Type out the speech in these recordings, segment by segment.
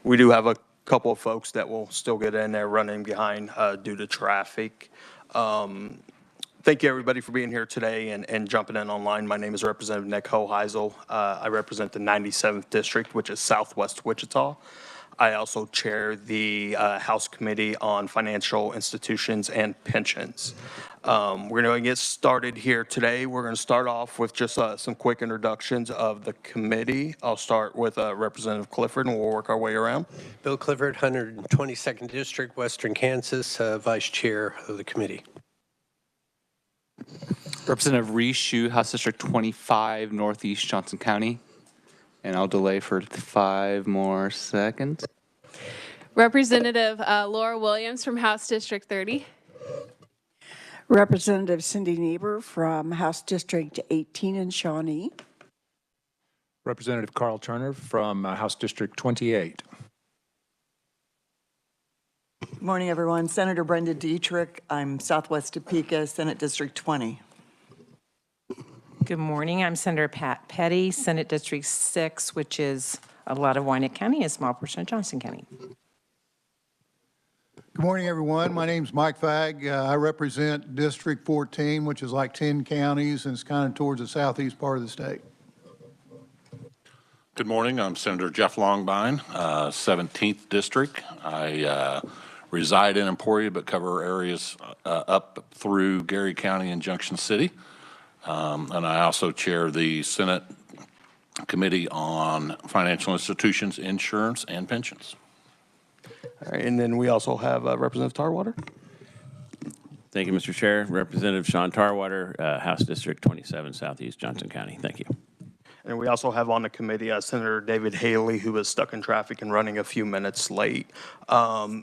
We do have a couple of folks that will still get in there running behind due to traffic. Thank you, everybody, for being here today and jumping in online. My name is Representative Nick Hoheisel. I represent the 97th District, which is Southwest Wichita. I also chair the House Committee on Financial Institutions and Pensions. We're going to get started here today. We're going to start off with just some quick introductions of the committee. I'll start with Representative Clifford, and we'll work our way around. Bill Clifford, 122nd District, Western Kansas, Vice Chair of the committee. Representative Reese Shue, House District 25, Northeast Johnson County. And I'll delay for 5 more seconds. Representative Laura Williams from House District 30. Representative Cindy Niebuhr from House District 18 in Shawnee. Representative Carl Turner from House District 28. Good morning, everyone. Senator Brenda Dietrich. I'm Southwest Topeka, Senate District 20. Good morning. I'm Senator Pat Petty, Senate District 6, which is a lot of Wyandotte County, a small portion of Johnson County. Good morning, everyone. My name's Mike Fagg. I represent District 14, which is like 10 counties, and it's kind of towards the southeast part of the state. Good morning. I'm Senator Jeff Longbine, 17th District. I reside in Emporia, but cover areas up through Gary County and Junction City. And I also chair the Senate Committee on Financial Institutions, Insurance, and Pensions. All right, and then we also have Representative Tarwater. Thank you, Mr. Chair. Representative Sean Tarwater, House District 27, Southeast Johnson County. Thank you. And we also have on the committee Senator David Haley, who is stuck in traffic and running a few minutes late.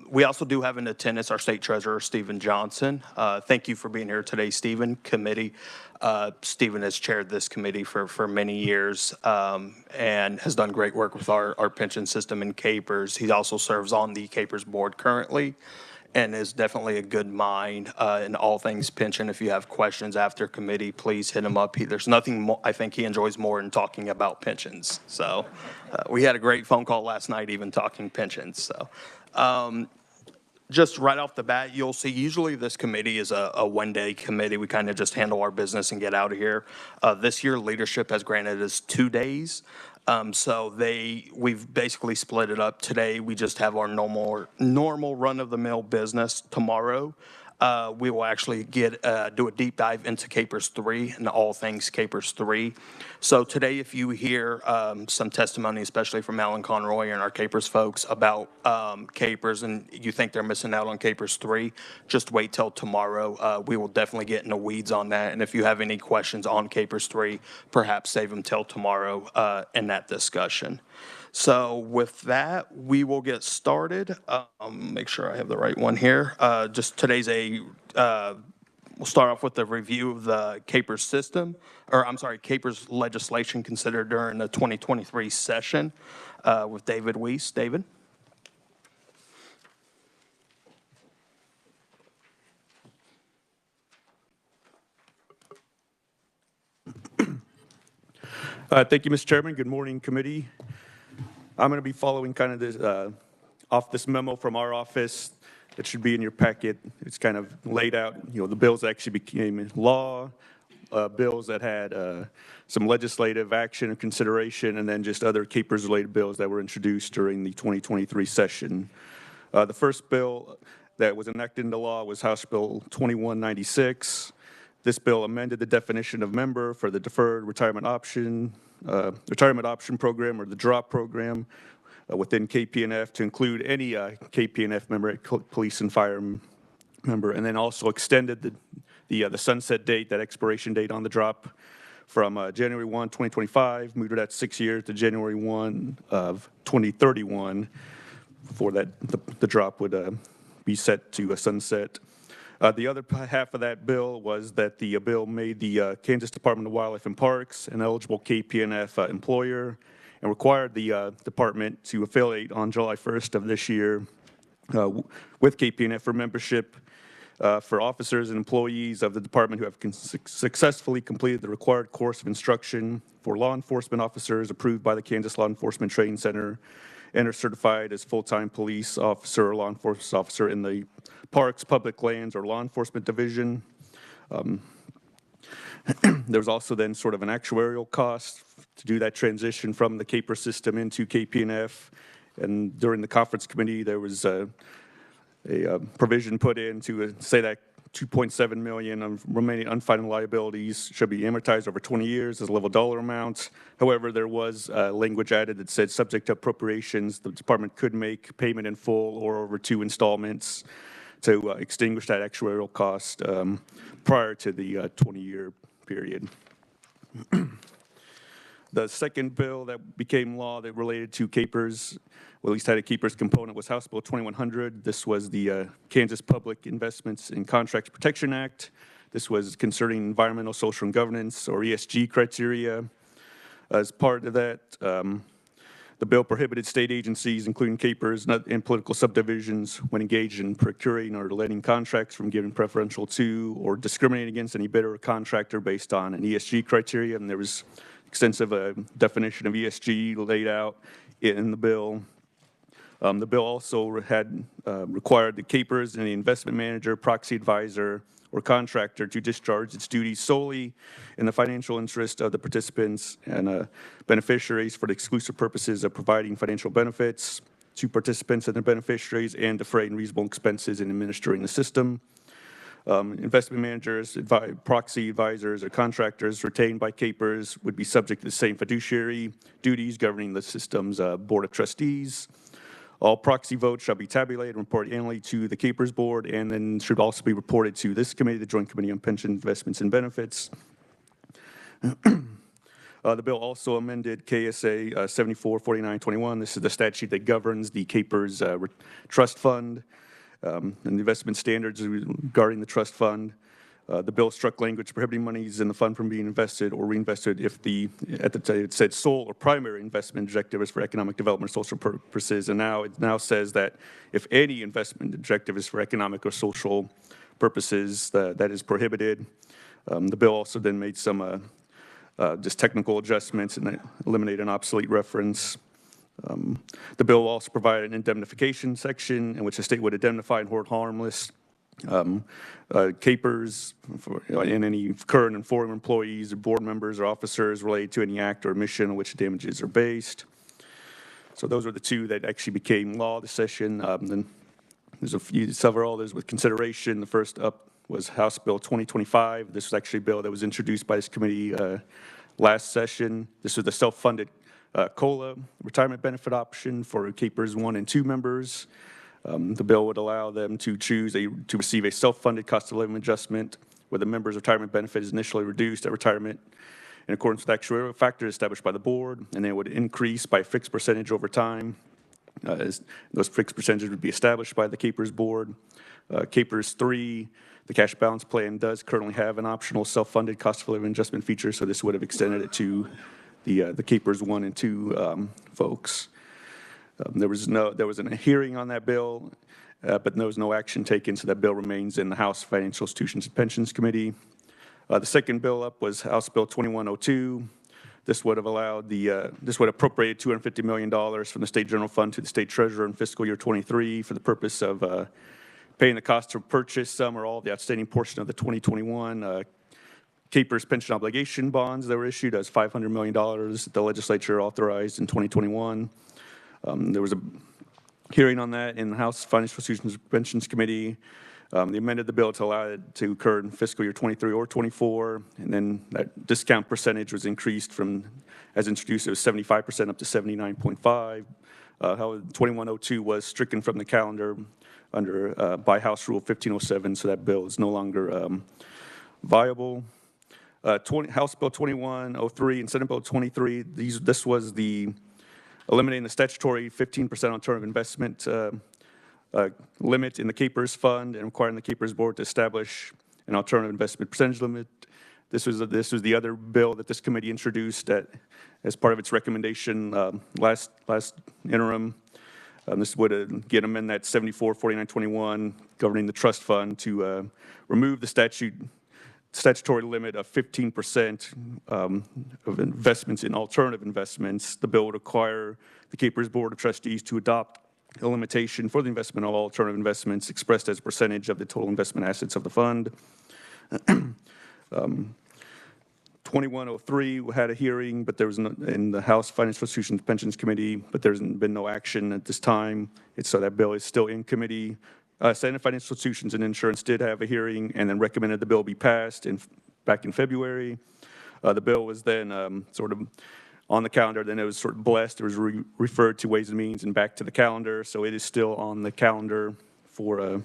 We also do have in attendance our State Treasurer, Stephen Johnson. Thank you for being here today, Stephen. Committee. Stephen has chaired this committee for many years and has done great work with our pension system in Capers. He also serves on the Capers board currently and is definitely a good mind in all things pension. If you have questions after committee, please hit him up. There's nothing more, I think he enjoys more than talking about pensions. So we had a great phone call last night, even talking pensions. So just right off the bat, you'll see usually this committee is a one-day committee. We kind of just handle our business and get out of here. This year, leadership has granted us 2 days. So we've basically split it up. Today, we just have our normal run-of-the-mill business. Tomorrow, we will actually do a deep dive into Capers 3 and all things Capers 3. So today, if you hear some testimony, especially from Alan Conroy and our Capers folks about Capers and you think they're missing out on Capers 3, just wait till tomorrow. We will definitely get in the weeds on that. And if you have any questions on Capers 3, perhaps save them till tomorrow in that discussion. So with that, we will get started. Make sure I have the right one here. Just today's we'll start off with the review of the Capers system, or I'm sorry, Capers legislation considered during the 2023 session with David Weiss. David. Thank you, Mr. Chairman. Good morning, committee. I'm going to be following kind of this off this memo from our office that should be in your packet. It's kind of laid out, the bills that actually became law, bills that had some legislative action and consideration, and then just other Capers-related bills that were introduced during the 2023 session. The first bill that was enacted into law was House Bill 2196. This bill amended the definition of member for the Deferred Retirement Option Program, or the DROP program, within KPNF to include any KPNF member, police and fire member, and then also extended the sunset date, that expiration date on the DROP, from January 1, 2025, moved it at 6 years to January 1 of 2031, before that the DROP would be set to a sunset. The other half of that bill was that the bill made the Kansas Department of Wildlife and Parks an eligible KPNF employer and required the department to affiliate on July 1st of this year with KPNF for membership for officers and employees of the department who have successfully completed the required course of instruction for law enforcement officers approved by the Kansas Law Enforcement Training Center and are certified as full-time police officer or law enforcement officer in the Parks, Public Lands, or Law Enforcement Division. There was also then sort of an actuarial cost to do that transition from the CAPER system into KP&F. And during the conference committee, there was a provision put in to say that 2.7 million of remaining unfunded liabilities should be amortized over 20 years as a level dollar amount. However, there was language added that said subject to appropriations, the department could make payment in full or over 2 installments to extinguish that actuarial cost prior to the 20-year period. The second bill that became law that related to CAPERS, well, at least had a CAPERS component, was House Bill 2100. This was the Kansas Public Investments in Contracts Protection Act. This was concerning environmental, social, and governance, or ESG criteria. As part of that, the bill prohibited state agencies, including CAPERS and political subdivisions, when engaged in procuring or letting contracts from giving preferential to or discriminating against any bidder or contractor based on an ESG criteria. And there was extensive definition of ESG laid out in the bill. The bill also had required the CAPERS and the investment manager, proxy advisor, or contractor to discharge its duties solely in the financial interest of the participants and beneficiaries for the exclusive purposes of providing financial benefits to participants and their beneficiaries and defraying reasonable expenses in administering the system. Investment managers, proxy advisors, or contractors retained by CAPERS would be subject to the same fiduciary duties governing the system's board of trustees. All proxy votes shall be tabulated and reported annually to the CAPERS board, and then should also be reported to this committee, the Joint Committee on Pension Investments and Benefits. The bill also amended KSA 744921. This is the statute that governs the CAPERS trust fund and the investment standards regarding the trust fund. The bill struck language prohibiting monies in the fund from being invested or reinvested if at the time it said sole or primary investment objective is for economic development or social purposes, and now it now says that if any investment objective is for economic or social purposes, that is prohibited. The bill also then made some just technical adjustments and eliminated an obsolete reference. The bill also provided an indemnification section in which the state would indemnify and hold harmless CAPERS and any current and former employees or board members or officers related to any act or mission on which damages are based. So those are the two that actually became law this session. Then there's several others with consideration. The first up was House Bill 2025. This was actually a bill that was introduced by this committee last session. This was the self-funded COLA retirement benefit option for CAPERS 1 and 2 members. The bill would allow them to choose to receive a self-funded cost of living adjustment where the member's retirement benefit is initially reduced at retirement in accordance with actuarial factors established by the board, and they would increase by a fixed percentage over time. As those fixed percentages would be established by the CAPERS board. CAPERS 3, the cash balance plan, does currently have an optional self-funded cost of living adjustment feature, so this would have extended it to the CAPERS 1 and 2 folks. There was a hearing on that bill, but there was no action taken, so that bill remains in the House Financial Institutions and Pensions Committee. The second bill up was House Bill 2102. This would have allowed this would appropriate $250 million from the state general fund to the state treasurer in fiscal year 23 for the purpose of paying the cost to purchase some or all of the outstanding portion of the 2021 CAPERS pension obligation bonds that were issued as $500 million that the legislature authorized in 2021. There was a hearing on that in the House Financial Institutions and Pensions Committee. They amended the bill to allow it to occur in fiscal year 23 or 24, and then that discount percentage was increased from, as introduced, it was 75% up to 79.5. However, 2102 was stricken from the calendar by House Rule 1507, so that bill is no longer viable. House Bill 2103 and Senate Bill 23, this was the eliminating the statutory 15% alternative investment limit in the CAPERS fund and requiring the CAPERS board to establish an alternative investment percentage limit. This was the other bill that this committee introduced as part of its recommendation last interim. This would again amend that 744921 governing the trust fund to remove the statute statutory limit of 15% of investments in alternative investments. The bill would require the KPERS Board of Trustees to adopt a limitation for the investment of alternative investments expressed as a percentage of the total investment assets of the fund. 2103 had a hearing, but there was no, in the House Financial Institutions Pensions Committee, but there's been no action at this time. So that bill is still in committee. Senate Financial Institutions and Insurance did have a hearing and then recommended the bill be passed back in February. The bill was then sort of on the calendar, then it was sort of blessed. It was referred to Ways and Means and back to the calendar, so it is still on the calendar for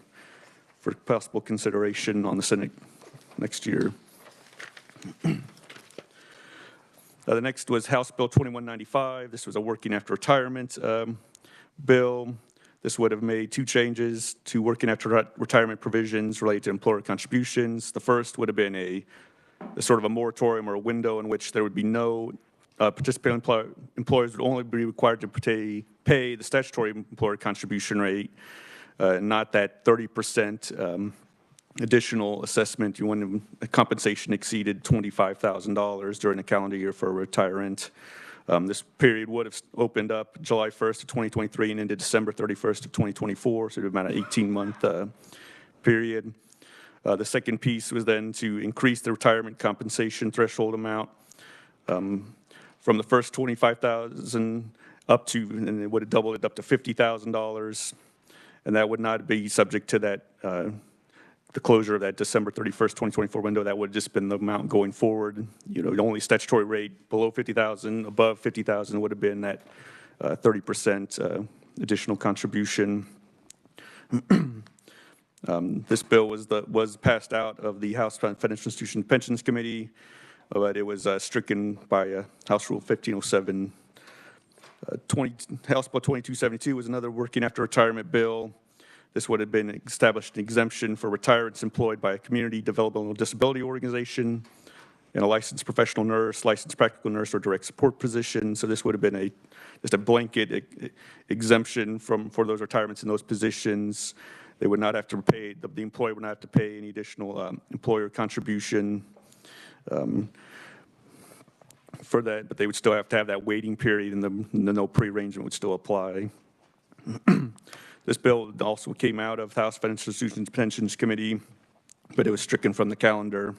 possible consideration on the Senate next year. The next was House Bill 2195. This was a working after retirement bill. This would have made two changes to working after retirement provisions related to employer contributions. The first would have been a sort of a moratorium or a window in which there would be no participating employers would only be required to pay the statutory employer contribution rate, not that 30% additional assessment when the compensation exceeded $25,000 during a calendar year for a retirant. This period would have opened up July 1st of 2023 and ended December 31st of 2024, so it would have been an 18-month period. The second piece was then to increase the retirement compensation threshold amount from the first $25,000 up to, and it would have doubled it up to $50,000, and that would not be subject to that the closure of that December 31st, 2024 window. That would have just been the amount going forward. You know, the only statutory rate below $50,000, above $50,000 would have been that 30% additional contribution. This bill was passed out of the House Financial Institutions Pensions Committee, but it was stricken by House Rule 1507. House Bill 2272 was another working after retirement bill. This would have been established an exemption for retirants employed by a community developmental disability organization and a licensed professional nurse, licensed practical nurse, or direct support position. So this would have been just a blanket exemption for those retirements in those positions. They would not have to pay, the employer would not have to pay any additional employer contribution for that, but they would still have to have that waiting period, and the no pre-arrangement would still apply. This bill also came out of the House Financial Institutions Pensions Committee, but it was stricken from the calendar.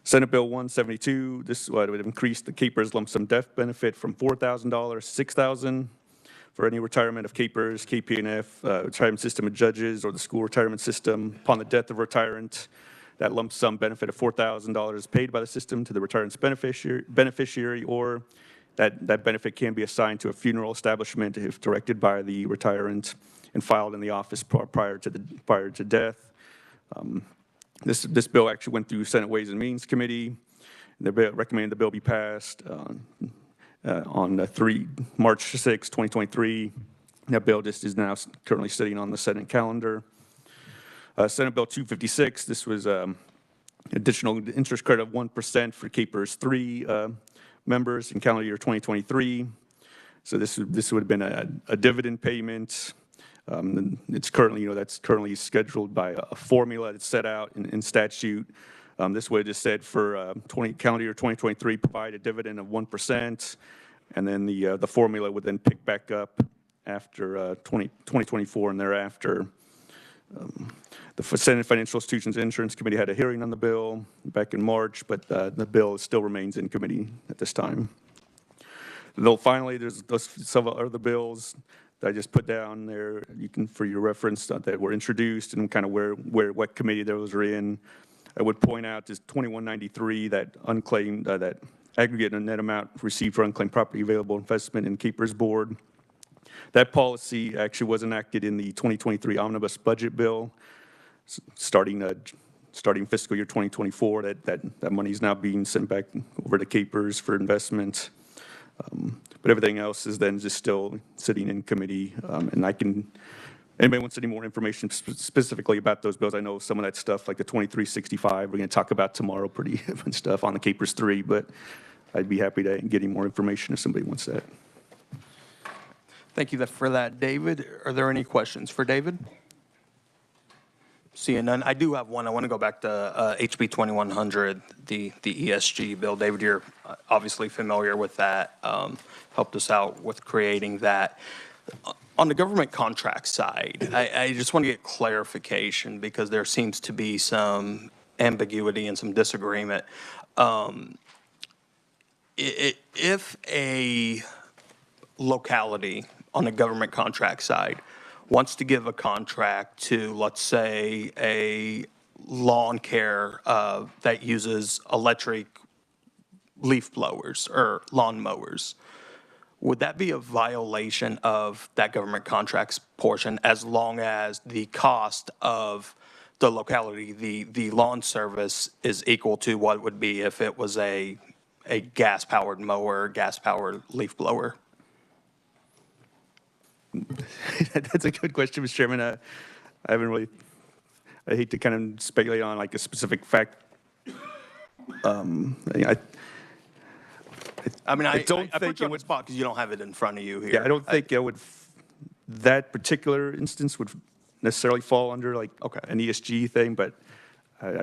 Senate Bill 172, this would have increased the KPERS lump sum death benefit from $4,000 to $6,000 for any retirement of KPERS, KP&F, retirement system of judges, or the school retirement system. Upon the death of a retirant, that lump sum benefit of $4,000 is paid by the system to the retirant's beneficiary, or that benefit can be assigned to a funeral establishment if directed by the retirant and filed in the office prior to death. This bill actually went through Senate Ways and Means Committee. They recommended the bill be passed on March 6, 2023. That bill just is now currently sitting on the Senate calendar. Senate Bill 256, this was additional interest credit of 1% for KPERS 3 members in calendar year 2023. So this would have been a dividend payment. It's currently, that's currently scheduled by a formula that's set out in statute. This would have just said for calendar year 2023, provide a dividend of 1%, and then the formula would then pick back up after 2024 and thereafter. The Senate Financial Institutions Insurance Committee had a hearing on the bill back in March, but the bill still remains in committee at this time. Though finally, there's several other bills that I just put down there for your reference that were introduced and kind of what committee those are in. I would point out is 2193, that unclaimed, that aggregate and net amount received for unclaimed property available investment in KPERS Board. That policy actually was enacted in the 2023 Omnibus Budget Bill, starting fiscal year 2024. That money is now being sent back over to KPERS for investment. But everything else is then just still sitting in committee. And anybody wants any more information specifically about those bills? I know some of that stuff, like the 2365, we're going to talk about tomorrow, pretty different stuff on the KPERS 3, but I'd be happy to get any more information if somebody wants that. Thank you for that, David. Are there any questions for David? Seeing none, I do have one. I want to go back to HB 2100, the ESG bill. David, you're obviously familiar with that, helped us out with creating that. On the government contract side, I just want to get clarification because there seems to be some ambiguity and some disagreement. If a locality on the government contract side wants to give a contract to, let's say, a lawn care that uses electric leaf blowers or lawn mowers, would that be a violation of that government contracts portion as long as the cost of the locality, the lawn service is equal to what it would be if it was a gas-powered mower, gas-powered leaf blower? That's a good question, Mr. Chairman. I haven't really, I hate to kind of speculate on like a specific fact. I mean, I don't put think you it on the would- spot because you don't have it in front of you here. Yeah, I don't think it would, that particular instance would necessarily fall under like an ESG thing, but.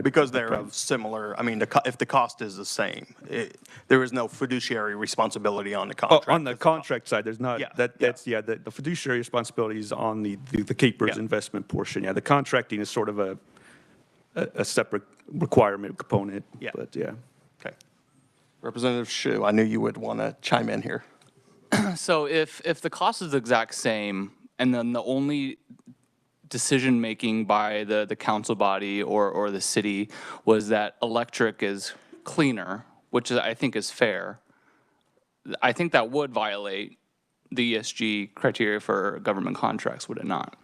Because they're of similar, I mean, if the cost is the same, there is no fiduciary responsibility on the contract. On the contract side, there's not, Yeah, the fiduciary responsibility is on the keeper's Yeah. investment portion. Yeah, the contracting is sort of a separate requirement component. Yeah. But yeah. Okay. Representative Shu, I knew you would want to chime in here. So if the cost is the exact same, and then the only decision-making by the council body or the city was that electric is cleaner, which I think is fair, I think that would violate the ESG criteria for government contracts, would it not?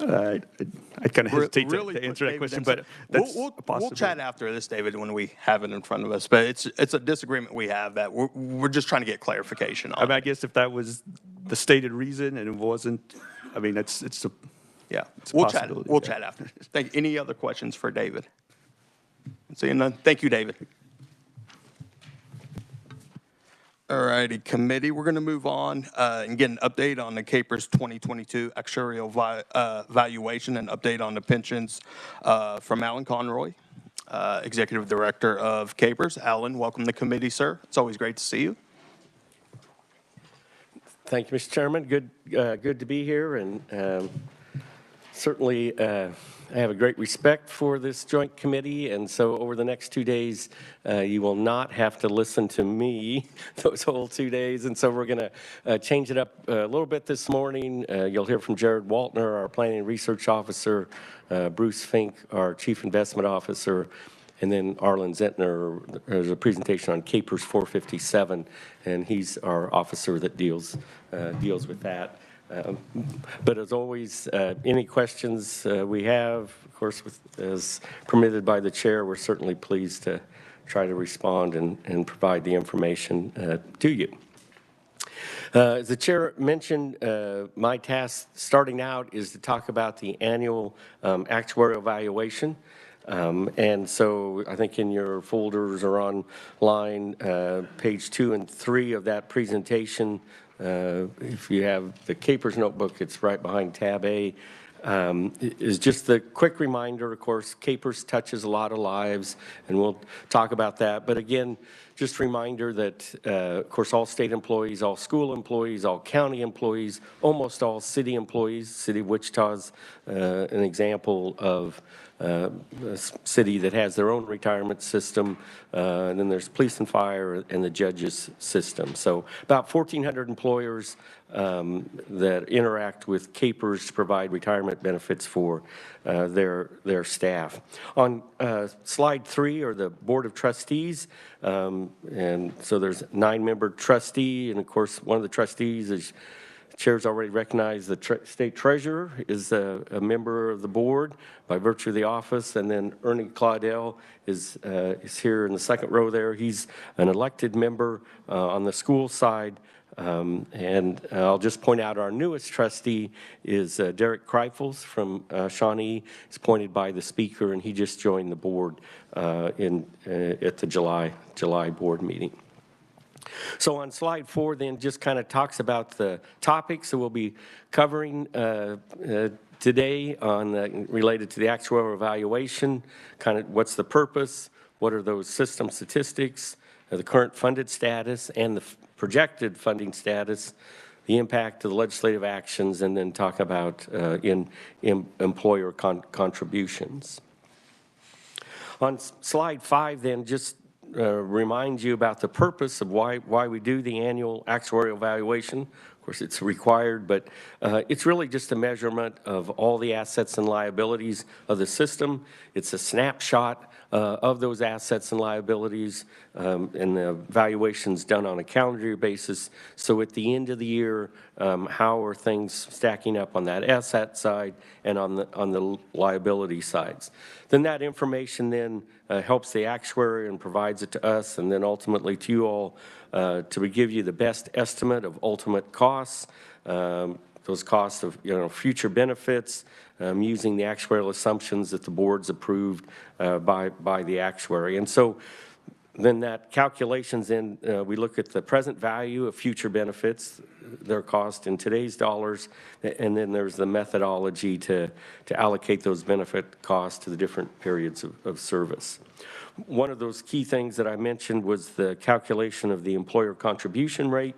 I kind of hesitate Really to answer that quick, question, David, but that's we'll a possibility. chat after this, David, when we have it in front of us. But it's a disagreement we have that we're just trying to get clarification I on. mean, I guess if that was the stated reason and it wasn't, I mean, it's a, Yeah, it's a we'll chat. possibility, We'll yeah. chat after. Any other questions for David? Seeing none. Thank you, David. All righty, committee, we're going to move on and get an update on the CAPERS 2022 actuarial valuation and update on the pensions from Alan Conroy, Executive Director of CAPERS. Alan, welcome to the committee, sir. It's always great to see you. Thank you, Mr. Chairman. Good to be here, and certainly I have a great respect for this joint committee, and so over the next 2 days, you will not have to listen to me those whole 2 days, and so we're going to change it up a little bit this morning. You'll hear from Jared Waltner, our Planning and Research Officer, Bruce Fink, our Chief Investment Officer, and then Arlen Zentner. There's a presentation on CAPERS 457, and he's our officer that deals with that. But as always, any questions we have, of course, as permitted by the chair, we're certainly pleased to try to respond and provide the information to you. As the chair mentioned, my task starting out is to talk about the annual actuarial evaluation. And so I think in your folders or online, page 2 and 3 of that presentation, if you have the CAPERS notebook, it's right behind tab A, is just the quick reminder. Of course, CAPERS touches a lot of lives, and we'll talk about that. But again, just a reminder that, of course, all state employees, all school employees, all county employees, almost all city employees. City of Wichita's an example of a city that has their own retirement system, and then there's police and fire and the judges system. So about 1,400 employers that interact with CAPERS to provide retirement benefits for their staff. On slide 3 are the Board of Trustees, and so there's a 9-member trustee, and of course one of the trustees is Chair's already recognized. The state treasurer is a member of the board by virtue of the office, and then Ernie Claudel is here in the second row there. He's an elected member on the school side, and I'll just point out our newest trustee is Derek Kreifels from Shawnee. He's appointed by the speaker, and he just joined the board at the July board meeting. So on slide 4 then just kind of talks about the topics that we'll be covering today on related to the actuarial evaluation, kind of what's the purpose, what are those system statistics, the current funded status and the projected funding status, the impact of the legislative actions, and then talk about employer contributions. On slide 5 then just remind you about the purpose of why we do the annual actuarial evaluation. Of course, it's required, but it's really just a measurement of all the assets and liabilities of the system. It's a snapshot of those assets and liabilities, and the evaluation's done on a calendar year basis. So at the end of the year, how are things stacking up on that asset side and on the liability sides? Then that information then helps the actuary and provides it to us, and then ultimately to you all to give you the best estimate of ultimate costs, those costs of future benefits, using the actuarial assumptions that the board's approved by the actuary. And so then that calculations in, we look at the present value of future benefits, their cost in today's dollars, and then there's the methodology to allocate those benefit costs to the different periods of service. One of those key things that I mentioned was the calculation of the employer contribution rate.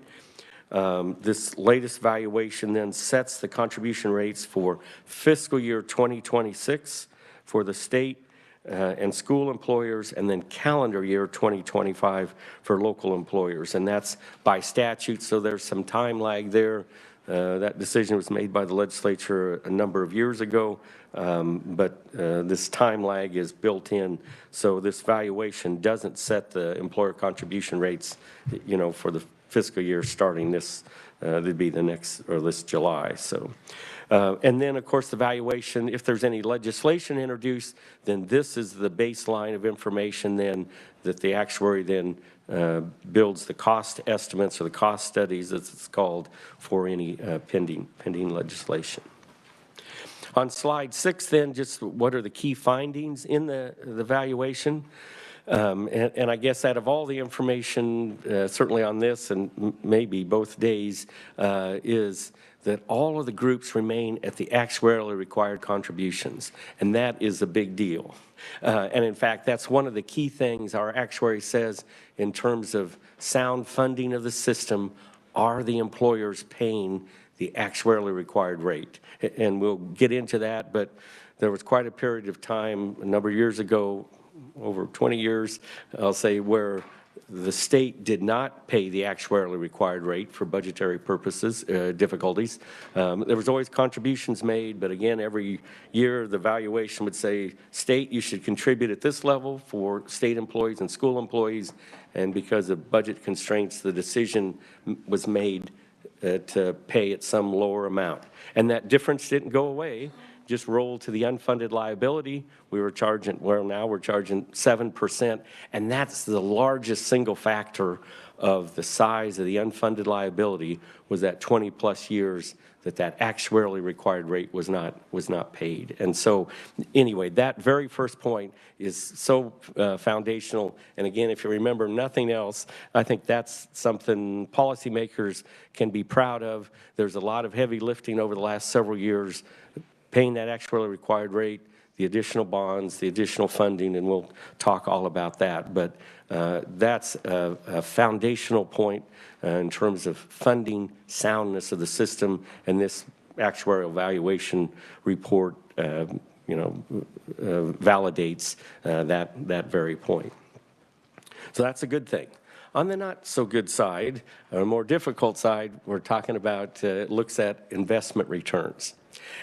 This latest valuation then sets the contribution rates for fiscal year 2026 for the state and school employers, and then calendar year 2025 for local employers. And that's by statute, so there's some time lag there. That decision was made by the legislature a number of years ago, but this time lag is built in, so this valuation doesn't set the employer contribution rates, for the fiscal year starting this, that'd be the next, or this July. So, and then of course the valuation, if there's any legislation introduced, then this is the baseline of information then that the actuary then builds the cost estimates or the cost studies, as it's called, for any pending legislation. On slide 6 then, just what are the key findings in the valuation? And I guess out of all the information, certainly on this and maybe both days, is that all of the groups remain at the actuarially required contributions, and that is a big deal. And in fact, that's one of the key things our actuary says in terms of sound funding of the system. Are the employers paying the actuarially required rate? And we'll get into that, but there was quite a period of time a number of years ago, over 20 years, I'll say, where the state did not pay the actuarially required rate for budgetary purposes, difficulties. There was always contributions made, but again, every year the valuation would say, state, you should contribute at this level for state employees and school employees, and because of budget constraints, the decision was made to pay at some lower amount. And that difference didn't go away, just rolled to the unfunded liability. We were charging, well, now we're charging 7%, and that's the largest single factor of the size of the unfunded liability, was that 20-plus years that actuarially required rate was not paid. And so anyway, that very first point is so foundational. And again, if you remember nothing else, I think that's something policymakers can be proud of. There's a lot of heavy lifting over the last several years, paying that actuarially required rate, the additional bonds, the additional funding, and we'll talk all about that. But that's a foundational point in terms of funding soundness of the system, and this actuarial valuation report, validates that very point. So that's a good thing. On the not so good side, or a more difficult side, we're talking about, it looks at investment returns.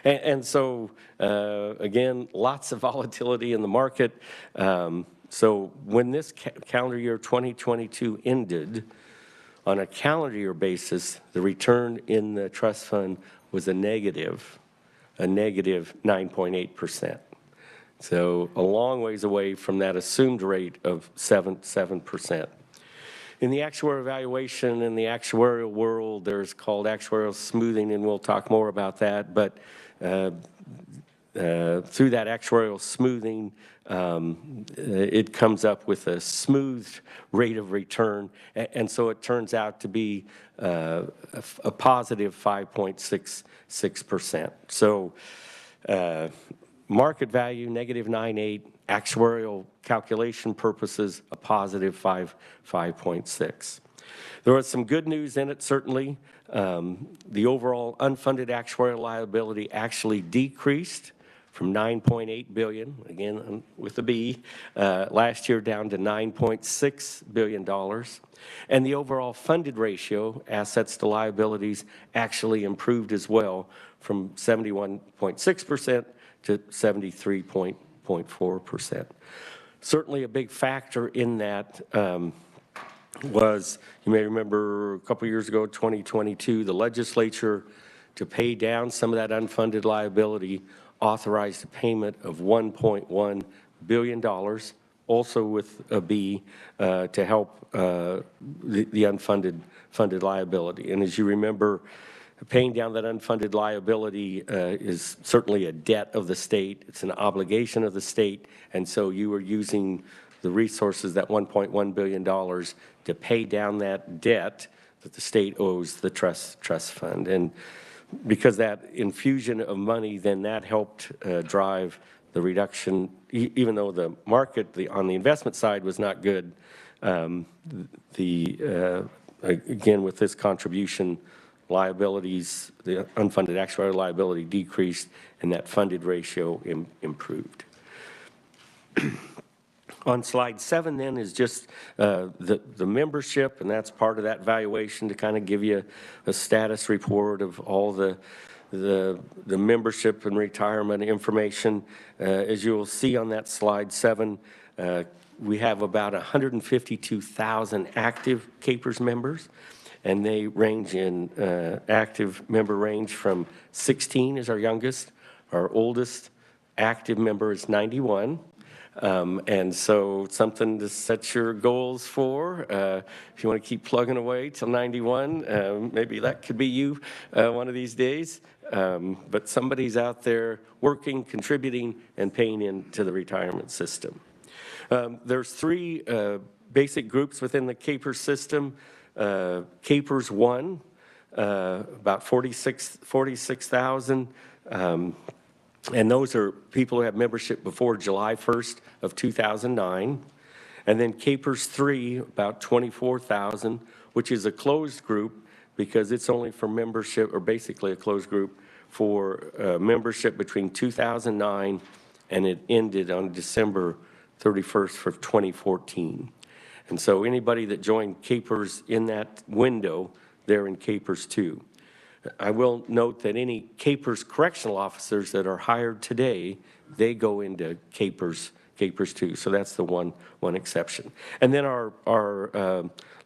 And so, again, lots of volatility in the market. So when this calendar year 2022 ended, on a calendar year basis, the return in the trust fund was a negative 9.8%. So a long ways away from that assumed rate of 7%. In the actuarial evaluation in the actuarial world, there's called actuarial smoothing, and we'll talk more about that. But through that actuarial smoothing, it comes up with a smoothed rate of return, and so it turns out to be a positive 5.66%. So market value, negative 9.8, actuarial calculation purposes, a positive 5.6. There was some good news in it, certainly. The overall unfunded actuarial liability actually decreased from $9.8 billion, again with a B, last year down to $9.6 billion. And the overall funded ratio, assets to liabilities, actually improved as well from 71.6% to 73.4%. Certainly a big factor in that was, you may remember a couple years ago, 2022, the legislature, to pay down some of that unfunded liability, authorized a payment of $1.1 billion, also with a B, to help the funded liability. And as you remember, paying down that unfunded liability is certainly a debt of the state. It's an obligation of the state. And so you are using the resources, that $1.1 billion, to pay down that debt that the state owes the trust fund. And because that infusion of money, then that helped drive the reduction, even though the market on the investment side was not good. Again, with this contribution, liabilities, the unfunded actuarial liability decreased, and that funded ratio improved. On slide 7 then is just the membership, and that's part of that valuation to kind of give you a status report of all the membership and retirement information. As you will see on that slide 7, we have about 152,000 active KPERS members, and they range in active member range from 16 is our youngest. Our oldest active member is 91. And so something to set your goals for. If you want to keep plugging away till 91, maybe that could be you one of these days. But somebody's out there working, contributing, and paying into the retirement system. There's 3 basic groups within the KPERS system. KPERS 1, about 46,000. And those are people who have membership before July 1st of 2009. And then KPERS 3, about 24,000, which is a closed group because it's only for membership, or basically a closed group for membership between 2009 and it ended on December 31st for 2014. And so anybody that joined KPERS in that window, they're in KPERS 2. I will note that any KPERS correctional officers that are hired today, they go into KPERS 2. So that's the one exception. And then our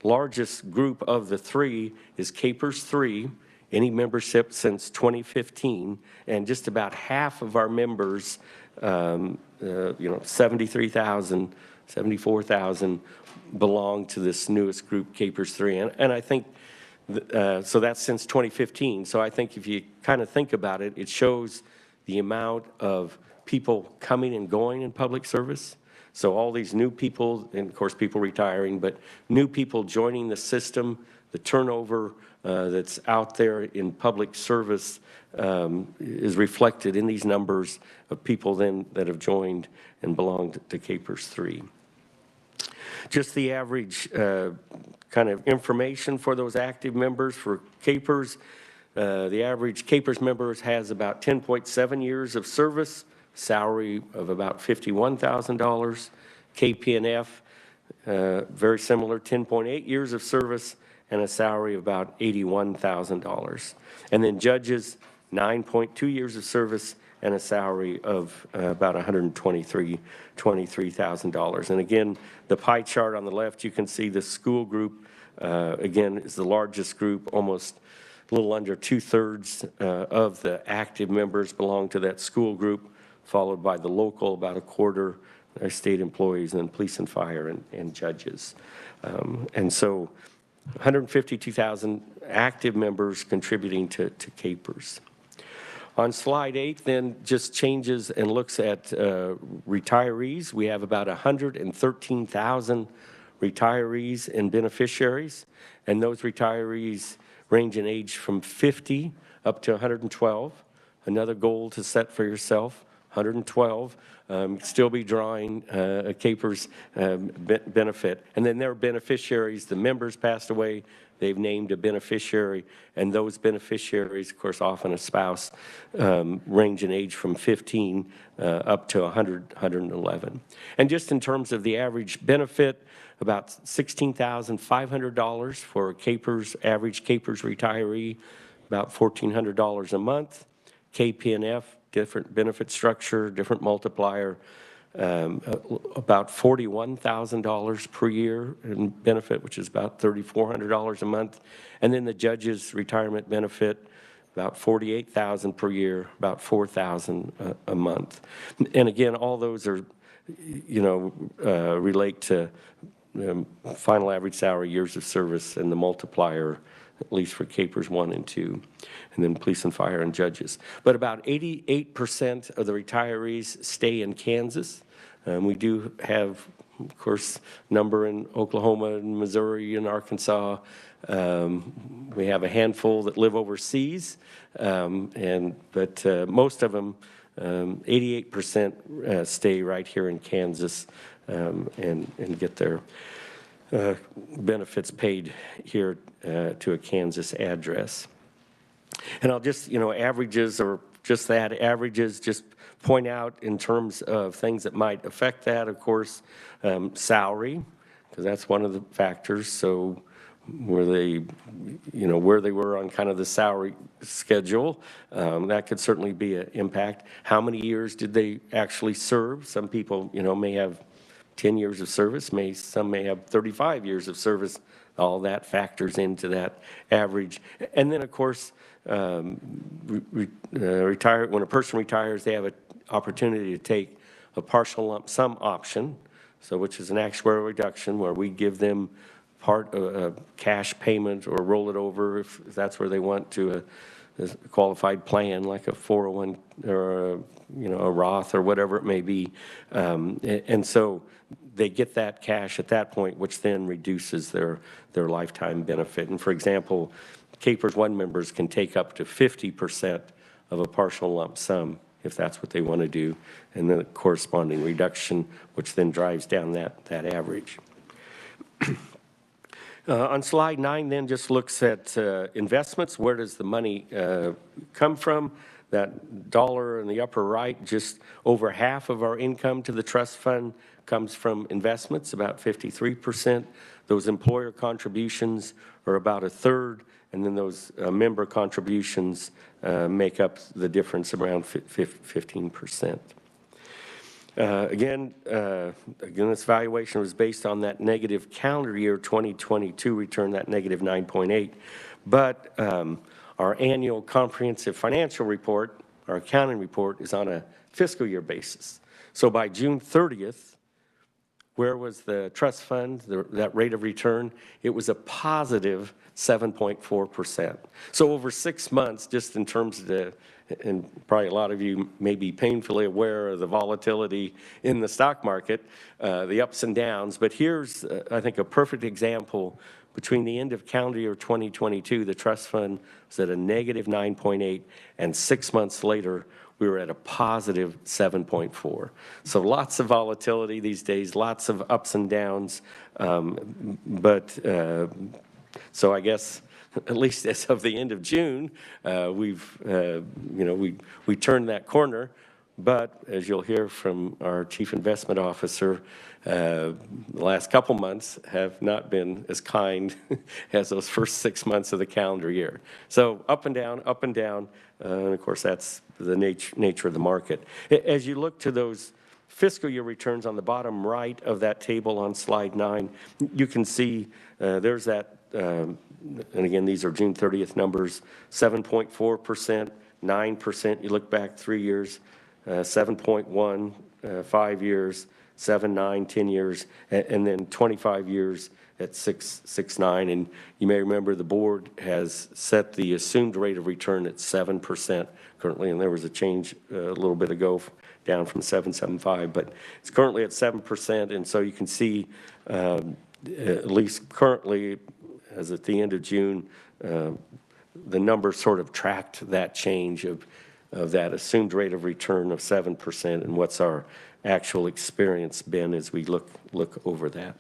largest group of the 3 is KPERS 3, any membership since 2015, and just about half of our members, 73,000, 74,000, belong to this newest group, KPERS 3. And I think so that's since 2015. So I think if you kind of think about it, it shows the amount of people coming and going in public service. So all these new people, and of course people retiring, but new people joining the system, the turnover that's out there in public service is reflected in these numbers of people then that have joined and belonged to KPERS 3. Just the average kind of information for those active members for KPERS. The average KPERS members has about 10.7 years of service, salary of about $51,000. KPNF, very similar, 10.8 years of service and a salary of about $81,000. And then judges, 9.2 years of service and a salary of about $123,000. And again, the pie chart on the left, you can see the school group, again, is the largest group. Almost a little under 2/3 of the active members belong to that school group, followed by the local, about 1/4, our state employees, and then police and fire and judges. And so 152,000 active members contributing to KPERS. On slide 8, then, just changes and looks at retirees. We have about 113,000 retirees and beneficiaries, and those retirees range in age from 50 up to 112. Another goal to set for yourself, 112. Still be drawing a KPERS benefit. And then their beneficiaries, the members passed away, they've named a beneficiary, and those beneficiaries, of course, often a spouse, range in age from 15 up to 111. And just in terms of the average benefit, about $16,500 for a KPERS, average KPERS retiree, about $1,400 a month. KPNF, different benefit structure, different multiplier, about $41,000 per year in benefit, which is about $3,400 a month. And then the judge's retirement benefit, about $48,000 per year, about $4,000 a month. And again, all those are, relate to final average salary, years of service, and the multiplier, at least for KPERS 1 and 2, and then police and fire and judges. But about 88% of the retirees stay in Kansas. We do have, of course, number in Oklahoma and Missouri and Arkansas. We have a handful that live overseas, but most of them, 88% stay right here in Kansas and get their benefits paid here to a Kansas address. And I'll just, averages or just that, averages, just point out in terms of things that might affect that, of course, salary, because that's one of the factors. So where they were on kind of the salary schedule, that could certainly be an impact. How many years did they actually serve? Some people, may have 10 years of service, some may have 35 years of service. All that factors into that average. And then, of course, when a person retires, they have an opportunity to take a partial lump sum option, so which is an actuarial reduction where we give them part of a cash payment or roll it over if that's where they want to a qualified plan like a 401 or a Roth or whatever it may be. And so they get that cash at that point, which then reduces their lifetime benefit. And for example, KPERS 1 members can take up to 50% of a partial lump sum if that's what they want to do, and then a corresponding reduction, which then drives down that average. On slide 9 then just looks at investments. Where does the money come from? That dollar in the upper right, just over half of our income to the trust fund comes from investments, about 53%. Those employer contributions are about a third, and then those member contributions make up the difference around 15%. Again, this valuation was based on that negative calendar year 2022 return, that negative 9.8. But our annual comprehensive financial report, our accounting report, is on a fiscal year basis. So by June 30th, where was the trust fund, that rate of return? It was a positive 7.4%. So over 6 months, just in terms of and probably a lot of you may be painfully aware of the volatility in the stock market, the ups and downs. But here's, I think, a perfect example. Between the end of calendar year 2022, the trust fund was at a negative 9.8, and 6 months later, we were at a positive 7.4. So lots of volatility these days, lots of ups and downs. So I guess, at least as of the end of June, we turned that corner. But as you'll hear from our Chief Investment Officer, the last couple months have not been as kind as those first 6 months of the calendar year. So up and down, up and down. And of course, that's the nature of the market. As you look to those fiscal year returns on the bottom right of that table on slide 9, you can see there's that, and again, these are June 30th numbers, 7.4%, 9%. You look back 3 years, 7.1, 5 years, 7, 9, 10 years, and then 25 years at 6.9. And you may remember the board has set the assumed rate of return at 7% currently, and there was a change a little bit ago down from 7.75, but it's currently at 7%. And so you can see, at least currently, as at the end of June, the numbers sort of tracked that change of that assumed rate of return of 7% and what's our actual experience been as we look over that.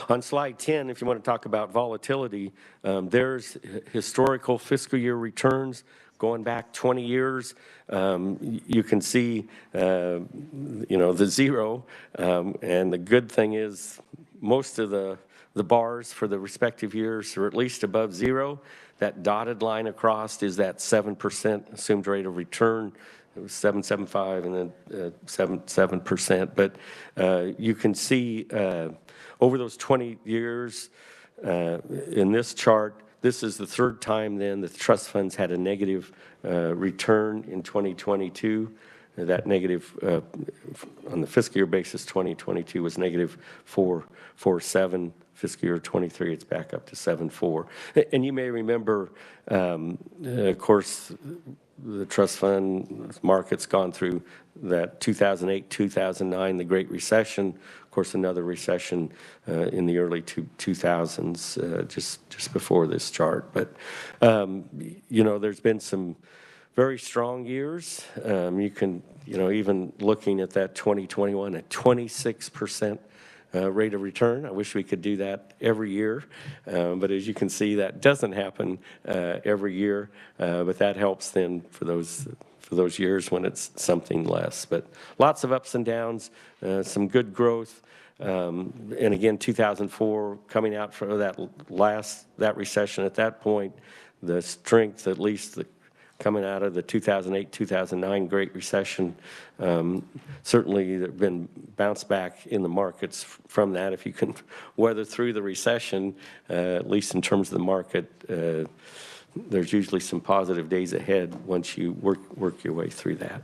On slide 10, if you want to talk about volatility, there's historical fiscal year returns going back 20 years. You can see, the zero, and the good thing is most of the bars for the respective years are at least above zero. That dotted line across is that 7% assumed rate of return. It was 7.75 and then 7%. But you can see over those 20 years in this chart, this is the third time then that the trust funds had a negative return in 2022. That negative, on the fiscal year basis, 2022 was negative 4.47. Fiscal year 23, it's back up to 7.4. And you may remember, of course, the trust fund market's gone through that 2008, 2009, the Great Recession. Of course, another recession in the early 2000s, just before this chart. But, there's been some very strong years. You can, even looking at that 2021, at 26% rate of return. I wish we could do that every year, but as you can see, that doesn't happen every year, but that helps then for those years when it's something less. But lots of ups and downs, some good growth, and again, 2004, coming out for that recession at that point, the strength, at least coming out of the 2008, 2009 Great Recession, certainly there have been bounce back in the markets from that. If you can weather through the recession, at least in terms of the market, there's usually some positive days ahead once you work your way through that.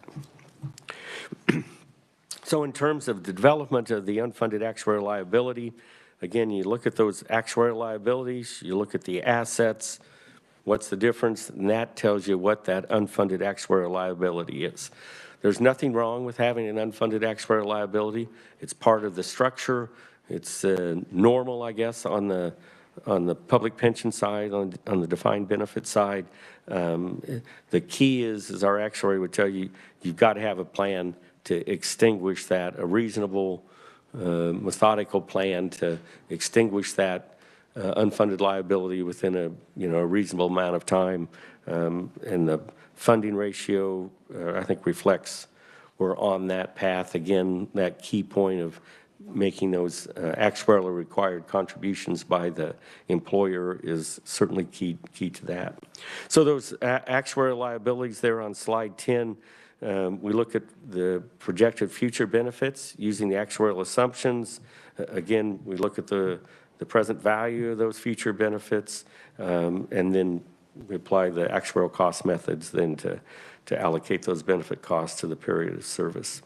So in terms of the development of the unfunded actuarial liability, again, you look at those actuarial liabilities, you look at the assets, what's the difference? And that tells you what that unfunded actuarial liability is. There's nothing wrong with having an unfunded actuarial liability. It's part of the structure. It's normal, I guess, on the public pension side, on the defined benefit side. The key is, as our actuary would tell you, you've got to have a plan to extinguish that, a reasonable, methodical plan to extinguish that unfunded liability within a reasonable amount of time, and the funding ratio I think reflects we're on that path. Again, that key point of making those actuarially required contributions by the employer is certainly key to that. So those actuarial liabilities there on slide 10, we look at the projected future benefits using the actuarial assumptions. Again, we look at the present value of those future benefits, and then we apply the actuarial cost methods then to allocate those benefit costs to the period of service.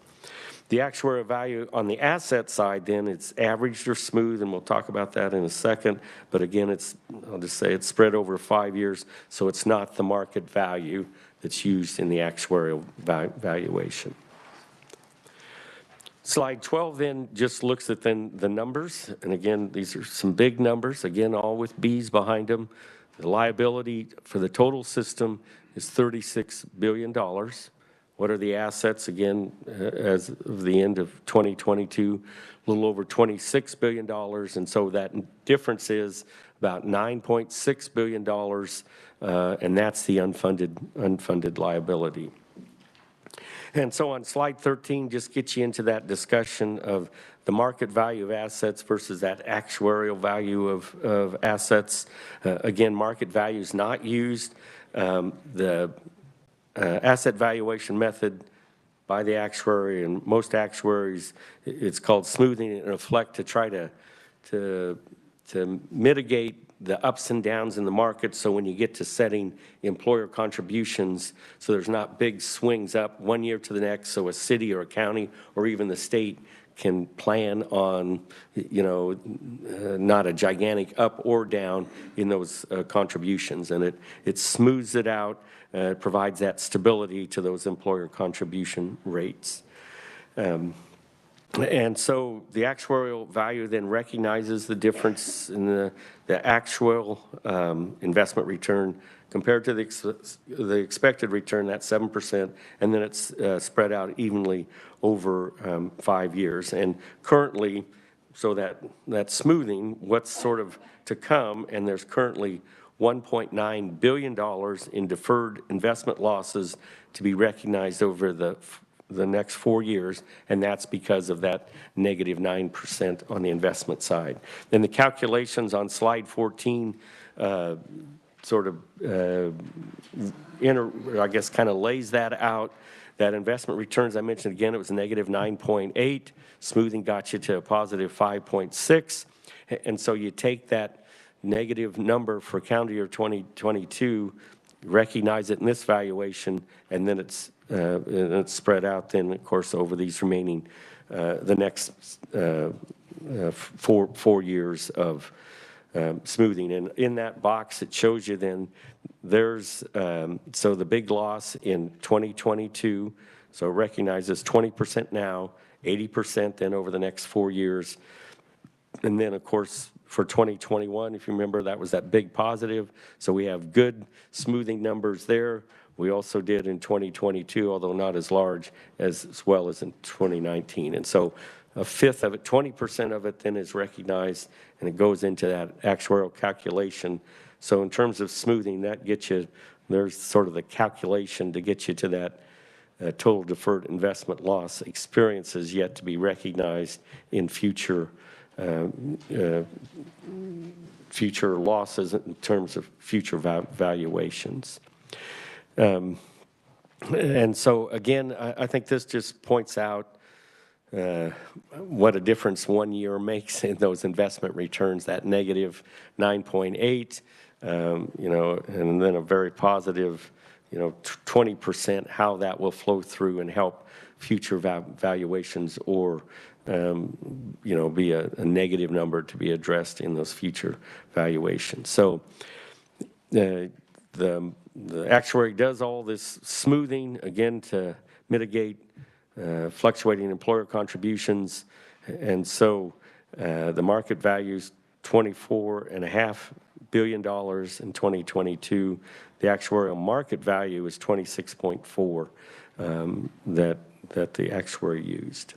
The actuarial value on the asset side, then, it's averaged or smooth, and we'll talk about that in a second. But again, I'll just say it's spread over 5 years, so it's not the market value that's used in the actuarial valuation. Slide 12 then just looks at then the numbers. And again, these are some big numbers, again, all with B's behind them. The liability for the total system is $36 billion. What are the assets? Again, as of the end of 2022, a little over $26 billion. And so that difference is about $9.6 billion, and that's the unfunded liability. And so on slide 13, just gets you into that discussion of the market value of assets versus that actuarial value of assets. Again, market value is not used. The asset valuation method by the actuary, and most actuaries, it's called smoothing and reflect to try to mitigate the ups and downs in the market, so when you get to setting employer contributions, so there's not big swings up one year to the next, so a city or a county or even the state can plan on, not a gigantic up or down in those contributions. And it smooths it out, provides that stability to those employer contribution rates. And so the actuarial value then recognizes the difference in the actual investment return compared to the expected return, that's 7%, and then it's spread out evenly over 5 years. And currently, so that smoothing, what's sort of to come, and there's currently $1.9 billion in deferred investment losses to be recognized over the next 4 years, and that's because of that negative 9% on the investment side. Then the calculations on slide 14 sort of, I guess, kind of lays that out. That investment returns, I mentioned again, it was a negative 9.8. Smoothing got you to a positive 5.6. And so you take that negative number for calendar year 2022, recognize it in this valuation, and then it's spread out then, of course, over these remaining, the next 4 years of smoothing. And in that box, it shows you then there's, so the big loss in 2022, so recognizes 20% now, 80% then over the next 4 years. And then, of course, for 2021, if you remember, that was that big positive. So we have good smoothing numbers there. We also did in 2022, although not as large as well as in 2019. And so a fifth of it, 20% of it then is recognized, and it goes into that actuarial calculation. So in terms of smoothing, that gets you, there's sort of the calculation to get you to that total deferred investment loss experiences yet to be recognized in future future losses in terms of future valuations. And so again, I think this just points out what a difference 1 year makes in those investment returns, that negative 9.8, and then a very positive, 20%, how that will flow through and help future valuations or, be a negative number to be addressed in those future valuations. So the actuary does all this smoothing, again, to mitigate fluctuating employer contributions. And so the market value's $24.5 billion in 2022. The actuarial market value is 26.4 that the actuary used.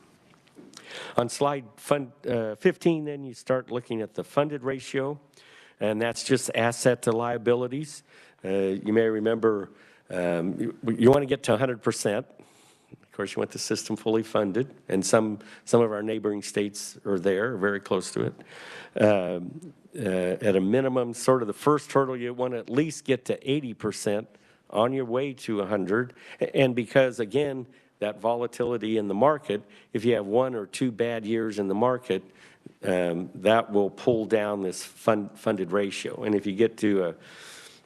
On slide 15, then you start looking at the funded ratio, and that's just asset to liabilities. You may remember you want to get to 100%. Of course, you want the system fully funded, and some of our neighboring states are there, very close to it. At a minimum, sort of the first hurdle, you want to at least get to 80% on your way to 100. And because, again, that volatility in the market, if you have 1 or 2 bad years in the market, that will pull down this funded ratio. And if you get to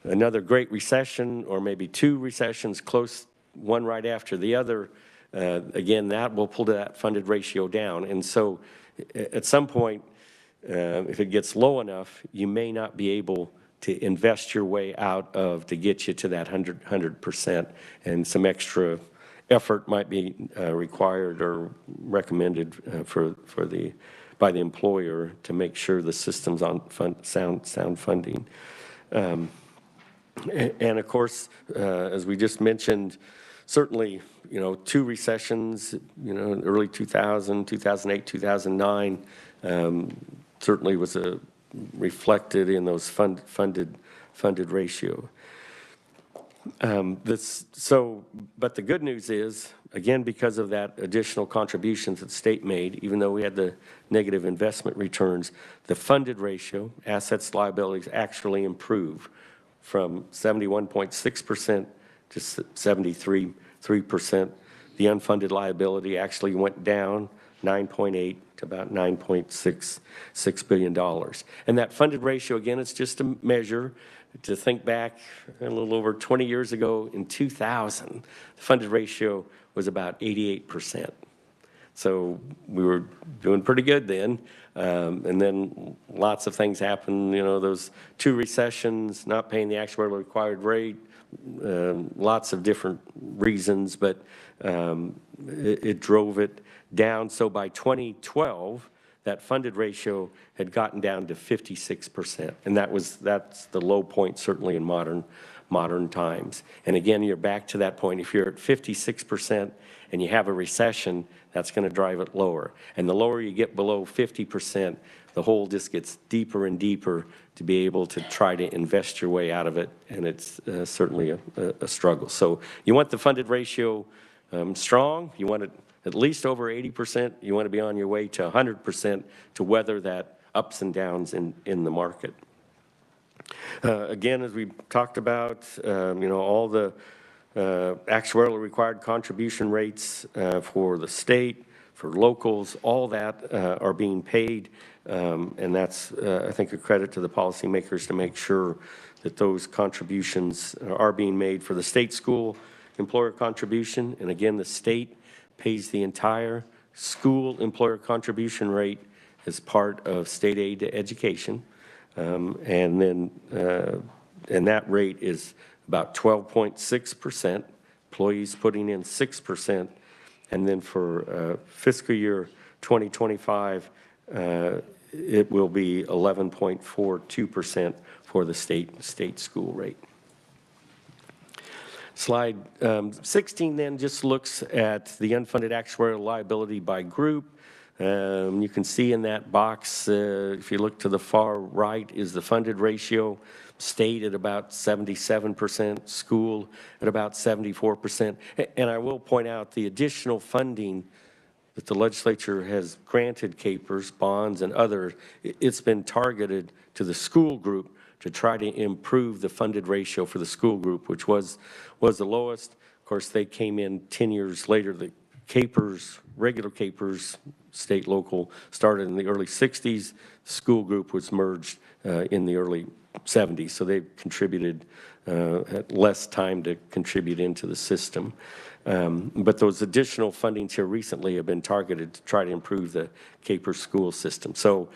another great recession or maybe 2 recessions close, one right after the other, again, that will pull that funded ratio down. And so at some point, if it gets low enough, you may not be able to invest your way out of to get you to that 100%, and some extra effort might be required or recommended by the employer to make sure the system's on sound funding. And of course, as we just mentioned, certainly, 2 recessions, early 2000, 2008, 2009, certainly was reflected in those funded ratio. But the good news is, again, because of that additional contributions that the state made, even though we had the negative investment returns, the funded ratio, assets, liabilities, actually improved from 71.6% to 73%. The unfunded liability actually went down 9.8 to about $9.66 billion. And that funded ratio, again, it's just a measure. To think back a little over 20 years ago, in 2000, the funded ratio was about 88%. So we were doing pretty good then. And then lots of things happened, those 2 recessions, not paying the actuarially required rate, lots of different reasons, but it drove it down. So by 2012, that funded ratio had gotten down to 56%. And that's the low point, certainly in modern times. And again, you're back to that point. If you're at 56% and you have a recession, that's going to drive it lower. And the lower you get below 50%, the hole just gets deeper and deeper to be able to try to invest your way out of it. And it's certainly a struggle. So you want the funded ratio strong. You want it at least over 80%. You want to be on your way to 100% to weather that ups and downs in the market. Again, as we talked about, all the actuarially required contribution rates for the state, for locals, all that are being paid. And that's, I think, a credit to the policymakers to make sure that those contributions are being made for the state school employer contribution. And again, the state pays the entire school employer contribution rate as part of state aid to education. And that rate is about 12.6%, employees putting in 6%. And then for fiscal year 2025, it will be 11.42% for the state school rate. Slide 16 then just looks at the unfunded actuarial liability by group. You can see in that box, if you look to the far right, is the funded ratio. State at about 77%, school at about 74%. And I will point out the additional funding that the legislature has granted CAPERS, bonds, and others, it's been targeted to the school group to try to improve the funded ratio for the school group, which was the lowest. Of course, they came in 10 years later. The CAPERS, regular CAPERS, state, local, started in the early 60s. The school group was merged in the early 70s, so they've contributed, had less time to contribute into the system. But those additional fundings here recently have been targeted to try to improve the CAPERS school system. So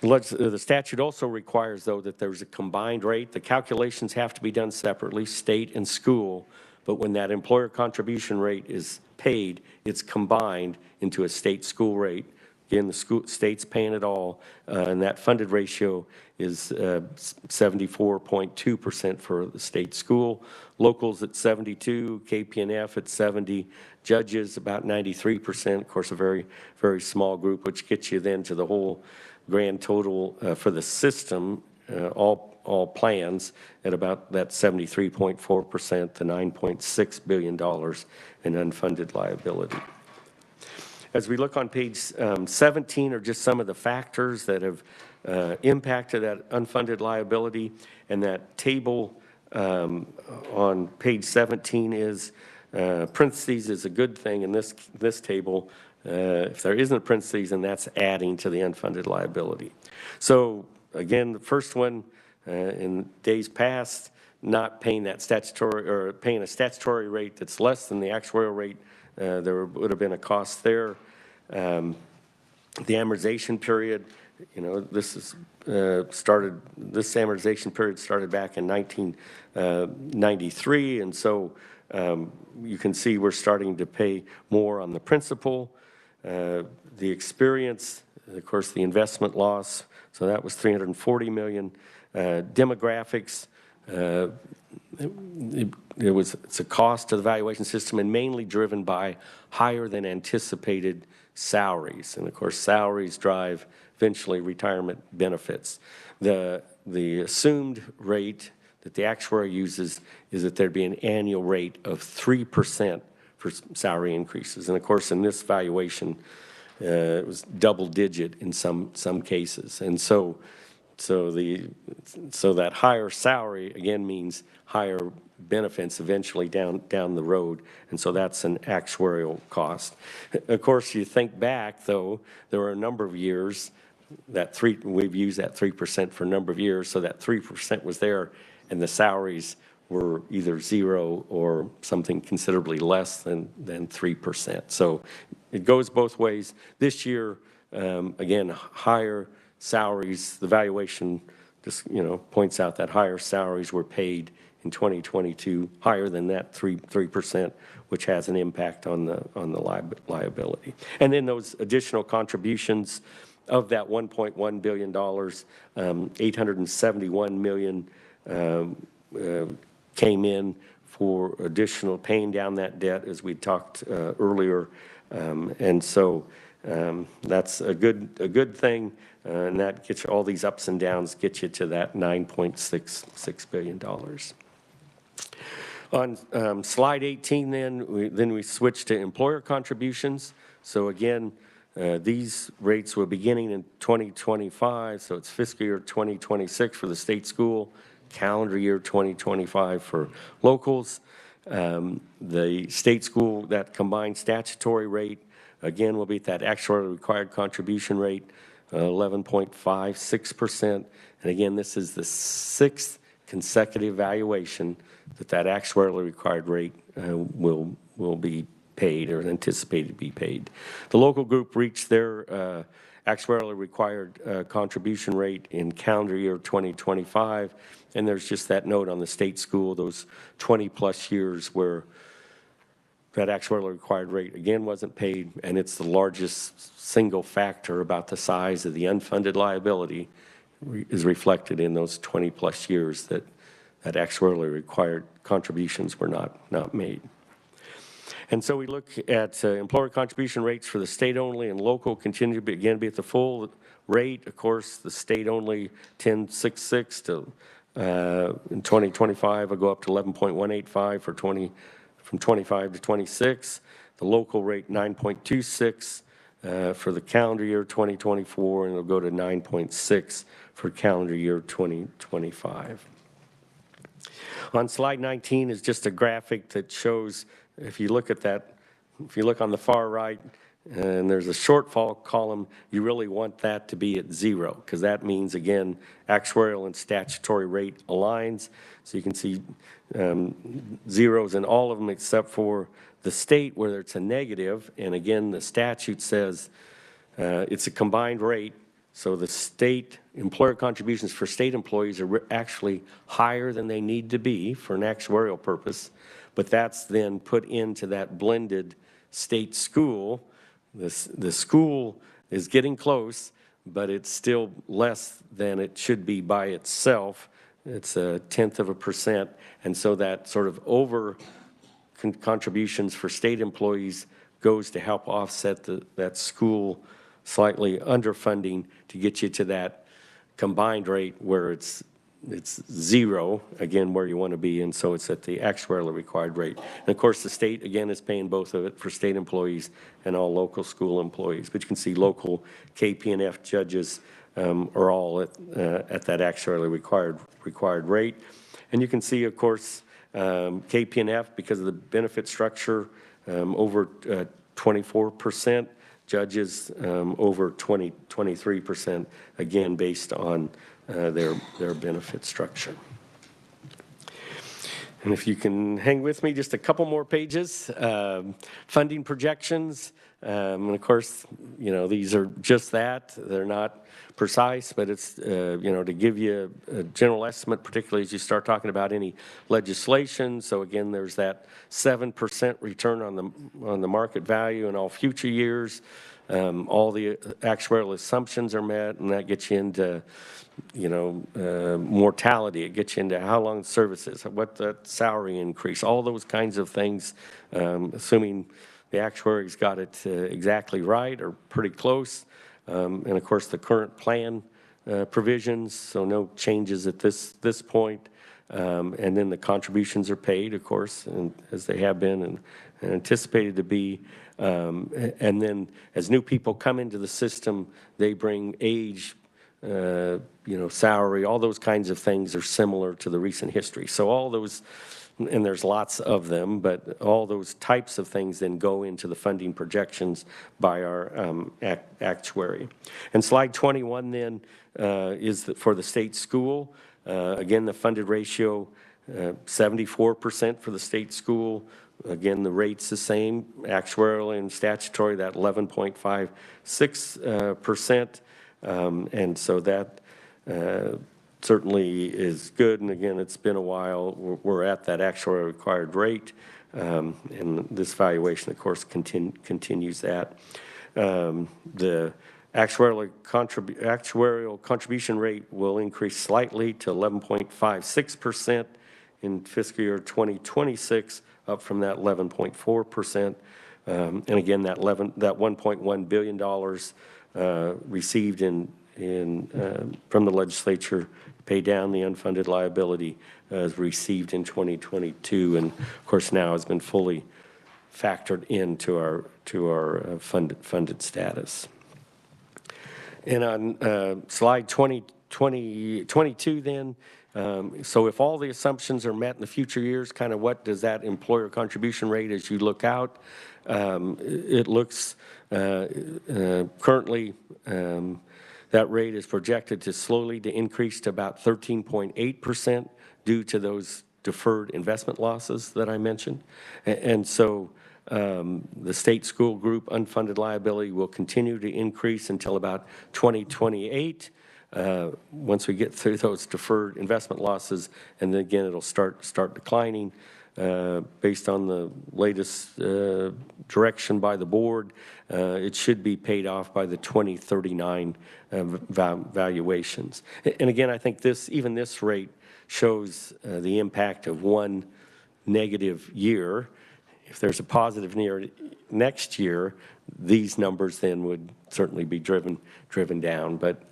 the statute also requires, though, that there's a combined rate. The calculations have to be done separately, state and school, but when that employer contribution rate is paid, it's combined into a state school rate. Again, the state's paying it all, and that funded ratio is 74.2% for the state school. Locals at 72, KP&F at 70, judges about 93%. Of course, a very, very small group, which gets you then to the whole grand total for the system, all plans, at about that 73.4%, the $9.6 billion in unfunded liability. As we look on page 17 are just some of the factors that have impacted that unfunded liability, and that table on page 17 is parentheses is a good thing in this table. If there isn't a parentheses, then that's adding to the unfunded liability. So again, the first one in days past, not paying that statutory, or paying a statutory rate that's less than the actuarial rate, there would have been a cost there. The amortization period, this is this amortization period started back in 1993, and so you can see we're starting to pay more on the principal. The experience, of course, the investment loss, so that was $340 million. Demographics, it's a cost to the valuation system, and mainly driven by higher than anticipated salaries. And of course, salaries drive eventually retirement benefits. The assumed rate that the actuary uses is that there'd be an annual rate of 3% for salary increases. And of course, in this valuation, it was double digit in some cases. And so So that higher salary, again, means higher benefits eventually down the road, and so that's an actuarial cost. Of course, you think back, though, there were a number of years that we've used that 3% for a number of years, so that 3% was there, and the salaries were either zero or something considerably less than 3%. So it goes both ways. This year, again, higher salaries, the valuation just, points out that higher salaries were paid in 2022, higher than that 3%, which has an impact on the liability. And then those additional contributions of that $1.1 billion, 871 million came in for additional paying down that debt, as we talked earlier, and so that's a good thing, and that gets you, all these ups and downs get you to that $9.66 billion. On slide 18, then we switch to employer contributions. So again, these rates were beginning in 2025, so it's fiscal year 2026 for the state school, calendar year 2025 for locals. The state school, that combined statutory rate, again, will be at that actuarially required contribution rate, 11.56%. And again, this is the 6th consecutive valuation that actuarially required rate will be paid or anticipated to be paid. The local group reached their actuarially required contribution rate in calendar year 2025, and there's just that note on the state school, those 20-plus years where that actuarially required rate again wasn't paid, and it's the largest single factor about the size of the unfunded liability is reflected in those 20-plus years that actuarially required contributions were not made. And so we look at employer contribution rates for the state only and local continue to be at the full rate. Of course, the state only 10.66 to in 2025 will go up to 11.185 from 25 to 26. The local rate 9.26 for the calendar year 2024, and it'll go to 9.6 for calendar year 2025. On slide 19 is just a graphic that shows, if you look at that, if you look on the far right, and there's a shortfall column, you really want that to be at 0, because that means, again, actuarial and statutory rate aligns. So you can see zeros in all of them except for the state where it's a negative. And again, the statute says it's a combined rate. So the state employer contributions for state employees are actually higher than they need to be for an actuarial purpose. But that's then put into that blended state school. The school is getting close, but it's still less than it should be by itself. It's 0.1%. And so that sort of over contributions for state employees goes to help offset that school slightly underfunding to get you to that combined rate where it's 0, again, where you want to be, and so it's at the actuarially required rate. And of course, the state, again, is paying both of it for state employees and all local school employees. But you can see local KP&F judges are all at that actuarially required rate. And you can see, of course, KP&F, because of the benefit structure, over 24%, judges over 23%, again, based on their benefit structure. And if you can hang with me just a couple more pages, funding projections. And of course, these are just that. They're not precise, but it's, to give you a general estimate, particularly as you start talking about any legislation. So again, there's that 7% return on the market value in all future years. All the actuarial assumptions are met, and that gets you into mortality. It gets you into how long the service is, what the salary increase, all those kinds of things, assuming the actuaries got it exactly right or pretty close. And of course, the current plan provisions, so no changes at this point. And then the contributions are paid, of course, and as they have been and anticipated to be. And then as new people come into the system, they bring age salary, all those kinds of things are similar to the recent history. So all those, and there's lots of them, but all those types of things then go into the funding projections by our actuary. And slide 21 then is for the state school. Again, the funded ratio, 74% for the state school. Again, the rate's the same, actuarial and statutory, that 11.56%. And so that certainly is good. And again, it's been a while. We're at that actuarial required rate. And this valuation, of course, continues that. The actuarial contribution rate will increase slightly to 11.56% in fiscal year 2026, up from that 11.4%. And again, that $1.1 billion received from the legislature to pay down the unfunded liability is received in 2022, and of course now has been fully factored into our funded status. And on slide 22 then, so if all the assumptions are met in the future years, kind of what does that employer contribution rate as you look out? It looks currently that rate is projected to slowly increase to about 13.8% due to those deferred investment losses that I mentioned. And so the state school group unfunded liability will continue to increase until about 2028. Once we get through those deferred investment losses, and then again it'll start declining based on the latest direction by the board. It should be paid off by the 2039 valuations. And again, I think even this rate shows the impact of one negative year. If there's a positive year next year, these numbers then would certainly be driven down. But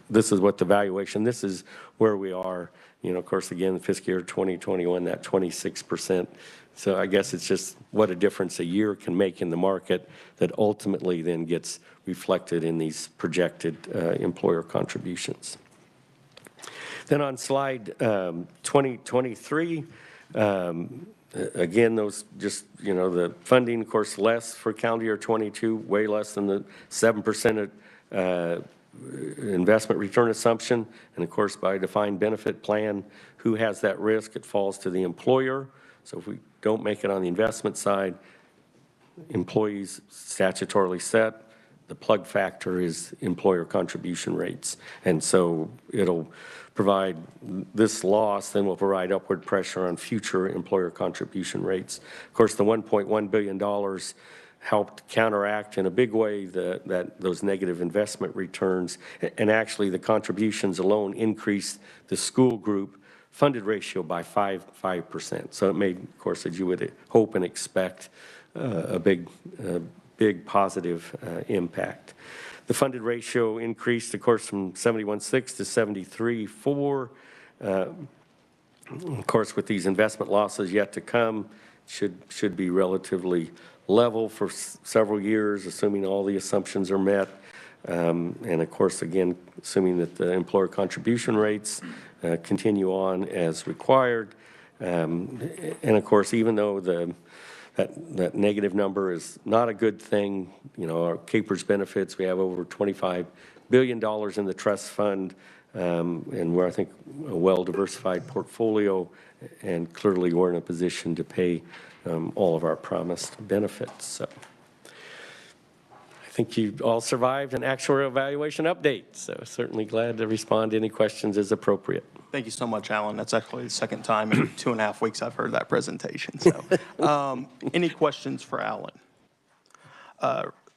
this is what the valuation, this is where we are. Of course, again, fiscal year 2021, that 26%. So I guess it's just what a difference a year can make in the market that ultimately then gets reflected in these projected employer contributions. Then on slide 23, again, those just, the funding, of course, less for calendar year 22, way less than the 7% investment return assumption. And of course, by a defined benefit plan, who has that risk? It falls to the employer. So if we don't make it on the investment side, employees statutorily set. The plug factor is employer contribution rates. And so it'll provide, this loss then will provide upward pressure on future employer contribution rates. Of course, the $1.1 billion helped counteract in a big way those negative investment returns. And actually, the contributions alone increased the school group funded ratio by 5%. So it made, of course, as you would hope and expect, a big positive impact. The funded ratio increased, of course, from 71.6 to 73.4. Of course, with these investment losses yet to come, should be relatively level for several years, assuming all the assumptions are met. And of course, again, assuming that the employer contribution rates continue on as required. And of course, even though that negative number is not a good thing, our CAPERS benefits, we have over $25 billion in the trust fund, and we're, I think, a well-diversified portfolio, and clearly we're in a position to pay all of our promised benefits. So I think you all survived an actuarial evaluation update, so certainly glad to respond to any questions as appropriate. Thank you so much, Alan. That's actually the second time in 2.5 weeks I've heard that presentation. So, any questions for Alan?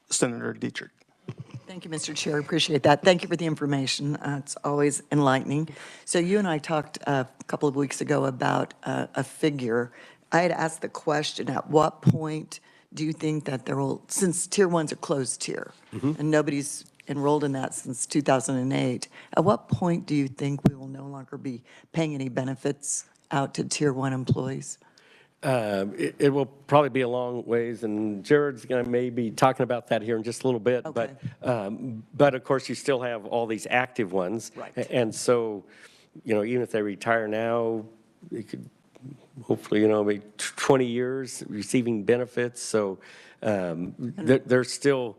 Senator Dietrich. Thank you, Mr. Chair. Appreciate that. Thank you for the information. It's always enlightening. So you and I talked a couple of weeks ago about a figure. I had asked the question, at what point do you think that there will, since Tier 1's a closed tier, and nobody's enrolled in that since 2008, at what point do you think we will no longer be paying any benefits out to Tier 1 employees? It will probably be a long ways, and Jared's going to maybe talking about that here in just a little bit. Okay. But of course, you still have all these active ones. Right. And so, even if they retire now, they could hopefully, maybe 20 years receiving benefits. So there's still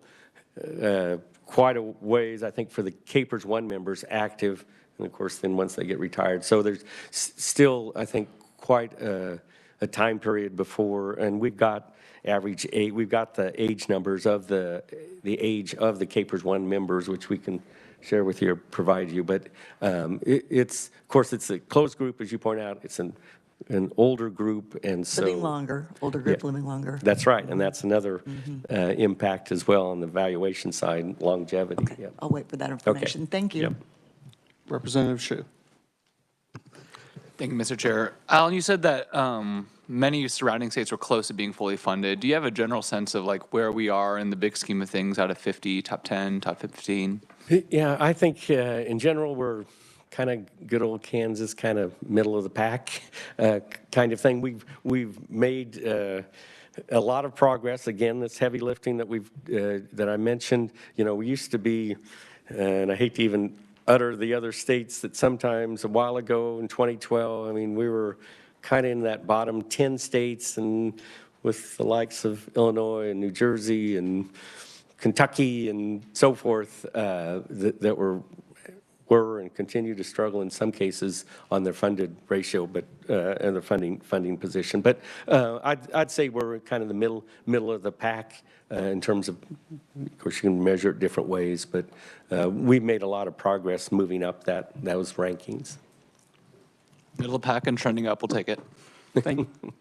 quite a ways, I think, for the Capers 1 members active. And of course, then once they get retired. So there's still, I think, quite a time period before, and we've got average age, we've got the age numbers of the age of the Capers 1 members, which we can share with you or provide you. But it's, of course, it's a closed group, as you point out. It's an older group, and so. Living longer, older group living longer. That's right, and that's another impact as well on the valuation side, longevity. Okay, I'll wait for that information. Thank you. Yep. Representative Shu. Thank you, Mr. Chair. Alan, you said that many surrounding states were close to being fully funded. Do you have a general sense of like where we are in the big scheme of things out of 50, top 10, top 15? Yeah, I think in general, we're kind of good old Kansas, kind of middle of the pack kind of thing. We've made a lot of progress. Again, this heavy lifting that that I mentioned. We used to be, and I hate to even utter the other states that sometimes a while ago in 2012, I mean, we were kind of in that bottom 10 states, and with the likes of Illinois and New Jersey and Kentucky and so forth that were and continue to struggle in some cases on their funded ratio, but and their funding position. But I'd say we're kind of the middle of the pack in terms of course, you can measure it different ways, but we've made a lot of progress moving up those rankings. Middle of the pack and trending up, we'll take it.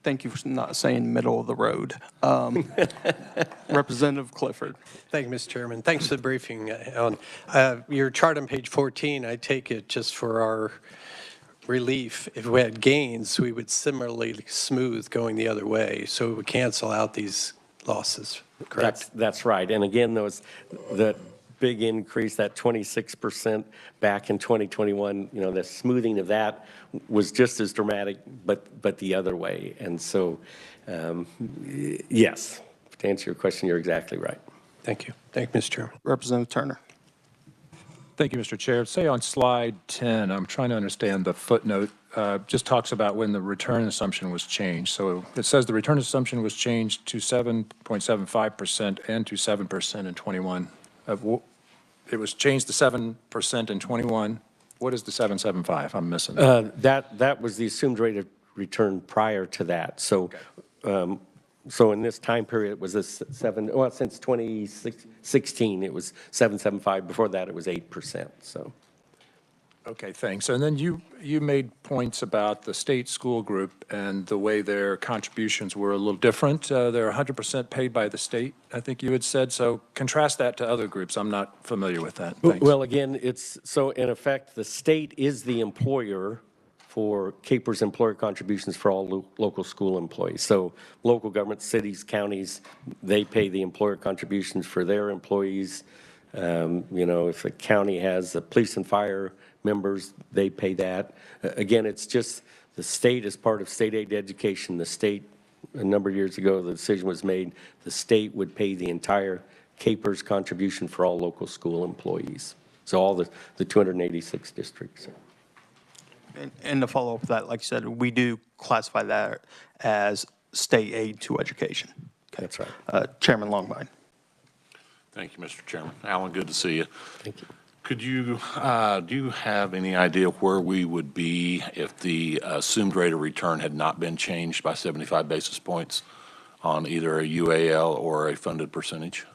Thank you for not saying middle of the road. Representative Clifford. Thank you, Mr. Chairman. Thanks for the briefing, Alan. Your chart on page 14, I take it just for our relief. If we had gains, we would similarly smooth going the other way, so it would cancel out these losses, correct? That's right. And again, that big increase, that 26% back in 2021, the smoothing of that was just as dramatic, but the other way. And so, yes, to answer your question, you're exactly right. Thank you. Thank you, Mr. Chairman. Representative Turner. Thank you, Mr. Chair. Say on slide 10, I'm trying to understand the footnote, just talks about when the return assumption was changed. So it says the return assumption was changed to 7.75% and to 7% in 21. It was changed to 7% in 21. What is the 7.75? I'm missing that. That was the assumed rate of return prior to that. So, so in this time period, it was since 2016, it was 7.75. Before that, it was 8%. So. Okay, thanks. And then you made points about the state school group and the way their contributions were a little different. They're 100% paid by the state, I think you had said. So contrast that to other groups. I'm not familiar with that. Thanks. Well, again, so in effect, the state is the employer for Capers employer contributions for all local school employees. So local government, cities, counties, they pay the employer contributions for their employees. If a county has a police and fire members, they pay that. Again, it's just the state is part of state aid education. The state, a number of years ago, the decision was made, the state would pay the entire Capers contribution for all local school employees. So all the 286 districts. And to follow up with that, like you said, we do classify that as state aid to education. Okay. That's right. Chairman Longbine. Thank you, Mr. Chairman. Alan, good to see you. Thank you. Could you, do you have any idea where we would be if the assumed rate of return had not been changed by 75 basis points on either a UAL or a funded percentage?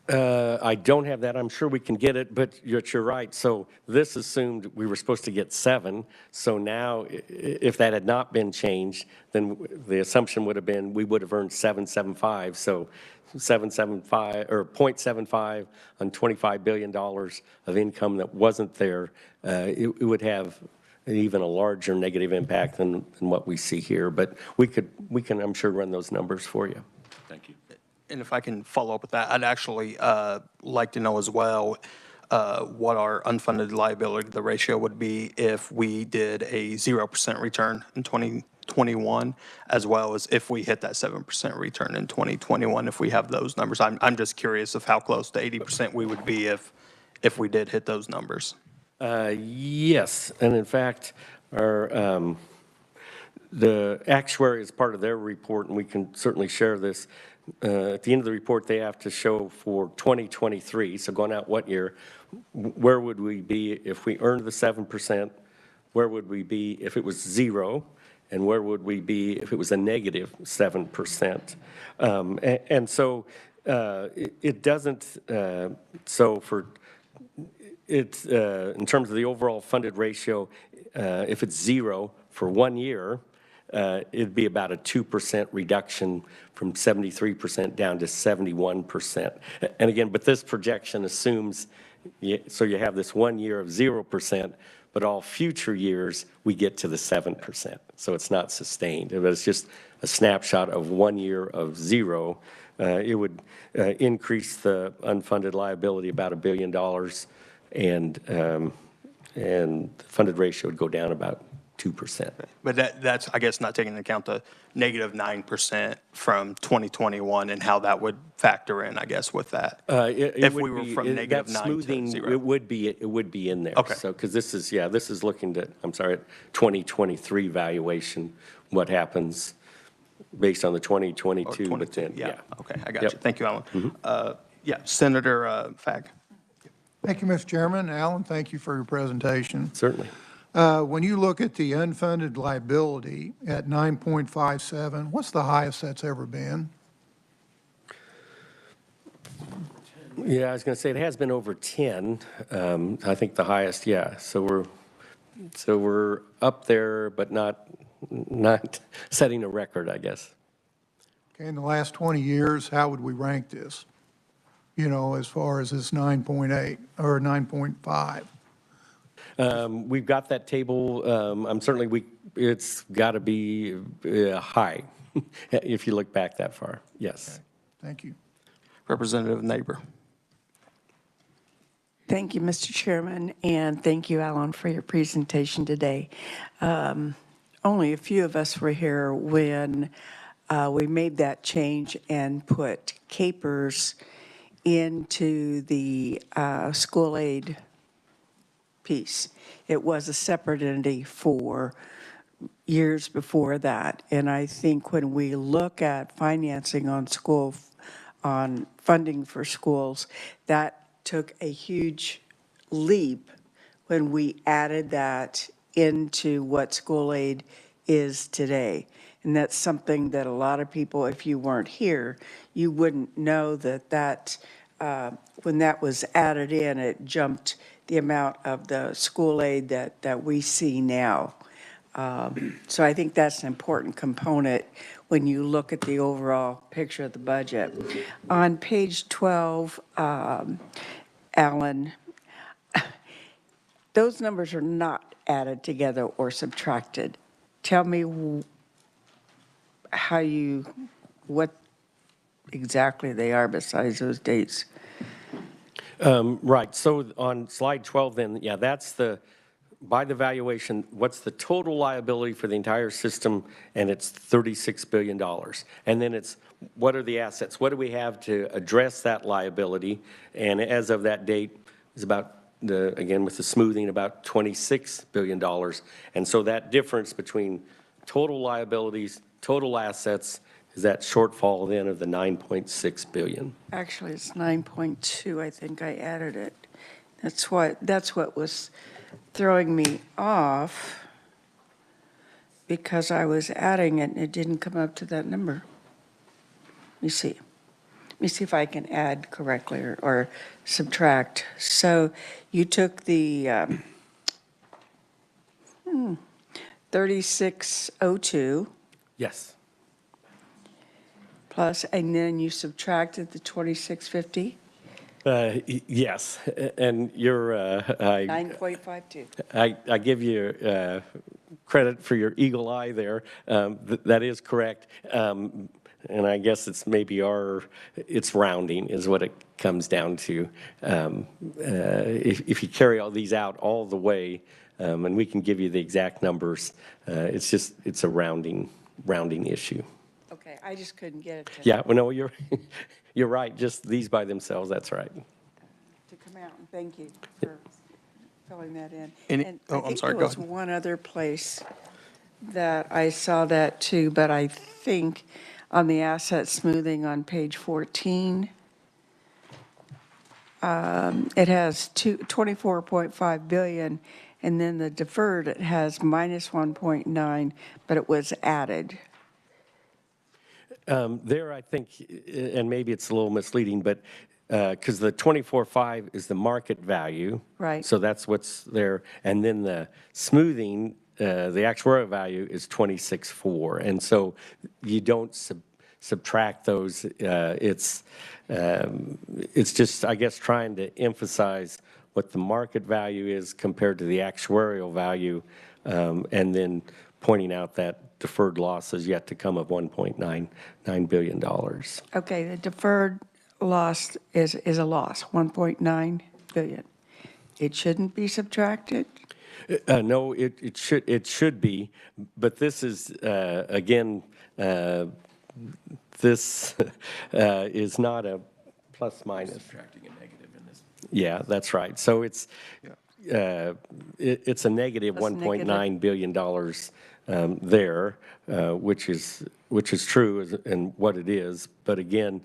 I don't have that. I'm sure we can get it, but you're right. So this assumed we were supposed to get 7. So now, if that had not been changed, then the assumption would have been we would have earned 7.75. So 7.75 or 0.75 on $25 billion of income that wasn't there, it would have even a larger negative impact than what we see here. But we can, I'm sure, run those numbers for you. Thank you. And if I can follow up with that, I'd actually like to know as well what our unfunded liability, the ratio would be if we did a 0% return in 2021, as well as if we hit that 7% return in 2021, if we have those numbers. I'm just curious of how close to 80% we would be if we did hit those numbers. Yes, and in fact, our, the actuary is part of their report, and we can certainly share this. At the end of the report, they have to show for 2023, so going out what year, where would we be if we earned the 7%? Where would we be if it was 0? And where would we be if it was a negative 7%? And so it doesn't, so for, it's, in terms of the overall funded ratio, if it's 0 for 1 year, it'd be about a 2% reduction from 73% down to 71%. And again, but this projection assumes, so you have this 1 year of 0%, but all future years, we get to the 7%. So it's not sustained. If it's just a snapshot of 1 year of 0, it would increase the unfunded liability about $1 billion, and the funded ratio would go down about 2%. But that's, I guess, not taking into account the negative 9% from 2021 and how that would factor in, I guess, with that. If we were from negative 9 to 0. It would be in there. Okay. So, because this is looking to, I'm sorry, at 2023 valuation, what happens based on the 2022. But then, Yeah, okay, I got Yep. you. Thank you, Alan. Yeah, Senator Fagg. Thank you, Mr. Chairman. Alan, thank you for your presentation. Certainly. When you look at the unfunded liability at 9.57, what's the highest that's ever been? Yeah, I was going to say it has been over 10. I think the highest, yeah. So we're up there, but not setting a record, I guess. Okay, in the last 20 years, how would we rank this? You know, as far as this 9.8 or 9.5? We've got that table. It's got to be high if you look back that far. Yes. Okay. Thank you. Representative Neighbor. Thank you, Mr. Chairman, and thank you, Alan, for your presentation today. Only a few of us were here when we made that change and put capers into the school aid piece. It was a separate entity for years before that. And I think when we look at financing on funding for schools, that took a huge leap when we added that into what school aid is today. And that's something that a lot of people, if you weren't here, you wouldn't know that when that was added in, it jumped the amount of the school aid that we see now. So I think that's an important component when you look at the overall picture of the budget. On page 12, Alan, those numbers are not added together or subtracted. Tell me what exactly they are besides those dates. Right. So on slide 12 then, yeah, that's by the valuation, what's the total liability for the entire system, and it's $36 billion. And then it's, what are the assets? What do we have to address that liability? And as of that date, it's about, again, with the smoothing, about $26 billion. And so that difference between total liabilities, total assets, is that shortfall then of the 9.6 billion. Actually, it's 9.2. I think I added it. That's what was throwing me off, because I was adding it and it didn't come up to that number. Let me see if I can add correctly or subtract. So you took the 3602. Yes. Plus, and then you subtracted the 2650? Yes, and you're, 9.52. I give you credit for your eagle eye there. That is correct. And I guess it's maybe it's rounding is what it comes down to. If you carry all these out all the way, and we can give you the exact numbers. It's a rounding issue. Okay, I just couldn't get it to Yeah, well, no, you're right, just these by themselves, that's right. come out, and thank you for filling that in. Any- And oh, I I'm think sorry, there go was ahead. one other place that I saw that too, but I think on the asset smoothing on page 14, it has 24.5 billion, and then the deferred, it has minus 1.9, but it was added. There, I think, and maybe it's a little misleading, but because the 24.5 is the market value. Right. So that's what's there. And then the smoothing, the actuarial value is 26.4. And so you don't subtract those. It's just, I guess, trying to emphasize what the market value is compared to the actuarial value, and then pointing out that deferred loss is yet to come of $1.99 billion. Okay, the deferred loss is a loss, 1.9 billion. It shouldn't be subtracted? No, it should be, but this is, again, this is not a plus minus. Subtracting a negative in this. Yeah, that's right. So it's a negative That's $1.9 billion there, which is true and what it is. But again,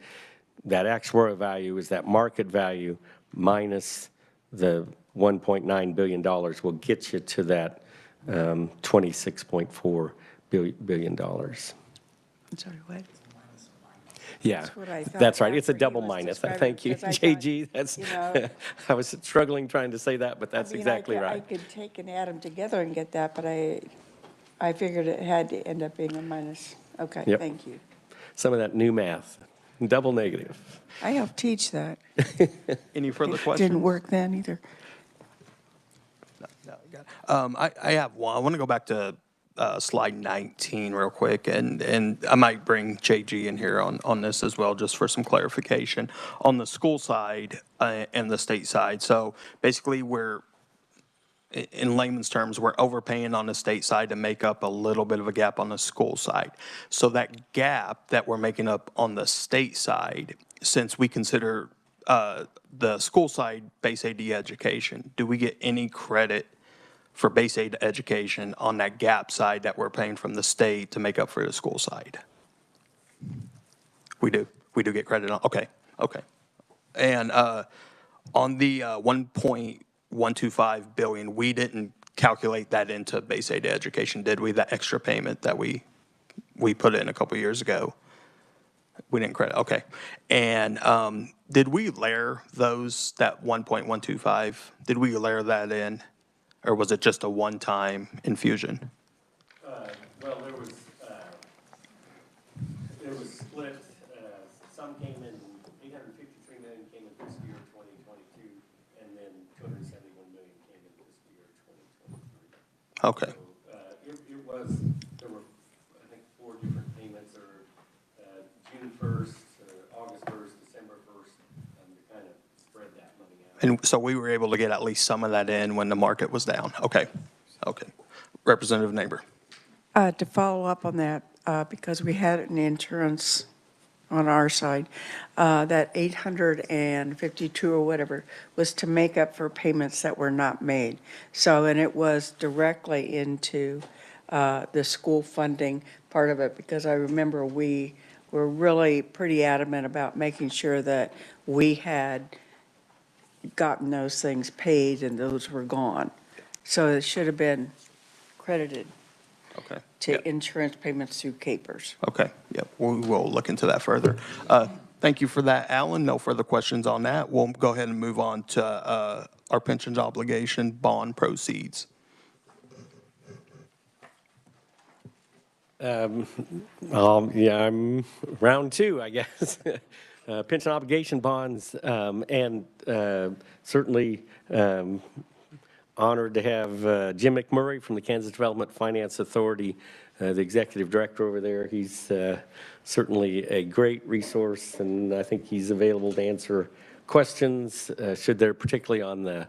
that actuarial value is that market value minus the $1.9 billion will get you to that $26.4 billion. I'm sorry, what? Yeah, That's what I thought that's right. It's a after he double was minus. describing Thank it, you, because I thought, JG. That's, you know, I was struggling trying to say that, but that's I mean, exactly I right. could take and add them together and get that, but I figured it had to end up being a minus. Okay, Yep. thank you. Some of that new math, double negative. I helped teach that. Any further It questions? didn't work then either. No, you got it. I have one. I want to go back to slide 19 real quick, and I might bring JG in here on this as well, just for some clarification. On the school side and the state side, so basically in layman's terms, we're overpaying on the state side to make up a little bit of a gap on the school side. So that gap that we're making up on the state side, since we consider the school side base aid education, do we get any credit for base aid education on that gap side that we're paying from the state to make up for the school side? We do. We do get credit on, okay. And on the 1.125 billion, we didn't calculate that into base aid education, did we? That extra payment that we put in a couple years ago? We didn't credit, okay. And did we layer that 1.125, did we layer that in? Or was it just a one-time infusion? Well, it was split. Some came in, 853 million came in fiscal year 2022, and then 271 million came in fiscal year 2023. Okay. So there were, I think, 4 different payments, or June 1st, August 1st, December 1st, to kind of spread that money out. And so we were able to get at least some of that in when the market was down. Okay. Representative Neighbor. To follow up on that, because we had an insurance on our side, that 852 or whatever was to make up for payments that were not made. So, and it was directly into the school funding part of it, because I remember we were really pretty adamant about making sure that we had gotten those things paid and those were gone. So it should have been credited Okay. to insurance payments through Capers. Okay, yep, we will look into that further. Thank you for that, Alan. No further questions on that. We'll go ahead and move on to our pensions obligation bond proceeds. Yeah, I'm round 2, I guess. Pension obligation bonds, and certainly honored to have Jim McMurray from the Kansas Development Finance Authority, the executive director over there. He's certainly a great resource, and I think he's available to answer questions, should there, particularly on the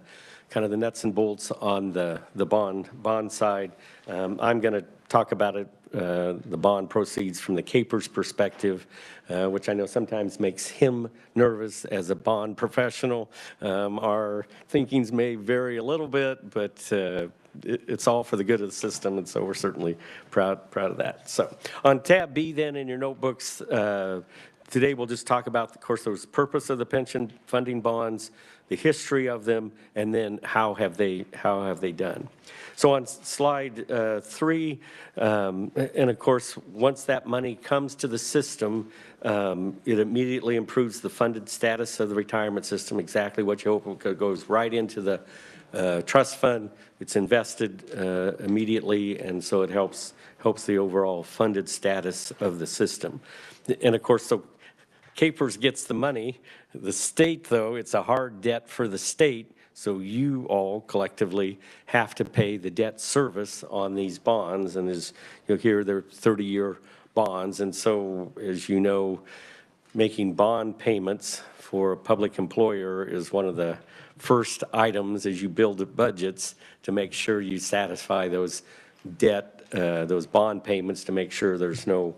kind of the nuts and bolts on the bond side. I'm going to talk about it, the bond proceeds from the Capers perspective, which I know sometimes makes him nervous as a bond professional. Our thinkings may vary a little bit, but it's all for the good of the system, and so we're certainly proud of that. So on tab B then in your notebooks, today we'll just talk about, of course, the purpose of the pension funding bonds, the history of them, and then how have they done. So on slide 3, and of course, once that money comes to the system, it immediately improves the funded status of the retirement system, exactly what you hope. It goes right into the trust fund. It's invested immediately, and so it helps the overall funded status of the system. And of course, so Capers gets the money. The state, though, it's a hard debt for the state, so you all collectively have to pay the debt service on these bonds. And as you'll hear, they're 30-year bonds. And so, as you know, making bond payments for a public employer is one of the first items as you build the budgets to make sure you satisfy those those bond payments, to make sure there's no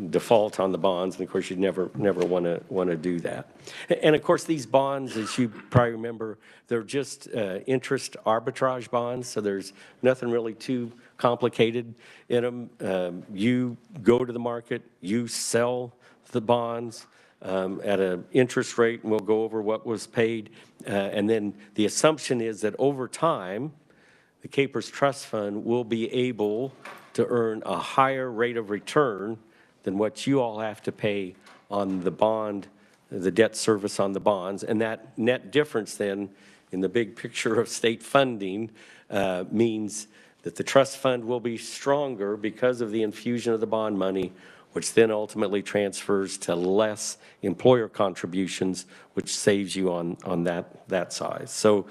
default on the bonds, and of course you'd never want to do that. And of course these bonds, as you probably remember, they're just interest arbitrage bonds, so there's nothing really too complicated in them. You go to the market, you sell the bonds at an interest rate, and we'll go over what was paid, and then the assumption is that over time the Capers Trust Fund will be able to earn a higher rate of return than what you all have to pay on the bond, the debt service on the bonds. And that net difference then, in the big picture of state funding, means that the trust fund will be stronger because of the infusion of the bond money, which then ultimately transfers to less employer contributions, which saves you on that size. So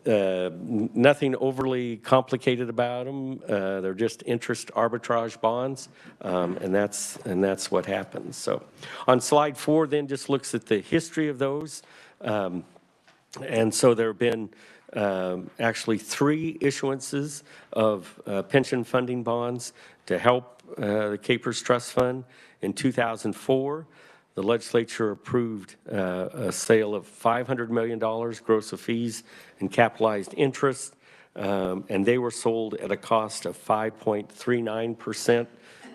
nothing overly complicated about them. They're just interest arbitrage bonds, and that's what happens. So on slide 4 then just looks at the history of those. And so there have been actually 3 issuances of pension funding bonds to help the Capers Trust Fund. In 2004, the legislature approved a sale of $500 million gross of fees and capitalized interest, and they were sold at a cost of 5.39%.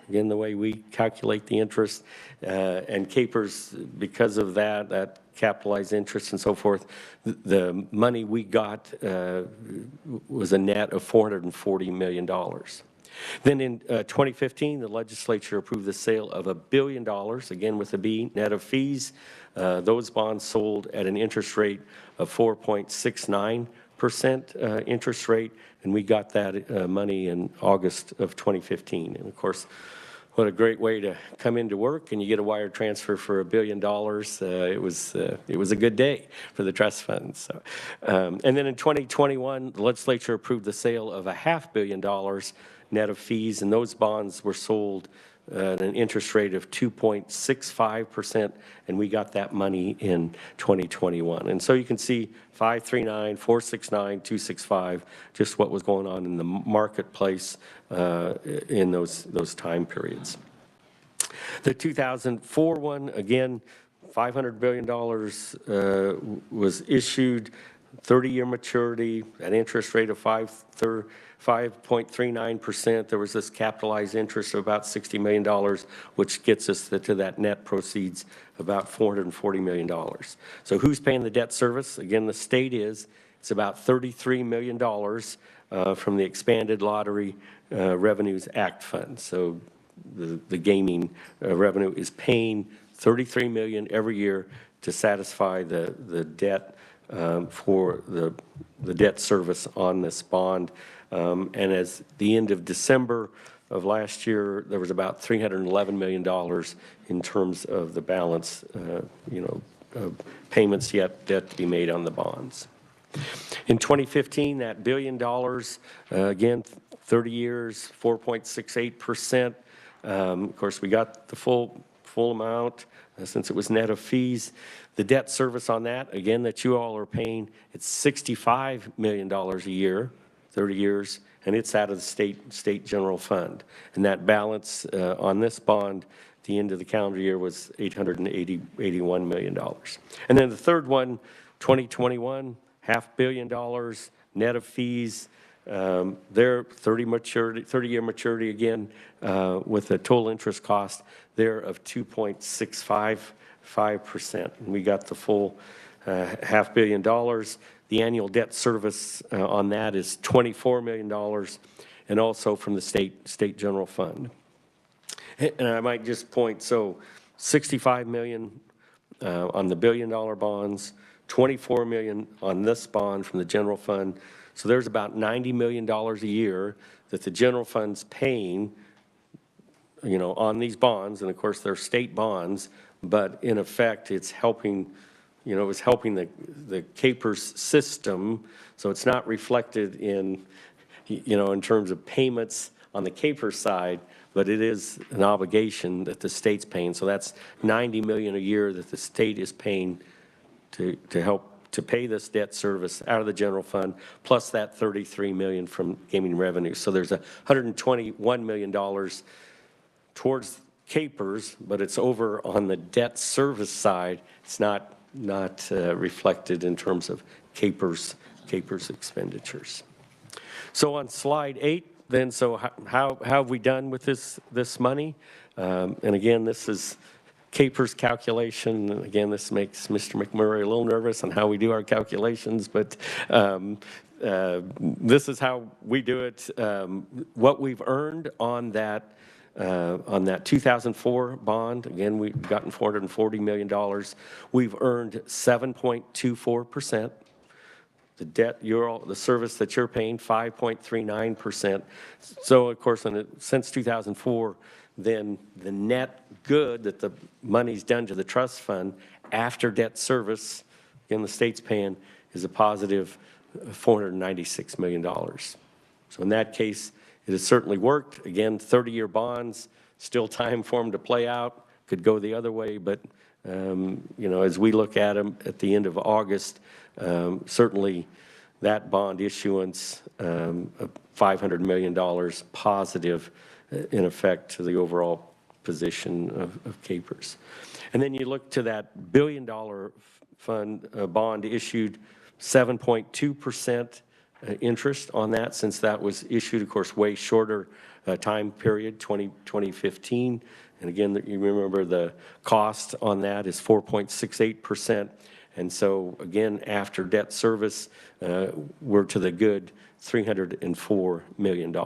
Again, the way we calculate the interest, and Capers, because of that capitalized interest and so forth, the money we got was a net of $440 million. Then in 2015, the legislature approved the sale of $1 billion, again with a B, net of fees. Those bonds sold at an interest rate of 4.69% interest rate, and we got that money in August of 2015. And of course, what a great way to come into work, and you get a wire transfer for $1 billion. It was a good day for the trust fund. So, and then in 2021, the legislature approved the sale of $500 million net of fees, and those bonds were sold at an interest rate of 2.65%, and we got that money in 2021. And so you can see 539, 469, 265, just what was going on in the marketplace in those time periods. The 2004 one, again, $500 billion was issued, 30-year maturity, an interest rate of 5.39%. There was this capitalized interest of about $60 million, which gets us to that net proceeds of about $440 million. So who's paying the debt service? Again, the state is. It's about $33 million from the Expanded Lottery Revenues Act Fund. So the gaming revenue is paying $33 million every year to satisfy the debt for the debt service on this bond. And as the end of December of last year, there was about $311 million in terms of the balance, of payments yet to be made on the bonds. In 2015, that $1 billion, again, 30 years, 4.68%. Of course, we got the full full amount, since it was net of fees. The debt service on that, again, that you all are paying, it's $65 million a year, 30 years, and it's out of the state general fund. And that balance on this bond at the end of the calendar year was $81 million. And then the third one, 2021, $500 million net of fees. They're 30-year maturity again, with a total interest cost there of 2.655%. And we got the full $500 million. The annual debt service on that is $24 million, and also from the state general fund. And I might just point, so $65 million on the billion-dollar bonds, $24 million on this bond from the general fund. So there's about $90 million a year that the general fund's paying, you know, on these bonds, and of course they're state bonds, but in effect it's helping, you know, it's helping the KPERS system, so it's not reflected in, you know, in terms of payments on the KPERS side, but it is an obligation that the state's paying. So that's $90 million a year that the state is paying to help to pay this debt service out of the general fund, plus that $33 million from gaming revenue. So there's $121 million towards KPERS, but it's over on the debt service side. It's not reflected in terms of KPERS expenditures. So on slide 8, then, so how have we done with this money? And again, this is KPERS calculation. Again, this makes Mr. McMurray a little nervous on how we do our calculations, but this is how we do it. What we've earned on that 2004 bond, again, we've gotten $440 million. We've earned 7.24%. The debt, the service that you're paying, 5.39%. So, of course, since 2004, then the net good that the money's done to the trust fund after debt service, again, the state's paying, is a positive $496 million. So in that case, it has certainly worked. Again, 30-year bonds, still time for them to play out. Could go the other way, but you know, as we look at them at the end of August, certainly that bond issuance of $500 million positive in effect to the overall position of KPERS. And then you look to that billion-dollar fund bond issued, 7.2% interest on that, since that was issued, of course, way shorter time period, 2015. And again, you remember the cost on that is 4.68%. And so again, after debt service, we're to the good $304 million.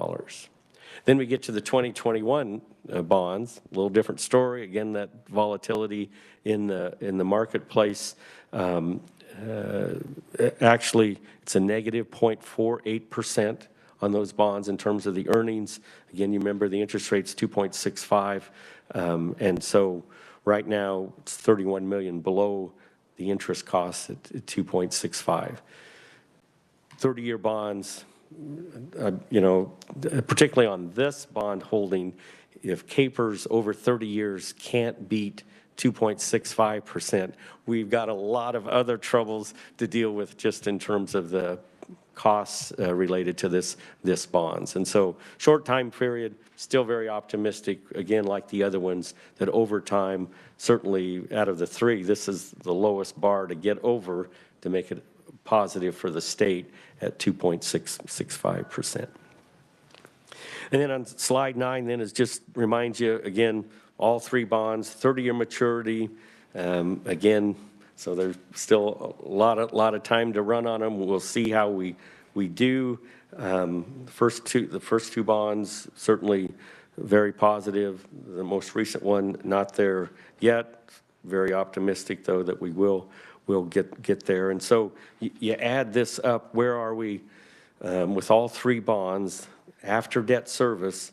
Then we get to the 2021 bonds, a little different story. Again, that volatility in the marketplace. Actually, it's a negative 0.48% on those bonds in terms of the earnings. Again, you remember the interest rate's 2.65, and so right now it's 31 million below the interest cost at 2.65. 30-year bonds, you know, particularly on this bond holding, if KPERS over 30 years can't beat 2.65%, we've got a lot of other troubles to deal with just in terms of the costs related to this bonds. And so short time period, still very optimistic, again, like the other ones, that over time, certainly out of the three, this is the lowest bar to get over to make it positive for the state at 2.665%. And then on slide 9 then is just reminds you, again, all three bonds, 30-year maturity. Again, so there's still a lot of time to run on them. We'll see how we do. The first two bonds, certainly very positive. The most recent one, not there yet. Very optimistic, though, that we'll get there. And so you add this up, where are we with all three bonds after debt service?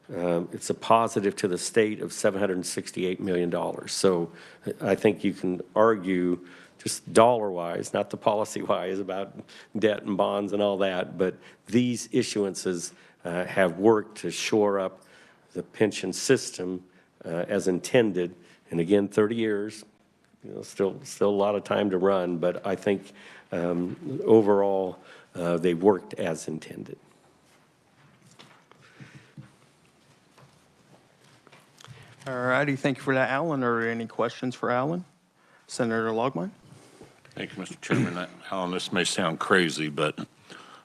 It's a positive to the state of $768 million. So I think you can argue, just dollar-wise, not the policy-wise about debt and bonds and all that, but these issuances have worked to shore up the pension system as intended, And again, 30 years, still a lot of time to run, but I think overall they worked as intended. All righty, thank you for that, Alan. Are there any questions for Alan? Senator Longmire? Thank you, Mr. Chairman. Alan, this may sound crazy, but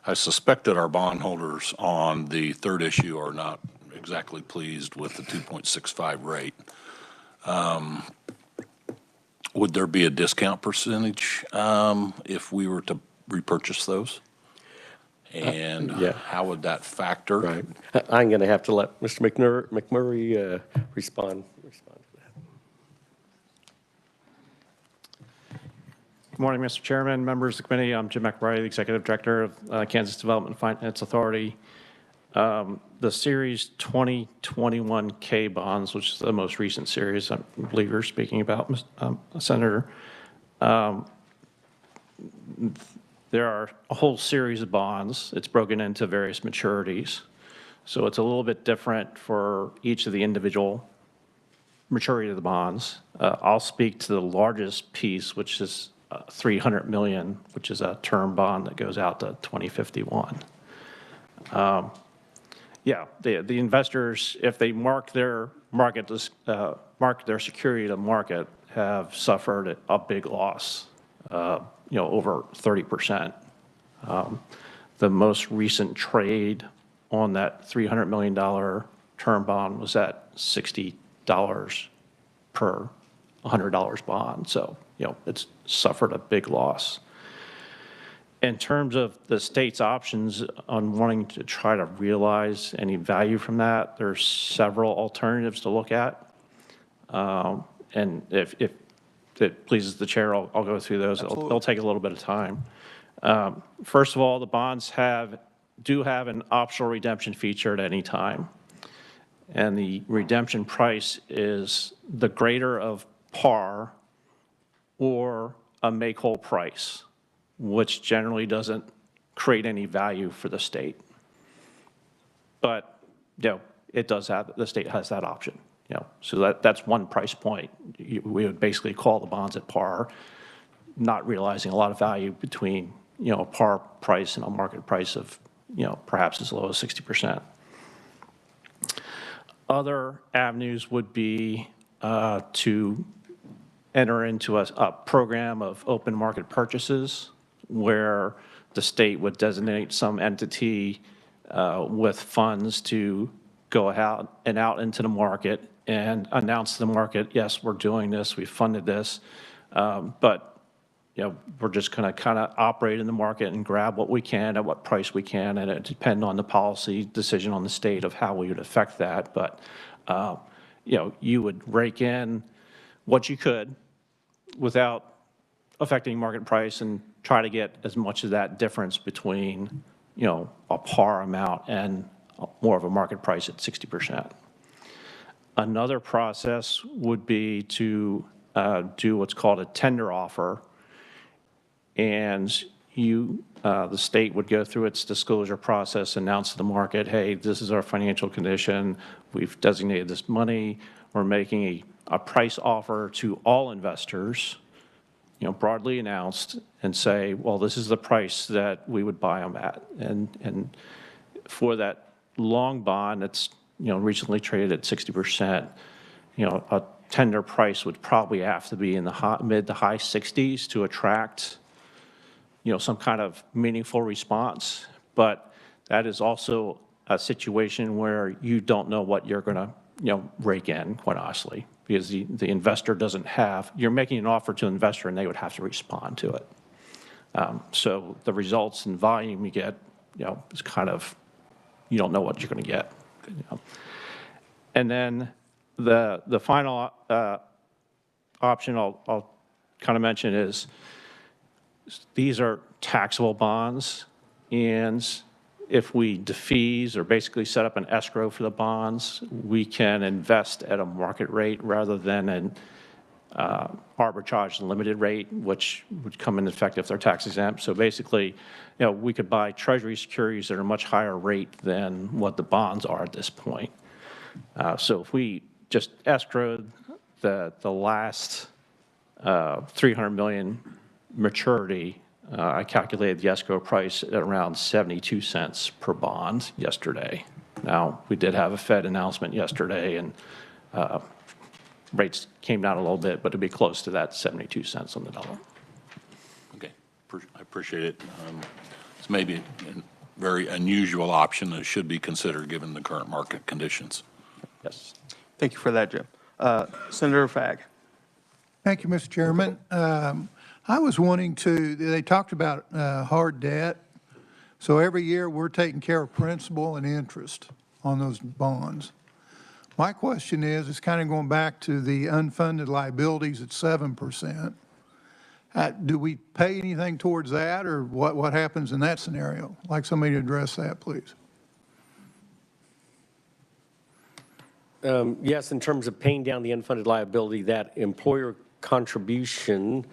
I suspect that our bondholders on the third issue are not exactly pleased with the 2.65 rate. Would there be a discount percentage if we were to repurchase those? And yeah. how would that factor? Right. I'm going to have to let Mr. McMurray respond to that. Good morning, Mr. Chairman, members of the committee. I'm Jim McMurray, the Executive Director of Kansas Development Finance Authority. The Series 2021 K bonds, which is the most recent series I believe you're speaking about, Senator. There are a whole series of bonds. It's broken into various maturities. So it's a little bit different for each of the individual maturity of the bonds. I'll speak to the largest piece, which is $300 million, which is a term bond that goes out to 2051. Yeah, the investors, if they mark their their security to market, have suffered a big loss. Over 30%. The most recent trade on that $300 million term bond was at $60 per $100 bond. So, it's suffered a big loss. In terms of the state's options on wanting to try to realize any value from that, there's several alternatives to look at. And if it pleases the chair, I'll go through those. It'll take a little bit of time. First of all, the bonds do have an optional redemption feature at any time. And the redemption price is the greater of par or a make-whole price, which generally doesn't create any value for the state. But, it does have, the state has that option. So that's one price point. We would basically call the bonds at par, not realizing a lot of value between, a par price and a market price of, perhaps as low as 60%. Other avenues would be to enter into a program of open market purchases where the state would designate some entity with funds to go out into the market and announce to the market, yes, we're doing this, we funded this, but we're just going to kind of operate in the market and grab what we can at what price we can, and it depends on the policy decision on the state of how we would affect that. But you would rake in what you could without affecting market price and try to get as much of that difference between a par amount and more of a market price at 60%. Another process would be to do what's called a tender offer, and the state would go through its disclosure process, announce to the market, hey, this is our financial condition, we've designated this money, we're making a price offer to all investors, broadly announced, and say, well, this is the price that we would buy them at. And for that long bond that's recently traded at 60%, a tender price would probably have to be in the mid to high 60s to attract some kind of meaningful response. But that is also a situation where you don't know what you're going to rake in, quite honestly, because the investor doesn't have, you're making an offer to an investor and they would have to respond to it. So the results and volume you get, is kind of, you don't know what you're going to get. And then the final option I'll kind of mention is these are taxable bonds, and if we defease or basically set up an escrow for the bonds, we can invest at a market rate rather than an arbitrage and limited rate, which would come into effect if they're tax exempt. So basically, we could buy treasury securities at a much higher rate than what the bonds are at this point. So if we just escrowed the last 300 million maturity, I calculated the escrow price at around 72 cents per bond yesterday. Now, we did have a Fed announcement yesterday, and rates came down a little bit, but it'd be close to that 72 cents on the dollar. Okay, I appreciate it. It's maybe a very unusual option that should be considered given the current market conditions. Yes. Thank you for that, Jim. Senator Fagg. Thank you, Mr. Chairman. I was wanting to, they talked about hard debt. So every year we're taking care of principal and interest on those bonds. My question is, it's kind of going back to the unfunded liabilities at 7%. Do we pay anything towards that, or what happens in that scenario? I'd like somebody to address that, please. Yes, in terms of paying down the unfunded liability, that employer contribution,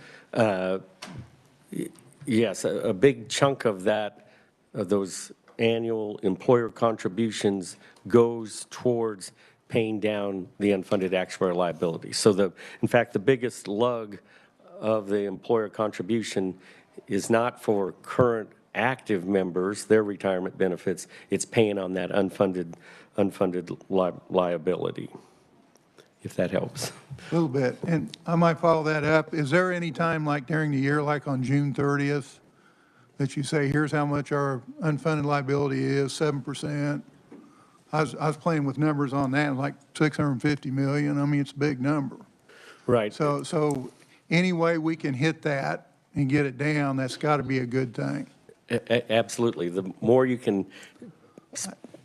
yes, a big chunk of that, those annual employer contributions goes towards paying down the unfunded actuarial liability. So in fact, the biggest lug of the employer contribution is not for current active members, their retirement benefits, it's paying on that unfunded liability, if that helps. A little bit. And I might follow that up. Is there any time, like during the year, like on June 30th, that you say, here's how much our unfunded liability is, 7%? I was playing with numbers on that, like 650 million. I mean, it's a big number. Right. So any way we can hit that and get it down, that's got to be a good thing. Absolutely. The more you can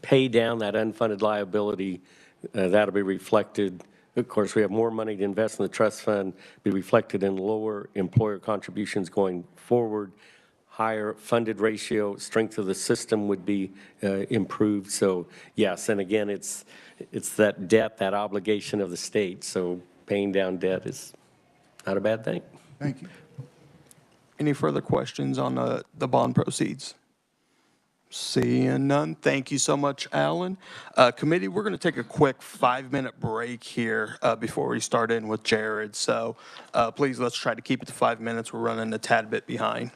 pay down that unfunded liability, that'll be reflected. Of course, we have more money to invest in the trust fund, be reflected in lower employer contributions going forward. Higher funded ratio, strength of the system would be improved. So yes, and again, it's that debt, that obligation of the state. So paying down debt is not a bad thing. Thank you. Any further questions on the bond proceeds? Seeing none, thank you so much, Alan. Committee, we're going to take a quick 5-minute break here before we start in with Jared. So please, let's try to keep it to 5 minutes. We're running a tad bit behind.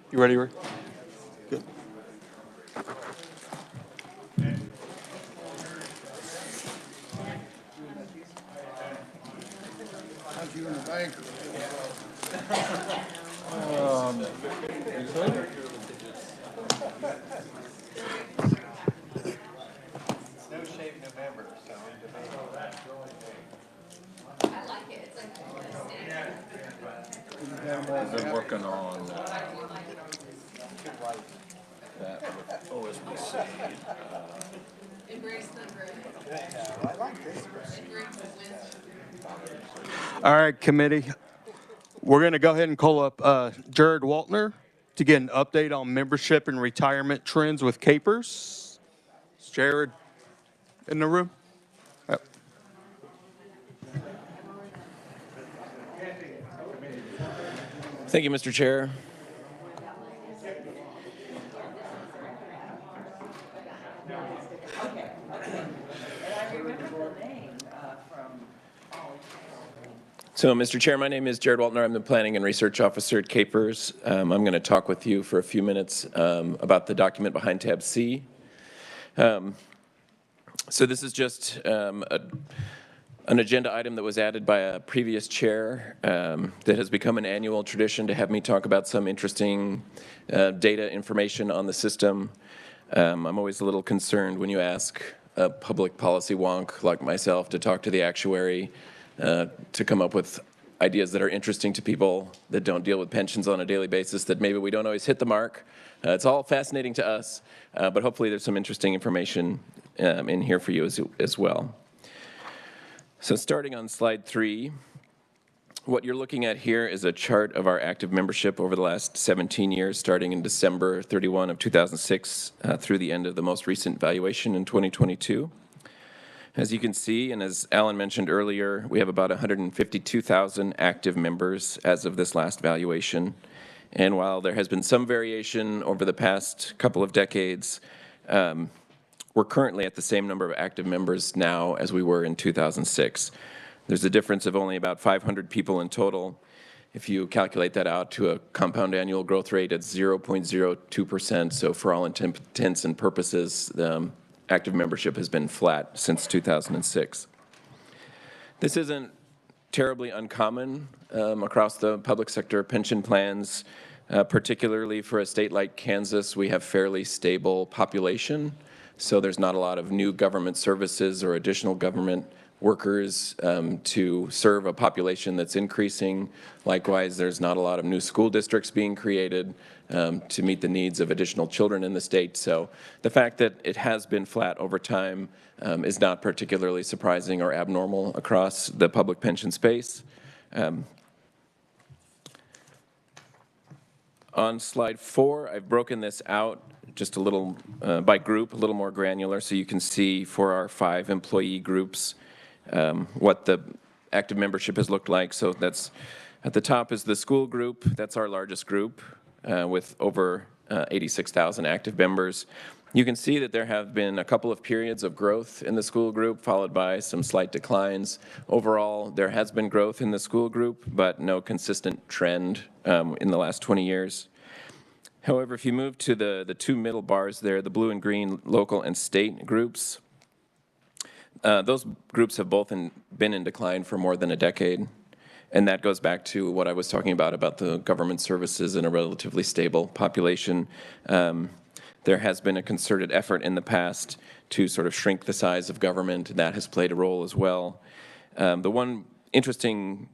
You ready, Rick? Good. You and the banker. No Shave November, so I've been working on that with OSBC. All right, committee. We're going to go ahead and call up Jared Waltner to get an update on membership and retirement trends with Capers. Is Jared in the room? Yep. Thank you, Mr. Chair. So, Mr. Chair, my name is Jared Waltner. I'm the Planning and Research Officer at Capers. I'm going to talk with you for a few minutes about the document behind tab C. So this is just an agenda item that was added by a previous chair that has become an annual tradition to have me talk about some interesting data information on the system. I'm always a little concerned when you ask a public policy wonk like myself to talk to the actuary to come up with ideas that are interesting to people that don't deal with pensions on a daily basis, that maybe we don't always hit the mark. It's all fascinating to us, but hopefully there's some interesting information in here for you as well. So starting on slide 3, what you're looking at here is a chart of our active membership over the last 17 years, starting in December 31 of 2006 through the end of the most recent valuation in 2022. As you can see, and as Alan mentioned earlier, we have about 152,000 active members as of this last valuation. And while there has been some variation over the past couple of decades, we're currently at the same number of active members now as we were in 2006. There's a difference of only about 500 people in total. If you calculate that out to a compound annual growth rate at 0.02%, so for all intents and purposes, active membership has been flat since 2006. This isn't terribly uncommon across the public sector pension plans, particularly for a state like Kansas. We have fairly stable population, so there's not a lot of new government services or additional government workers to serve a population that's increasing. Likewise, there's not a lot of new school districts being created to meet the needs of additional children in the state. So the fact that it has been flat over time is not particularly surprising or abnormal across the public pension space. On slide 4, I've broken this out just a little by group, a little more granular, so you can see for our 5 employee groups what the active membership has looked like. So that's at the top is the school group. That's our largest group with over 86,000 active members. You can see that there have been a couple of periods of growth in the school group, followed by some slight declines. Overall, there has been growth in the school group, but no consistent trend in the last 20 years. However, if you move to the 2 middle bars there, the blue and green local and state groups, those groups have both been in decline for more than a decade. And that goes back to what I was talking about the government services and a relatively stable population. There has been a concerted effort in the past to sort of shrink the size of government, and that has played a role as well. The one interesting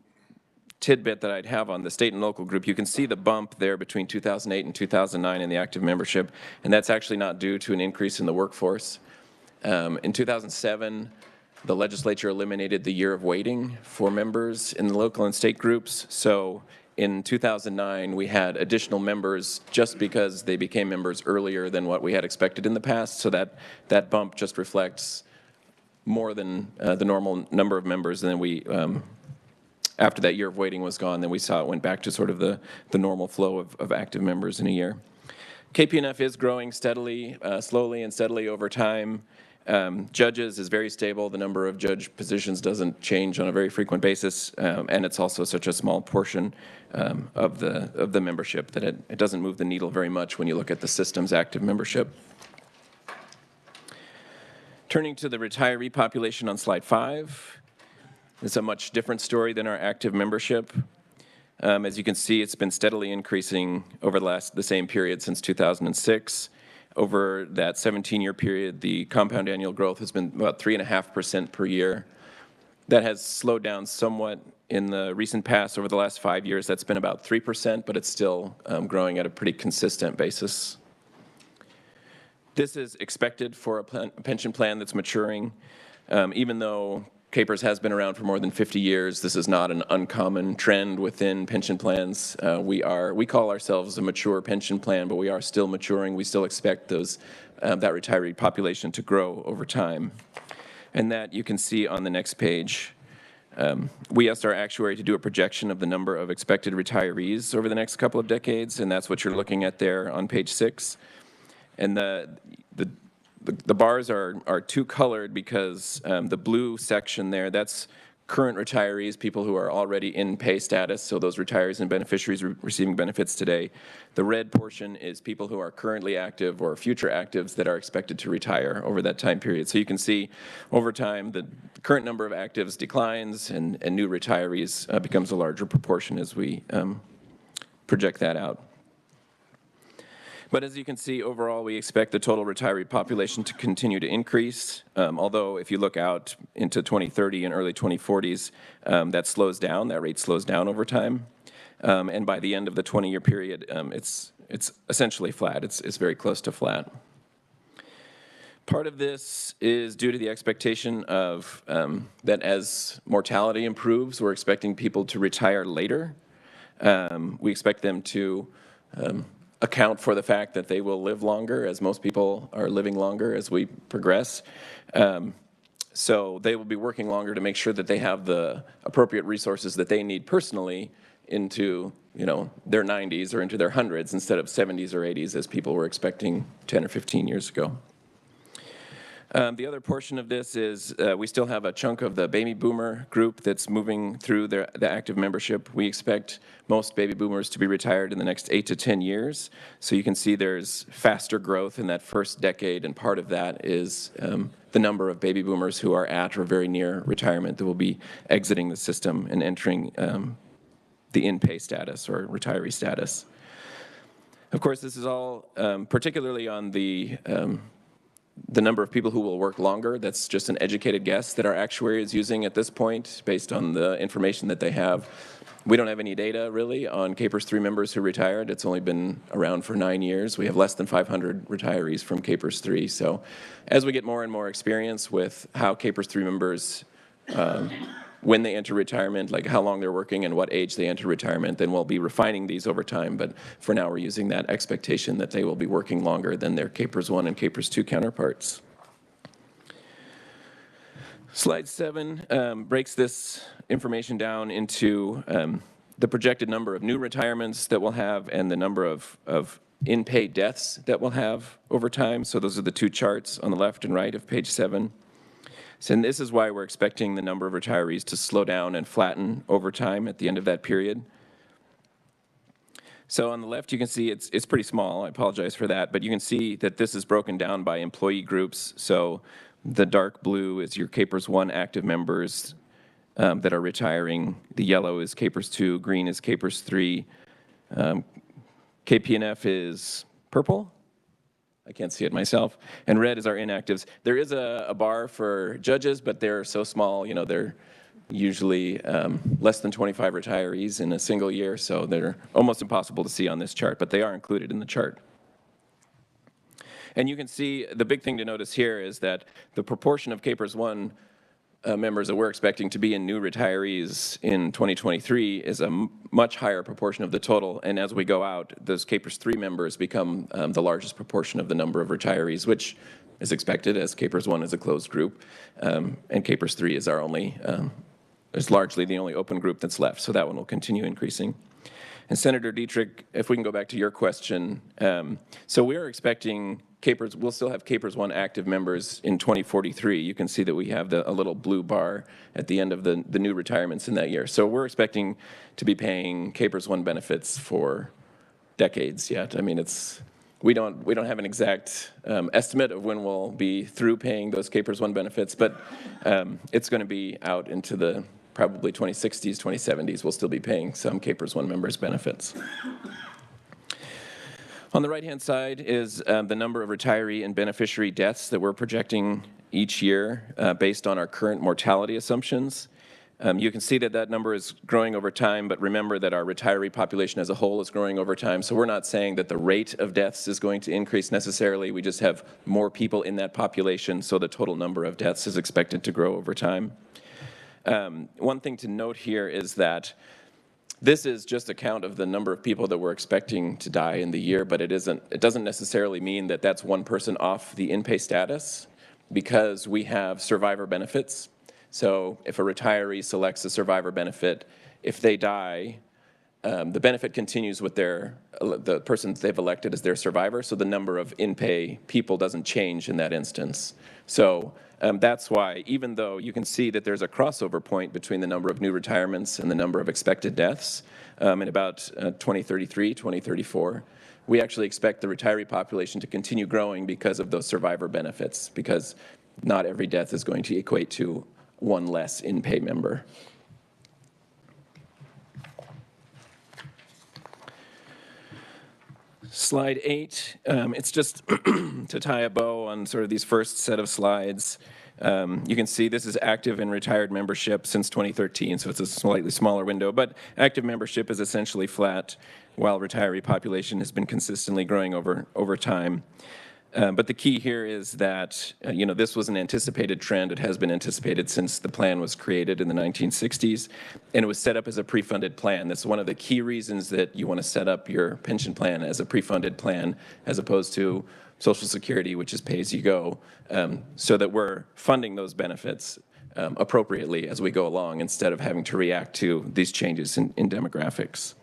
tidbit that I'd have on the state and local group, you can see the bump there between 2008 and 2009 in the active membership, and that's actually not due to an increase in the workforce. In 2007, the legislature eliminated the year of waiting for members in the local and state groups. So in 2009, we had additional members just because they became members earlier than what we had expected in the past. So that bump just reflects more than the normal number of members. And then we, after that year of waiting was gone, then we saw it went back to sort of the normal flow of active members in a year. KPNF is growing steadily, slowly and steadily over time. Judges is very stable. The number of judge positions doesn't change on a very frequent basis, and it's also such a small portion of the membership that it doesn't move the needle very much when you look at the system's active membership. Turning to the retiree population on slide 5, it's a much different story than our active membership. As you can see, it's been steadily increasing over the same period since 2006. Over that 17-year period, the compound annual growth has been about 3.5% per year. That has slowed down somewhat in the recent past. Over the last 5 years, that's been about 3%, but it's still growing at a pretty consistent basis. This is expected for a pension plan that's maturing. Even though KPERS has been around for more than 50 years, this is not an uncommon trend within pension plans. We call ourselves a mature pension plan, but we are still maturing. We still expect that retiree population to grow over time. And that you can see on the next page. We asked our actuary to do a projection of the number of expected retirees over the next couple of decades, and that's what you're looking at there on page 6. And the bars are two-colored because the blue section there, that's current retirees, people who are already in pay status, so those retirees and beneficiaries receiving benefits today. The red portion is people who are currently active or future actives that are expected to retire over that time period. So you can see over time the current number of actives declines and new retirees becomes a larger proportion as we project that out. But as you can see, overall, we expect the total retiree population to continue to increase, although if you look out into 2030 and early 2040s, that slows down, that rate slows down over time. And by the end of the 20-year period, it's essentially flat. It's very close to flat. Part of this is due to the expectation of that as mortality improves, we're expecting people to retire later. We expect them to account for the fact that they will live longer, as most people are living longer as we progress. So they will be working longer to make sure that they have the appropriate resources that they need personally into their 90s or into their hundreds instead of 70s or 80s as people were expecting 10 or 15 years ago. The other portion of this is we still have a chunk of the baby boomer group that's moving through the active membership. We expect most baby boomers to be retired in the next 8 to 10 years. So you can see there's faster growth in that first decade, and part of that is the number of baby boomers who are at or very near retirement that will be exiting the system and entering the in-pay status or retiree status. Of course, this is all particularly on the number of people who will work longer. That's just an educated guess that our actuary is using at this point based on the information that they have. We don't have any data really on KPERS 3 members who retired. It's only been around for 9 years. We have less than 500 retirees from KPERS 3. So as we get more and more experience with how KPERS 3 members, when they enter retirement, like how long they're working and what age they enter retirement, then we'll be refining these over time. But for now, we're using that expectation that they will be working longer than their KPERS 1 and KPERS 2 counterparts. Slide 7 breaks this information down into the projected number of new retirements that we'll have and the number of in-pay deaths that we'll have over time. So those are the two charts on the left and right of page 7. So, and this is why we're expecting the number of retirees to slow down and flatten over time at the end of that period. So on the left, you can see it's pretty small. I apologize for that. But you can see that this is broken down by employee groups. So the dark blue is your KPERS 1 active members that are retiring. The yellow is KPERS 2. Green is KPERS 3. KPNF is purple. I can't see it myself. And red is our inactives. There is a bar for judges, but they're so small, they're usually less than 25 retirees in a single year, so they're almost impossible to see on this chart, but they are included in the chart. And you can see the big thing to notice here is that the proportion of KPERS 1 members that we're expecting to be in new retirees in 2023 is a much higher proportion of the total. And as we go out, those KPERS 3 members become the largest proportion of the number of retirees, which is expected as KPERS 1 is a closed group. And KPERS 3 is our only, is largely the only open group that's left. So that one will continue increasing. And Senator Dietrich, if we can go back to your question. So we're expecting we'll still have KPERS 1 active members in 2043. You can see that we have a little blue bar at the end of the new retirements in that year. So we're expecting to be paying KPERS 1 benefits for decades yet. I mean, we don't have an exact estimate of when we'll be through paying those KPERS 1 benefits, but it's going to be out into the probably 2060s, 2070s. We'll still be paying some KPERS 1 members benefits. On the right-hand side is the number of retiree and beneficiary deaths that we're projecting each year based on our current mortality assumptions. You can see that number is growing over time, but remember that our retiree population as a whole is growing over time. So we're not saying that the rate of deaths is going to increase necessarily. We just have more people in that population, so the total number of deaths is expected to grow over time. One thing to note here is that this is just a count of the number of people that we're expecting to die in the year, but it doesn't necessarily mean that that's one person off the in-pay status, because we have survivor benefits. So if a retiree selects a survivor benefit, if they die, the benefit continues with the person they've elected as their survivor, so the number of in-pay people doesn't change in that instance. So that's why, even though you can see that there's a crossover point between the number of new retirements and the number of expected deaths in about 2033, 2034, we actually expect the retiree population to continue growing because of those survivor benefits, because not every death is going to equate to one less in-pay member. Slide 8, it's just to tie a bow on sort of these first set of slides. You can see this is active and retired membership since 2013, so it's a slightly smaller window, but active membership is essentially flat, while retiree population has been consistently growing over time. But the key here is that, this was an anticipated trend. It has been anticipated since the plan was created in the 1960s, and it was set up as a pre-funded plan. That's one of the key reasons that you want to set up your pension plan as a pre-funded plan, as opposed to Social Security, which is pay-as-you-go, so that we're funding those benefits appropriately as we go along, instead of having to react to these changes in demographics.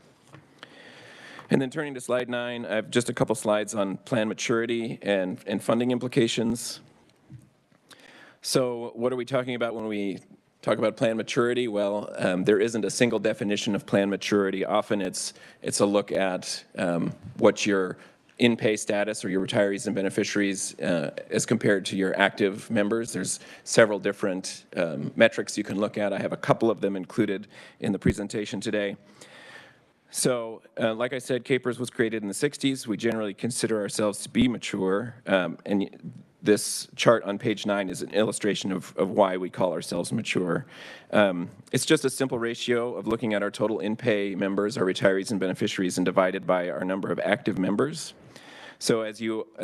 And then turning to slide 9, I have just a couple slides on plan maturity and funding implications. So what are we talking about when we talk about plan maturity? Well, there isn't a single definition of plan maturity. Often it's a look at what your in-pay status or your retirees and beneficiaries as compared to your active members. There's several different metrics you can look at. I have a couple of them included in the presentation today. So, like I said, KPERS was created in the 60s. We generally consider ourselves to be mature, and this chart on page 9 is an illustration of why we call ourselves mature. It's just a simple ratio of looking at our total in-pay members, our retirees and beneficiaries, and divided by our number of active members. So as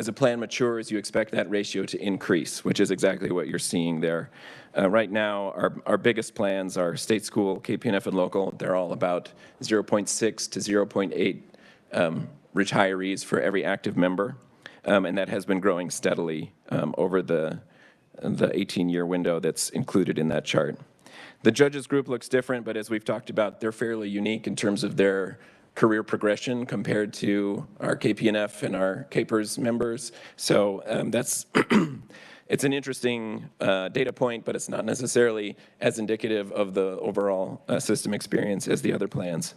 a plan matures, you expect that ratio to increase, which is exactly what you're seeing there. Right now, our biggest plans are state school, KPNF, and local. They're all about 0.6 to 0.8 retirees for every active member, and that has been growing steadily over the 18-year window that's included in that chart. The judges group looks different, but as we've talked about, they're fairly unique in terms of their career progression compared to our KPNF and our KPERS members. So that's it's an interesting data point, but it's not necessarily as indicative of the overall system experience as the other plans.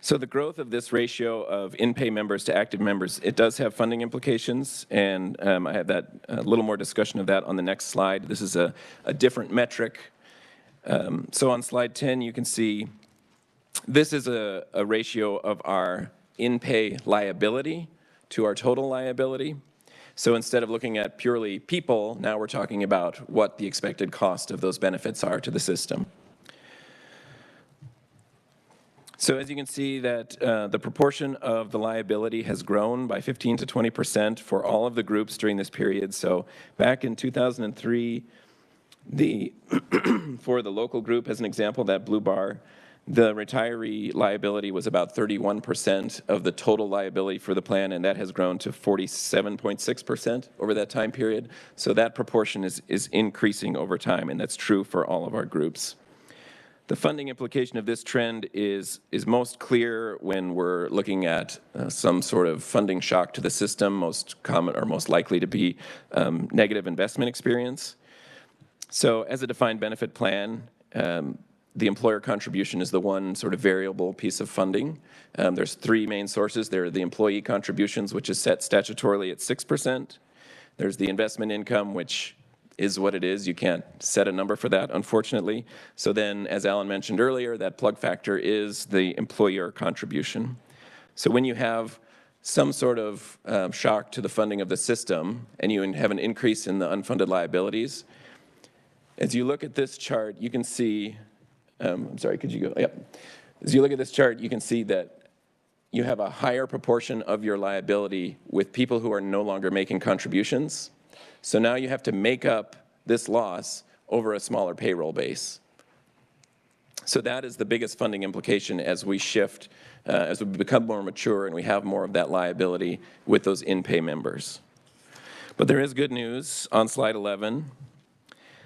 So the growth of this ratio of in-pay members to active members, it does have funding implications, and I have that a little more discussion of that on the next slide. This is a different metric. So on slide 10, you can see this is a ratio of our in-pay liability to our total liability. So instead of looking at purely people, now we're talking about what the expected cost of those benefits are to the system. So as you can see that the proportion of the liability has grown by 15 to 20% for all of the groups during this period. So back in 2003, for the local group, as an example, that blue bar, the retiree liability was about 31% of the total liability for the plan, and that has grown to 47.6% over that time period. So that proportion is increasing over time, and that's true for all of our groups. The funding implication of this trend is most clear when we're looking at some sort of funding shock to the system, most common or most likely to be negative investment experience. So as a defined benefit plan, the employer contribution is the one sort of variable piece of funding. There's three main sources. There are the employee contributions, which is set statutorily at 6%. There's the investment income, which is what it is. You can't set a number for that, unfortunately. So then, as Alan mentioned earlier, that plug factor is the employer contribution. So when you have some sort of shock to the funding of the system and you have an increase in the unfunded liabilities, as you look at this chart, you can see, I'm sorry, could you go? Yep. As you look at this chart, you can see that you have a higher proportion of your liability with people who are no longer making contributions. So now you have to make up this loss over a smaller payroll base. So that is the biggest funding implication as we shift, as we become more mature and we have more of that liability with those in-pay members. But there is good news on slide 11.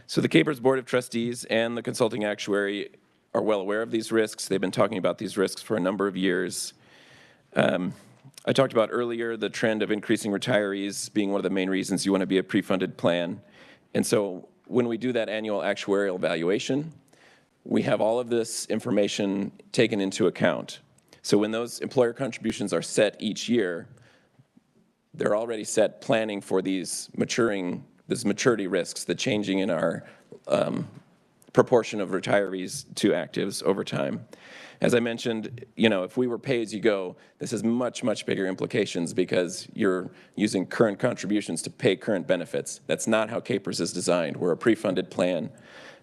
So the KPERS Board of Trustees and the consulting actuary are well aware of these risks. They've been talking about these risks for a number of years. I talked about earlier the trend of increasing retirees being one of the main reasons you want to be a pre-funded plan. And so when we do that annual actuarial evaluation, we have all of this information taken into account. So when those employer contributions are set each year, they're already set planning for these maturity risks, the changing in our proportion of retirees to actives over time. As I mentioned, if we were pay-as-you-go, this has much, much bigger implications because you're using current contributions to pay current benefits. That's not how KPERS is designed. We're a pre-funded plan.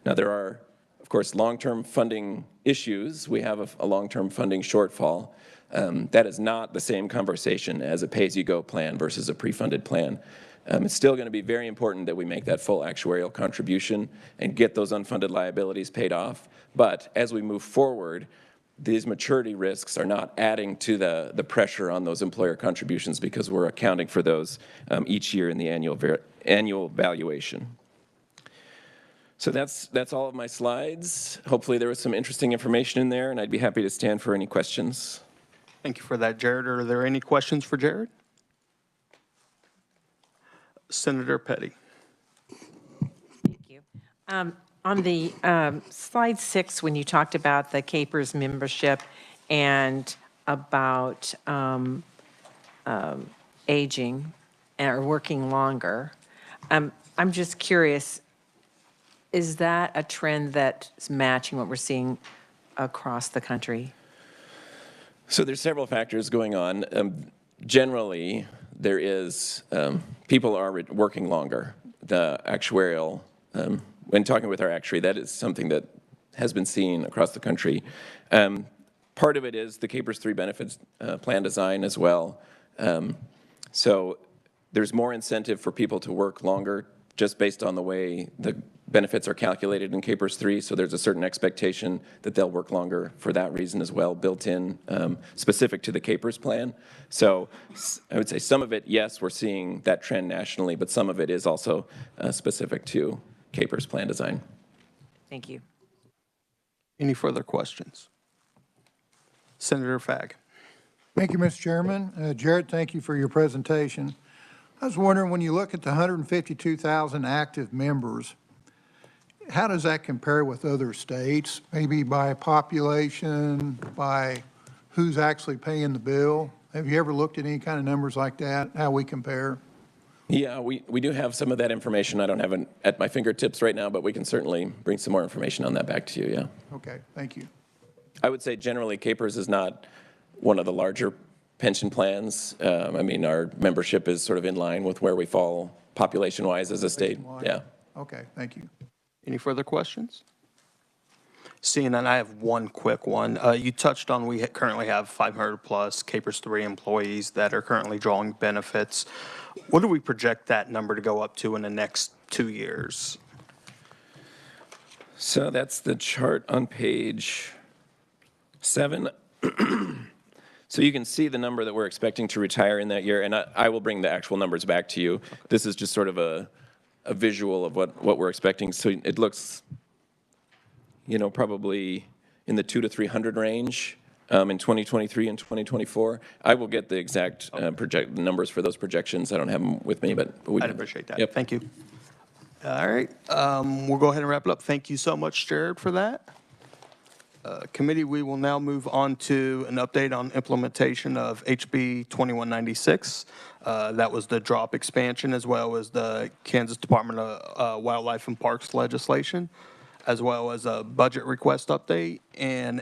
Now, there are, of course, long-term funding issues. We have a long-term funding shortfall. That is not the same conversation as a pay-as-you-go plan versus a pre-funded plan. It's still going to be very important that we make that full actuarial contribution and get those unfunded liabilities paid off. But as we move forward, these maturity risks are not adding to the pressure on those employer contributions because we're accounting for those each year in the annual valuation. So that's all of my slides. Hopefully there was some interesting information in there, and I'd be happy to stand for any questions. Thank you for that, Jared. Are there any questions for Jared? Senator Petty. Thank you. On the slide 6, when you talked about the KPERS membership and about aging or working longer, I'm just curious, is that a trend that's matching what we're seeing across the country? So there's several factors going on. Generally, there is, people are working longer. The actuarial, when talking with our actuary, that is something that has been seen across the country. Part of it is the KPERS 3 benefits plan design as well. So there's more incentive for people to work longer just based on the way the benefits are calculated in KPERS 3, so there's a certain expectation that they'll work longer for that reason as well, built in, specific to the KPERS plan. So I would say some of it, yes, we're seeing that trend nationally, but some of it is also specific to KPERS plan design. Thank you. Any further questions? Senator Fagg. Thank you, Mr. Chairman. Jared, thank you for your presentation. I was wondering, when you look at the 152,000 active members, how does that compare with other states? Maybe by population, by who's actually paying the bill? Have you ever looked at any kind of numbers like that, how we compare? Yeah, we do have some of that information. I don't have it at my fingertips right now, but we can certainly bring some more information on that back to you, yeah. Okay, thank you. I would say generally KPERS is not one of the larger pension plans. I mean, our membership is sort of in line with where we fall population-wise as a state. Yeah. Okay, thank you. Any further questions? Seeing none, I have one quick one. You touched on we currently have 500 plus KPERS 3 employees that are currently drawing benefits. What do we project that number to go up to in the next 2 years? So that's the chart on page 7. So you can see the number that we're expecting to retire in that year, and I will bring the actual numbers back to you. This is just sort of a visual of what we're expecting. So it looks, probably in the 200 to 300 range in 2023 and 2024. I will get the exact the numbers for those projections. I don't have them with me, but we I'd can. appreciate that. Yep. Thank you. All right, we'll go ahead and wrap it up. Thank you so much, Jared, for that. Committee, we will now move on to an update on implementation of HB 2196. That was the drop expansion, as well as the Kansas Department of Wildlife and Parks legislation, as well as a budget request update and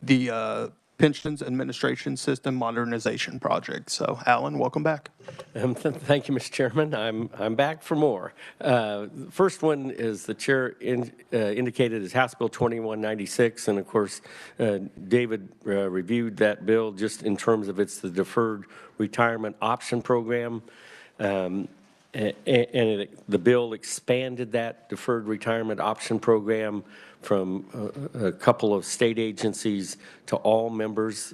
the Pensions Administration System Modernization Project. So, Alan, welcome back. Thank you, Mr. Chairman. I'm back for more. First one is the chair indicated is House Bill 2196, and of course, David reviewed that bill just in terms of the Deferred Retirement Option Program. The bill expanded that Deferred Retirement Option Program from a couple of state agencies to all members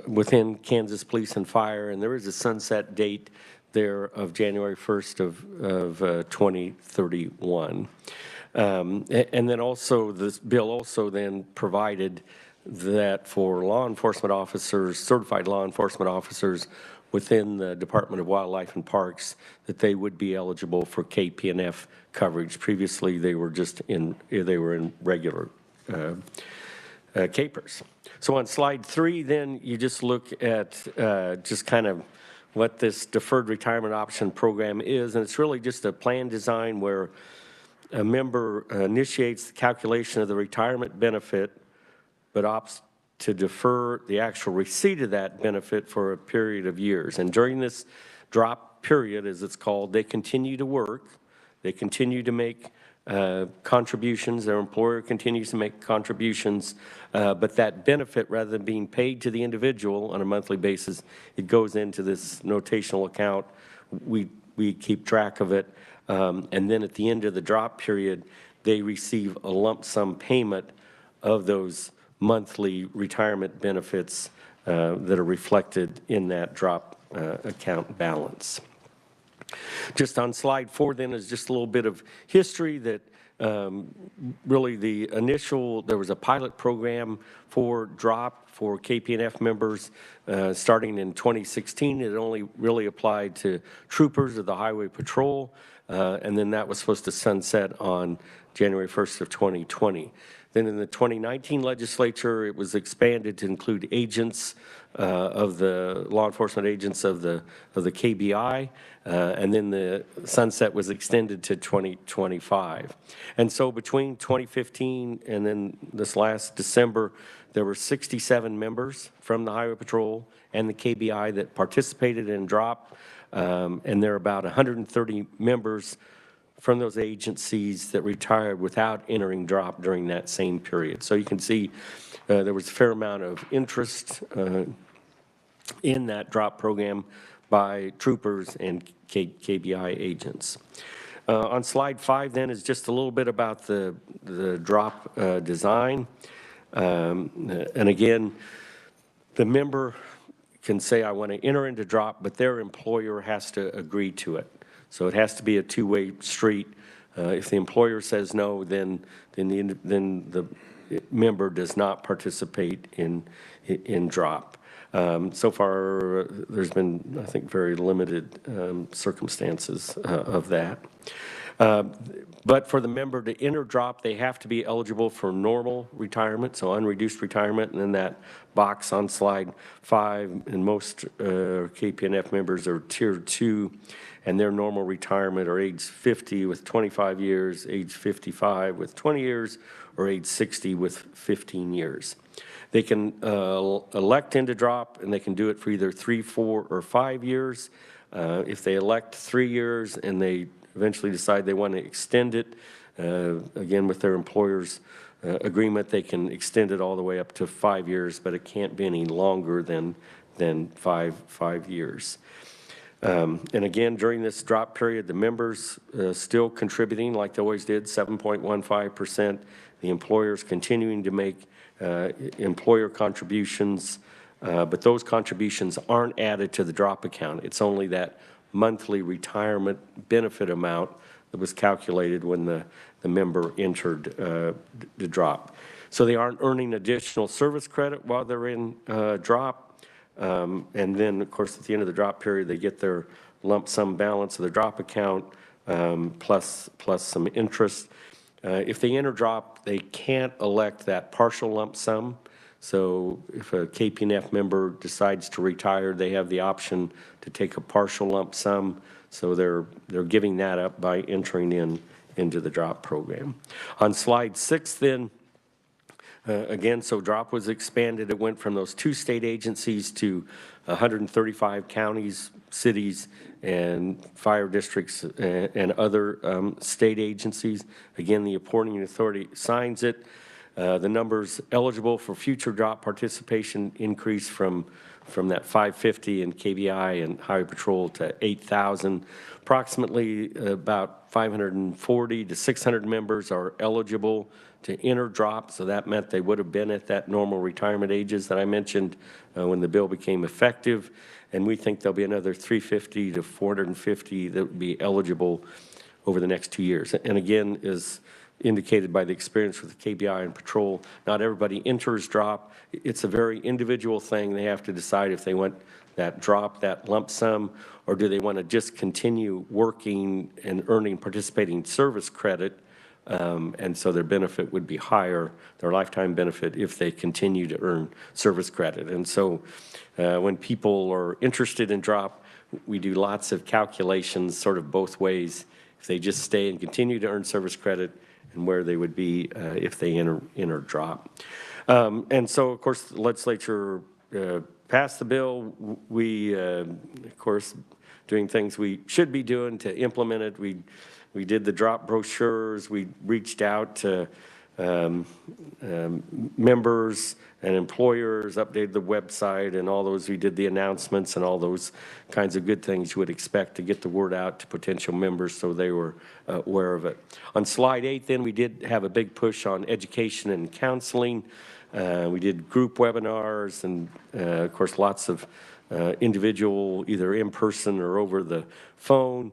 within Kansas Police and Fire, and there is a sunset date there of January 1st of 2031. And then also, this bill also then provided that for law enforcement officers, certified law enforcement officers within the Department of Wildlife and Parks, that they would be eligible for KPNF coverage. Previously, they were in regular capers. So on slide 3, then you just look at just kind of what this Deferred Retirement Option Program is, and it's really just a plan design where a member initiates the calculation of the retirement benefit, but opts to defer the actual receipt of that benefit for a period of years. And during this drop period, as it's called, they continue to work, they continue to make contributions, their employer continues to make contributions, but that benefit, rather than being paid to the individual on a monthly basis, it goes into this notational account. We keep track of it, and then at the end of the drop period, they receive a lump sum payment of those monthly retirement benefits that are reflected in that drop account balance. Just on slide 4 then is just a little bit of history that really there was a pilot program for drop for KPNF members starting in 2016. It only really applied to troopers of the Highway Patrol, and then that was supposed to sunset on January 1st of 2020. Then in the 2019 legislature, it was expanded to include agents of the law enforcement agents of the KBI, and then the sunset was extended to 2025. And so between 2015 and then this last December, there were 67 members from the Highway Patrol and the KBI that participated in DROP, and there are about 130 members from those agencies that retired without entering DROP during that same period. So you can see there was a fair amount of interest in that DROP program by troopers and KBI agents. On slide 5 then is just a little bit about the DROP design. And again, the member can say, I want to enter into DROP, but their employer has to agree to it. So it has to be a two-way street. If the employer says no, then the member does not participate in DROP. So far, there's been, I think, very limited circumstances of that. But for the member to enter DROP, they have to be eligible for normal retirement, so unreduced retirement, and then that box on slide 5, and most KPNF members are Tier 2, and their normal retirement are age 50 with 25 years, age 55 with 20 years, or age 60 with 15 years. They can elect into DROP, and they can do it for either 3, 4, or 5 years. If they elect 3 years and they eventually decide they want to extend it, again, with their employer's agreement, they can extend it all the way up to 5 years, but it can't be any longer than five years. And again, during this drop period, the members still contributing like they always did, 7.15%. The employers continuing to make employer contributions, but those contributions aren't added to the drop account. It's only that monthly retirement benefit amount that was calculated when the member entered the drop. So they aren't earning additional service credit while they're in drop. And then, of course, at the end of the drop period, they get their lump sum balance of the drop account plus some interest. If they enter drop, they can't elect that partial lump sum. So if a KPNF member decides to retire, they have the option to take a partial lump sum. So they're giving that up by entering into the drop program. On slide 6 then, again, so drop was expanded. It went from those 2 state agencies to 135 counties, cities, and fire districts and other state agencies. Again, the appointing authority signs it. The numbers eligible for future drop participation increased from that 550 in KBI and Highway Patrol to 8,000. Approximately about 540 to 600 members are eligible to enter drop, so that meant they would have been at that normal retirement ages that I mentioned when the bill became effective. And we think there'll be another 350 to 450 that would be eligible over the next 2 years. And again, is indicated by the experience with the KBI and Patrol, not everybody enters drop. It's a very individual thing. They have to decide if they want that drop, that lump sum, or do they want to just continue working and earning participating service credit. And so their benefit would be higher, their lifetime benefit, if they continue to earn service credit. And so when people are interested in drop, we do lots of calculations sort of both ways. If they just stay and continue to earn service credit, and where they would be if they enter drop. And so, of course, the legislature passed the bill. We, of course, doing things we should be doing to implement it. We did the drop brochures. We reached out to members and employers, updated the website and all those. We did the announcements and all those kinds of good things you would expect to get the word out to potential members so they were aware of it. On slide 8 then, we did have a big push on education and counseling. We did group webinars and of course lots of individual, either in person or over the phone.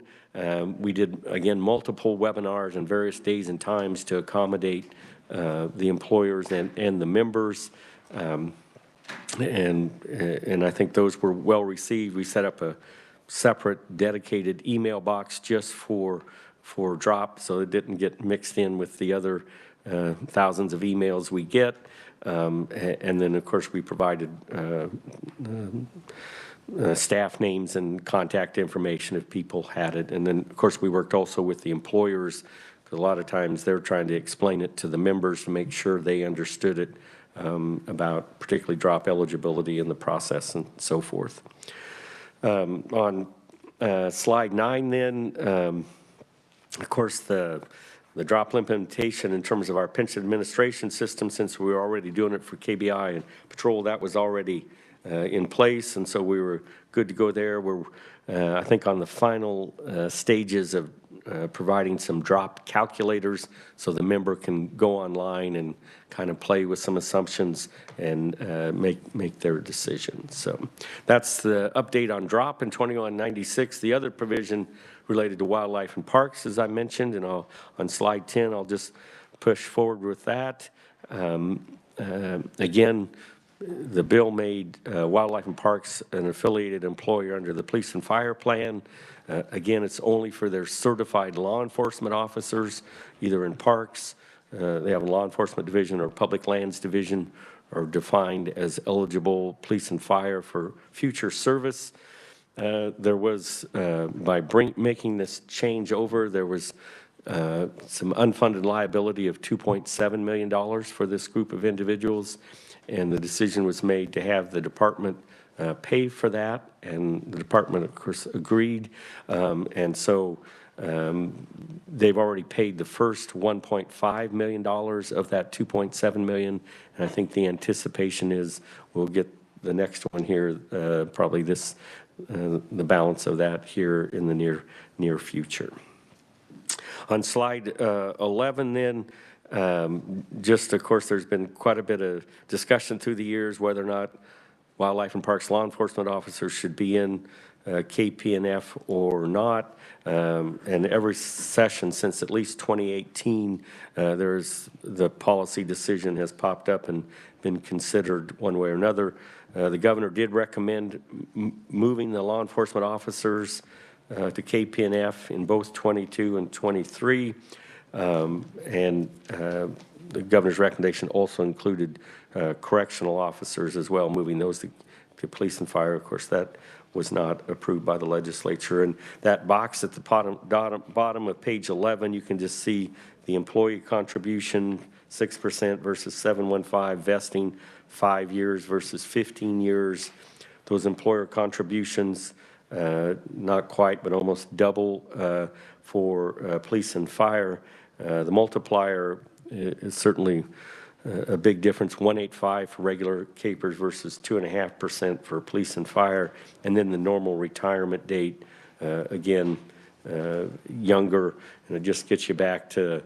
We did, again, multiple webinars on various days and times to accommodate the employers and the members. And I think those were well received. We set up a separate dedicated email box just for drop, so it didn't get mixed in with the other thousands of emails we get. And then, of course, we provided staff names and contact information if people had it. And then, of course, we worked also with the employers, because a lot of times they're trying to explain it to the members to make sure they understood it, about particularly drop eligibility in the process and so forth. On slide 9 then, of course, the drop implementation in terms of our pension administration system, since we were already doing it for KBI and Patrol, that was already in place, and so we were good to go there. We're, I think, on the final stages of providing some drop calculators so the member can go online and kind of play with some assumptions and make their decision. So that's the update on drop in 2196. The other provision related to wildlife and parks, as I mentioned, and on slide 10, I'll just push forward with that. Again, the bill made Wildlife and Parks an affiliated employer under the Police and Fire Plan. Again, it's only for their certified law enforcement officers, either in parks, they have a law enforcement division or public lands division, are defined as eligible police and fire for future service. There was, by making this change over, there was some unfunded liability of $2.7 million for this group of individuals, and the decision was made to have the department pay for that, and the department, of course, agreed. And so they've already paid the first $1.5 million of that $2.7 million, and I think the anticipation is we'll get the next one here, probably this, the balance of that here in the near future. On slide 11 then, just, of course, there's been quite a bit of discussion through the years whether or not Wildlife and Parks law enforcement officers should be in KPNF or not. And every session since at least 2018, the policy decision has popped up and been considered one way or another. The governor did recommend moving the law enforcement officers to KPNF in both 22 and 23. The governor's recommendation also included correctional officers as well, moving those to police and fire. Of course, that was not approved by the legislature. And that box at the bottom of page 11, you can just see the employee contribution, 6% versus 715, vesting 5 years versus 15 years. Those employer contributions, not quite, but almost double for police and fire. The multiplier is certainly a big difference, 185 for regular capers versus 2.5% for police and fire. And then the normal retirement date, again, younger, and it just gets you back to,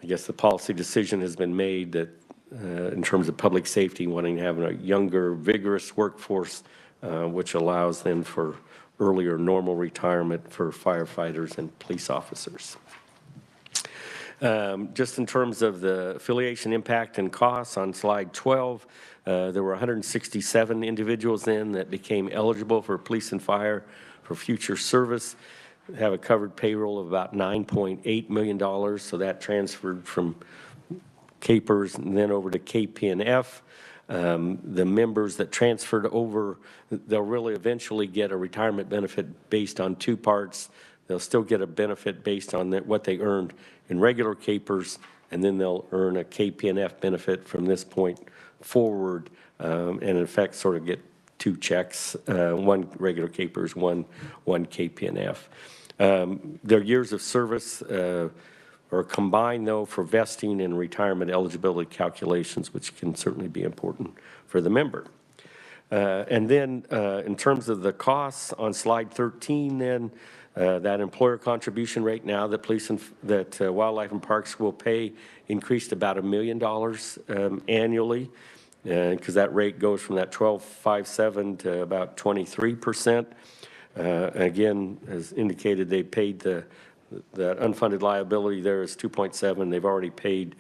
I guess the policy decision has been made that in terms of public safety, wanting to have a younger, vigorous workforce, which allows then for earlier normal retirement for firefighters and police officers. Just in terms of the affiliation impact and costs on slide 12, there were 167 individuals then that became eligible for police and fire for future service, have a covered payroll of about $9.8 million. So that transferred from capers and then over to KPNF. The members that transferred over, they'll really eventually get a retirement benefit based on two parts. They'll still get a benefit based on what they earned in regular capers, and then they'll earn a KPNF benefit from this point forward, and in effect sort of get two checks, one regular capers, one KPNF. Their years of service are combined, though, for vesting and retirement eligibility calculations, which can certainly be important for the member. And then in terms of the costs on slide 13, then, that employer contribution rate now that Wildlife and Parks will pay increased about $1 million annually, because that rate goes from that 12.57 to about 23%. Again, as indicated, they paid that unfunded liability there is 2.7. They've already paid.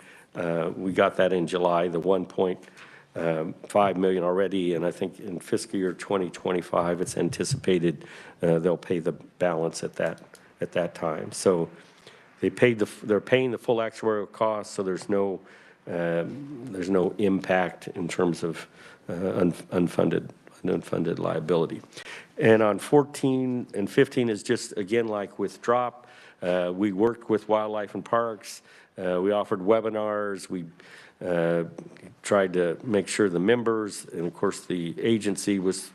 We got that in July, the 1.5 million already, and I think in fiscal year 2025, it's anticipated they'll pay the balance at that time. So they're paying the full actuarial cost, so there's no impact in terms of unfunded liability. And on 14 and 15 is just, again, like with DROP, we worked with Wildlife and Parks. We offered webinars. We tried to make sure the members, and of course the agency was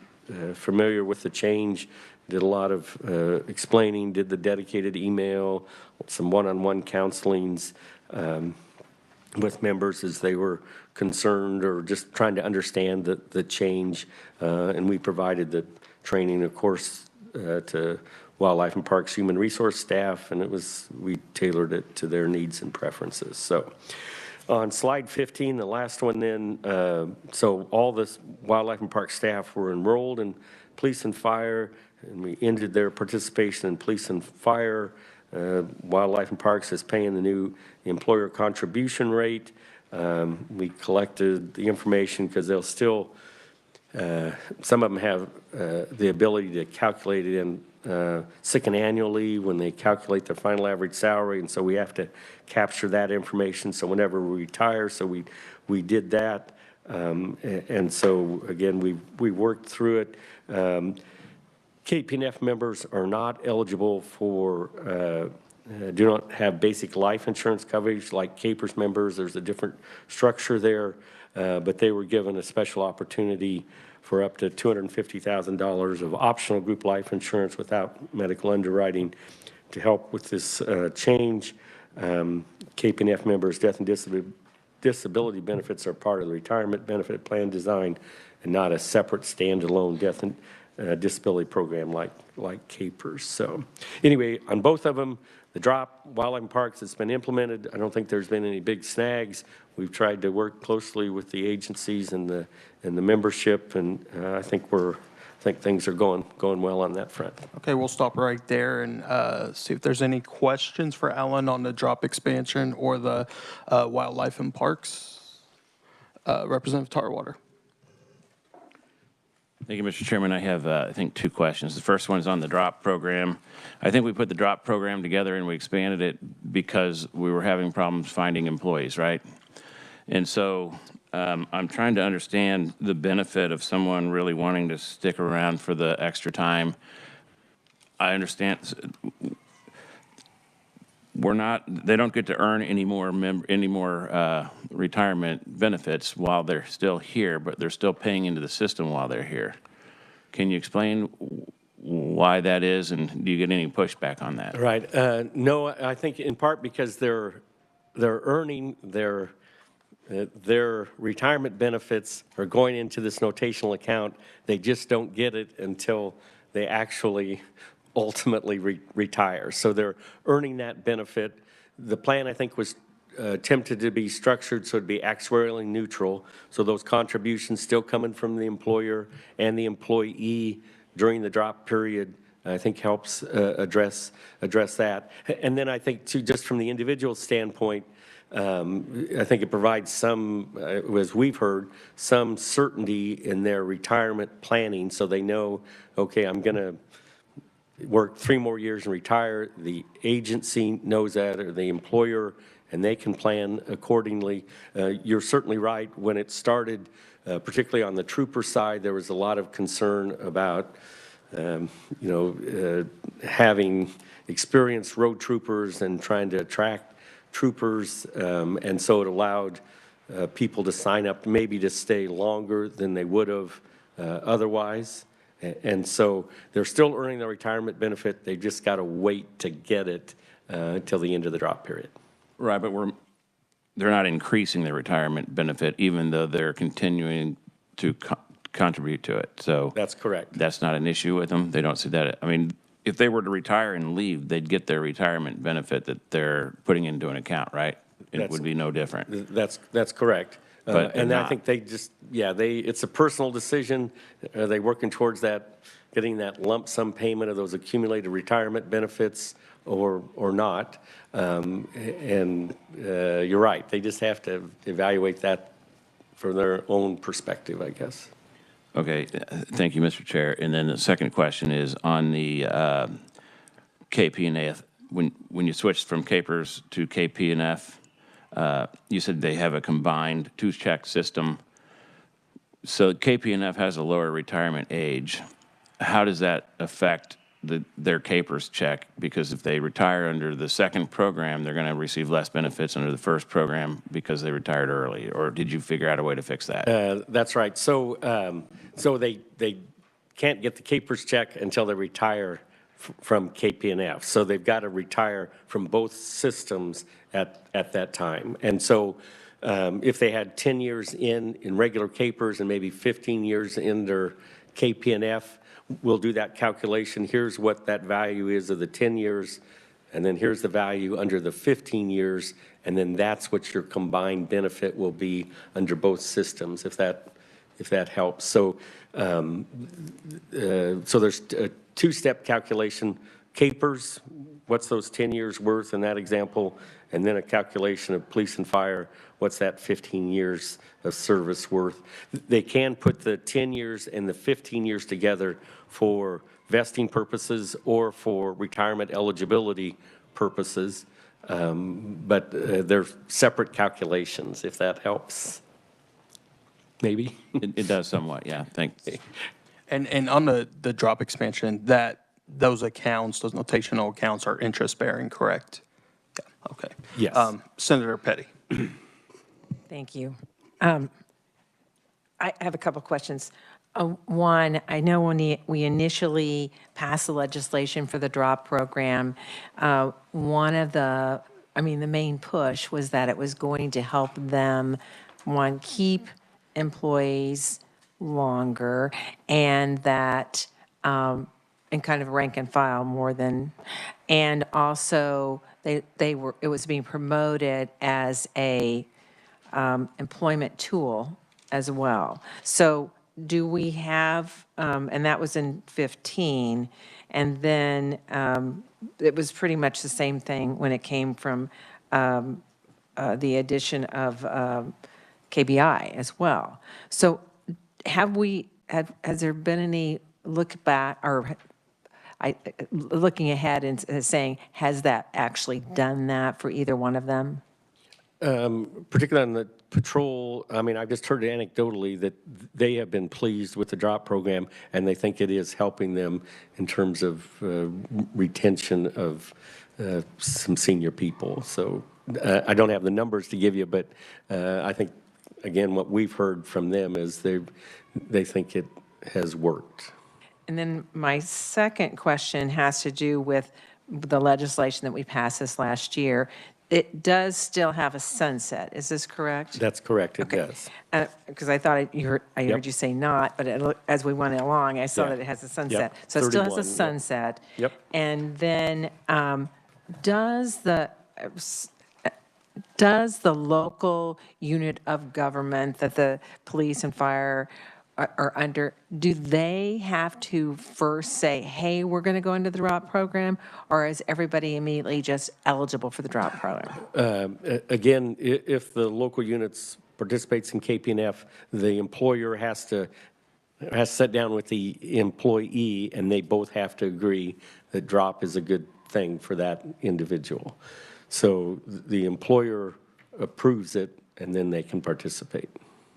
familiar with the change, did a lot of explaining, did the dedicated email, some one-on-one counselings with members as they were concerned or just trying to understand the change. And we provided the training, of course, to Wildlife and Parks human resource staff, and we tailored it to their needs and preferences. So on slide 15, the last one then, so all this Wildlife and Park staff were enrolled in police and fire, and we ended their participation in police and fire. Wildlife and Parks is paying the new employer contribution rate. We collected the information because they'll still, some of them have the ability to calculate it in sick and annual leave when they calculate their final average salary, and so we have to capture that information. So whenever we retire, so we did that, and so again we worked through it. KPNF members are not eligible for, do not have basic life insurance coverage like capers members. There's a different structure there, but they were given a special opportunity for up to $250,000 of optional group life insurance without medical underwriting to help with this change. KPNF members' death and disability benefits are part of the retirement benefit plan design and not a separate standalone death and disability program like capers. So anyway, on both of them, the DROP, Wildlife and Parks, it's been implemented. I don't think there's been any big snags. We've tried to work closely with the agencies and the membership, and I think we're think things are going well on that front. Okay, we'll stop right there and see if there's any questions for Ellen on the drop expansion or the wildlife and parks. Representative Tarwater. Thank you, Mr. Chairman. I have, I think, 2 questions. The first one is on the drop program. I think we put the drop program together and we expanded it because we were having problems finding employees, right? And so I'm trying to understand the benefit of someone really wanting to stick around for the extra time. I understand they don't get to earn any more retirement benefits while they're still here, but they're still paying into the system while they're here. Can you explain why that is, and do you get any pushback on that? Right. No, I think in part because they're earning their retirement benefits are going into this notational account. They just don't get it until they actually ultimately retire. So they're earning that benefit. The plan, I think, was attempted to be structured so it'd be actuarially neutral. So those contributions still coming from the employer and the employee during the drop period, I think helps address that. And then I think too, just from the individual standpoint, I think it provides some, as we've heard, some certainty in their retirement planning so they know, okay, I'm going to work 3 more years and retire. The agency knows that, or the employer, and they can plan accordingly. You're certainly right. When it started, particularly on the trooper side, there was a lot of concern about, having experienced road troopers and trying to attract troopers, and so it allowed people to sign up maybe to stay longer than they would have otherwise. And so they're still earning their retirement benefit. They've just got to wait to get it until the end of the drop period. Right, but they're not increasing their retirement benefit even though they're continuing to contribute to it. So that's correct. That's not an issue with them. They don't see that. I mean, if they were to retire and leave, they'd get their retirement benefit that they're putting into an account, right? It would be no different. That's correct. But and not. I think they just, it's a personal decision. Are they working towards that, getting that lump sum payment of those accumulated retirement benefits or not? And you're right. They just have to evaluate that from their own perspective, I guess. Okay, thank you, Mr. Chair. And then the second question is on the KP&F. When you switched from KPERS to KP&F, you said they have a combined 2-check system. So KP&F has a lower retirement age. How does that affect their KPERS check? Because if they retire under the second program, they're going to receive less benefits under the first program because they retired early. Or did you figure out a way to fix that? That's right. So they can't get the KPERS check until they retire from KP&F. So they've got to retire from both systems at that time. And so if they had 10 years in regular KPERS and maybe 15 years in their KP&F, we'll do that calculation. Here's what that value is of the 10 years, and then here's the value under the 15 years, and then that's what your combined benefit will be under both systems, if that helps. So, so there's a 2-step calculation. KPERS, what's those 10 years worth in that example, and then a calculation of police and fire, what's that 15 years of service worth. They can put the 10 years and the 15 years together for vesting purposes or for retirement eligibility purposes, but they're separate calculations, if that helps. Maybe? It does somewhat, yeah. Thanks. And on the drop expansion, those accounts, those notational accounts are interest-bearing, correct? Yeah, okay. Yes. Senator Petty. Thank you. I have a couple questions. One, I know when we initially passed the legislation for the drop program, one of the main push was that it was going to help them, one, keep employees longer, and that, and kind of rank and file more than, and also it was being promoted as a employment tool as well. So do we have, and that was in 15, and then it was pretty much the same thing when it came from the addition of KBI as well. So has there been any look back, or looking ahead and saying, has that actually done that for either one of them? Particularly on the patrol, I mean, I've just heard anecdotally that they have been pleased with the drop program, and they think it is helping them in terms of retention of some senior people. So I don't have the numbers to give you, but I think, again, what we've heard from them is they think it has worked. And then my second question has to do with the legislation that we passed this last year. It does still have a sunset. Is this correct? That's correct, it does. Because I thought I heard you say not, but as we went along, I saw Yeah. that it has a sunset. Yep. So it still has 31, a sunset. Yep. And then does the local unit of government that the police and fire are under, do they have to first say, hey, we're going to go into the drop program, or is everybody immediately just eligible for the drop program? Again, if the local units participates in KPNF, the employer has to sit down with the employee, and they both have to agree that drop is a good thing for that individual. So the employer approves it, and then they can participate.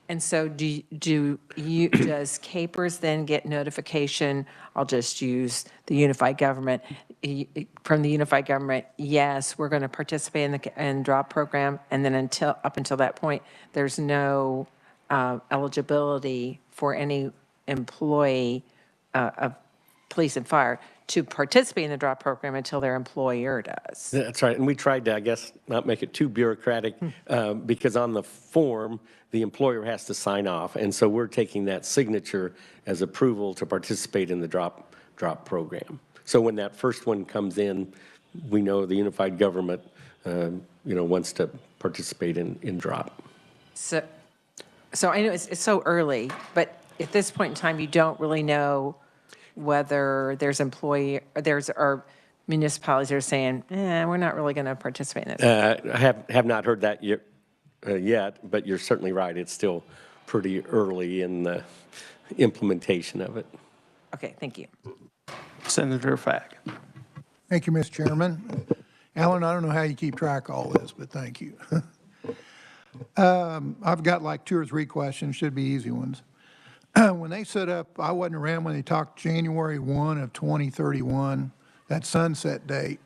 And so does Capers then get notification? I'll just use the unified government. From the unified government, yes, we're going to participate in the drop program. And then up until that point, there's no eligibility for any employee of police and fire to participate in the drop program until their employer does. That's right. And we tried to, I guess, not make it too bureaucratic because on the form, the employer has to sign off. And so we're taking that signature as approval to participate in the drop program. So when that first one comes in, we know the unified government, wants to participate in drop. So I know it's so early, but at this point in time, you don't really know whether there's or municipalities that are saying, we're not really going to participate in this. I have not heard that yet, but you're certainly right. It's still pretty early in the implementation of it. Okay, thank you. Senator Fagg. Thank you, Mr. Chairman. Alan, I don't know how you keep track of all this, but thank you. I've got like 2 or 3 questions, should be easy ones. When they set up, I wasn't around when they talked January 1 of 2031, that sunset date.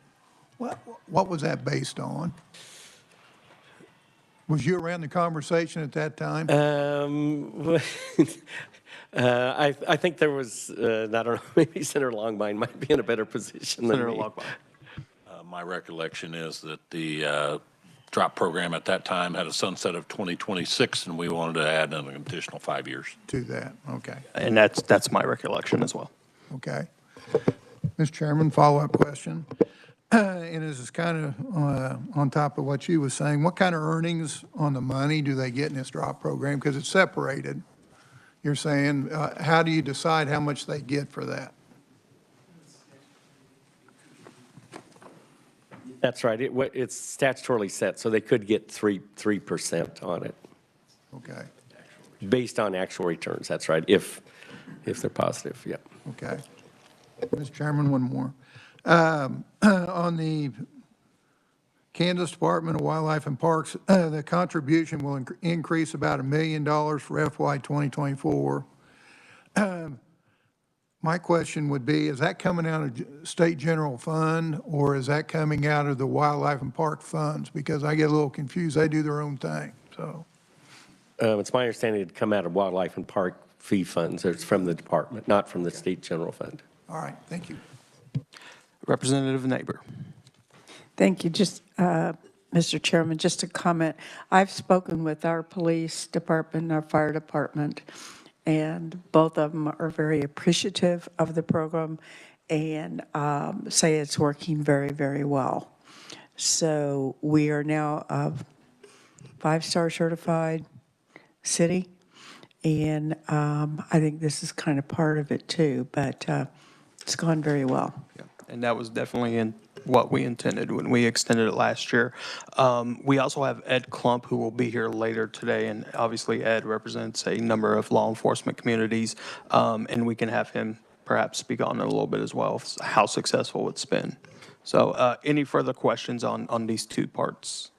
What was that based on? Was you around the conversation at that time? I think there was, I don't know, maybe Senator Longbine might be in a better position than Senator me. Longbine. My recollection is that the drop program at that time had a sunset of 2026, and we wanted to add an additional 5 years. To that, okay. And that's my recollection as well. Okay. Mr. Chairman, follow-up question. And this is kind of on top of what you was saying. What kind of earnings on the money do they get in this drop program? Because it's separated. You're saying, how do you decide how much they get for that? That's right. It's statutorily set, so they could get 3% on it. Okay. Based on actual returns, that's right, if they're positive, yeah. Okay. Mr. Chairman, one more. On the Kansas Department of Wildlife and Parks, the contribution will increase about $1 million for FY 2024. My question would be, is that coming out of state general fund, or is that coming out of the wildlife and park funds? Because I get a little confused. They do their own thing, so. It's my understanding it'd come out of wildlife and park fee funds. It's from the department, not from the state general fund. All right, thank you. Representative Neighbor. Thank you. Just, Mr. Chairman, just a comment. I've spoken with our police department, our fire department, and both of them are very appreciative of the program and say it's working very, very well. So we are now a 5-star certified city, And I think this is kind of part of it too, but it's gone very well. And that was definitely in what we intended when we extended it last year. We also have Ed Klump, who will be here later today, and obviously Ed represents a number of law enforcement communities, and we can have him perhaps speak on it a little bit as well, how successful it's been. So any further questions on these two parts?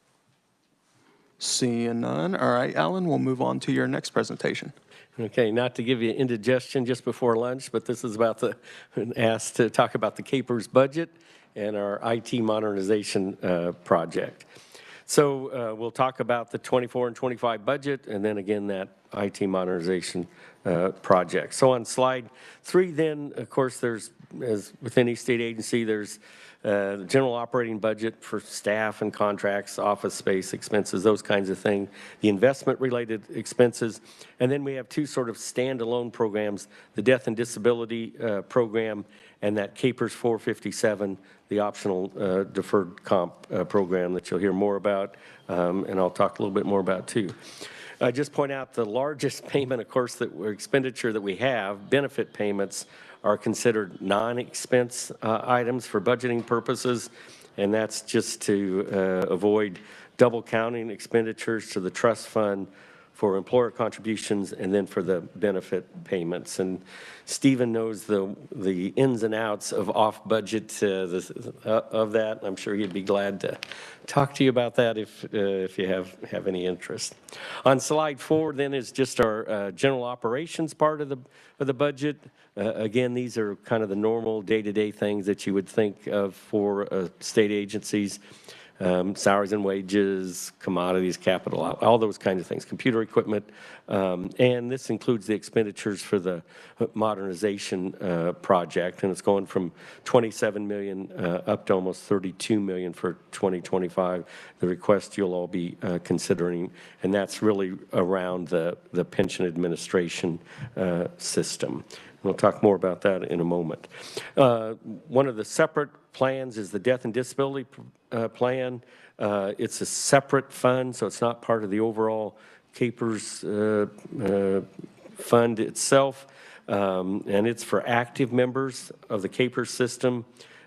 Seeing none. All right, Alan, we'll move on to your next presentation. Okay, not to give you indigestion just before lunch, but this is about asked to talk about the Capers budget and our IT modernization project. So we'll talk about the 24 and 25 budget, and then again that IT modernization project. So on slide 3, then, of course, there's, as with any state agency, there's the general operating budget for staff and contracts, office space expenses, those kinds of things, the investment-related expenses, and then we have 2 sort of standalone programs, the death and disability program and that Capers 457, the optional deferred comp program that you'll hear more about, and I'll talk a little bit more about too. I just point out the largest payment, of course, expenditure that we have, benefit payments, are considered non-expense items for budgeting purposes, and that's just to avoid double counting expenditures to the trust fund for employer contributions and then for the benefit payments. And Stephen knows the ins and outs of off-budget of that. I'm sure he'd be glad to talk to you about that if you have any interest. On slide 4 then is just our general operations part of the budget. Again, these are kind of the normal day-to-day things that you would think of for state agencies. Salaries and wages, commodities, capital, all those kinds of things, computer equipment, and this includes the expenditures for the modernization project, and it's going from $27 million up to almost $32 million for 2025. The request you'll all be considering, and that's really around the pension administration system. We'll talk more about that in a moment. One of the separate plans is the death and disability plan. It's a separate fund, so it's not part of the overall Capers fund itself. And it's for active members of the Capers system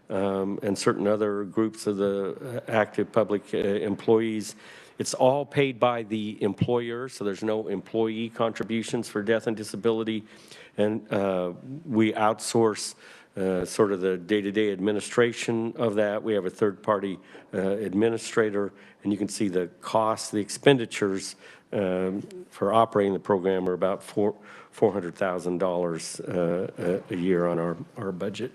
and certain other groups of the active public employees. It's all paid by the employer, so there's no employee contributions for death and disability. And we outsource sort of the day-to-day administration of that. We have a third-party administrator, and you can see the costs, the expenditures for operating the program are about $400,000 a year on our budget.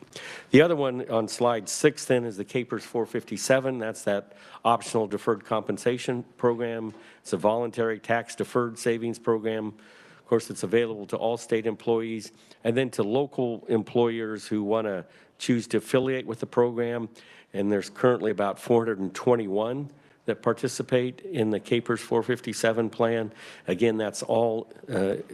The other one on slide 6 then is the Capers 457. That's that optional deferred compensation program. It's a voluntary tax deferred savings program. Of course, it's available to all state employees and then to local employers who want to choose to affiliate with the program. And there's currently about 421 that participate in the Capers 457 plan. Again, that's all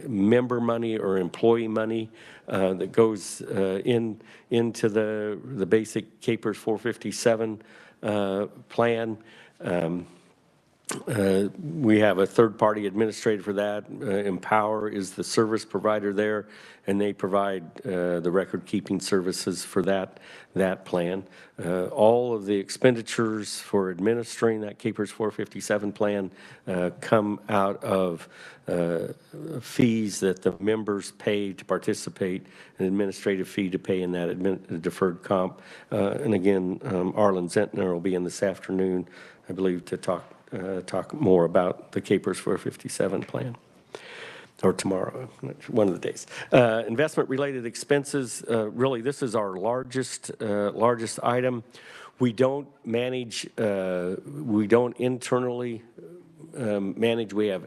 member money or employee money that goes into the basic Capers 457 plan. We have a third-party administrator for that. Empower is the service provider there, and they provide the record-keeping services for that plan. All of the expenditures for administering that Capers 457 plan come out of fees that the members pay to participate, an administrative fee to pay in that deferred comp. And again, Arlen Zentner will be in this afternoon, I believe, to talk more about the Capers 457 plan, or tomorrow, one of the days. Investment-related expenses, really, this is our largest item. We don't manage, we don't internally manage. We have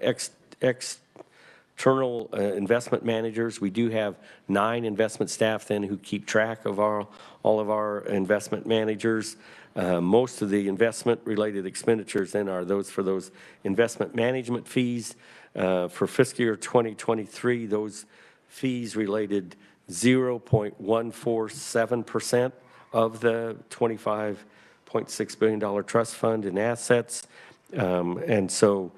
external investment managers. We do have 9 investment staff then who keep track of all of our investment managers. Most of the investment-related expenditures then are for those investment management fees. For fiscal year 2023, those fees related 0.147% of the $25.6 billion trust fund in assets. And so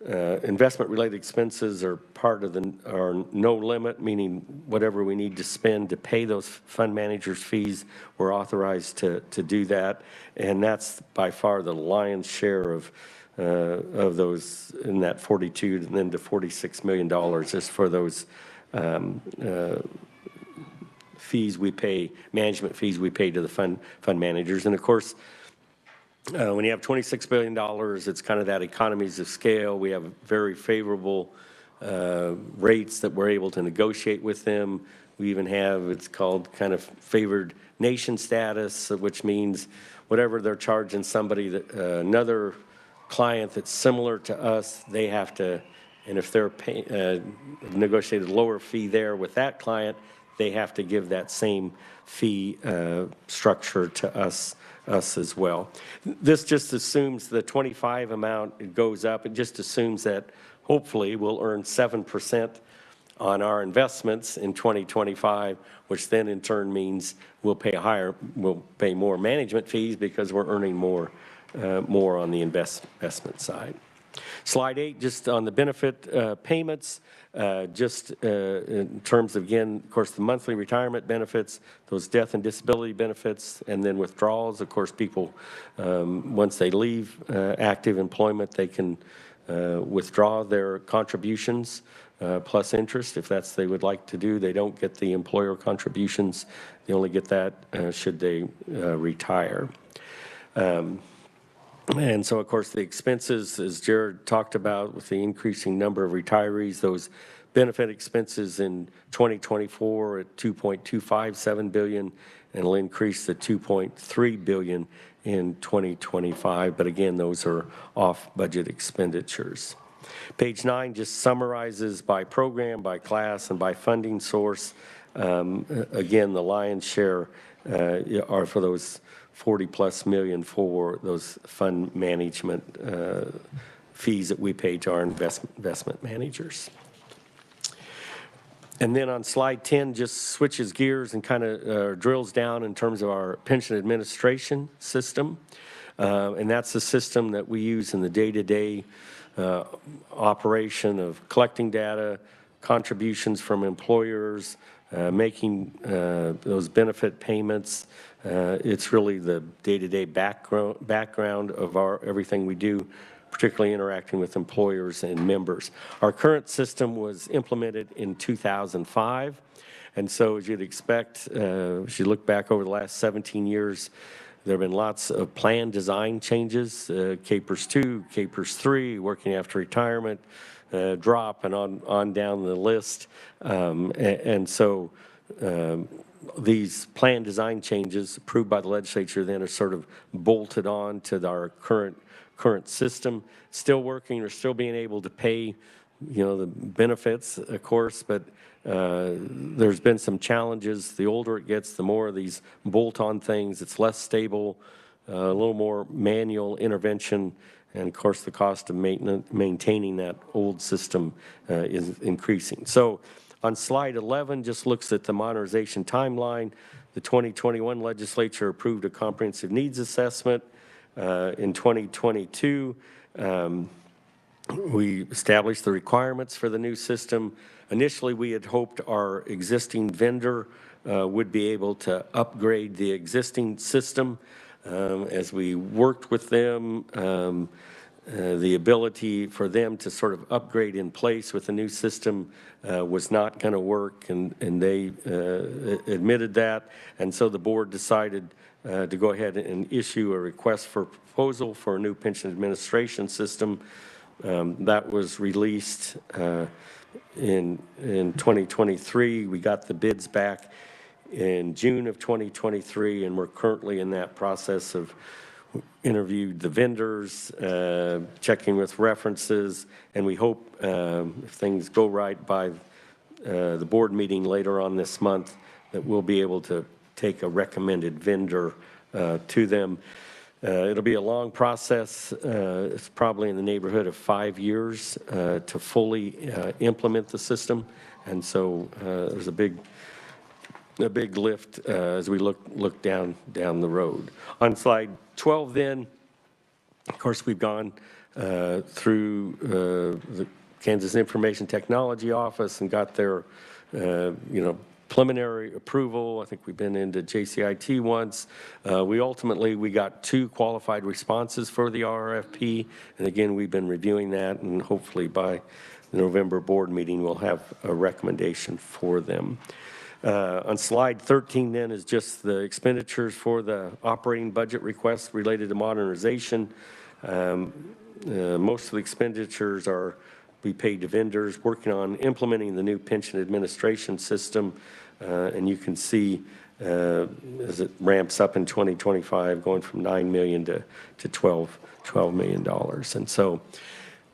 investment-related expenses are part of our no limit, meaning whatever we need to spend to pay those fund managers' fees, we're authorized to do that. And that's by far the lion's share of those in that 42 and then to $46 million is for those fees we pay, management fees we pay to the fund managers. And of course, when you have $26 billion, it's kind of that economies of scale. We have very favorable rates that we're able to negotiate with them. We even have, it's called kind of favored nation status, which means whatever they're charging somebody, that another client that's similar to us, they have to, and if they're negotiated a lower fee there with that client, they have to give that same fee structure to us as well. This just assumes the 25 amount, it goes up. It just assumes that hopefully we'll earn 7% on our investments in 2025, which then in turn means we'll pay more management fees because we're earning more on the investment side. Slide 8, just on the benefit payments, just in terms of, again, of course, the monthly retirement benefits, those death and disability benefits, and then withdrawals. Of course, people, once they leave active employment, they can withdraw their contributions plus interest if that's they would like to do. They don't get the employer contributions. They only get that should they retire. And so, of course, the expenses, as Jared talked about, with the increasing number of retirees, those benefit expenses in 2024 at $2.257 billion, and will increase to $2.3 billion in 2025. But again, those are off-budget expenditures. Page 9 just summarizes by program, by class, and by funding source. Again, the lion's share are for those 40+ million for those fund management fees that we pay to our investment managers. And then on slide 10, just switches gears and kind of drills down in terms of our pension administration system. And that's the system that we use in the day-to-day operation of collecting data, contributions from employers, making those benefit payments. It's really the day-to-day background of everything we do, particularly interacting with employers and members. Our current system was implemented in 2005, and so as you'd expect, as you look back over the last 17 years, there have been lots of plan design changes, CAPERS 2, CAPERS 3, working after retirement, drop, and on down the list. And so these plan design changes approved by the legislature then are sort of bolted on to our current system. Still working or still being able to pay, the benefits, of course, but there's been some challenges. The older it gets, the more of these bolt-on things. It's less stable, a little more manual intervention, and of course the cost of maintaining that old system is increasing. So on slide 11 just looks at the modernization timeline. The 2021 legislature approved a comprehensive needs assessment. In 2022, we established the requirements for the new system. Initially, we had hoped our existing vendor would be able to upgrade the existing system. As we worked with them, the ability for them to sort of upgrade in place with the new system was not going to work, and they admitted that. And so the board decided to go ahead and issue a request for proposal for a new pension administration system. That was released in 2023. We got the bids back in June of 2023, and we're currently in that process of interviewed the vendors, checking with references, and we hope if things go right by the board meeting later on this month that we'll be able to take a recommended vendor to them. It'll be a long process. It's probably in the neighborhood of 5 years to fully implement the system, and so there's a big lift as we look down the road. On slide 12 then, Of course, we've gone through the Kansas Information Technology Office and got their, preliminary approval. I think we've been into JCIT once. We got 2 qualified responses for the RFP. And again, we've been reviewing that, and hopefully by the November board meeting, we'll have a recommendation for them. On slide 13 then is just the expenditures for the operating budget requests related to modernization. Most of the expenditures are be paid to vendors working on implementing the new pension administration system. And you can see as it ramps up in 2025, going from $9 million to $12 million. And so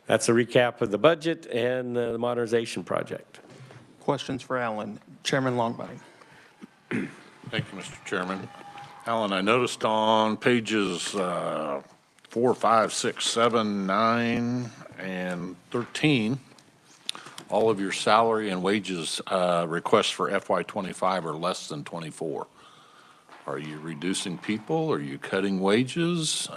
that's a recap of the budget and the modernization project. Questions for Alan? Chairman Longbody. Thank you, Mr. Chairman. Alan, I noticed on pages 4, 5, 6, 7, 9, and 13, all of your salary and wages requests for FY25 are less than 24. Are you reducing people? Are you cutting wages?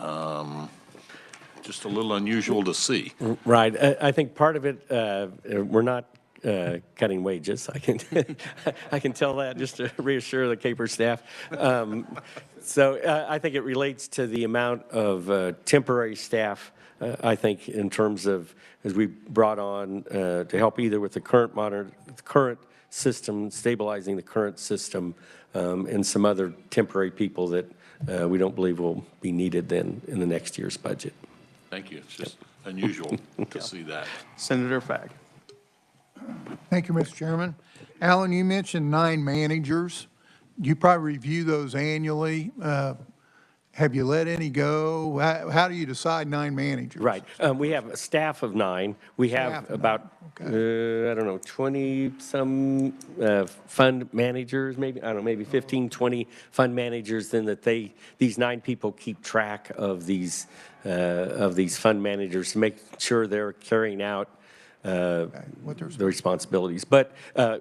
Just a little unusual to see. Right. I think part of it, we're not cutting wages. I can tell that just to reassure the CAPER staff. So I think it relates to the amount of temporary staff. I think in terms of as we brought on to help either with the current system, stabilizing the current system, and some other temporary people that we don't believe will be needed then in the next year's budget. Thank you. It's just unusual to see that. Senator Fagg. Thank you, Mr. Chairman. Alan, you mentioned 9 managers. You probably review those annually. Have you let any go? How do you decide 9 managers? Right. We have a staff of 9. We have about, I don't know, 20-some fund managers, maybe, I don't know, maybe 15, 20 fund managers, then that these 9 people keep track of these fund managers to make sure they're carrying out the responsibilities. But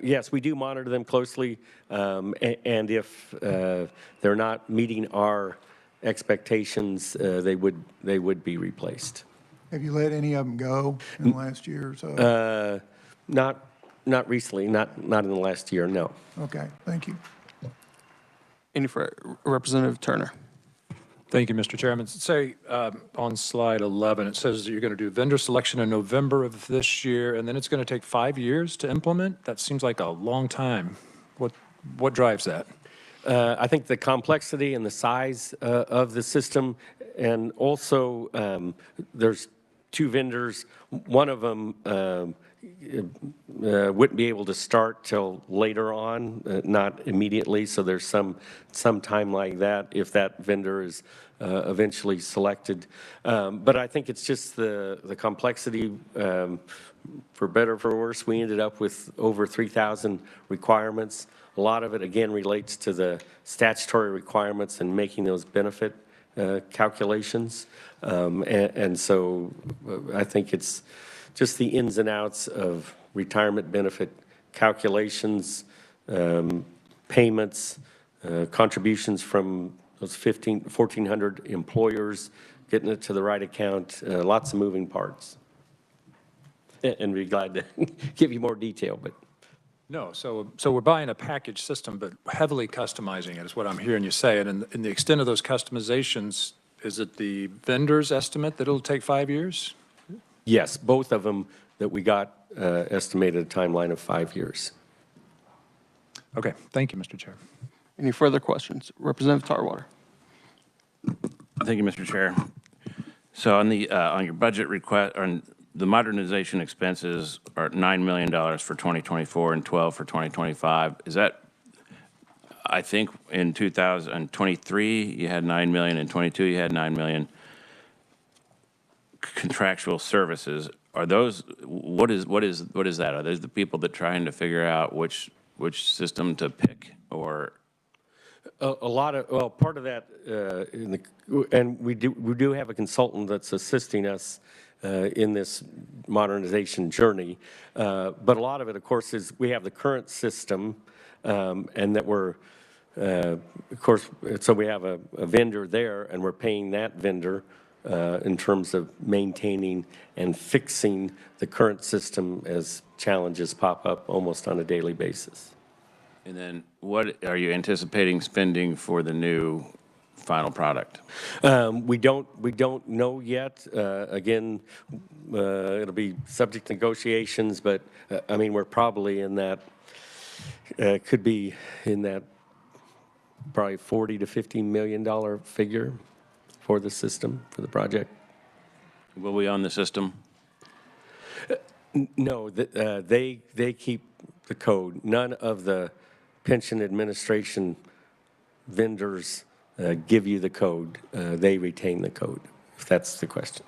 yes, we do monitor them closely, and if they're not meeting our expectations, they would be replaced. Have you let any of them go in the last year or so? Not recently, not in the last year, no. Okay, thank you. Any for Representative Turner? Thank you, Mr. Chairman. Say on slide 11, it says that you're going to do vendor selection in November of this year, and then it's going to take 5 years to implement. That seems like a long time. What drives that? I think the complexity and the size of the system, and also there's 2 vendors. One of them wouldn't be able to start till later on, not immediately. So there's some time like that if that vendor is eventually selected. But I think it's just the complexity. For better or for worse, we ended up with over 3,000 requirements. A lot of it, again, relates to the statutory requirements and making those benefit calculations. And so I think it's just the ins and outs of retirement benefit calculations, payments, contributions from those 1,400 employers, getting it to the right account, lots of moving parts. And be glad to give you more detail, but. No, so we're buying a package system, but heavily customizing it is what I'm hearing you say. And in the extent of those customizations, is it the vendor's estimate that it'll take 5 years? Yes, both of them that we got estimated a timeline of 5 years. Okay, thank you, Mr. Chair. Any further questions? Representative Tarwater. Thank you, Mr. Chair. So on your budget request, on the modernization expenses are $9 million for 2024 and 12 for 2025. Is that, I think in 2023 you had 9 million, in 22 you had 9 million. Contractual services, are those, what is that? Are those the people that trying to figure out which system to pick, or? A lot of, well, part of that, and we do have a consultant that's assisting us in this modernization journey. But a lot of it, of course, is we have the current system, and that we're, of course, so we have a vendor there, and we're paying that vendor in terms of maintaining and fixing the current system as challenges pop up almost on a daily basis. And then what are you anticipating spending for the new final product? We don't know yet. Again, it'll be subject to negotiations, but I mean, we're probably in that, could be in that probably $40 to $50 million figure for the system, for the project. Will we own the system? No, they keep the code. None of the pension administration vendors give you the code. They retain the code, if that's the question.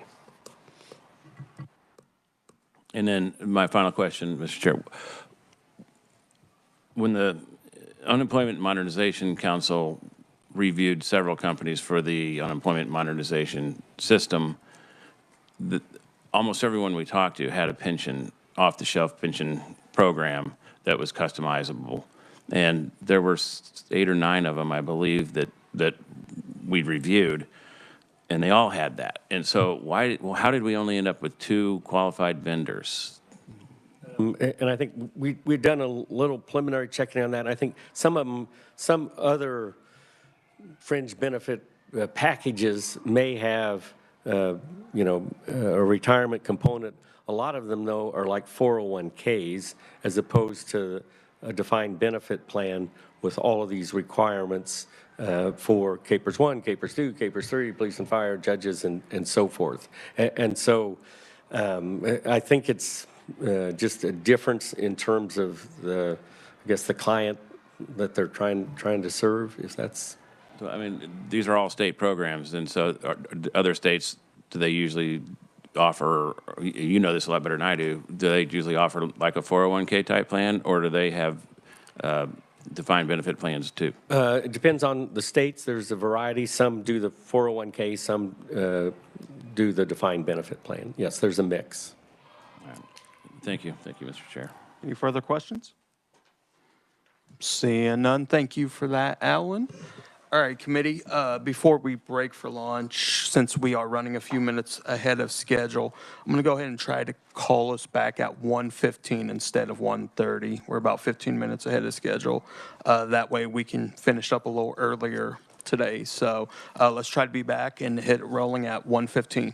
And then my final question, Mr. Chair. When the Unemployment Modernization Council reviewed several companies for the unemployment modernization system, almost everyone we talked to had a pension, off-the-shelf pension program that was customizable. And there were 8 or 9 of them, I believe, that we reviewed, and they all had that. And so how did we only end up with 2 qualified vendors? And I think we've done a little preliminary checking on that. I think some of them, some other fringe benefit packages may have, a retirement component. A lot of them, though, are like 401ks as opposed to a defined benefit plan with all of these requirements for CAPERS 1, CAPERS 2, CAPERS 3, police and fire, judges, and so forth. And so I think it's just a difference in terms of the client that they're trying to serve, if that's. So, I mean, these are all state programs, and so other states, do they usually offer, you know this a lot better than I do they usually offer like a 401k type plan, or do they have defined benefit plans too? It depends on the states. There's a variety. Some do the 401k, some do the defined benefit plan. Yes, there's a mix. Thank you. Thank you, Mr. Chair. Any further questions? Seeing none, thank you for that, Alan. All right, committee, before we break for lunch, since we are running a few minutes ahead of schedule, I'm going to go ahead and try to call us back at 1:15 instead of 1:30. We're about 15 minutes ahead of schedule. That way we can finish up a little earlier today. So let's try to be back and hit it rolling at 1:15.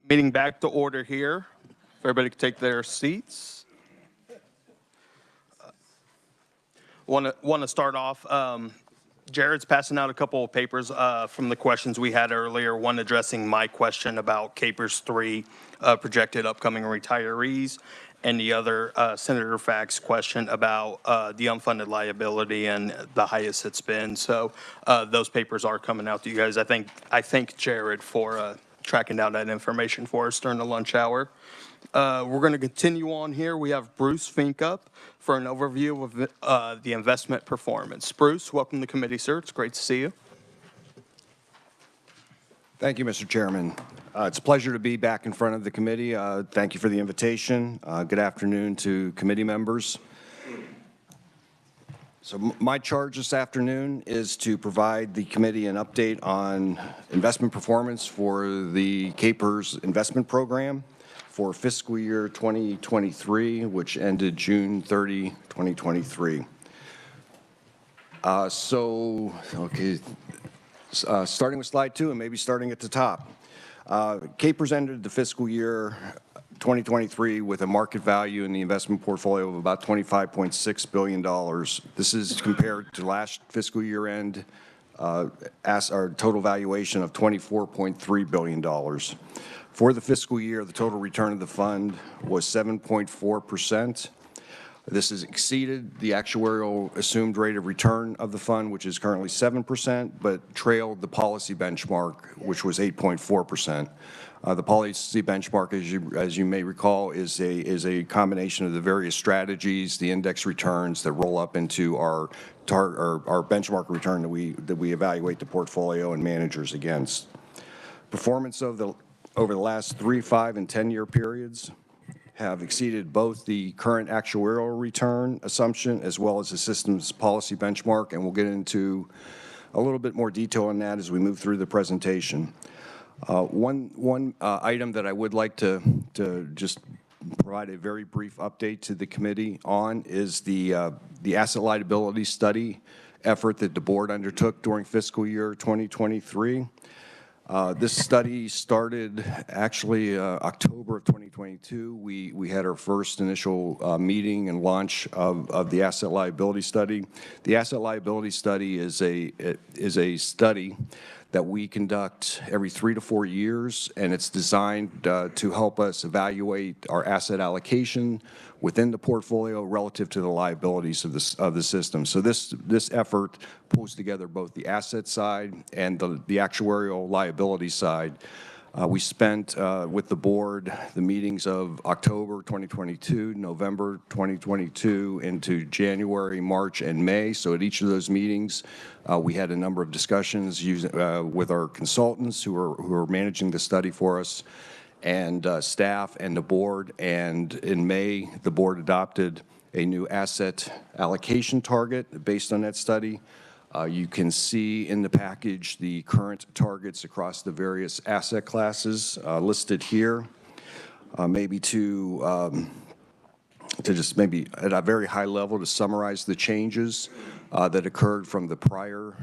Meeting back to order here. If everybody could take their seats. Want to start off. Jared's passing out a couple of papers from the questions we had earlier. One addressing my question about Capers 3 projected upcoming retirees, and the other Senator Fack's question about the unfunded liability and the highest it's been. So those papers are coming out to you guys. I thank Jared for tracking down that information for us during the lunch hour. We're going to continue on here. We have Bruce Fink up for an overview of the investment performance. Bruce, welcome to the committee, sir. It's great to see you. Thank you, Mr. Chairman. It's a pleasure to be back in front of the committee. Thank you for the invitation. Good afternoon to committee members. So my charge this afternoon is to provide the committee an update on investment performance for the Capers investment program for fiscal year 2023, which ended June 30, 2023. Starting with slide 2 and maybe starting at the top. Capers ended the fiscal year 2023 with a market value in the investment portfolio of about $25.6 billion. This is compared to last fiscal year end, our total valuation of $24.3 billion. For the fiscal year, the total return of the fund was 7.4%. This has exceeded the actuarial assumed rate of return of the fund, which is currently 7%, but trailed the policy benchmark, which was 8.4%. The policy benchmark, as you may recall, is a combination of the various strategies, the index returns that roll up into our benchmark return that we evaluate the portfolio and managers against. Performance over the last 3, 5, and 10-year periods have exceeded both the current actuarial return assumption as well as the system's policy benchmark, and we'll get into a little bit more detail on that as we move through the presentation. One item that I would like to just provide a very brief update to the committee on is the asset liability study effort that the board undertook during fiscal year 2023. This study started actually October of 2022. We had our first initial meeting and launch of the asset liability study. The asset liability study is a study that we conduct every 3 to 4 years, and it's designed to help us evaluate our asset allocation within the portfolio relative to the liabilities of the system. So this effort pulls together both the asset side and the actuarial liability side. We spent with the board the meetings of October 2022, November 2022, into January, March, and May. So at each of those meetings, we had a number of discussions with our consultants who are managing the study for us, and staff and the board. And in May, the board adopted a new asset allocation target based on that study. You can see in the package the current targets across the various asset classes listed here. Maybe to just maybe at a very high level to summarize the changes that occurred from the prior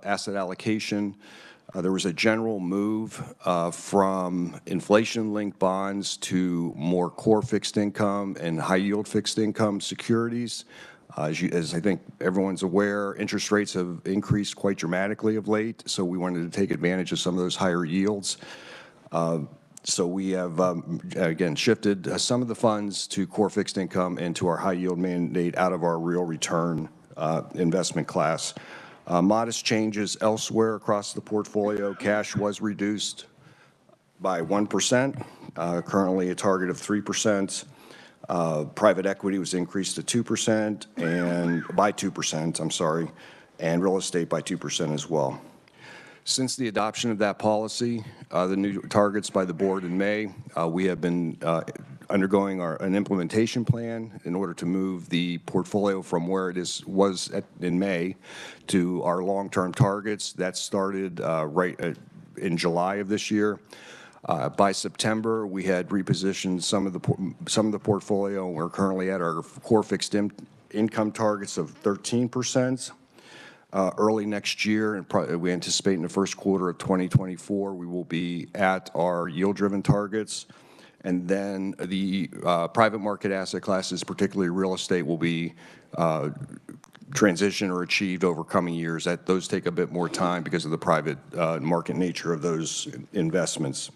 asset allocation. There was a general move from inflation-linked bonds to more core fixed income and high-yield fixed income securities. As I think everyone's aware, interest rates have increased quite dramatically of late, so we wanted to take advantage of some of those higher yields. So we have, again, shifted some of the funds to core fixed income and to our high-yield mandate out of our real return investment class. Modest changes elsewhere across the portfolio. Cash was reduced by 1%, currently a target of 3%. Private equity was increased to 2% and by 2%, I'm sorry, and real estate by 2% as well. Since the adoption of that policy, the new targets by the board in May, we have been undergoing an implementation plan in order to move the portfolio from where it was in May to our long-term targets. That started right in July of this year. By September, we had repositioned some of the portfolio. We're currently at our core fixed income targets of 13%. Early next year, and we anticipate in the first quarter of 2024, we will be at our yield-driven targets. And then the private market asset classes, particularly real estate, will be transitioned or achieved over coming years. Those take a bit more time because of the private market nature of those investments.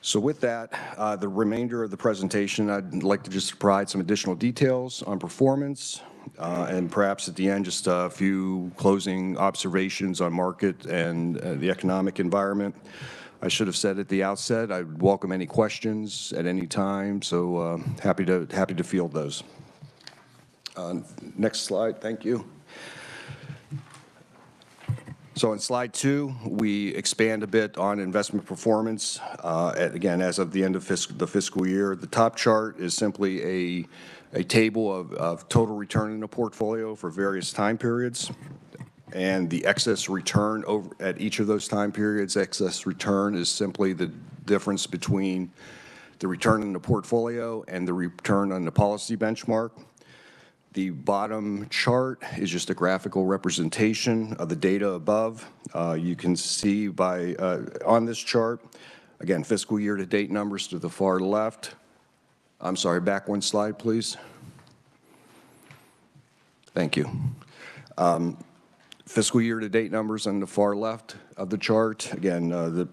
So with that, the remainder of the presentation, I'd like to just provide some additional details on performance, and perhaps at the end, just a few closing observations on market and the economic environment. I should have said at the outset, I would welcome any questions at any time, so happy to field those. Next slide, thank you. So on slide 2, we expand a bit on investment performance. Again, as of the end of the fiscal year, the top chart is simply a table of total return in a portfolio for various time periods. And the excess return at each of those time periods, excess return is simply the difference between the return in the portfolio and the return on the policy benchmark. The bottom chart is just a graphical representation of the data above. You can see on this chart, again, fiscal year-to-date numbers to the far left. I'm sorry, back one slide, please. Thank you. Fiscal year-to-date numbers on the far left of the chart. Again, the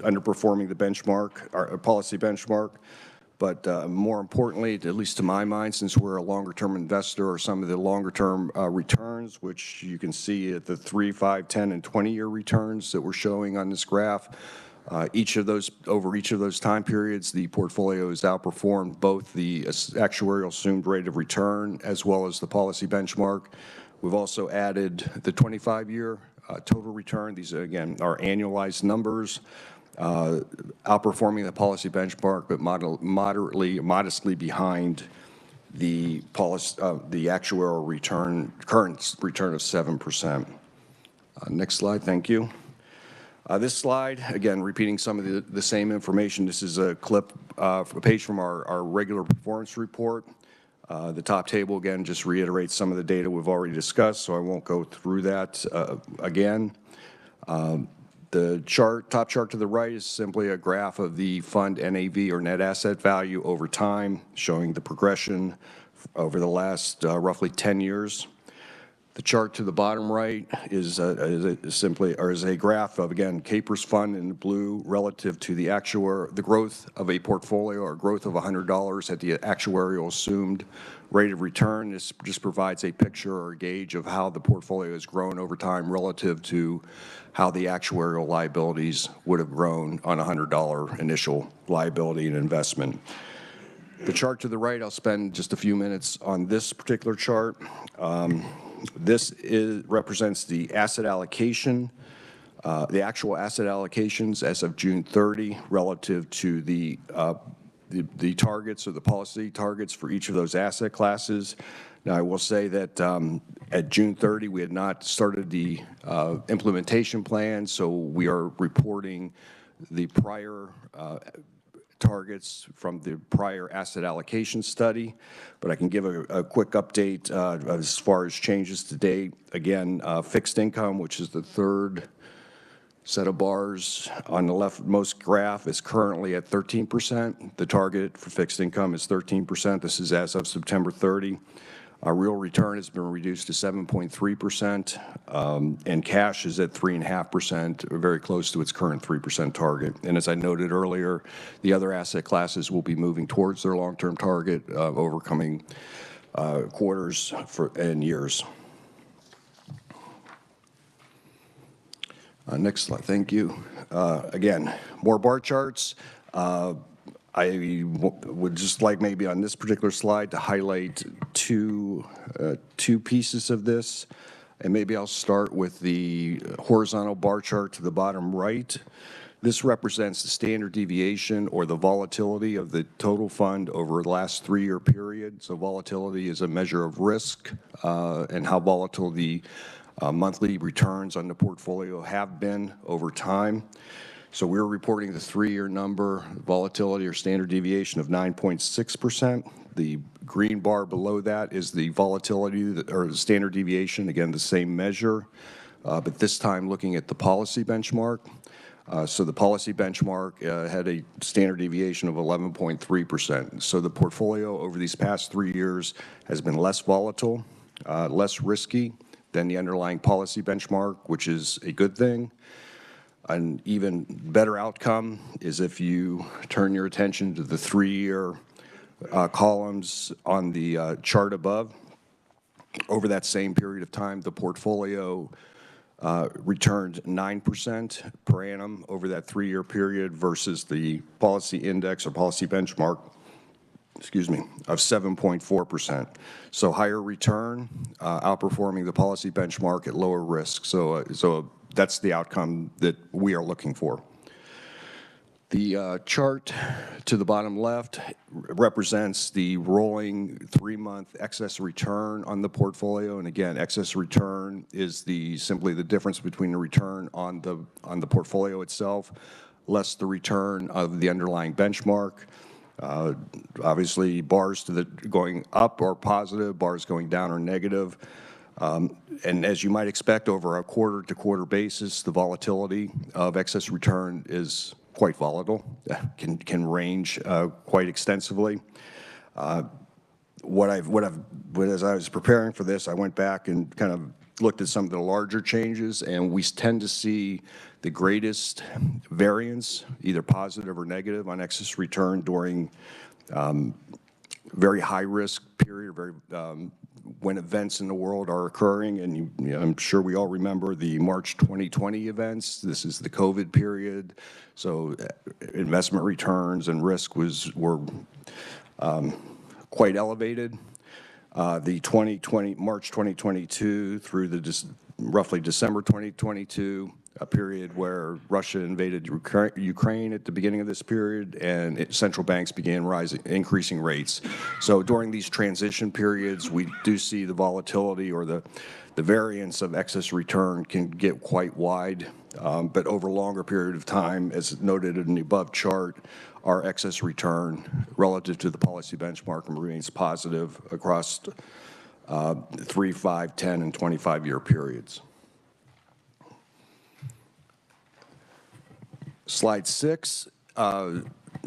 underperforming the benchmark, our policy benchmark. But more importantly, at least to my mind, since we're a longer-term investor, are some of the longer-term returns, which you can see at the 3, 5, 10, and 20-year returns that we're showing on this graph. Over each of those time periods, the portfolio has outperformed both the actuarial assumed rate of return as well as the policy benchmark. We've also added the 25-year total return. These, again, are annualized numbers, outperforming the policy benchmark, but modestly behind the actuarial return, current return of 7%. Next slide, thank you. This slide, again, repeating some of the same information. This is a page from our regular performance report. The top table, again, just reiterates some of the data we've already discussed, so I won't go through that again. The top chart to the right is simply a graph of the fund NAV, or net asset value, over time, showing the progression over the last roughly 10 years. The chart to the bottom right is a graph of, again, KPERS fund in the blue relative to the growth of a portfolio, or growth of $100 at the actuarial assumed rate of return. This just provides a picture or a gauge of how the portfolio has grown over time relative to how the actuarial liabilities would have grown on a $100 initial liability and investment. The chart to the right, I'll spend just a few minutes on this particular chart. This represents the asset allocation, the actual asset allocations as of June 30 relative to the targets, or the policy targets for each of those asset classes. Now, I will say that at June 30, we had not started the implementation plan, so we are reporting the prior targets from the prior asset allocation study. But I can give a quick update as far as changes to date. Again, fixed income, which is the third set of bars on the leftmost graph, is currently at 13%. The target for fixed income is 13%. This is as of September 30. Our real return has been reduced to 7.3%, and cash is at 3.5%, very close to its current 3% target. And as I noted earlier, the other asset classes will be moving towards their long-term target over coming quarters and years. Next slide, thank you. Again, more bar charts. I would just like, maybe on this particular slide, to highlight two pieces of this. And maybe I'll start with the horizontal bar chart to the bottom right. This represents the standard deviation, or the volatility of the total fund over the last 3-year period. So volatility is a measure of risk, and how volatile the monthly returns on the portfolio have been over time. So we're reporting the 3-year number, volatility or standard deviation of 9.6%. The green bar below that is the volatility or the standard deviation, again, the same measure, but this time looking at the policy benchmark. So the policy benchmark had a standard deviation of 11.3%. So the portfolio over these past 3 years has been less volatile, less risky than the underlying policy benchmark, which is a good thing. An even better outcome is if you turn your attention to the 3-year columns on the chart above. Over that same period of time, the portfolio returned 9% per annum over that 3-year period versus the policy index or policy benchmark, of 7.4%. So higher return, outperforming the policy benchmark at lower risk. So that's the outcome that we are looking for. The chart to the bottom left represents the rolling 3-month excess return on the portfolio. And again, excess return is simply the difference between the return on the portfolio itself less the return of the underlying benchmark. Obviously, bars going up are positive, bars going down are negative. And as you might expect, over a quarter-to-quarter basis, the volatility of excess return is quite volatile, can range quite extensively. As I was preparing for this, I went back and kind of looked at some of the larger changes, and we tend to see the greatest variance, either positive or negative, on excess return during very high-risk period, when events in the world are occurring. And I'm sure we all remember the March 2020 events. This is the COVID period. So investment returns and risk were quite elevated. The March 2022 through the roughly December 2022, a period where Russia invaded Ukraine at the beginning of this period, and central banks began increasing rates. So during these transition periods, we do see the volatility or the variance of excess return can get quite wide. But over a longer period of time, as noted in the above chart, our excess return relative to the policy benchmark remains positive across 3, 5, 10, and 25-year periods. Slide 6,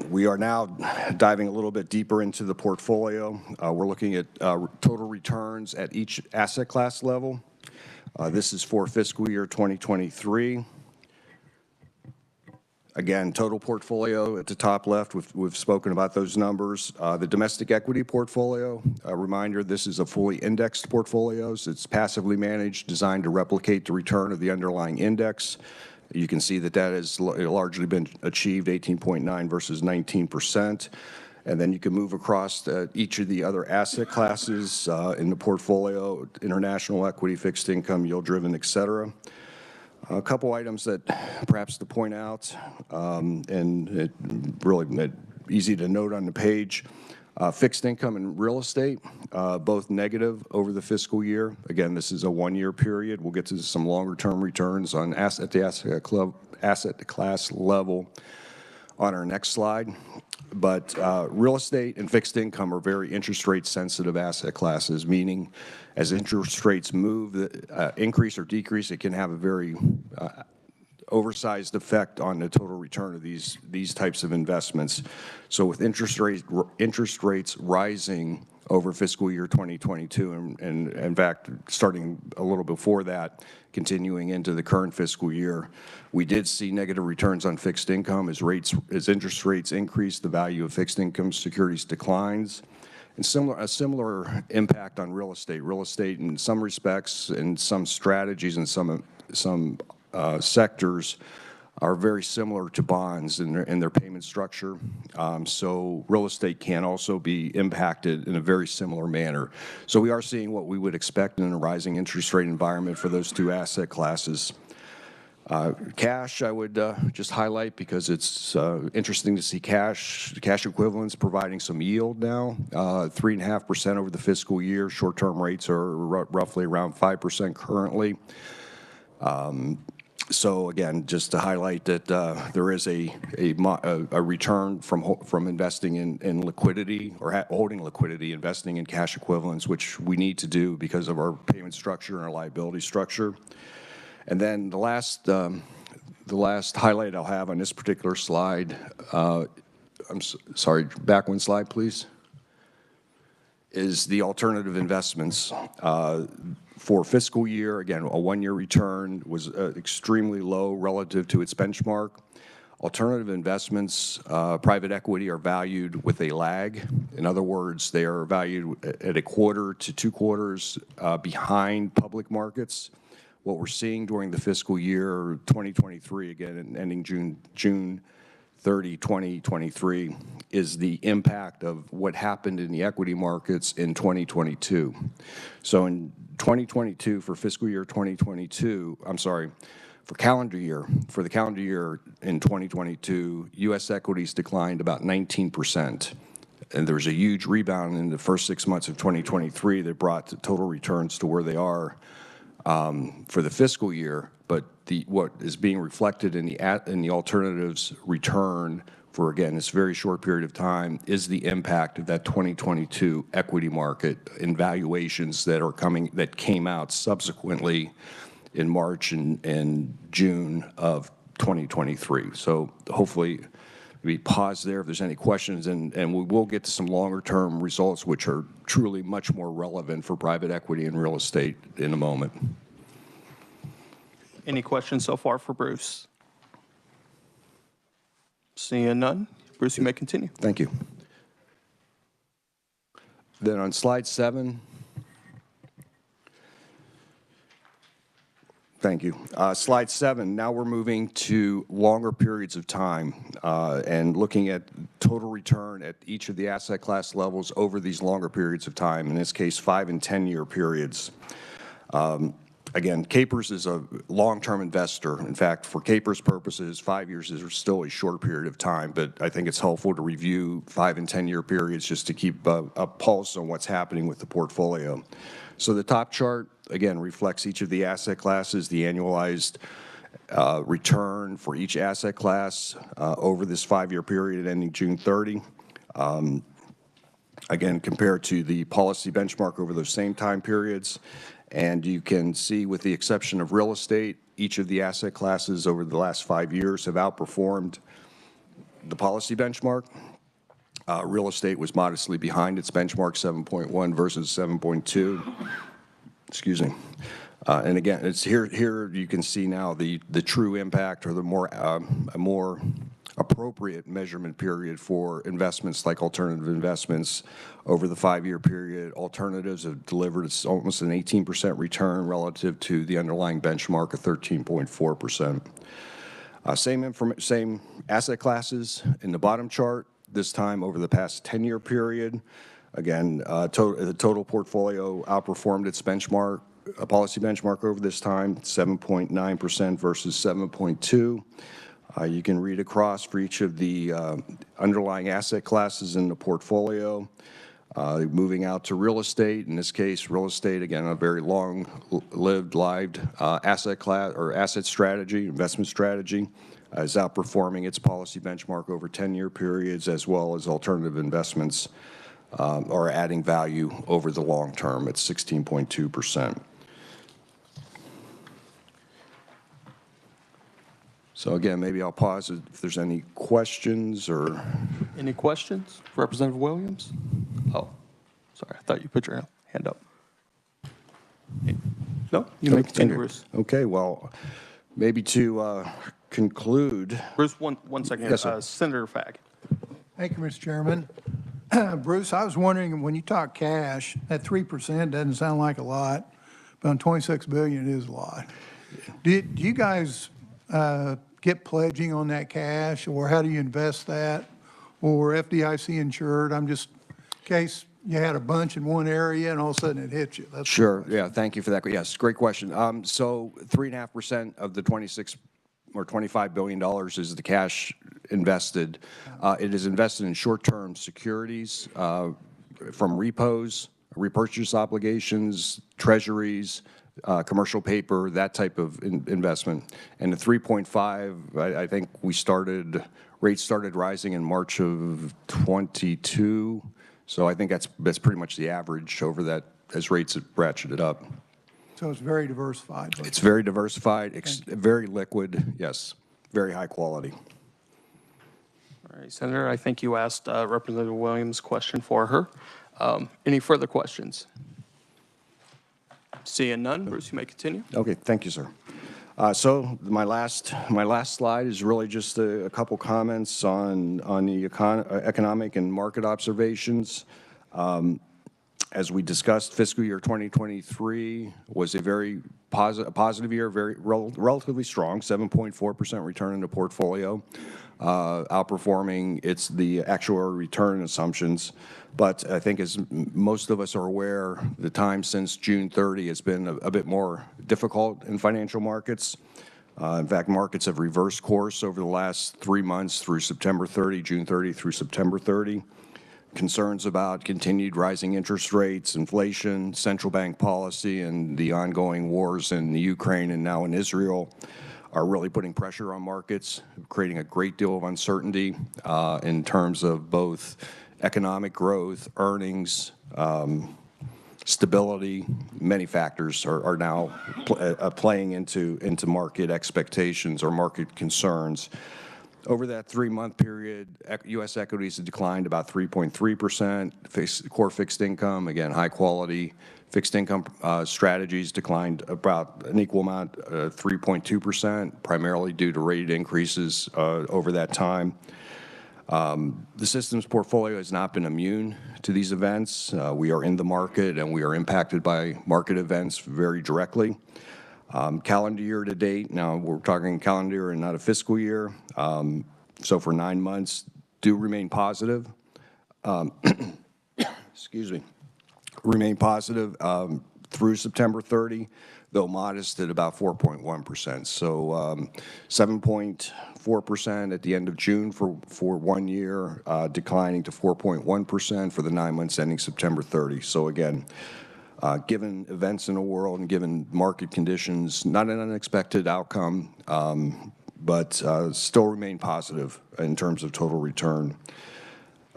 we are now diving a little bit deeper into the portfolio. We're looking at total returns at each asset class level. This is for fiscal year 2023. Again, total portfolio at the top left, we've spoken about those numbers. The domestic equity portfolio, a reminder, this is a fully indexed portfolio. So it's passively managed, designed to replicate the return of the underlying index. You can see that has largely been achieved, 18.9 versus 19%. And then you can move across each of the other asset classes in the portfolio: international equity, fixed income, yield-driven, et cetera. A couple items that perhaps to point out, and it really easy to note on the page. Fixed income and real estate, both negative over the fiscal year. Again, this is a 1-year period. We'll get to some longer-term returns on asset class level on our next slide. But real estate and fixed income are very interest rate sensitive asset classes, meaning as interest rates move, increase or decrease, it can have a very oversized effect on the total return of these types of investments. So with interest rates rising over fiscal year 2022, and in fact, starting a little before that, continuing into the current fiscal year, we did see negative returns on fixed income as interest rates increase, the value of fixed income securities declines. And a similar impact on real estate. Real estate, in some respects, and some strategies, and some sectors are very similar to bonds in their payment structure. So real estate can also be impacted in a very similar manner. So we are seeing what we would expect in a rising interest rate environment for those two asset classes. Cash, I would just highlight because it's interesting to see cash equivalents providing some yield now, 3.5% over the fiscal year. Short-term rates are roughly around 5% currently. So again, just to highlight that there is a return from investing in liquidity or holding liquidity, investing in cash equivalents, which we need to do because of our payment structure and our liability structure. And then the last highlight I'll have on this particular slide, sorry, back one slide, please, is the alternative investments. For fiscal year, again, a one-year return was extremely low relative to its benchmark. Alternative investments, private equity, are valued with a lag. In other words, they are valued at a quarter to 2 quarters behind public markets. What we're seeing during the fiscal year 2023, again, ending June 30, 2023, is the impact of what happened in the equity markets in 2022. So in 2022, for fiscal year 2022, I'm sorry, for the calendar year in 2022, U.S. equities declined about 19%. And there was a huge rebound in the first 6 months of 2023 that brought the total returns to where they are for the fiscal year. But what is being reflected in the alternatives return for, again, this very short period of time is the impact of that 2022 equity market and valuations that came out subsequently in March and June of 2023. So hopefully we pause there if there's any questions, and we will get to some longer-term results which are truly much more relevant for private equity and real estate in a moment. Any questions so far for Bruce? Seeing none, Bruce, you may continue. Thank you. Then on slide 7, thank you. Slide 7, now we're moving to longer periods of time and looking at total return at each of the asset class levels over these longer periods of time, in this case 5 and 10-year periods. Again, KPERS is a long-term investor. In fact, for KPERS purposes, 5 years is still a short period of time, but I think it's helpful to review 5 and 10-year periods just to keep a pulse on what's happening with the portfolio. So the top chart, again, reflects each of the asset classes, the annualized return for each asset class over this 5-year period ending June 30. Again, compared to the policy benchmark over those same time periods. And you can see, with the exception of real estate, each of the asset classes over the last 5 years have outperformed the policy benchmark. Real estate was modestly behind its benchmark, 7.1 versus 7.2. Excuse me. And again, it's here you can see now the true impact, or the more appropriate measurement period for investments like alternative investments. Over the 5-year period, alternatives have delivered almost an 18% return relative to the underlying benchmark of 13.4%. Same asset classes in the bottom chart, this time over the past 10-year period. Again, the total portfolio outperformed its benchmark, a policy benchmark over this time, 7.9% versus 7.2%. You can read across for each of the underlying asset classes in the portfolio. Moving out to real estate, in this case, real estate, again, a very long-lived asset class or asset strategy, investment strategy, is outperforming its policy benchmark over 10-year periods, as well as alternative investments are adding value over the long term at 16.2%. So again, maybe I'll pause if there's any questions or... Any questions? Representative Williams? Oh, sorry, I thought you put your hand up. No, you may continue, Bruce. Okay, well, maybe to conclude... Bruce, one second. Yes, sir. Senator Fagg. Thank you, Mr. Chairman. Bruce, I was wondering, when you talk cash, that 3% doesn't sound like a lot, but on $26 billion, it is a lot. Do you guys get pledging on that cash, or how do you invest that, or FDIC insured? I'm just, in case you had a bunch in one area and all of a sudden it hit you. That's sure, yeah, thank you for that. Yes, great question. So 3.5% of the $26 or $25 billion is the cash invested. It is invested in short-term securities from repos, repurchase obligations, treasuries, commercial paper, that type of investment. And the 3.5, I think rates started rising in March of 22. So I think that's pretty much the average over that as rates have ratcheted up. So it's very diversified. It's very diversified, very liquid, yes, very high quality. All right, Senator, I think you asked Representative Williams' question for her. Any further questions? Seeing none, Bruce, you may continue. Okay, thank you, sir. So my last slide is really just a couple comments on the economic and market observations. As we discussed, fiscal year 2023 was a very positive year, relatively strong, 7.4% return in the portfolio, outperforming the actual return assumptions. But I think as most of us are aware, the time since June 30 has been a bit more difficult in financial markets. In fact, markets have reversed course over the last 3 months through September 30, June 30 through September 30. Concerns about continued rising interest rates, inflation, central bank policy, and the ongoing wars in the Ukraine and now in Israel are really putting pressure on markets, creating a great deal of uncertainty in terms of both economic growth, earnings, stability. Many factors are now playing into market expectations or market concerns. Over that 3-month period, U.S. equities have declined about 3.3%. Core fixed income, again, high quality fixed income strategies declined about an equal amount, 3.2%, primarily due to rate increases over that time. The system's portfolio has not been immune to these events. We are in the market and we are impacted by market events very directly. Calendar year to date, now we're talking calendar year and not a fiscal year, so for 9 months, do remain positive. Excuse me. Remain positive through September 30, though modest at about 4.1%. So 7.4% at the end of June for 1 year, declining to 4.1% for the 9 months ending September 30. So again, given events in the world and given market conditions, not an unexpected outcome, but still remain positive in terms of total return.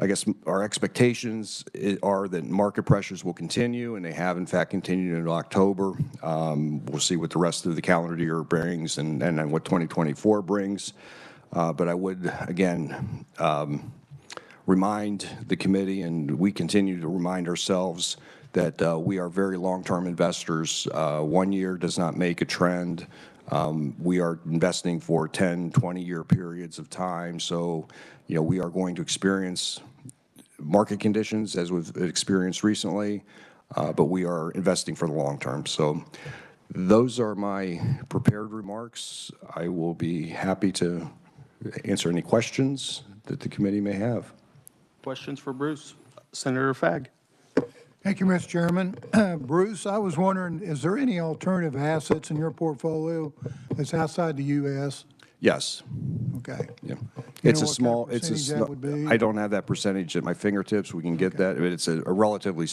I guess our expectations are that market pressures will continue, and they have in fact continued into October. We'll see what the rest of the calendar year brings and what 2024 brings. But I would, again, remind the committee, and we continue to remind ourselves, that we are very long-term investors. 1 year does not make a trend. We are investing for 10, 20-year periods of time. So, we are going to experience market conditions as we've experienced recently, but we are investing for the long term. So those are my prepared remarks. I will be happy to answer any questions that the committee may have. Questions for Bruce? Senator Fagg. Thank you, Mr. Chairman. Bruce, I was wondering, is there any alternative assets in your portfolio that's outside the U.S.? Yes. Okay. Yeah. You It's know a what small, kind of it's a, percentage that would be? I don't have that percentage at my fingertips. We can get that, but it's a relatively,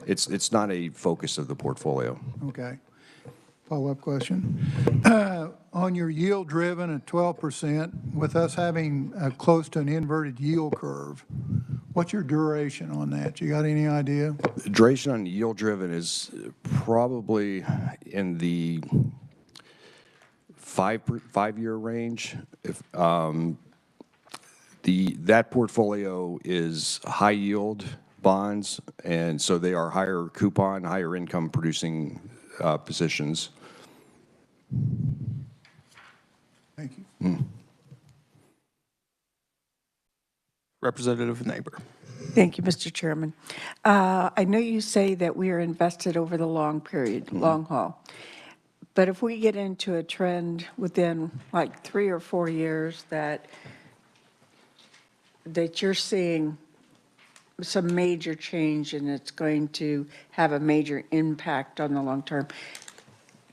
it's not a focus of the portfolio. Okay. Follow-up question. On your yield driven at 12%, with us having close to an inverted yield curve, what's your duration on that? You got any idea? Duration on yield driven is probably in the five-year range. If that portfolio is high yield bonds, and so they are higher coupon, higher income producing positions. Thank you. Representative Neighbor. Thank you, Mr. Chairman. I know you say that we are invested over the long period, long haul. But if we get into a trend within like 3 or 4 years that you're seeing some major change and it's going to have a major impact on the long term,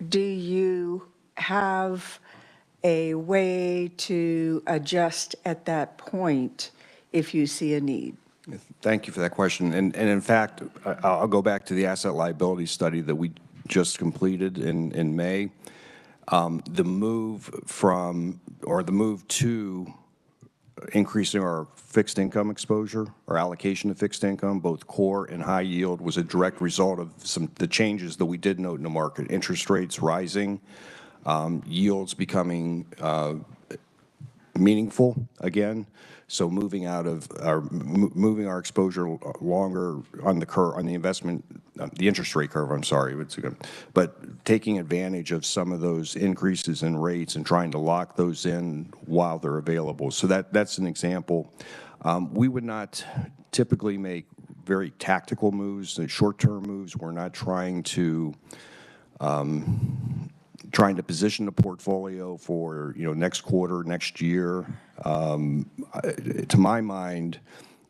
do you have a way to adjust at that point if you see a need? Thank you for that question. And in fact, I'll go back to the asset liability study that we just completed in May. The move to increasing our fixed income exposure, our allocation to fixed income, both core and high yield, was a direct result of the changes that we did note in the market. Interest rates rising, yields becoming meaningful again. So moving our exposure longer on the investment, the interest rate curve, I'm sorry, but taking advantage of some of those increases in rates and trying to lock those in while they're available. So that's an example. We would not typically make very tactical moves, short-term moves. We're not trying to position the portfolio for, next quarter, next year. To my mind,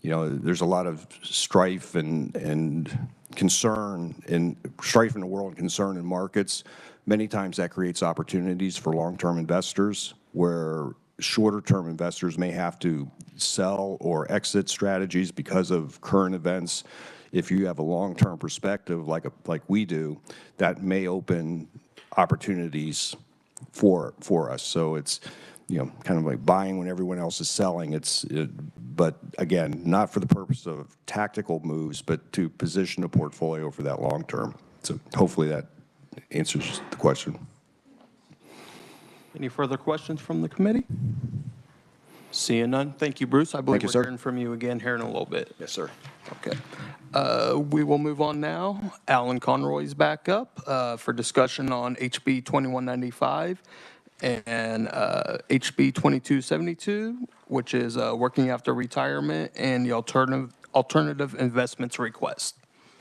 there's a lot of strife and concern in the world and concern in markets. Many times that creates opportunities for long-term investors where shorter-term investors may have to sell or exit strategies because of current events. If you have a long-term perspective like we do, that may open opportunities for us. So it's kind of like buying when everyone else is selling. But again, not for the purpose of tactical moves, but to position a portfolio for that long term. So hopefully that answers the question. Any further questions from the committee? Seeing none. Thank you, Bruce. I believe we're hearing from you again here in a little bit. Yes, sir. Okay. We will move on now. Alan Conroy's back up for discussion on HB 2195 and HB 2272, which is working after retirement and the alternative investments request.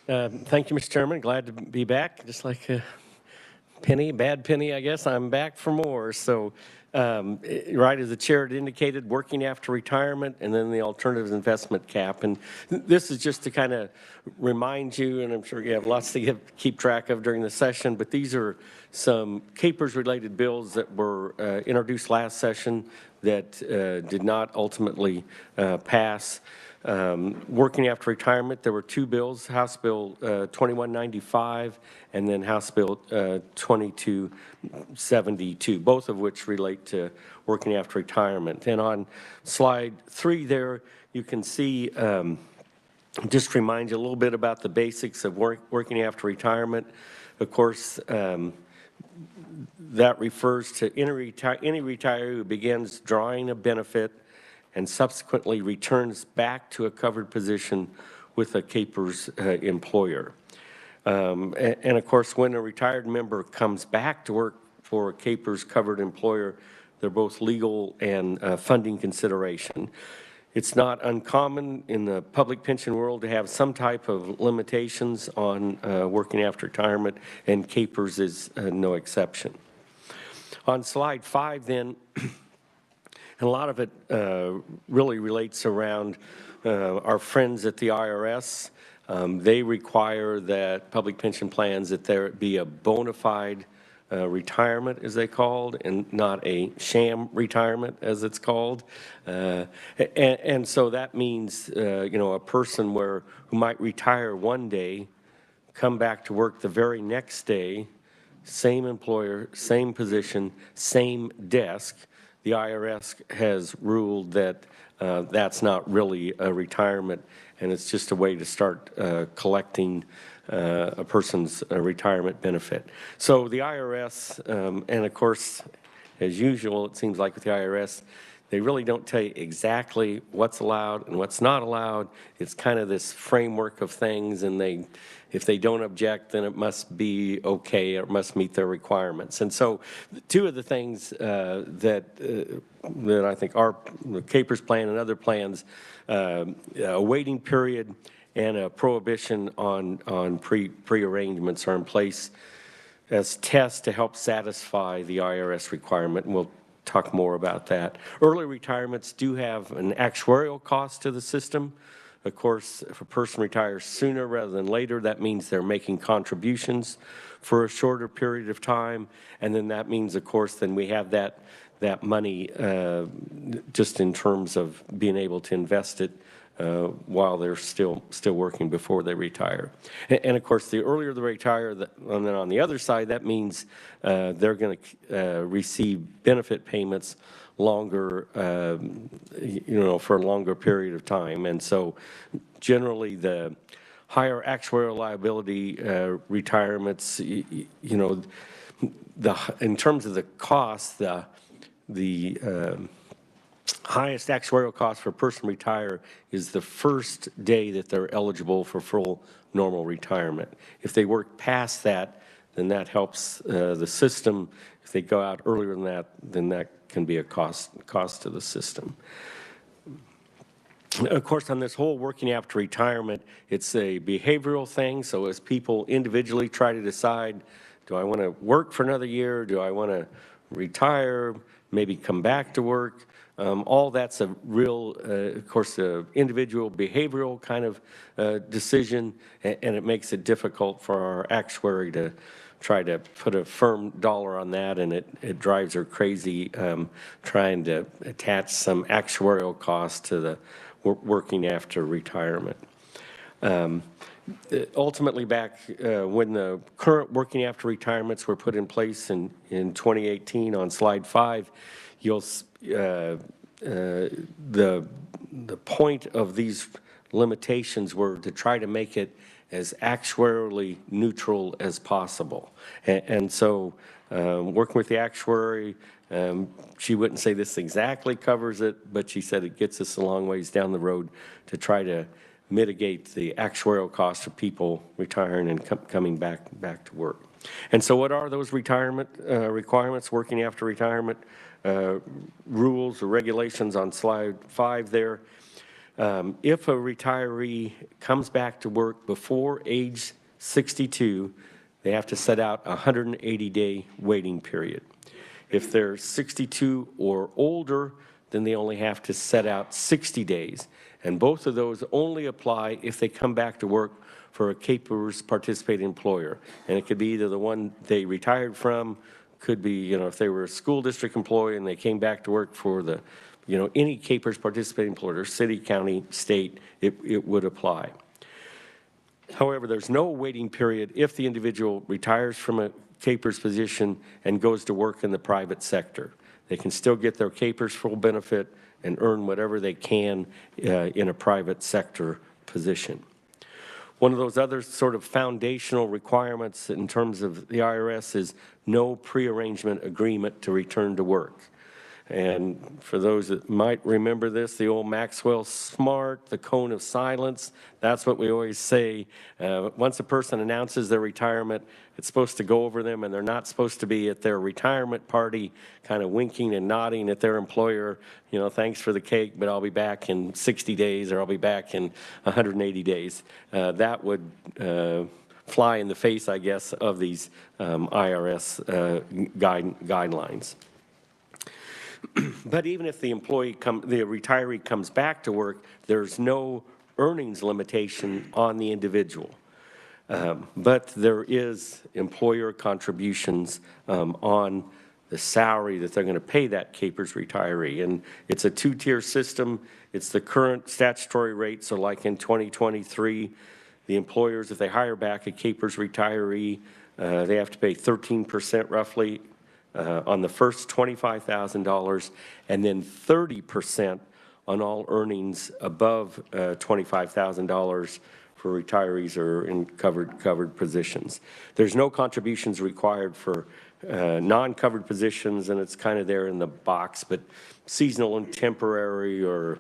Thank you, Mr. Chairman. Glad to be back. Just like bad penny, I guess. I'm back for more. So, right as the chair had indicated, working after retirement and then the alternative investment cap. And this is just to kind of remind you, and I'm sure you have lots to keep track of during the session, but these are some KPERS-related bills that were introduced last session that did not ultimately pass. Working after retirement, there were two bills, House Bill 2195 and then House Bill 2272, both of which relate to working after retirement. And on slide 3 there, you can see, just remind you a little bit about the basics of working after retirement. Of course, that refers to any retiree who begins drawing a benefit and subsequently returns back to a covered position with a KPERS employer. And of course, when a retired member comes back to work for a KPERS covered employer, they're both legal and funding consideration. It's not uncommon in the public pension world to have some type of limitations on working after retirement, and KPERS is no exception. On slide 5 then, and a lot of it really relates around our friends at the IRS. They require that public pension plans, that there be a bona fide retirement, as they called, and not a sham retirement, as it's called. And so that means, a person who might retire one day, come back to work the very next day, same employer, same position, same desk. The IRS has ruled that that's not really a retirement, and it's just a way to start collecting a person's retirement benefit. So the IRS, and of course, as usual, it seems like with the IRS, they really don't tell you exactly what's allowed and what's not allowed. It's kind of this framework of things, and if they don't object, then it must be okay, or it must meet their requirements. And so two of the things that I think our KPERS plan and other plans, a waiting period and a prohibition on pre-arrangements are in place as tests to help satisfy the IRS requirement, and we'll talk more about that. Early retirements do have an actuarial cost to the system. Of course, if a person retires sooner rather than later, that means they're making contributions for a shorter period of time, and then that means, of course, then we have that money just in terms of being able to invest it while they're still working before they retire. And of course, the earlier they retire, and then on the other side, that means they're going to receive benefit payments longer, for a longer period of time. And so generally the higher actuarial liability retirements, in terms of the cost, the highest actuarial cost for a person retire is the first day that they're eligible for full normal retirement. If they work past that, then that helps the system. If they go out earlier than that, then that can be a cost to the system. Of course, on this whole working after retirement, it's a behavioral thing. So as people individually try to decide, do I want to work for another year? Do I want to retire? Maybe come back to work? All that's a real, of course, individual behavioral kind of decision, and it makes it difficult for our actuary to try to put a firm dollar on that, and it drives her crazy trying to attach some actuarial cost to the working after retirement. Ultimately, back when the current working after retirements were put in place in 2018 on slide 5, you'll the point of these limitations were to try to make it as actuarially neutral as possible. And so working with the actuary, she wouldn't say this exactly covers it, but she said it gets us a long ways down the road to try to mitigate the actuarial costs of people retiring and coming back to work. And so what are those retirement requirements, working after retirement rules or regulations on slide 5 there? If a retiree comes back to work before age 62, they have to set out a 180-day waiting period. If they're 62 or older, then they only have to set out 60 days. And both of those only apply if they come back to work for a KPERS participating employer. And it could be either the one they retired from, could be, if they were a school district employee and they came back to work for the, any KPERS participating employer, city, county, state, it would apply. However, there's no waiting period if the individual retires from a KPERS position and goes to work in the private sector. They can still get their KPERS full benefit and earn whatever they can in a private sector position. One of those other sort of foundational requirements in terms of the IRS is no prearrangement agreement to return to work. And for those that might remember this, the old Maxwell Smart, the cone of silence, that's what we always say. Once a person announces their retirement, it's supposed to go over them, and they're not supposed to be at their retirement party kind of winking and nodding at their employer, thanks for the cake, but I'll be back in 60 days or I'll be back in 180 days. That would fly in the face, I guess, of these IRS guidelines. But even if the retiree comes back to work, there's no earnings limitation on the individual. But there is employer contributions on the salary that they're going to pay that KPERS retiree. And it's a two-tier system. It's the current statutory rate. So like in 2023, the employers, if they hire back a KPERS retiree, they have to pay 13% roughly on the first $25,000, and then 30% on all earnings above $25,000 for retirees or in covered positions. There's no contributions required for non-covered positions, and it's kind of there in the box, but seasonal and temporary, or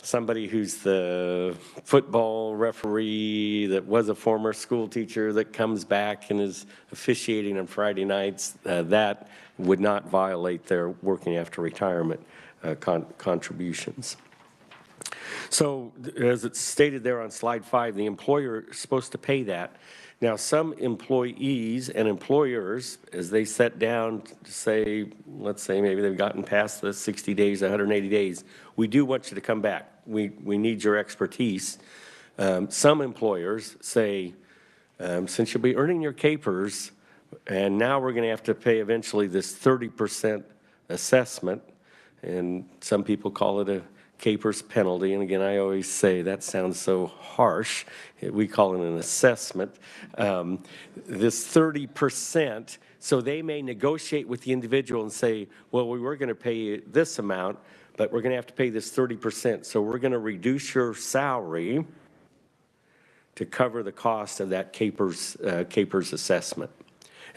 somebody who's the football referee that was a former school teacher that comes back and is officiating on Friday nights, that would not violate their working after retirement contributions. So as it's stated there on slide 5, the employer is supposed to pay that. Now, some employees and employers, as they set down to say, let's say maybe they've gotten past the 60 days, 180 days, we do want you to come back. We need your expertise. Some employers say, since you'll be earning your KPERS, and now we're going to have to pay eventually this 30% assessment, and some people call it a Capers penalty, and again, I always say that sounds so harsh. We call it an assessment. This 30%, so they may negotiate with the individual and say, well, we were going to pay you this amount, but we're going to have to pay this 30%. So we're going to reduce your salary to cover the cost of that Capers assessment.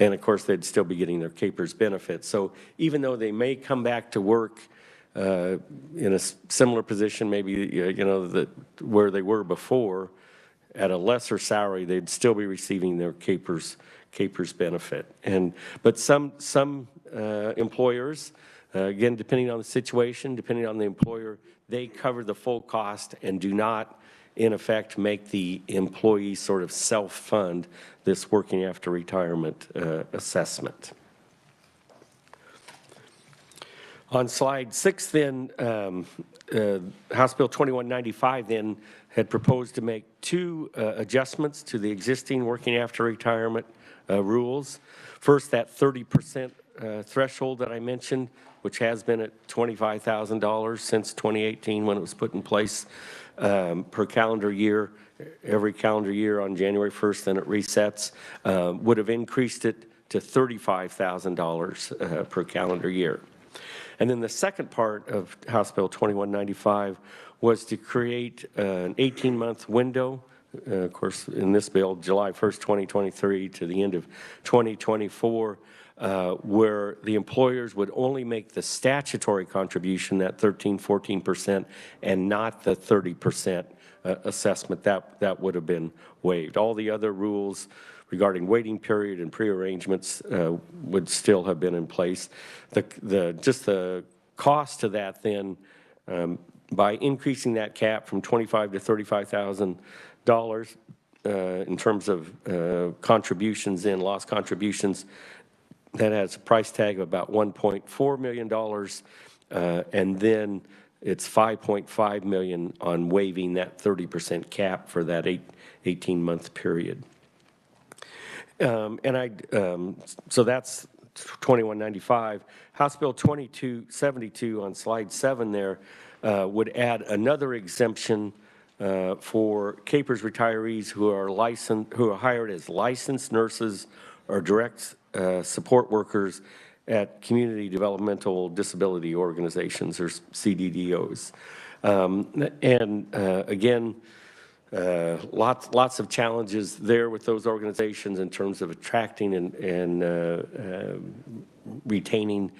And of course, they'd still be getting their Capers benefits. So even though they may come back to work in a similar position, maybe, where they were before, at a lesser salary, they'd still be receiving their Capers benefit. But some employers, again, depending on the situation, depending on the employer, they cover the full cost and do not, in effect, make the employee sort of self-fund this working after retirement assessment. On slide 6, then, House Bill 2195 then had proposed to make 2 adjustments to the existing working after retirement rules. First, that 30% threshold that I mentioned, which has been at $25,000 since 2018 when it was put in place per calendar year. Every calendar year on January 1st, then it resets, would have increased it to $35,000 per calendar year. And then the second part of House Bill 2195 was to create an 18-month window, of course, in this bill, July 1st, 2023 to the end of 2024, where the employers would only make the statutory contribution, that 14%, and not the 30% assessment. That would have been waived. All the other rules regarding waiting period and prearrangements would still have been in place. Just the cost to that then, by increasing that cap from $25,000 to $35,000 in terms of contributions in lost contributions, that has a price tag of about $1.4 million, and then it's $5.5 million on waiving that 30% cap for that 18-month period. So that's 2195. House Bill 2272 on slide 7 there would add another exemption for Capers retirees who are hired as licensed nurses or direct support workers at community developmental disability organizations, or CDDOs. Again, lots of challenges there with those organizations in terms of attracting and retaining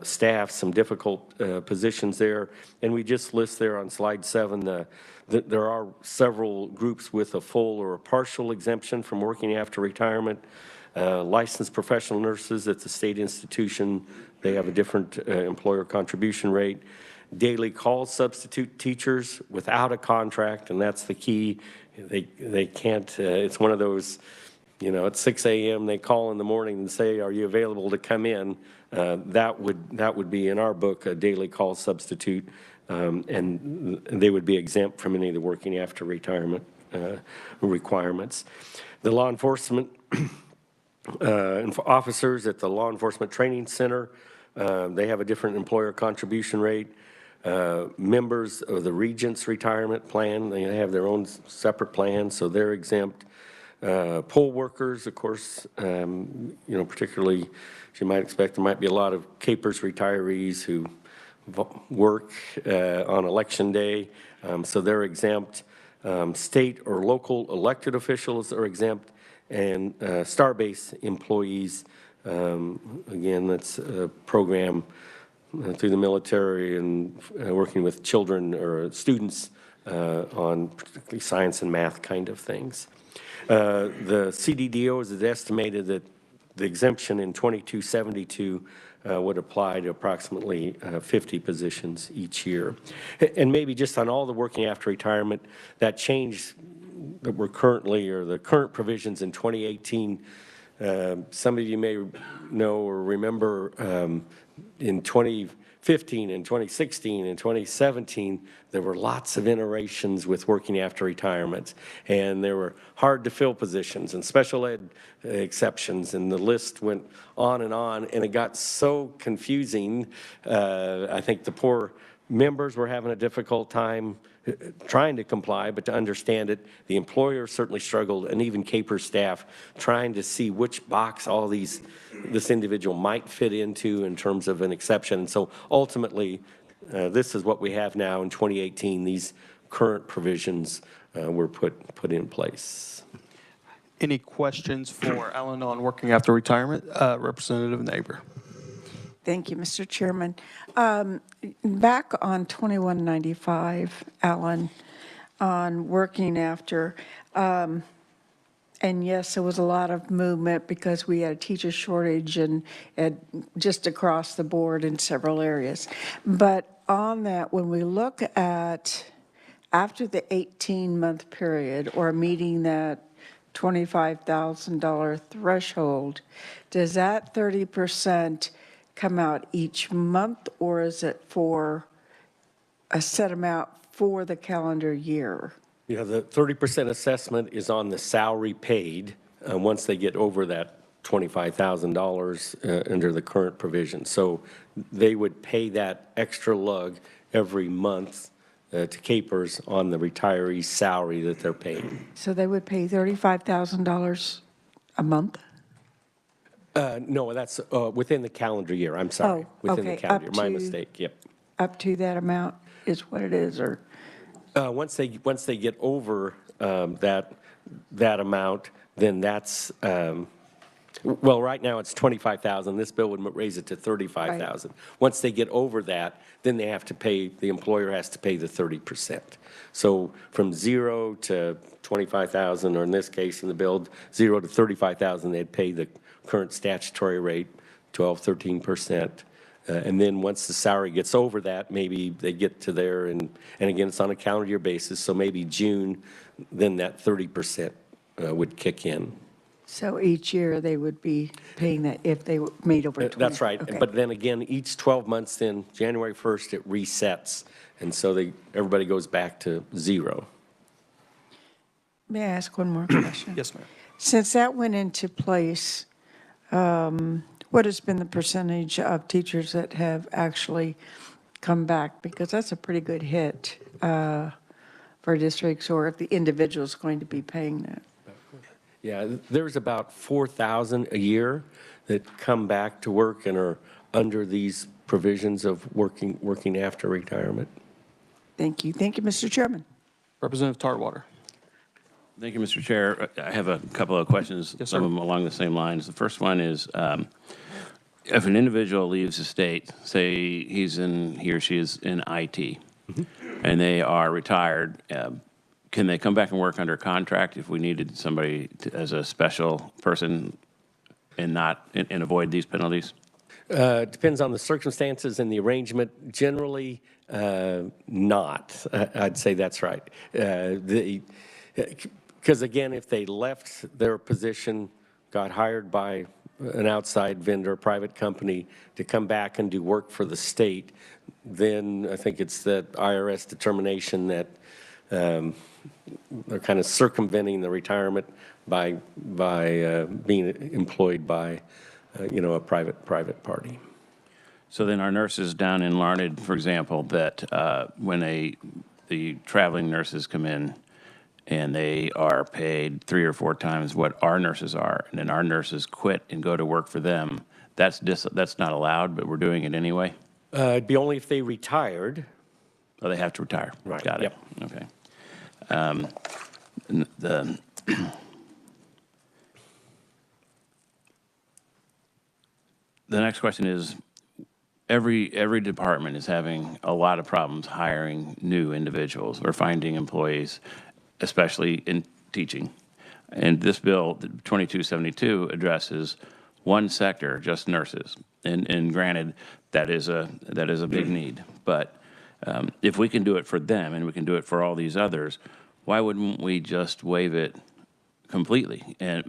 staff, some difficult positions there. And we just list there on slide 7 that there are several groups with a full or a partial exemption from working after retirement. Licensed professional nurses at the state institution, they have a different employer contribution rate. Daily call substitute teachers without a contract, and that's the key. They can't, it's one of those, at 6 a.m. they call in the morning and say, are you available to come in? That would be, in our book, a daily call substitute, and they would be exempt from any of the working after retirement requirements. The law enforcement officers at the Law Enforcement Training Center, they have a different employer contribution rate. Members of the Regents retirement plan, they have their own separate plan, so they're exempt. Poll workers, of course, particularly, as you might expect, there might be a lot of Capers retirees who work on election day, so they're exempt. State or local elected officials are exempt, and Starbase employees, again, that's a program through the military and working with children or students on particularly science and math kind of things. The CDDOs is estimated that the exemption in 2272 would apply to approximately 50 positions each year. And maybe just on all the working after retirement, that change that we're currently, or the current provisions in 2018, some of you may know or remember in 2015 and 2016 and 2017, there were lots of iterations with working after retirement, and there were hard to fill positions and special ed exceptions, and the list went on, and it got so confusing. I think the poor members were having a difficult time trying to comply, but to understand it. The employer certainly struggled, and even CAPER staff trying to see which box all this individual might fit into in terms of an exception. And so ultimately, this is what we have now in 2018. These current provisions were put in place. Any questions for Alan on working after retirement? Representative Neighbor. Thank you, Mr. Chairman. Back on 2195, Alan, on working after, and yes, there was a lot of movement because we had a teacher shortage and just across the board in several areas. But on that, when we look at after the 18-month period or meeting that $25,000 threshold, does that 30% come out each month, or is it for a set amount for the calendar year? Yeah, the 30% assessment is on the salary paid once they get over that $25,000 under the current provision. So they would pay that extra lug every month to CAPERS on the retiree's salary that they're paying. So they would pay $35,000 a month? No, that's within the calendar year. I'm sorry. Oh, within okay, the calendar year. up My to- mistake. Yep. Up to that amount is what it is, or? Once they get over that amount, then that's well, right now it's 25,000. This bill would raise it to 35,000. Once they get over that, then they have to pay. The employer has to pay the 30%. So from 0 to 25,000, or in this case in the bill, 0 to 35,000, they'd pay the current statutory rate, 12, 13%. And then once the salary gets over that, maybe they get to there, and again, it's on a calendar year basis, so maybe June, then that 30% would kick in. So each year they would be paying that if they made over 20? That's right. Okay. But then again, each 12 months, then January 1st, it resets, and so everybody goes back to 0. May I ask one more question? Yes, ma'am. Since that went into place, what has been the percentage of teachers that have actually come back? Because that's a pretty good hit for districts, or if the individual is going to be paying that. Yeah, there's about 4,000 a year that come back to work and are under these provisions of working after retirement. Thank you. Thank you, Mr. Chairman. Representative Tarwater. Thank you, Mr. Chair. I have a couple of questions, Yes, some sir. of them along the same lines. The first one is, if an individual leaves the state, say he or she is in IT, and they are retired, can they come back and work under contract if we needed somebody as a special person and avoid these penalties? Depends on the circumstances and the arrangement. Generally, not. I'd say that's right. Because again, if they left their position, got hired by an outside vendor, private company, to come back and do work for the state, then I think it's the IRS determination that they're kind of circumventing the retirement by being employed by a private party. So then our nurses down in Larned, for example, that when the traveling nurses come in and they are paid 3 or 4 times what our nurses are, and then our nurses quit and go to work for them, that's not allowed, but we're doing it anyway? It'd be only if they retired. Oh, they have to retire. Right. Got it. Yep. Okay. The next question is, every department is having a lot of problems hiring new individuals or finding employees, especially in teaching. And this bill, 2272, addresses one sector, just nurses. And granted, that is a big need. But if we can do it for them and we can do it for all these others, why wouldn't we just waive it completely? And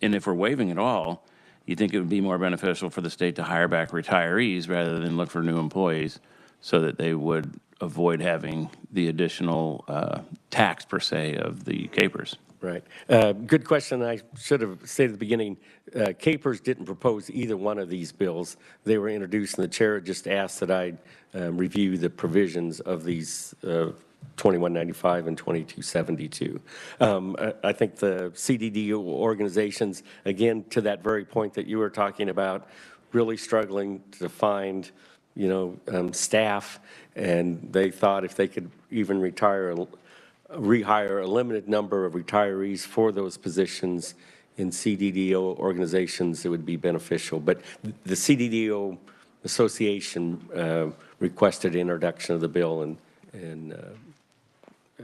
if we're waiving it all, you think it would be more beneficial for the state to hire back retirees rather than look for new employees so that they would avoid having the additional tax, per se, of the CAPERS? Right. Good question. I should have stated at the beginning, Capers didn't propose either one of these bills. They were introduced, and the chair just asked that I review the provisions of these 2195 and 2272. I think the CDD organizations, again, to that very point that you were talking about, really struggling to find, staff, and they thought if they could even rehire a limited number of retirees for those positions in CDDO organizations, it would be beneficial. But the CDDO Association requested introduction of the bill, and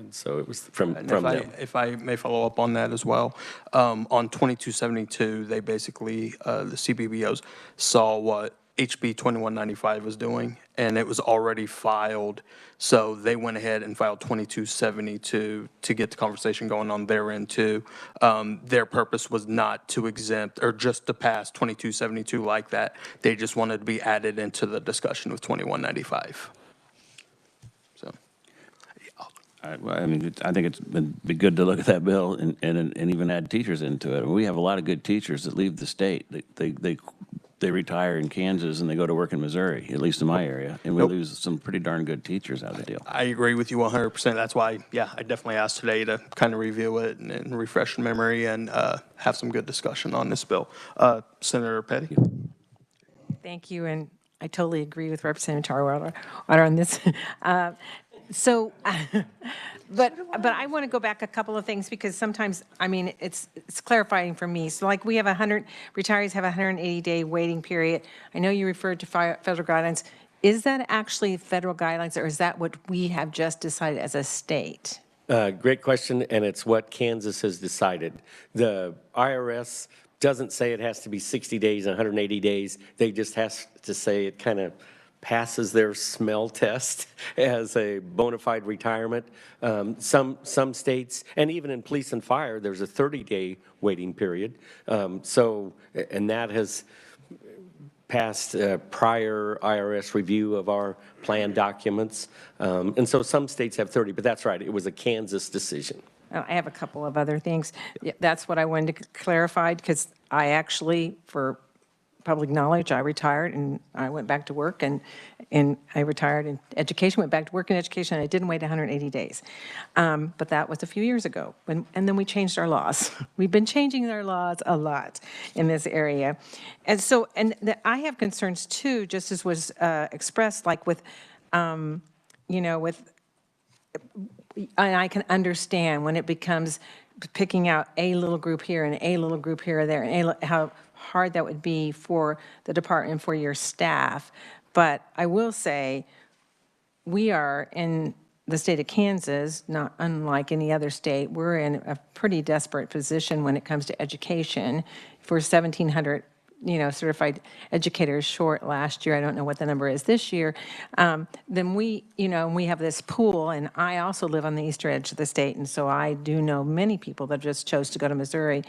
so it was from them. If I may follow up on that as well, on 2272, they basically, the CBBOs saw what HB 2195 was doing, and it was already filed, so they went ahead and filed 2272 to get the conversation going on their end too. Their purpose was not to exempt or just to pass 2272 like that. They just wanted to be added into the discussion with 2195. So. I mean, I think it's be good to look at that bill and even add teachers into it. We have a lot of good teachers that leave the state. They retire in Kansas and they go to work in Missouri, at least in my area, and we lose some pretty darn good teachers out of the deal. I agree with you 100%. That's why, I definitely asked today to kind of review it and refresh memory and have some good discussion on this bill. Senator Petty. Thank you, and I totally agree with Representative Tarwater on this. But I want to go back a couple of things because sometimes, I mean, it's clarifying for me. So like we have retirees have a 180-day waiting period. I know you referred to federal guidelines. Is that actually federal guidelines, or is that what we have just decided as a state? Great question, and it's what Kansas has decided. The IRS doesn't say it has to be 60 days, 180 days. They just has to say it kind of passes their smell test as a bona fide retirement. Some states, and even in police and fire, there's a 30-day waiting period. And that has passed prior IRS review of our plan documents. And so some states have 30, but that's right. It was a Kansas decision. I have a couple of other things. That's what I wanted to clarify because I actually, for public knowledge, I retired and I went back to work and I retired in education, went back to work in education, and I didn't wait 180 days. But that was a few years ago. And then we changed our laws. We've been changing our laws a lot in this area. And so, I have concerns too, just as was expressed, like with, and I can understand when it becomes picking out a little group here and a little group here or there, and how hard that would be for the department, for your staff. But I will say, we are in the state of Kansas, not unlike any other state, we're in a pretty desperate position when it comes to education. If we're 1,700 certified educators short last year, I don't know what the number is this year, then we have this pool, and I also live on the eastern edge of the state, and so I do know many people that just chose to go to Missouri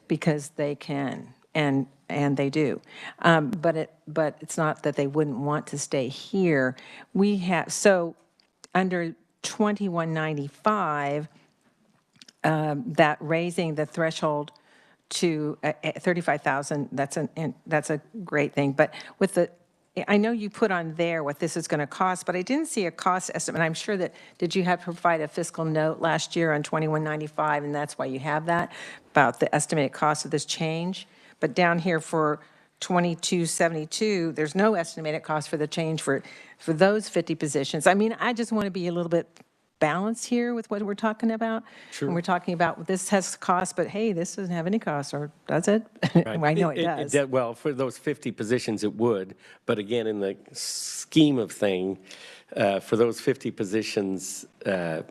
because they can, and they do. But it's not that they wouldn't want to stay here. We have, so under 2195, that raising the threshold to 35,000, that's a great thing. But with I know you put on there what this is going to cost, but I didn't see a cost estimate. I'm sure that, did you have to provide a fiscal note last year on 2195, and that's why you have that, about the estimated cost of this change? But down here for 2272, there's no estimated cost for the change for those 50 positions. I mean, I just want to be a little bit balanced here with what we're talking about. Sure. And we're talking about this has cost, but hey, this doesn't have any cost, or does it? Right. I know it does. Well, for those 50 positions, it would. But again, in the scheme of thing, for those 50 positions, I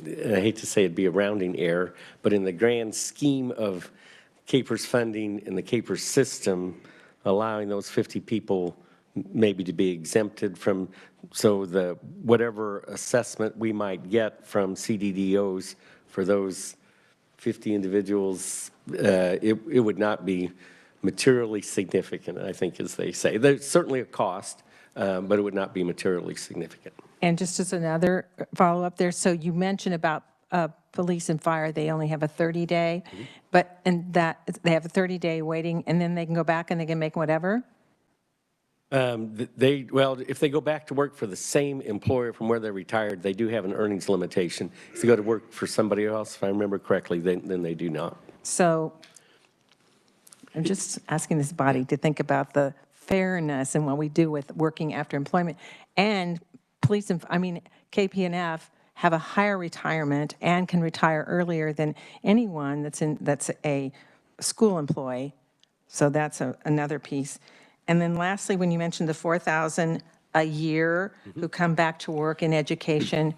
hate to say it'd be a rounding error, but in the grand scheme of Capers funding in the Capers system, allowing those 50 people maybe to be exempted from, so the whatever assessment we might get from CDDOs for those 50 individuals, it would not be materially significant, I think, as they say. There's certainly a cost, but it would not be materially significant. And just as another follow-up there, so you mentioned about police and fire, they only have a 30-day, and that, they have a 30-day waiting, and then they can go back and they can make whatever? Well, if they go back to work for the same employer from where they retired, they do have an earnings limitation. If they go to work for somebody else, if I remember correctly, then they do not. So I'm just asking this body to think about the fairness and what we do with working after employment. And police, KP&F have a higher retirement and can retire earlier than anyone that's a school employee. So that's another piece. And then lastly, when you mentioned the 4,000 a year who come back to work in education,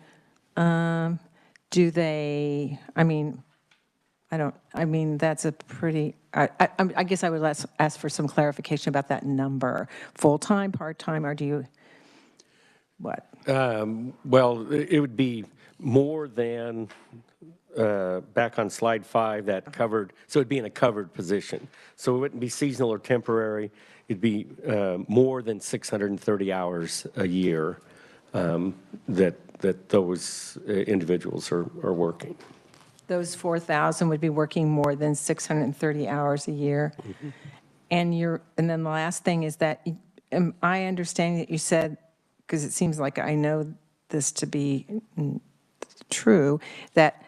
do they, that's a pretty, I guess I would ask for some clarification about that number. Full-time, part-time, or do you, what? Well, it would be more than, back on slide 5, that covered, so it'd be in a covered position. So it wouldn't be seasonal or temporary. It'd be more than 630 hours a year that those individuals are working. Those 4,000 would be working more than 630 hours a year. And then the last thing is that, am I understanding that you said, because it seems like I know this to be true, that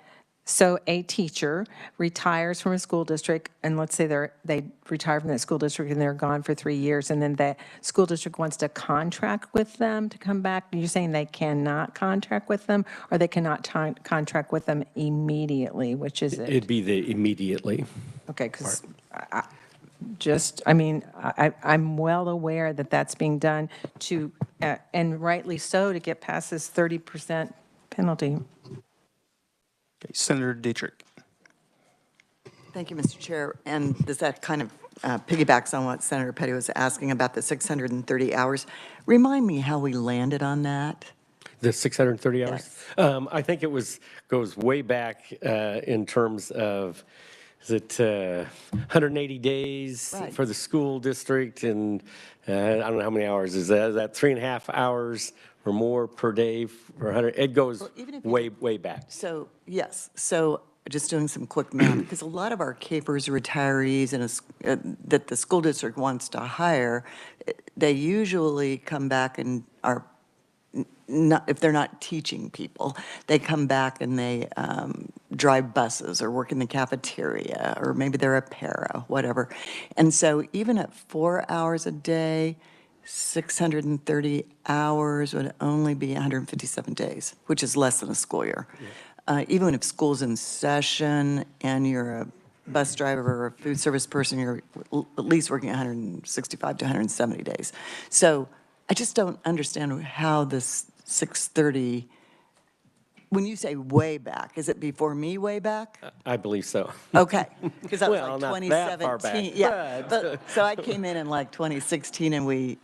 so a teacher retires from a school district, and let's say they retire from that school district and they're gone for 3 years, and then the school district wants to contract with them to come back. You're saying they cannot contract with them, or they cannot contract with them immediately? Which is it? It'd be the immediately. Okay, because I'm well aware that that's being done to, and rightly so, to get past this 30% penalty. Okay, Senator Dietrich. Thank you, Mr. Chair. And that kind of piggybacks on what Senator Petty was asking about the 630 hours. Remind me how we landed on that. The 630 hours? Yes. I think it goes way back in terms of, is it 180 days Right. for the school district, and I don't know how many hours is that? Is that 3.5 hours or more per day for 100? It goes way back. So, yes. So just doing some quick math, because a lot of our capers, retirees, and that the school district wants to hire, they usually come back and are not, if they're not teaching people, they come back and they drive buses or work in the cafeteria, or maybe they're a para, whatever. And so even at 4 hours a day, 630 hours would only be 157 days, which is less than a school year. Even if school's in session and you're a bus driver or a food service person, you're at least working 165 to 170 days. So I just don't understand how this 630, when you say way back, is it before me way back? I believe so. Okay, because that was Well, like not that far 2017. back, Yeah, but- so I came in like 2016, and we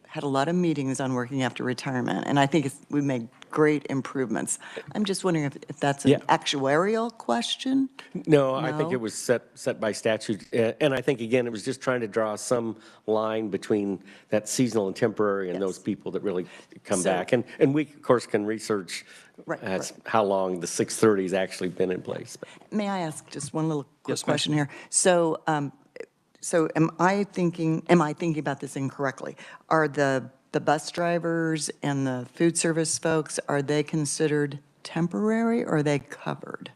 had a lot of meetings on working after retirement, and I think we made great improvements. I'm just wondering if that's an Yeah. actuarial question? No, I think No? it was set by statute. And I think, again, it was just trying to draw some line between that seasonal and temporary and those people that really come So- back. And we, of course, can research Right. how long the 630 has actually been in place. May I ask just one little quick Yes, ma'am. question here? So am I thinking about this incorrectly? Are the bus drivers and the food service folks, are they considered temporary, or are they covered?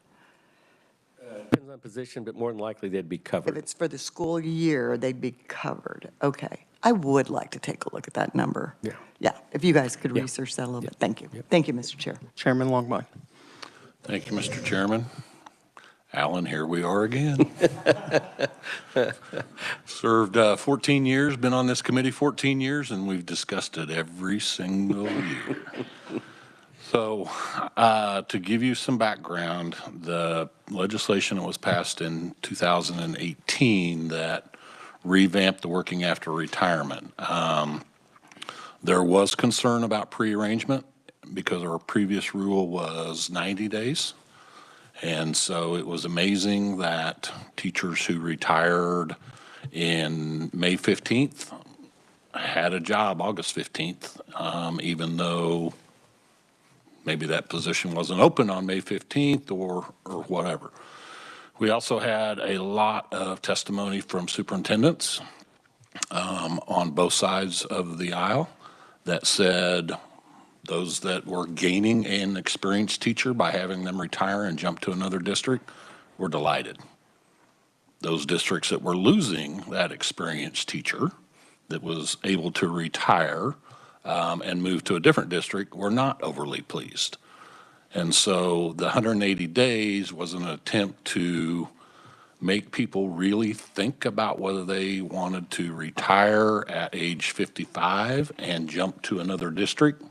Depends on position, but more than likely they'd be If covered. it's for the school year, they'd be covered. Okay. I would like to take a look at that number. Yeah. Yeah, if you guys could Yeah. research that a little bit. Thank you. Thank you, Mr. Chair. Chairman Longbine. Thank you, Mr. Chairman. Alan, here we are again. Served 14 years, been on this committee 14 years, and we've discussed it every single year. So to give you some background, the legislation that was passed in 2018 that revamped the working after retirement, there was concern about prearrangement because our previous rule was 90 days. And so it was amazing that teachers who retired in May 15th had a job August 15th, even though maybe that position wasn't open on May 15th or whatever. We also had a lot of testimony from superintendents on both sides of the aisle that said those that were gaining an experienced teacher by having them retire and jump to another district were delighted. Those districts that were losing that experienced teacher that was able to retire and move to a different district were not overly pleased. And so the 180 days was an attempt to make people really think about whether they wanted to retire at age 55 and jump to another district.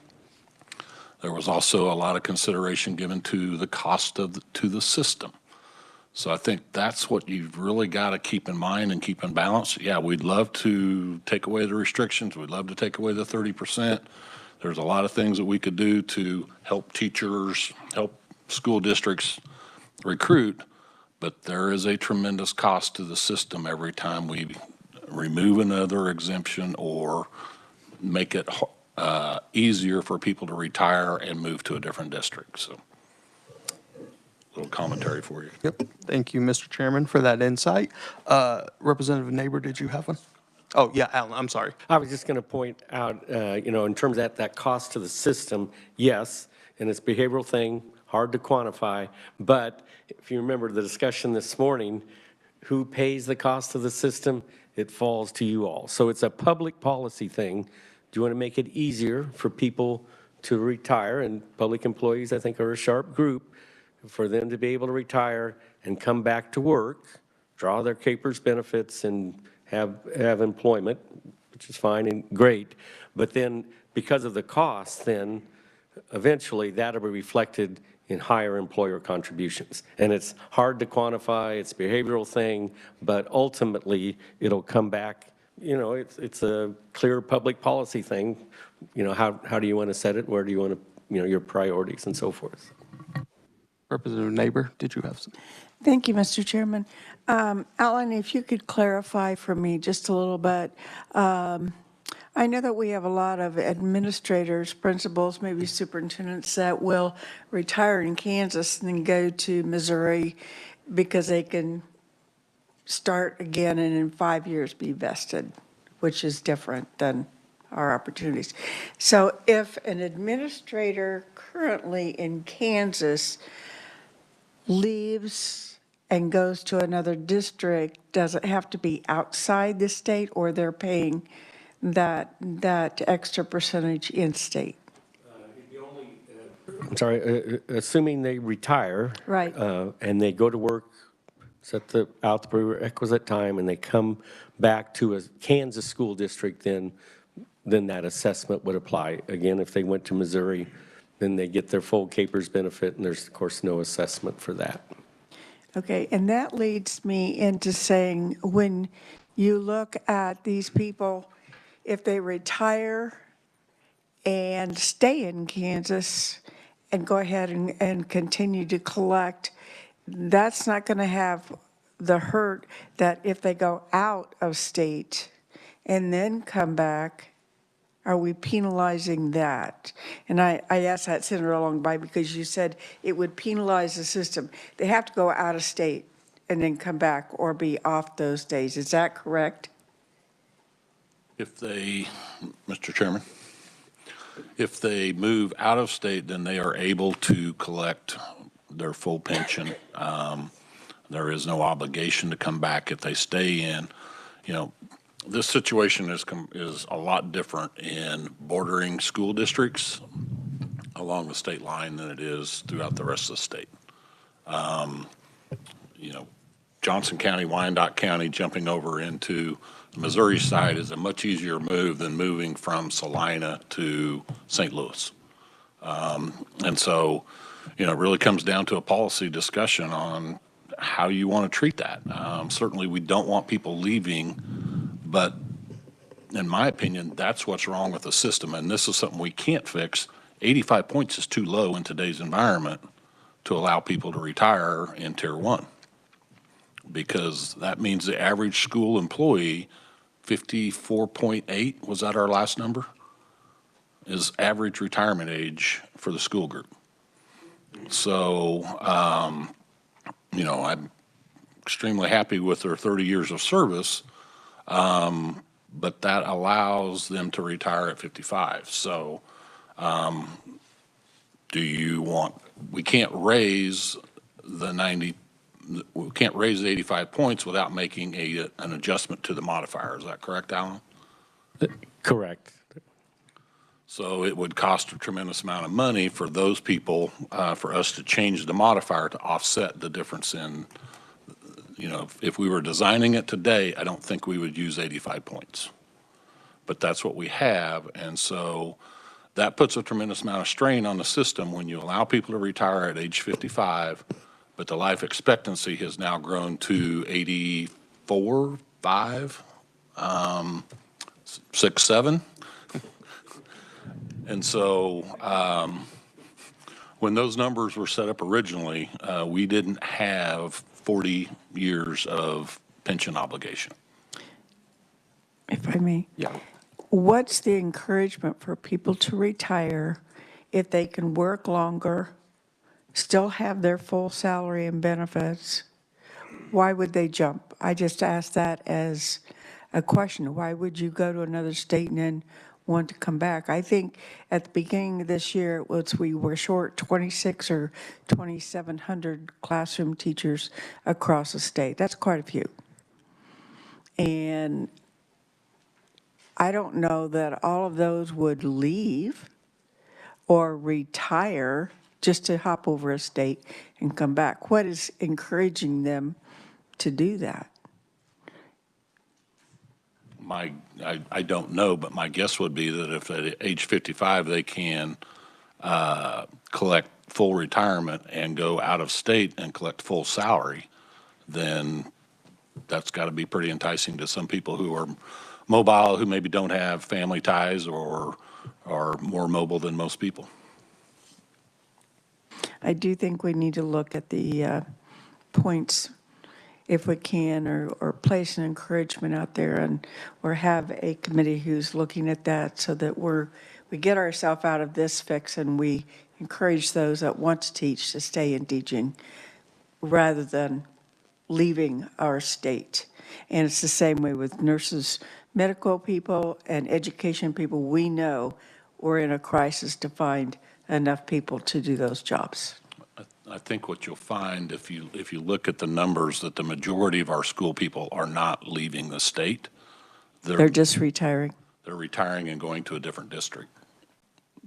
There was also a lot of consideration given to the cost to the system. So I think that's what you've really got to keep in mind and keep in balance. Yeah, we'd love to take away the restrictions. We'd love to take away the 30%. There's a lot of things that we could do to help teachers, help school districts recruit, but there is a tremendous cost to the system every time we remove another exemption or make it easier for people to retire and move to a different district. So, little commentary for you. Yep. Thank you, Mr. Chairman, for that insight. Representative Neighbor, did you have one? Oh, yeah, Alan, I'm sorry. I was just going to point out, in terms of that cost to the system, yes, and it's a behavioral thing, hard to quantify, but if you remember the discussion this morning, who pays the cost of the system? It falls to you all. So it's a public policy thing. Do you want to make it easier for people to retire? And public employees, I think, are a sharp group, for them to be able to retire and come back to work, draw their CAPERS benefits and have employment, which is fine and great. But then because of the cost, then eventually that'll be reflected in higher employer contributions. And it's hard to quantify, it's a behavioral thing, but ultimately it'll come back. It's a clear public policy thing. How do you want to set it? Where do you want to, your priorities and so forth. Representative Neighbor, did you have some? Thank you, Mr. Chairman. Alan, if you could clarify for me just a little bit. I know that we have a lot of administrators, principals, maybe superintendents that will retire in Kansas and then go to Missouri because they can start again and in 5 years be vested, which is different than our opportunities. So if an administrator currently in Kansas leaves and goes to another district, does it have to be outside the state, or they're paying that extra percentage in state? I'm sorry, assuming they retire. Right. And they go to work, set out the prerequisite time, and they come back to a Kansas school district, then that assessment would apply. Again, if they went to Missouri, then they get their full CAPERS benefit, and there's, of course, no assessment for that. Okay, and that leads me into saying, when you look at these people, if they retire and stay in Kansas and go ahead and continue to collect, that's not going to have the hurt that if they go out of state and then come back, are we penalizing that? And I asked that, Senator Longbine, because you said it would penalize the system. They have to go out of state and then come back or be off those days. Is that correct? If they, Mr. Chairman, if they move out of state, then they are able to collect their full pension. There is no obligation to come back if they stay in. This situation is a lot different in bordering school districts along the state line than it is throughout the rest of the state. Johnson County, Wyandotte County, jumping over into the Missouri side is a much easier move than moving from Salina to St. Louis. And so, it really comes down to a policy discussion on how you want to treat that. Certainly, we don't want people leaving, but in my opinion, that's what's wrong with the system, and this is something we can't fix. 85 points is too low in today's environment to allow people to retire in Tier 1, because that means the average school employee, 54.8, was that our last number, is average retirement age for the school group. So, I'm extremely happy with their 30 years of service, but that allows them to retire at 55. So we can't raise we can't raise the 85 points without making an adjustment to the modifier. Is that correct, Alan? Correct. So it would cost a tremendous amount of money for those people, for us to change the modifier to offset the difference in, if we were designing it today, I don't think we would use 85 points. But that's what we have, and so that puts a tremendous amount of strain on the system when you allow people to retire at age 55, but the life expectancy has now grown to 84, 5, 6, 7. And so when those numbers were set up originally, we didn't have 40 years of pension obligation. If I may. Yeah. What's the encouragement for people to retire if they can work longer, still have their full salary and benefits? Why would they jump? I just asked that as a question. Why would you go to another state and then want to come back? I think at the beginning of this year, we were short 26 or 2,700 classroom teachers across the state. That's quite a few. And I don't know that all of those would leave or retire just to hop over a state and come back. What is encouraging them to do that? I don't know, but my guess would be that if at age 55 they can collect full retirement and go out of state and collect full salary, then that's got to be pretty enticing to some people who are mobile, who maybe don't have family ties or are more mobile than most people. I do think we need to look at the points if we can, or place an encouragement out there, or have a committee who's looking at that so that we get ourselves out of this fix and we encourage those that want to teach to stay in teaching rather than leaving our state. And it's the same way with nurses, medical people, and education people. We know we're in a crisis to find enough people to do those jobs. I think what you'll find if you look at the numbers, that the majority of our school people are not leaving the state. They're just retiring. They're retiring and going to a different district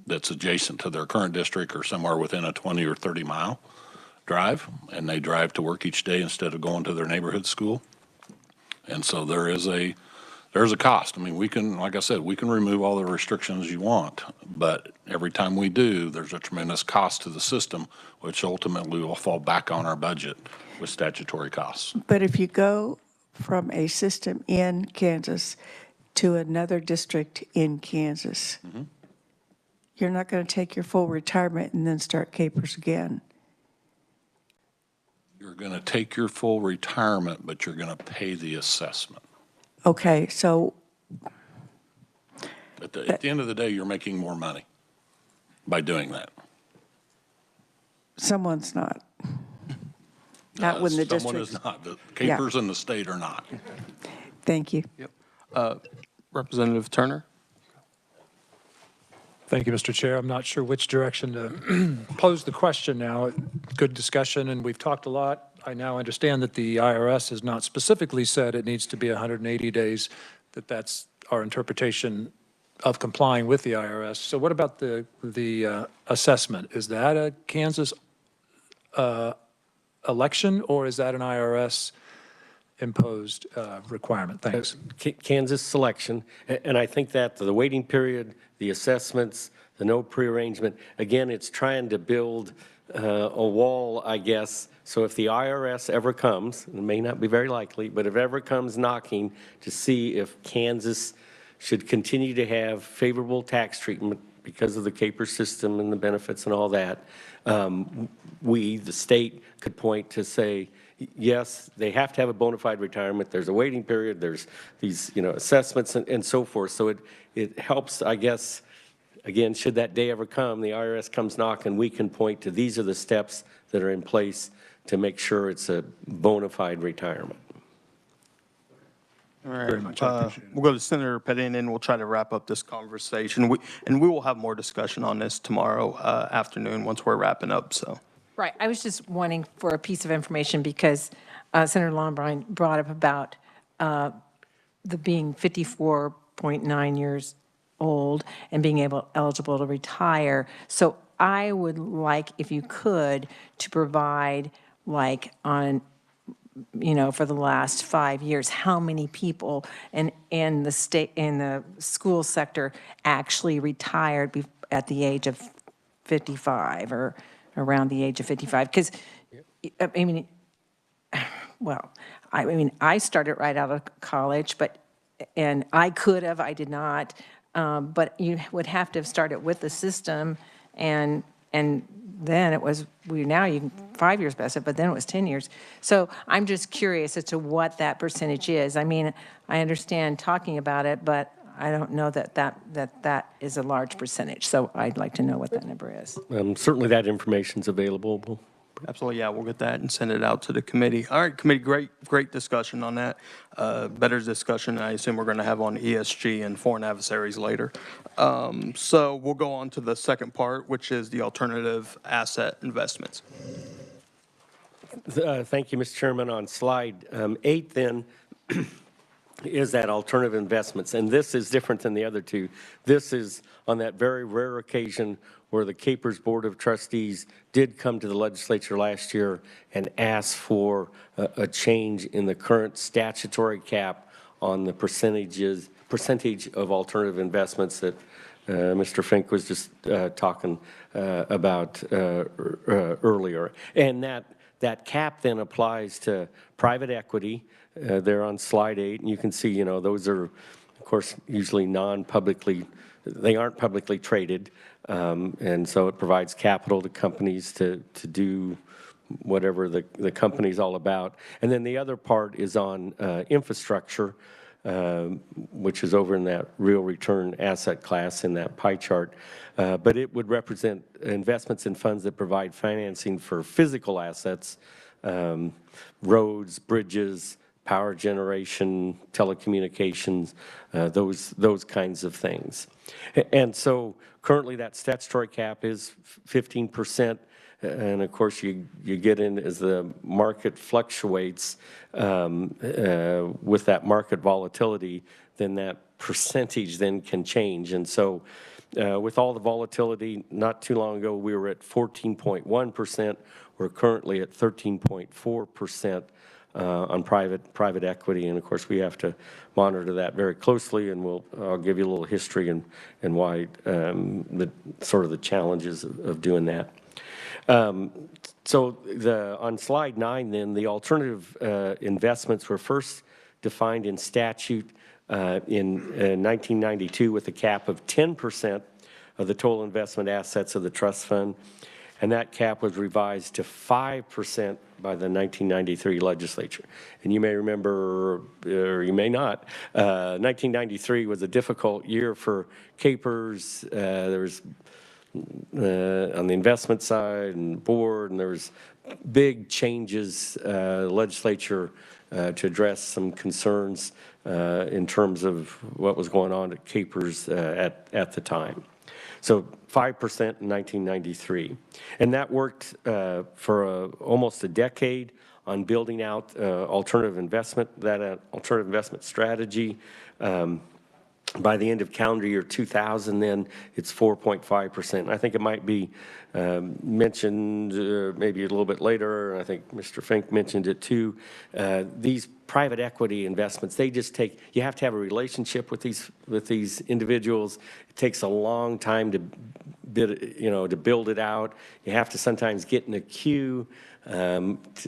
that's adjacent to their current district or somewhere within a 20 or 30 mile drive, and they drive to work each day instead of going to their neighborhood school. And so there's a cost. I mean, we can, like I said, we can remove all the restrictions you want, but every time we do, there's a tremendous cost to the system, which ultimately will fall back on our budget with statutory costs. But if you go from a system in Kansas to another district in Kansas, you're not going to take your full retirement and then start capers again. You're going to take your full retirement, but you're going to pay the assessment. Okay, so At the end of the day, you're making more money by doing that. someone's not. Not when the district. Someone is not. The capers in the state are not. Thank you. Representative Turner? Thank you, Mr. Chair. I'm not sure which direction to pose the question now. Good discussion, and we've talked a lot. I now understand that the IRS has not specifically said it needs to be 180 days, that's our interpretation of complying with the IRS. So what about the assessment? Is that a Kansas election, or is that an IRS imposed requirement? Thanks. Kansas selection, and I think that the waiting period, the assessments, the no prearrangement, again, it's trying to build a wall, I guess. So if the IRS ever comes, it may not be very likely, but if ever comes knocking to see if Kansas should continue to have favorable tax treatment because of the caper system and the benefits and all that, we, the state, could point to say, yes, they have to have a bona fide retirement. There's a waiting period. There's these, assessments and so forth. So it helps, I guess, again, should that day ever come, the IRS comes knocking, we can point to these are the steps that are in place to make sure it's a bona fide retirement. All right. We'll go to Senator Petty, and then we'll try to wrap up this conversation. We will have more discussion on this tomorrow afternoon once we're wrapping up, so. Right, I was just wanting for a piece of information because Senator Longbine brought up about the being 54.9 years old and being eligible to retire. So I would like, if you could, to provide like on, for the last 5 years, how many people in the state, in the school sector actually retired at the age of 55 or around the age of 55? Because, I started right out of college, and I could have, I did not, but you would have to have started with the system, and then it was, now you can 5 years best, but then it was 10 years. So I'm just curious as to what that percentage is. I mean, I understand talking about it, but I don't know that is a large percentage. So I'd like to know what that number is. Certainly that information's available. Absolutely, yeah, we'll get that and send it out to the committee. All right, committee, great discussion on that. Better discussion, I assume we're going to have on ESG and foreign adversaries later. So we'll go on to the second part, which is the alternative asset investments. Thank you, Mr. Chairman. On slide 8 then is that alternative investments, and this is different than the other two. This is on that very rare occasion where the Capers Board of Trustees did come to the legislature last year and ask for a change in the current statutory cap on the percentage of alternative investments that Mr. Fink was just talking about earlier. And that cap then applies to private equity. They're on slide 8, and you can see, those are, of course, usually non-publicly, they aren't publicly traded. And so it provides capital to companies to do whatever the company's all about. And then the other part is on infrastructure, which is over in that real return asset class in that pie chart. But it would represent investments in funds that provide financing for physical assets, roads, bridges, power generation, telecommunications, those kinds of things. And so currently that statutory cap is 15%. And of course, you get in as the market fluctuates with that market volatility, then that percentage then can change. And so with all the volatility, not too long ago, we were at 14.1%. We're currently at 13.4%. On private equity, and of course we have to monitor that very closely, and I'll give you a little history and why the sort of the challenges of doing that. So on slide 9, then the alternative investments were first defined in statute in 1992 with a cap of 10% of the total investment assets of the trust fund. And that cap was revised to 5% by the 1993 legislature. And you may remember, or you may not, 1993 was a difficult year for Capers. There was, on the investment side and board, and there was big changes, legislature to address some concerns in terms of what was going on at Capers at the time. So 5% in 1993. And that worked for almost a decade on building out alternative investment strategy. By the end of calendar year 2000, then it's 4.5%. I think it might be mentioned maybe a little bit later, and I think Mr. Fink mentioned it too. These private equity investments, they just take, you have to have a relationship with these individuals. It takes a long time to build it out. You have to sometimes get in a queue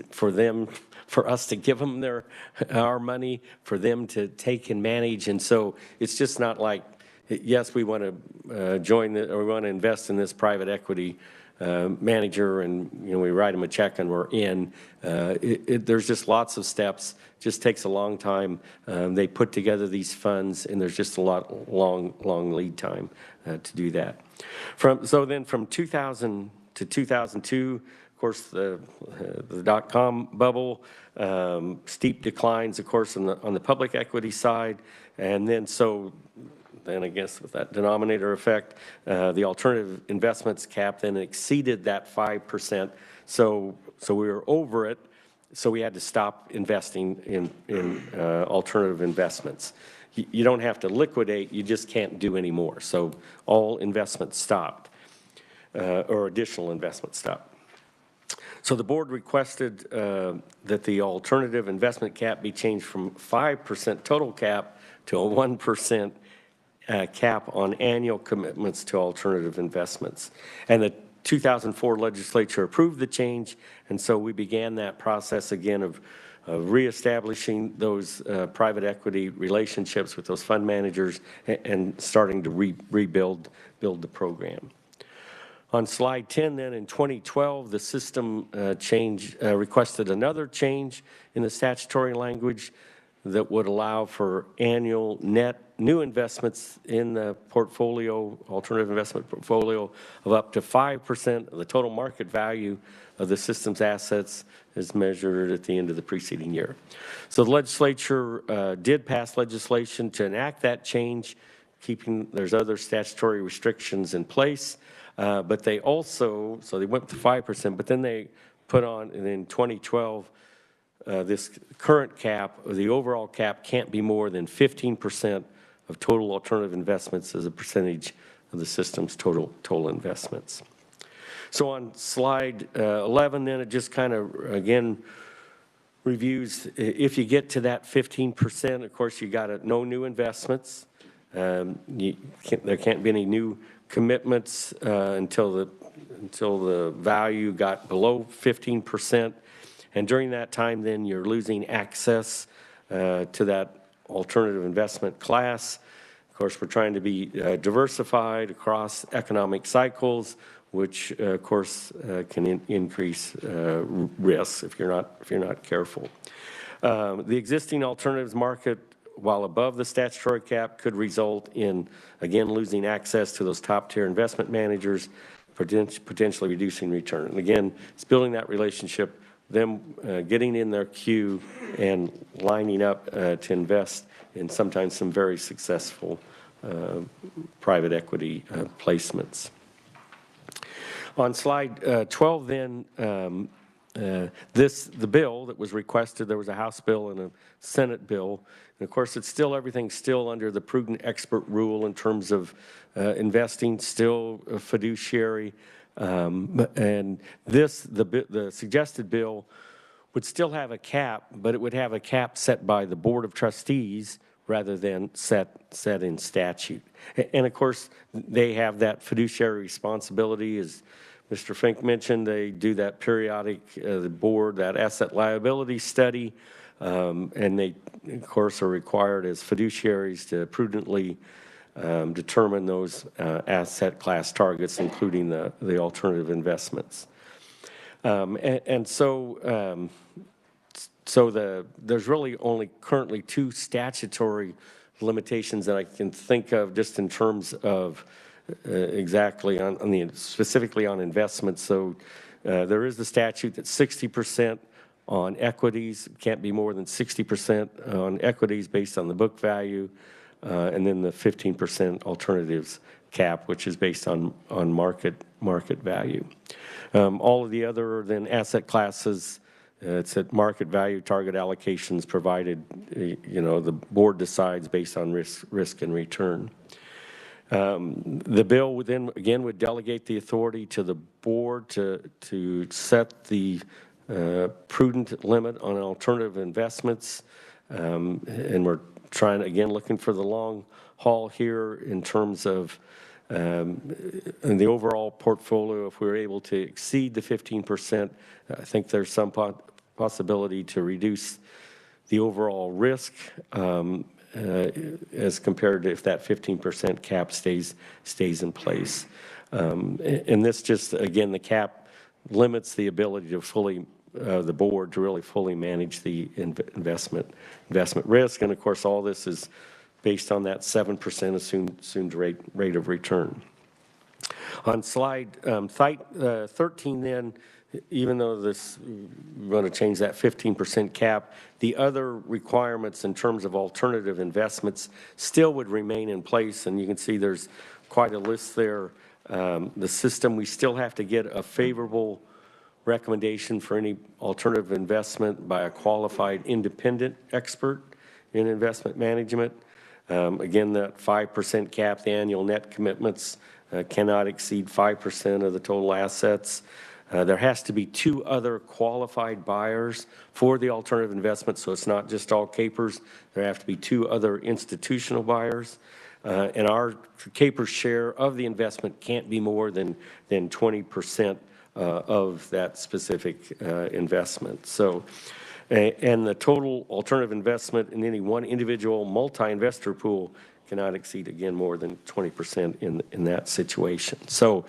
for us to give them our money, for them to take and manage. And so it's just not like, yes, we want to join or we want to invest in this private equity manager and, we write them a check and we're in. There's just lots of steps, just takes a long time. They put together these funds and there's just a long lead time to do that. So then from 2000 to 2002, of course, the dot-com bubble, steep declines, of course, on the public equity side. And then then I guess with that denominator effect, the alternative investments cap then exceeded that 5%. So we were over it. So we had to stop investing in alternative investments. You don't have to liquidate, you just can't do any more. So all investments stopped, or additional investments stopped. So the board requested that the alternative investment cap be changed from 5% total cap to a 1% cap on annual commitments to alternative investments. And the 2004 legislature approved the change, and so we began that process again of reestablishing those private equity relationships with those fund managers and starting to rebuild the program. On slide 10 then, in 2012, the system requested another change in the statutory language that would allow for annual net new investments in the portfolio, alternative investment portfolio, of up to 5% of the total market value of the system's assets as measured at the end of the preceding year. So the legislature did pass legislation to enact that change, there's other statutory restrictions in place, but they also, so they went to 5%, but then they put on, and in 2012, this current cap, or the overall cap, can't be more than 15% of total alternative investments as a percentage of the system's total investments. So on slide 11, then it just kind of, again, reviews, if you get to that 15%, of course, you got no new investments. There can't be any new commitments until the value got below 15%. And during that time, then you're losing access to that alternative investment class. Of course, we're trying to be diversified across economic cycles, which, of course, can increase risks if you're not careful. The existing alternatives market, while above the statutory cap, could result in, again, losing access to those top-tier investment managers, potentially reducing return. And again, it's building that relationship, them getting in their queue and lining up to invest in sometimes some very successful private equity placements. On slide 12 then, the bill that was requested, there was a House bill and a Senate bill. And of course, everything's still under the prudent expert rule in terms of investing, still a fiduciary. And the suggested bill would still have a cap, but it would have a cap set by the Board of Trustees rather than set in statute. And of course, they have that fiduciary responsibility. As Mr. Fink mentioned, they do that periodic, the board, that asset liability study, and they, of course, are required as fiduciaries to prudently determine those asset class targets, including the alternative investments. So there's really only currently 2 statutory limitations that I can think of just in terms of exactly specifically on investments. So there is the statute that 60% on equities, can't be more than 60% on equities based on the book value, and then the 15% alternatives cap, which is based on market value. All of the other then asset classes, it's at market value target allocations provided, the board decides based on risk and return. The bill would then, again, would delegate the authority to the board to set the prudent limit on alternative investments. And we're trying, again, looking for the long haul here in terms of in the overall portfolio. If we're able to exceed the 15%, I think there's some possibility to reduce the overall risk as compared to if that 15% cap stays in place. And this just, again, the cap limits the ability to fully, the board to really fully manage the investment risk. And of course, all this is based on that 7% assumed rate of return. On slide 13 then, even though we're going to change that 15% cap, the other requirements in terms of alternative investments still would remain in place. And you can see there's quite a list there. The system, we still have to get a favorable recommendation for any alternative investment by a qualified independent expert in investment management. Again, that 5% cap, the annual net commitments cannot exceed 5% of the total assets. There has to be 2 other qualified buyers for the alternative investment, so it's not just all Capers. There have to be 2 other institutional buyers. And our Capers share of the investment can't be more than 20% of that specific investment. So, and the total alternative investment in any one individual multi-investor pool cannot exceed, again, more than 20% in that situation. So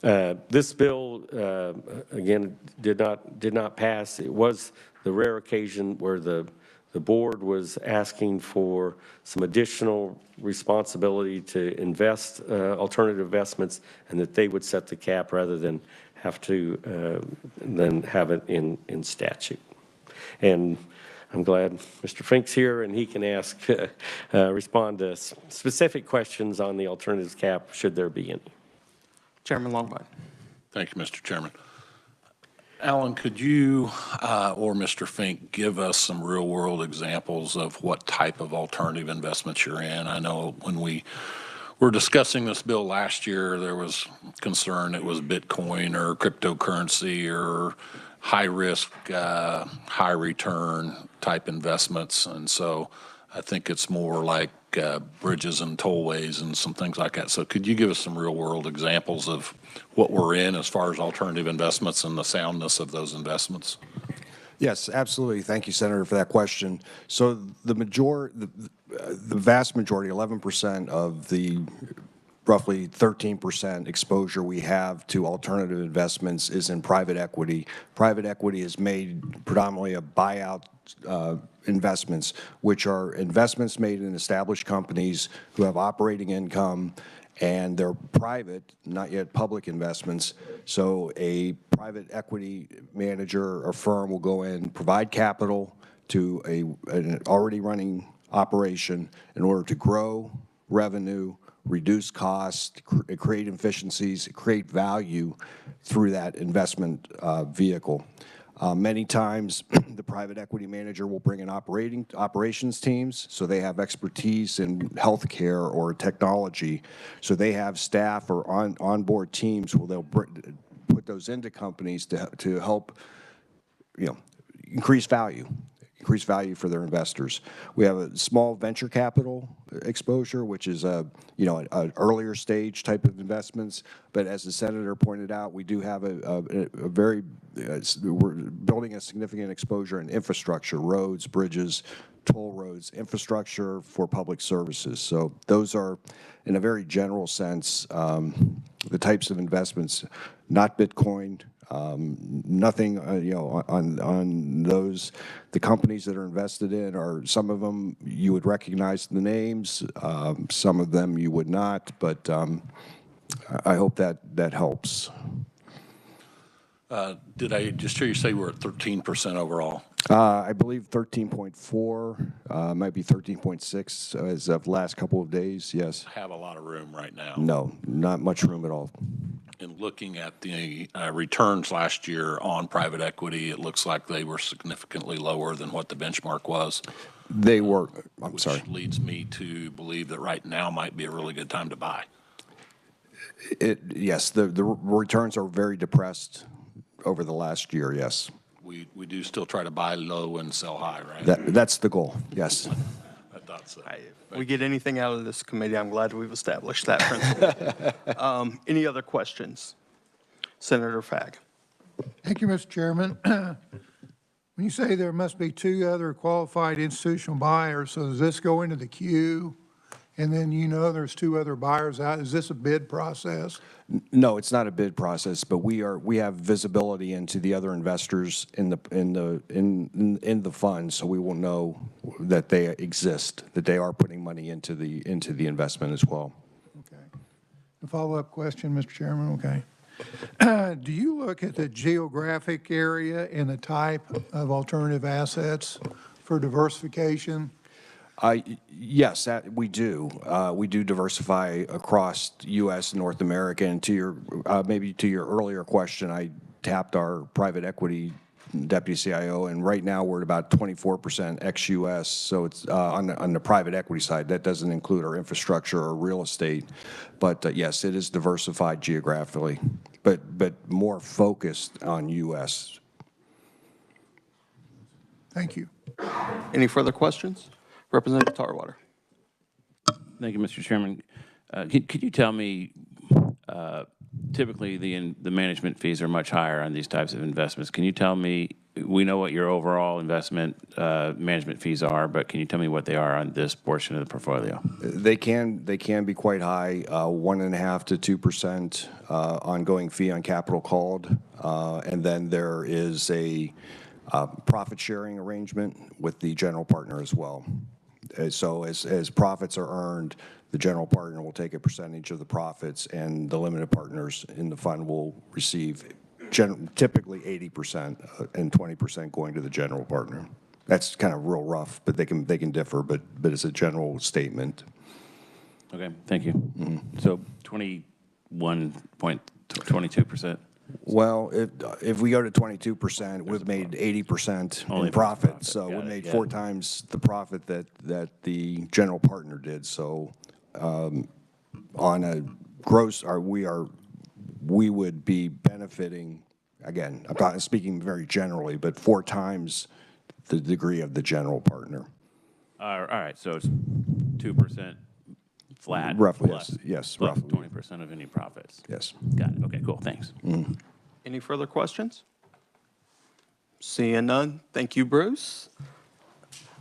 this bill, again, did not pass. It was the rare occasion where the board was asking for some additional responsibility to invest alternative investments, and that they would set the cap rather than have to have it in statute. And I'm glad Mr. Fink's here and he can respond to specific questions on the alternatives cap, should there be any. Chairman Longbine. Thank you, Mr. Chairman. Alan, could you or Mr. Fink give us some real-world examples of what type of alternative investments you're in? I know when we were discussing this bill last year, there was concern it was Bitcoin or cryptocurrency or high-risk, high-return type investments. And so I think it's more like bridges and tollways and some things like that. So could you give us some real-world examples of what we're in as far as alternative investments and the soundness of those investments? Yes, absolutely. Thank you, Senator, for that question. So the vast majority, 11% of the roughly 13% exposure we have to alternative investments is in private equity. Private equity is made predominantly of buyout investments, which are investments made in established companies who have operating income, and they're private, not yet public investments. So a private equity manager or firm will go in, provide capital to an already running operation in order to grow revenue, reduce costs, create efficiencies, create value through that investment vehicle. Many times, the private equity manager will bring in operations teams, so they have expertise in healthcare or technology. So they have staff or onboard teams where they'll put those into companies to help, increase value for their investors. We have a small venture capital exposure, which is an earlier stage type of investments. But as the senator pointed out, we do have we're building a significant exposure in infrastructure, roads, bridges, toll roads, infrastructure for public services. So those are, in a very general sense, the types of investments, not Bitcoin, nothing, on those. The companies that are invested in are, some of them you would recognize the names, some of them you would not, but I hope that helps. Did I just hear you say we're at 13% overall? I believe 13.4, might be 13.6 as of the last couple of days, yes. Have a lot of room right now. No, not much room at all. In looking at the returns last year on private equity, it looks like they were significantly lower than what the benchmark was. They were, I'm sorry. Which leads me to believe that right now might be a really good time to buy. Yes, the returns are very depressed over the last year, yes. We do still try to buy low and sell high, right? That's the goal, yes. I thought so. If we get anything out of this committee, I'm glad we've established that principle. Any other questions? Senator Fagg. Thank you, Mr. Chairman. When you say there must be 2 other qualified institutional buyers, so does this go into the queue and then there's two other buyers out. Is this a bid process? No, it's not a bid process, but we have visibility into the other investors in the fund, so we will know that they exist, that they are putting money into the investment as well. Okay. A follow-up question, Mr. Chairman. Okay. Do you look at the geographic area and the type of alternative assets for diversification? Yes, we do. We do diversify across U.S. and North America. And to your maybe to your earlier question, I tapped our private equity deputy CIO, and right now we're at about 24% ex-U.S. So it's on the private equity side. That doesn't include our infrastructure or real estate, but yes, it is diversified geographically, but more focused on U.S. Thank you. Any further questions? Representative Tarwater. Thank you, Mr. Chairman. Could you tell me, typically the management fees are much higher on these types of investments. Can you tell me, we know what your overall investment management fees are, but can you tell me what they are on this portion of the portfolio? They can be quite high, 1.5% to 2% ongoing fee on capital called, and then there is a profit sharing arrangement with the general partner as well. So as profits are earned, the general partner will take a percentage of the profits, and the limited partners in the fund will receive typically 80% and 20% going to the general partner. That's kind of real rough, but they can differ, but it's a general statement. Okay, thank you. So 21.22%. Well, if we go to 22%, we've made 80% in profit. So we made 4 times the profit that the general partner did. So on a gross, we would be benefiting, again, I'm not speaking very generally, but 4 times the degree of the general partner. All right, so it's 2% flat. Roughly, plus, yes, plus roughly. 20% of any profits. Yes. Got it. Okay, cool. Thanks. Any further questions? Seeing none, thank you, Bruce.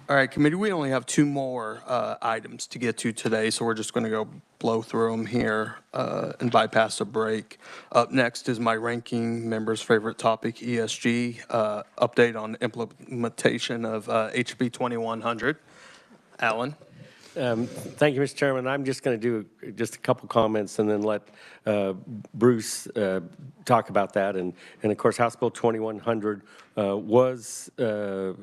All right, committee, we only have 2 more items to get to today, so we're just going to go blow through them here and bypass a break. Up next is my ranking member's favorite topic, ESG, update on implementation of HB 2100. Alan? Thank you, Mr. Chairman. I'm just going to do just a couple comments and then let Bruce talk about that. And of course, House Bill 2100 was, of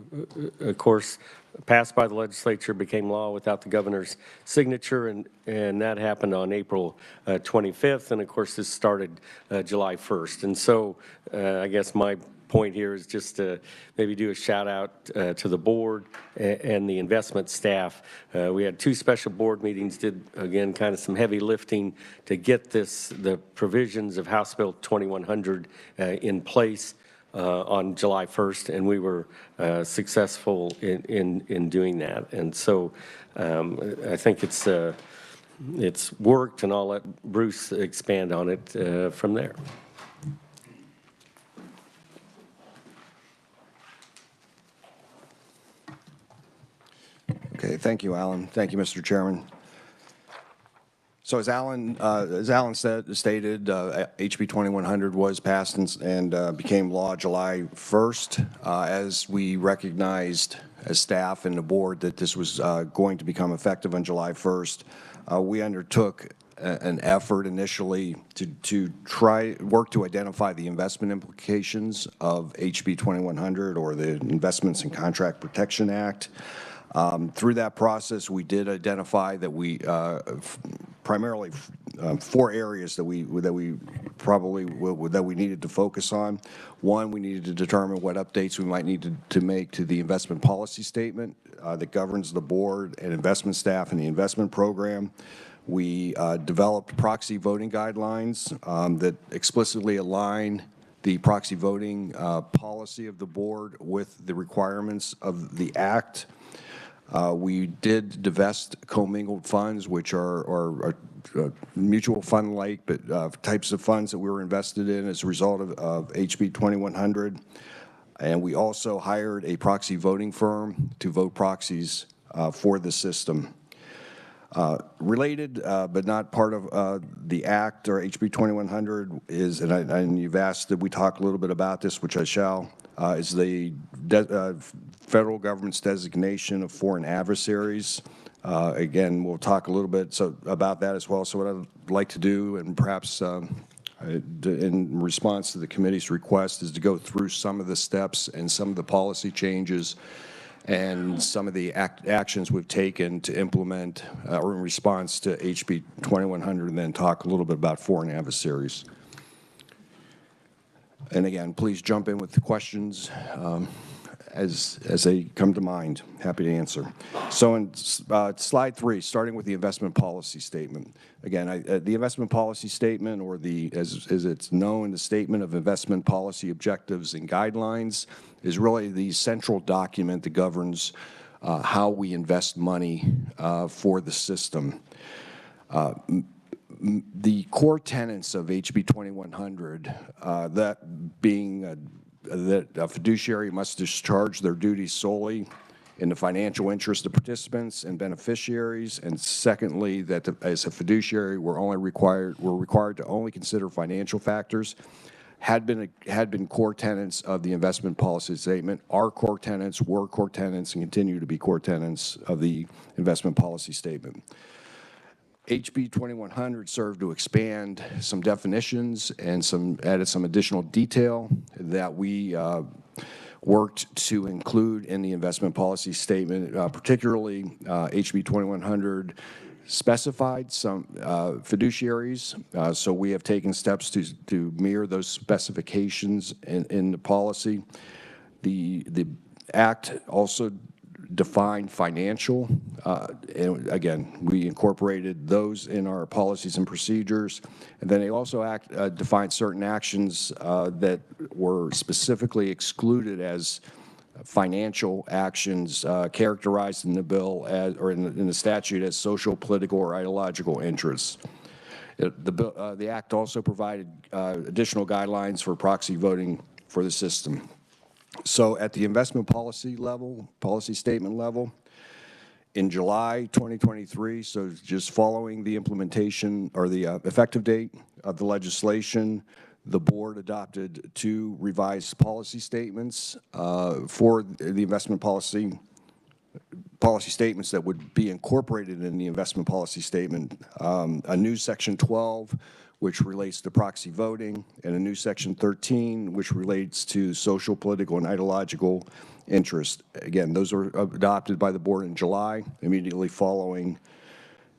course, passed by the legislature, became law without the governor's signature, and that happened on April 25th. And of course, this started July 1st. And so I guess my point here is just to maybe do a shout out to the board and the investment staff. We had 2 special board meetings, did again kind of some heavy lifting to get the provisions of House Bill 2100 in place on July 1st, and we were successful in doing that. And so I think it's worked, and I'll let Bruce expand on it from there. Okay, thank you, Alan. Thank you, Mr. Chairman. So as Alan stated, HB 2100 was passed and became law July 1st. As we recognized as staff and the board that this was going to become effective on July 1st, we undertook an effort initially to work to identify the investment implications of HB 2100, or the Investments in Contract Protection Act. Through that process, we did identify that we primarily 4 areas that we needed to focus on. One, we needed to determine what updates we might need to make to the investment policy statement that governs the board and investment staff in the investment program. We developed proxy voting guidelines that explicitly align the proxy voting policy of the board with the requirements of the Act. We did divest commingled funds, which are mutual fund-like, but types of funds that we were invested in as a result of HB 2100. And we also hired a proxy voting firm to vote proxies for the system. Related, but not part of the act or HB 2100 is, and you've asked that we talk a little bit about this, which I shall, is the federal government's designation of foreign adversaries. Again, we'll talk a little bit about that as well. So what I'd like to do, and perhaps in response to the committee's request, is to go through some of the steps and some of the policy changes and some of the actions we've taken to implement or in response to HB 2100, and then talk a little bit about foreign adversaries. And again, please jump in with the questions as they come to mind. Happy to answer. So in slide 3, starting with the investment policy statement. Again, the investment policy statement, or as it's known, the Statement of Investment Policy Objectives and Guidelines, is really the central document that governs how we invest money for the system. The core tenets of HB 2100, that being that a fiduciary must discharge their duties solely in the financial interest of participants and beneficiaries, and secondly, that as a fiduciary, we're required to only consider financial factors, had been core tenets of the investment policy statement. Our core tenets were core tenets and continue to be core tenets of the investment policy statement. HB 2100 served to expand some definitions and added some additional detail that we worked to include in the investment policy statement. Particularly, HB 2100 specified some fiduciaries, so we have taken steps to mirror those specifications in the policy. The Act also defined financial, and again, we incorporated those in our policies and procedures. And then they also defined certain actions that were specifically excluded as financial actions characterized in the bill or in the statute as social, political, or ideological interests. The Act also provided additional guidelines for proxy voting for the system. So at the investment policy level, policy statement level, in July 2023, so just following the implementation or the effective date of the legislation, the board adopted 2 revised policy statements for the investment policy statements that would be incorporated in the investment policy statement. A new Section 12, which relates to proxy voting, and a new Section 13, which relates to social, political, and ideological interest. Again, those were adopted by the board in July, immediately following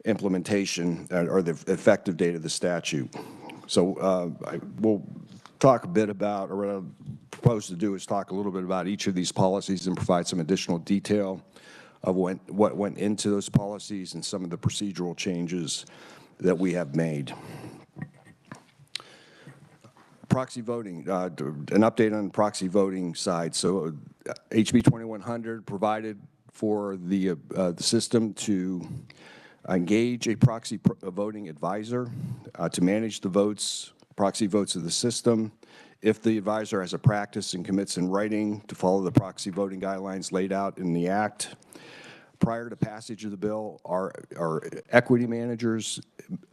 implementation or the effective date of the statute. So we'll talk a bit about, or what I propose to do is talk a little bit about each of these policies and provide some additional detail of what went into those policies and some of the procedural changes that we have made. Proxy voting, an update on the proxy voting side. So HB 2100 provided for the system to engage a proxy voting advisor to manage the proxy votes of the system. If the advisor has a practice and commits in writing to follow the proxy voting guidelines laid out in the Act. Prior to passage of the bill, our equity managers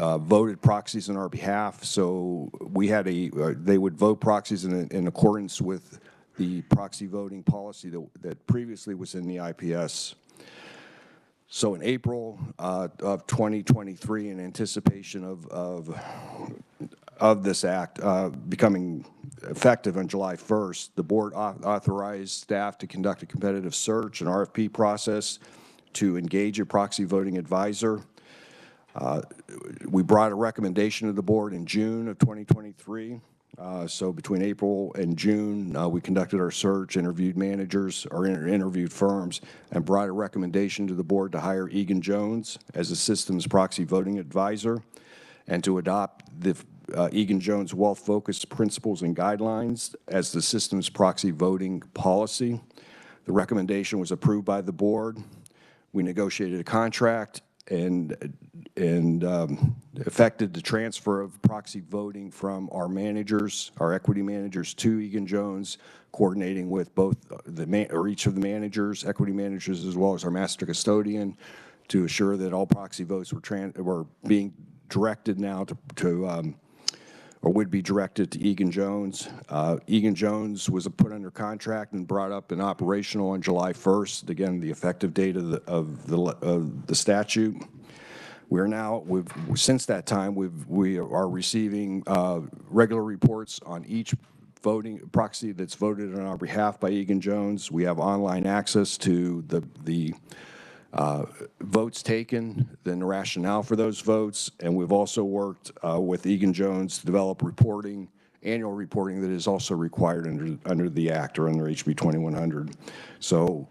voted proxies on our behalf. So we had they would vote proxies in accordance with the proxy voting policy that previously was in the IPS. So in April of 2023, in anticipation of this Act becoming effective on July 1st, the board authorized staff to conduct a competitive search and RFP process to engage a proxy voting advisor. We brought a recommendation to the board in June of 2023. So between April and June, we conducted our search, interviewed managers, or interviewed firms, and brought a recommendation to the board to hire Egan-Jones as the system's proxy voting advisor and to adopt the Egan-Jones wealth-focused principles and guidelines as the system's proxy voting policy. The recommendation was approved by the board. We negotiated a contract and effected the transfer of proxy voting from our managers, our equity managers, to Egan-Jones, coordinating with both each of the managers, equity managers, as well as our master custodian, to assure that all proxy votes were being directed now or would be directed to Egan Jones. Egan Jones was put under contract and brought up and operational on July 1st, again, the effective date of the statute. We're now, since that time, we are receiving regular reports on each voting proxy that's voted on our behalf by Egan Jones. We have online access to the votes taken, then the rationale for those votes, and we've also worked with Egan Jones to develop annual reporting that is also required under the Act or under HB 2100. So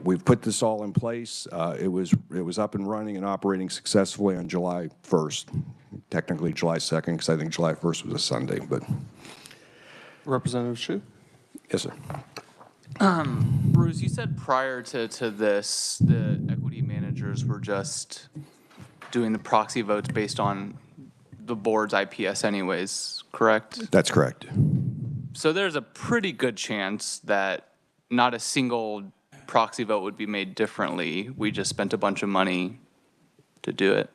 we've put this all in place. It was up and running and operating successfully on July 1st, technically July 2nd, because I think July 1st was a Sunday. But Representative Hsu? yes, sir. Bruce, you said prior to this, the equity managers were just doing the proxy votes based on the board's IPS anyways, correct? That's correct. So there's a pretty good chance that not a single proxy vote would be made differently. We just spent a bunch of money to do it.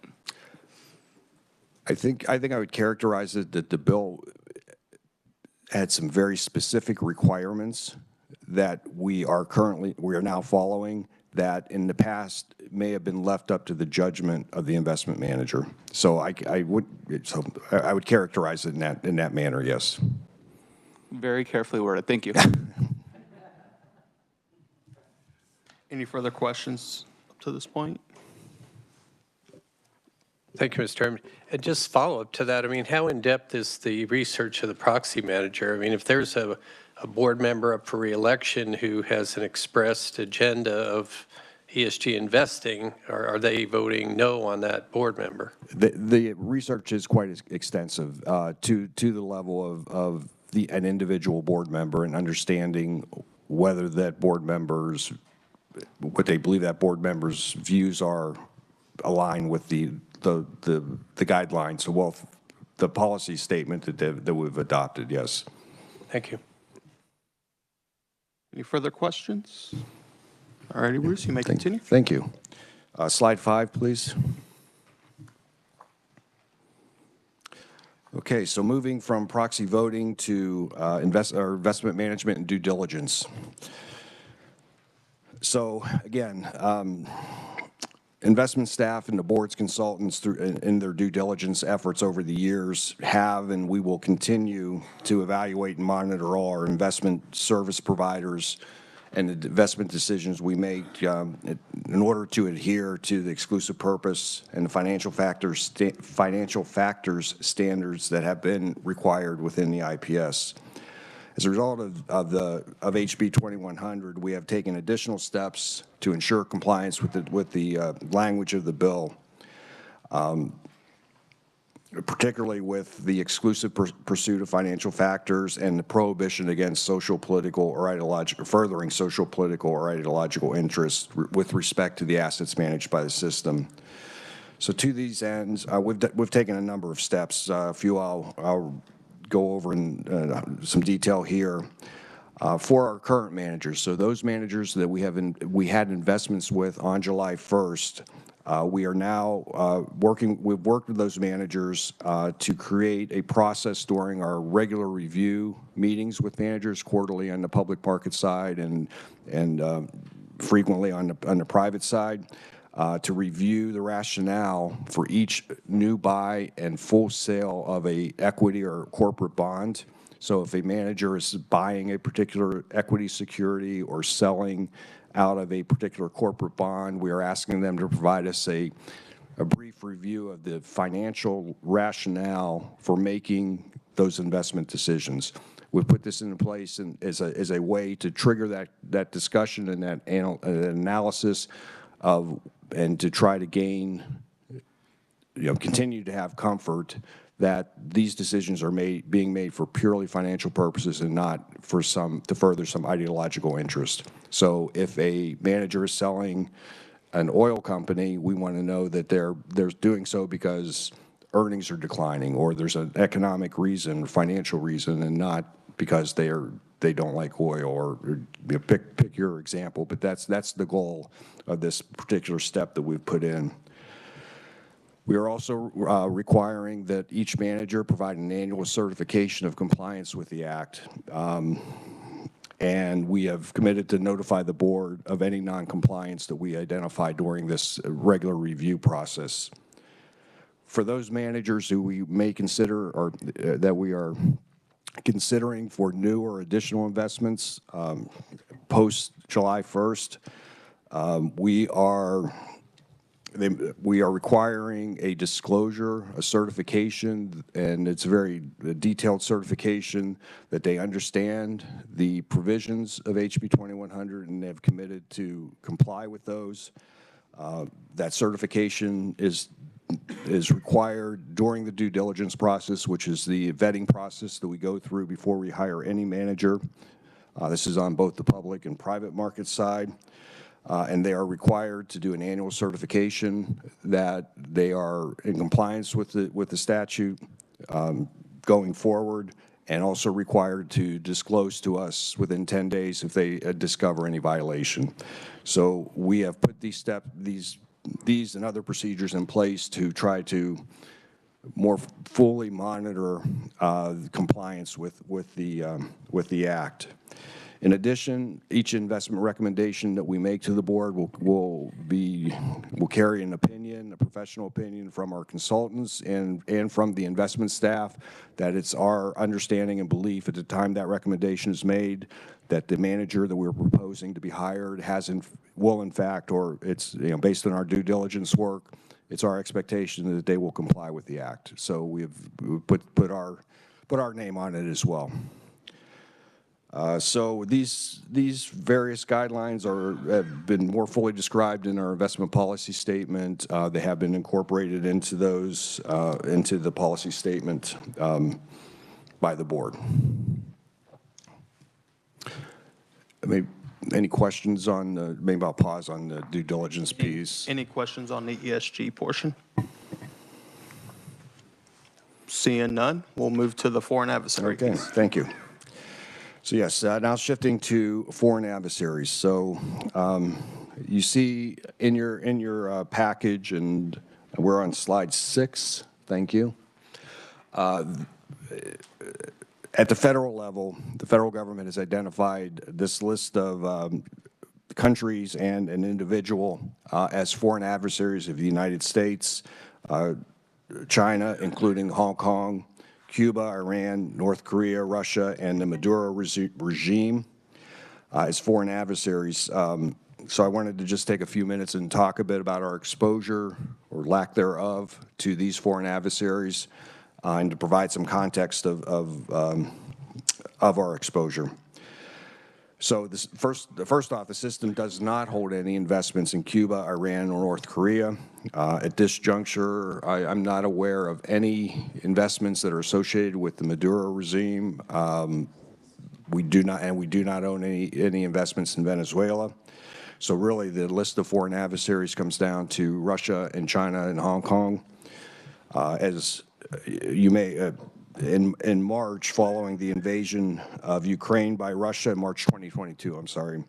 I think I would characterize it that the bill had some very specific requirements that we are now following that in the past may have been left up to the judgment of the investment manager. So I would characterize it in that manner, yes. Very carefully worded. Thank you. Any further questions up to this point? Thank you, Mr. Chairman. And just follow up to that, I mean, how in-depth is the research of the proxy manager? I mean, if there's a board member up for re-election who has an expressed agenda of ESG investing, are they voting no on that board member? The research is quite extensive to the level of an individual board member and understanding whether that board member's, what they believe that board member's views are aligned with the guidelines, well, the policy statement that we've adopted, yes. Thank you. Any further questions? All righty, Bruce, you may continue. Thank you. Slide 5, please. Okay, so moving from proxy voting to investment management and due diligence. So again, investment staff and the board's consultants in their due diligence efforts over the years have and we will continue to evaluate and monitor all our investment service providers and the investment decisions we make in order to adhere to the exclusive purpose and the financial factors standards that have been required within the IPS. As a result of HB 2100, we have taken additional steps to ensure compliance with the language of the bill, particularly with the exclusive pursuit of financial factors and the prohibition against social, political, or furthering social, political, or ideological interests with respect to the assets managed by the system. So to these ends, we've taken a number of steps. A few I'll go over in some detail here. For our current managers, so those managers that we had investments with on July 1st, we are now we've worked with those managers to create a process during our regular review meetings with managers quarterly on the public market side and frequently on the private side to review the rationale for each new buy and full sale of a equity or corporate bond. So if a manager is buying a particular equity security or selling out of a particular corporate bond, we are asking them to provide us a brief review of the financial rationale for making those investment decisions. We've put this into place as a way to trigger that discussion and that analysis and to try to gain, continue to have comfort that these decisions are being made for purely financial purposes and not to further some ideological interest. So if a manager is selling an oil company, we want to know that they're doing so because earnings are declining or there's an economic reason, financial reason, and not because they are they don't like oil, or pick your example, but that's the goal of this particular step that we've put in. We are also requiring that each manager provide an annual certification of compliance with the Act. And we have committed to notify the board of any noncompliance that we identify during this regular review process. For those managers who we may consider, or that we are considering for new or additional investments post July 1st, we are requiring a disclosure, a certification, and it's a very detailed certification that they understand the provisions of HB 2100 and have committed to comply with those. That certification is required during the due diligence process, which is the vetting process that we go through before we hire any manager. This is on both the public and private market side. And they are required to do an annual certification that they are in compliance with the statute going forward, and also required to disclose to us within 10 days if they discover any violation. So we have put these and other procedures in place to try to more fully monitor compliance with the Act. In addition, each investment recommendation that we make to the board will carry an opinion, a professional opinion from our consultants and from the investment staff, that it's our understanding and belief at the time that recommendation is made that the manager that we're proposing to be hired will in fact, or it's based on our due diligence work, it's our expectation that they will comply with the Act. So we've put our name on it as well. So these various guidelines have been more fully described in our investment policy statement. They have been incorporated into the policy statement by the board. Any questions on maybe I'll pause on the due diligence piece. Any questions on the ESG portion? Seeing none, we'll move to the foreign adversary. Okay, thank you. So yes, now shifting to foreign adversaries. So you see in your package, and we're on slide 6. Thank you. At the federal level, the federal government has identified this list of countries and an individual as foreign adversaries of the United States, China, including Hong Kong, Cuba, Iran, North Korea, Russia, and the Maduro regime as foreign adversaries. So I wanted to just take a few minutes and talk a bit about our exposure, or lack thereof, to these foreign adversaries, and to provide some context of our exposure. So first off, the system does not hold any investments in Cuba, Iran, or North Korea. At this juncture, I'm not aware of any investments that are associated with the Maduro regime. We do not own any investments in Venezuela. So really, the list of foreign adversaries comes down to Russia and China and Hong Kong. As you may, in March, following the invasion of Ukraine by Russia in March 2022, I'm sorry,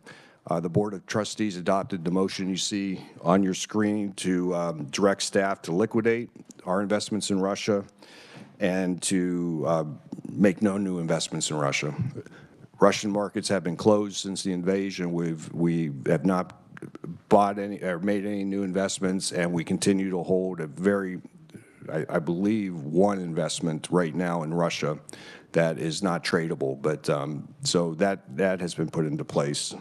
the Board of Trustees adopted the motion you see on your screen to direct staff to liquidate our investments in Russia and to make no new investments in Russia. Russian markets have been closed since the invasion. We have not bought any or made any new investments, and we continue to hold a very, I believe, one investment right now in Russia that is not tradable. But so that has been put into place.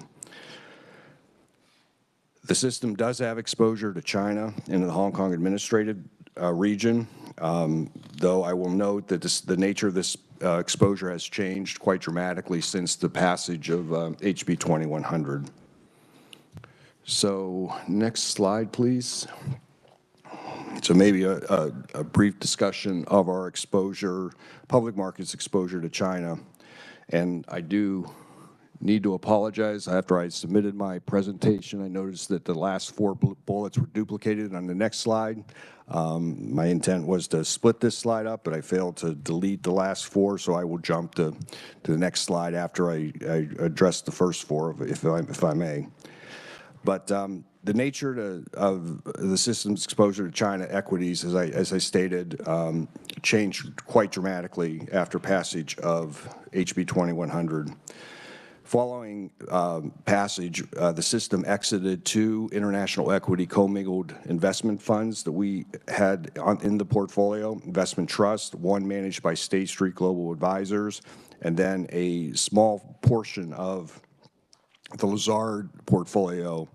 The system does have exposure to China and the Hong Kong administrative region, though I will note that the nature of this exposure has changed quite dramatically since the passage of HB 2100. So next slide, please. So maybe a brief discussion of our exposure, public markets exposure to China. And I do need to apologize. After I submitted my presentation, I noticed that the last four bullets were duplicated on the next slide. My intent was to split this slide up, but I failed to delete the last four, so I will jump to the next slide after I address the first four, if I may. But the nature of the system's exposure to China equities, as I stated, changed quite dramatically after passage of HB 2100. Following passage, the system exited two international equity commingled investment funds that we had in the portfolio, investment trust, one managed by State Street Global Advisors, and then a small portion of the Lazard portfolio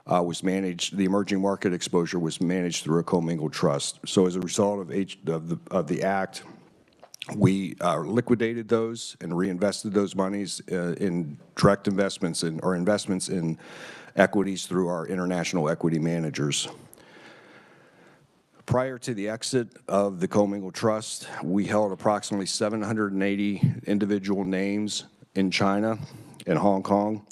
was managed, the emerging market exposure was managed through a commingled trust. So as a result of the act, we liquidated those and reinvested those monies in direct investments or investments in equities through our international equity managers. Prior to the exit of the commingled trust, we held approximately 780 individual names in China and Hong Kong.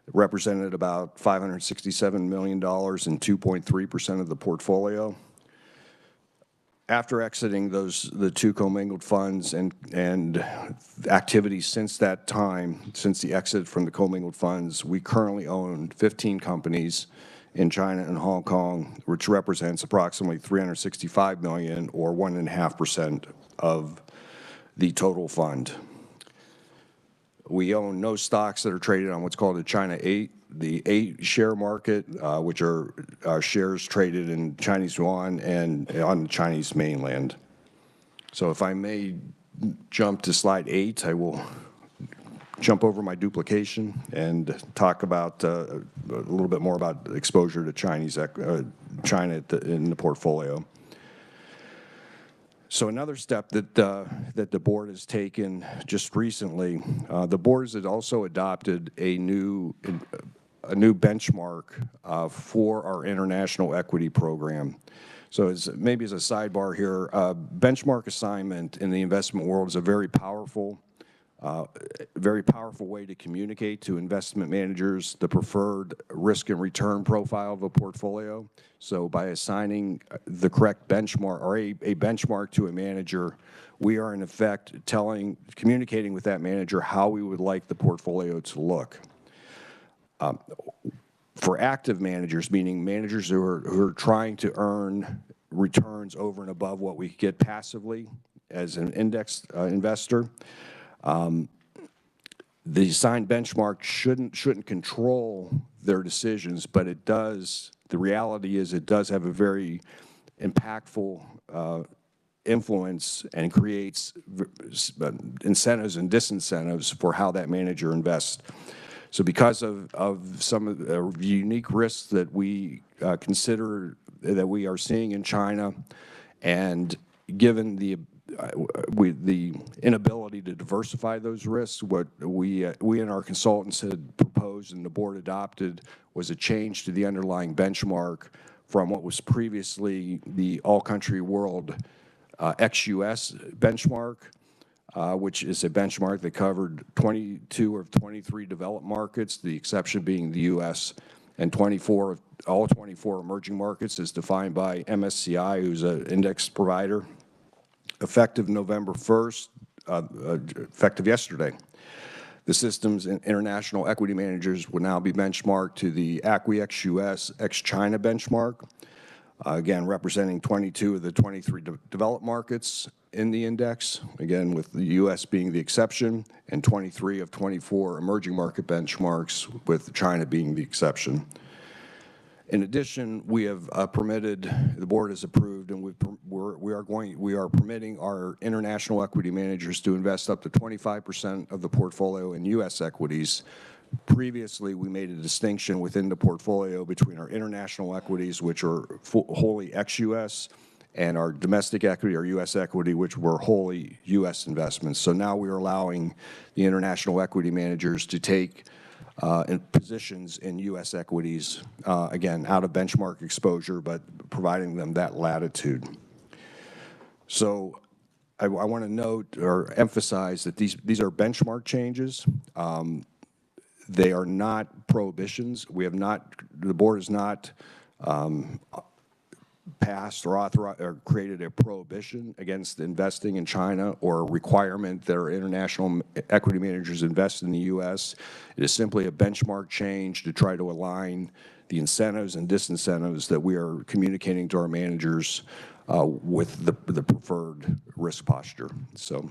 It represented about $567 million and 2.3% of the portfolio. After exiting the two commingled funds and activities since that time, since the exit from the commingled funds, we currently own 15 companies in China and Hong Kong, which represents approximately $365 million or 1.5% of the total fund. We own no stocks that are traded on what's called the China 8, the 8 share market, which are shares traded in Chinese yuan and on the Chinese mainland. So if I may jump to slide 8, I will jump over my duplication and talk about a little bit more about exposure to China in the portfolio. So another step that the board has taken just recently, the board has also adopted a new benchmark for our international equity program. So maybe as a sidebar here, benchmark assignment in the investment world is a very powerful way to communicate to investment managers the preferred risk and return profile of a portfolio. So by assigning the correct benchmark or a benchmark to a manager, we are in effect communicating with that manager how we would like the portfolio to look. For active managers, meaning managers who are trying to earn returns over and above what we get passively as an index investor, the assigned benchmark shouldn't control their decisions, but it does. The reality is it does have a very impactful influence and creates incentives and disincentives for how that manager invests. So because of some of the unique risks that we consider that we are seeing in China, and given the inability to diversify those risks, what we and our consultants had proposed and the board adopted was a change to the underlying benchmark from what was previously the all-country world ex-US benchmark, which is a benchmark that covered 22 of 23 developed markets, the exception being the U.S., and all 24 emerging markets as defined by MSCI, who's an index provider. Effective November 1st, effective yesterday, the system's international equity managers will now be benchmarked to the ACWI ex-US ex-China benchmark, again representing 22 of the 23 developed markets in the index, again with the U.S. being the exception, and 23 of 24 emerging market benchmarks, with China being the exception. In addition, we have the board has approved, and we are permitting our international equity managers to invest up to 25% of the portfolio in U.S. equities. Previously, we made a distinction within the portfolio between our international equities, which are wholly ex-U.S., and our domestic equity, or U.S. equity, which were wholly U.S. investments. So now we are allowing the international equity managers to take positions in U.S. equities, again, out of benchmark exposure, but providing them that latitude. So I want to note or emphasize that these are benchmark changes. They are not prohibitions. We have not, the board has not passed or authorized or created a prohibition against investing in China or a requirement that our international equity managers invest in the U.S. It is simply a benchmark change to try to align the incentives and disincentives that we are communicating to our managers with the preferred risk posture. So.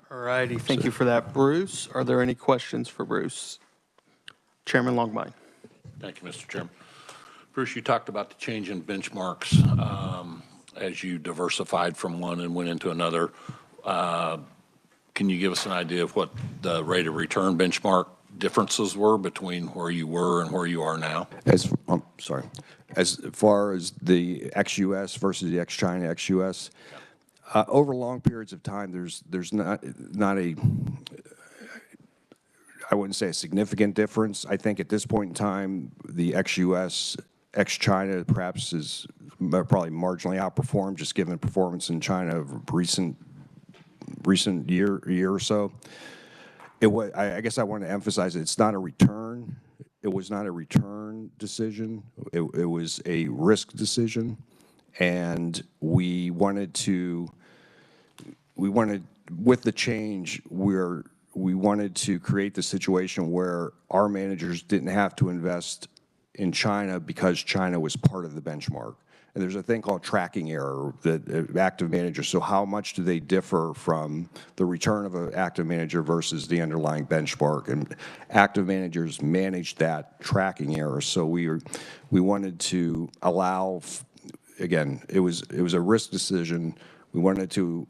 All righty, thank you for that, Bruce. Are there any questions for Bruce? Chairman Longbine. Thank you, Mr. Chairman. Bruce, you talked about the change in benchmarks as you diversified from one and went into another. Can you give us an idea of what the rate of return benchmark differences were between where you were and where you are now? As far as the ex-U.S. versus the ex-China, ex-U.S., over long periods of time, there's not a, I wouldn't say a significant difference. I think at this point in time, the ex-U.S., ex-China perhaps is probably marginally outperformed, just given performance in China of recent year or so. I guess I want to emphasize it's not a return. It was not a return decision. It was a risk decision, and we wanted with the change we wanted to create the situation where our managers didn't have to invest in China because China was part of the benchmark. And there's a thing called tracking error that active managers, so how much do they differ from the return of an active manager versus the underlying benchmark? And active managers manage that tracking error. So we wanted to allow, again, it was a risk decision. We wanted to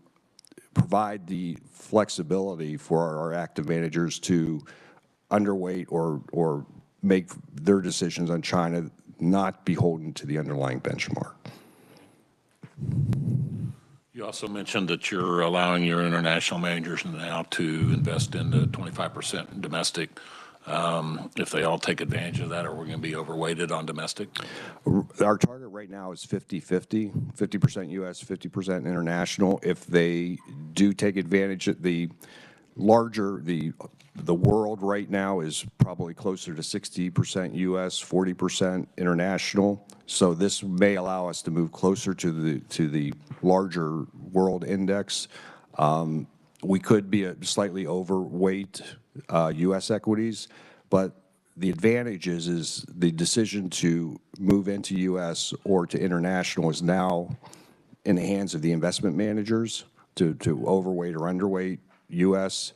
provide the flexibility for our active managers to underweight or make their decisions on China not beholden to the underlying benchmark. You also mentioned that you're allowing your international managers now to invest in the 25% domestic. If they all take advantage of that, are we going to be overweighted on domestic? Our target right now is 50-50, 50% U.S., 50% international. If they do take advantage of the world right now is probably closer to 60% U.S., 40% international. So this may allow us to move closer to the larger world index. We could be slightly overweight U.S. equities, but the advantage is the decision to move into U.S. or to international is now in the hands of the investment managers to overweight or underweight U.S.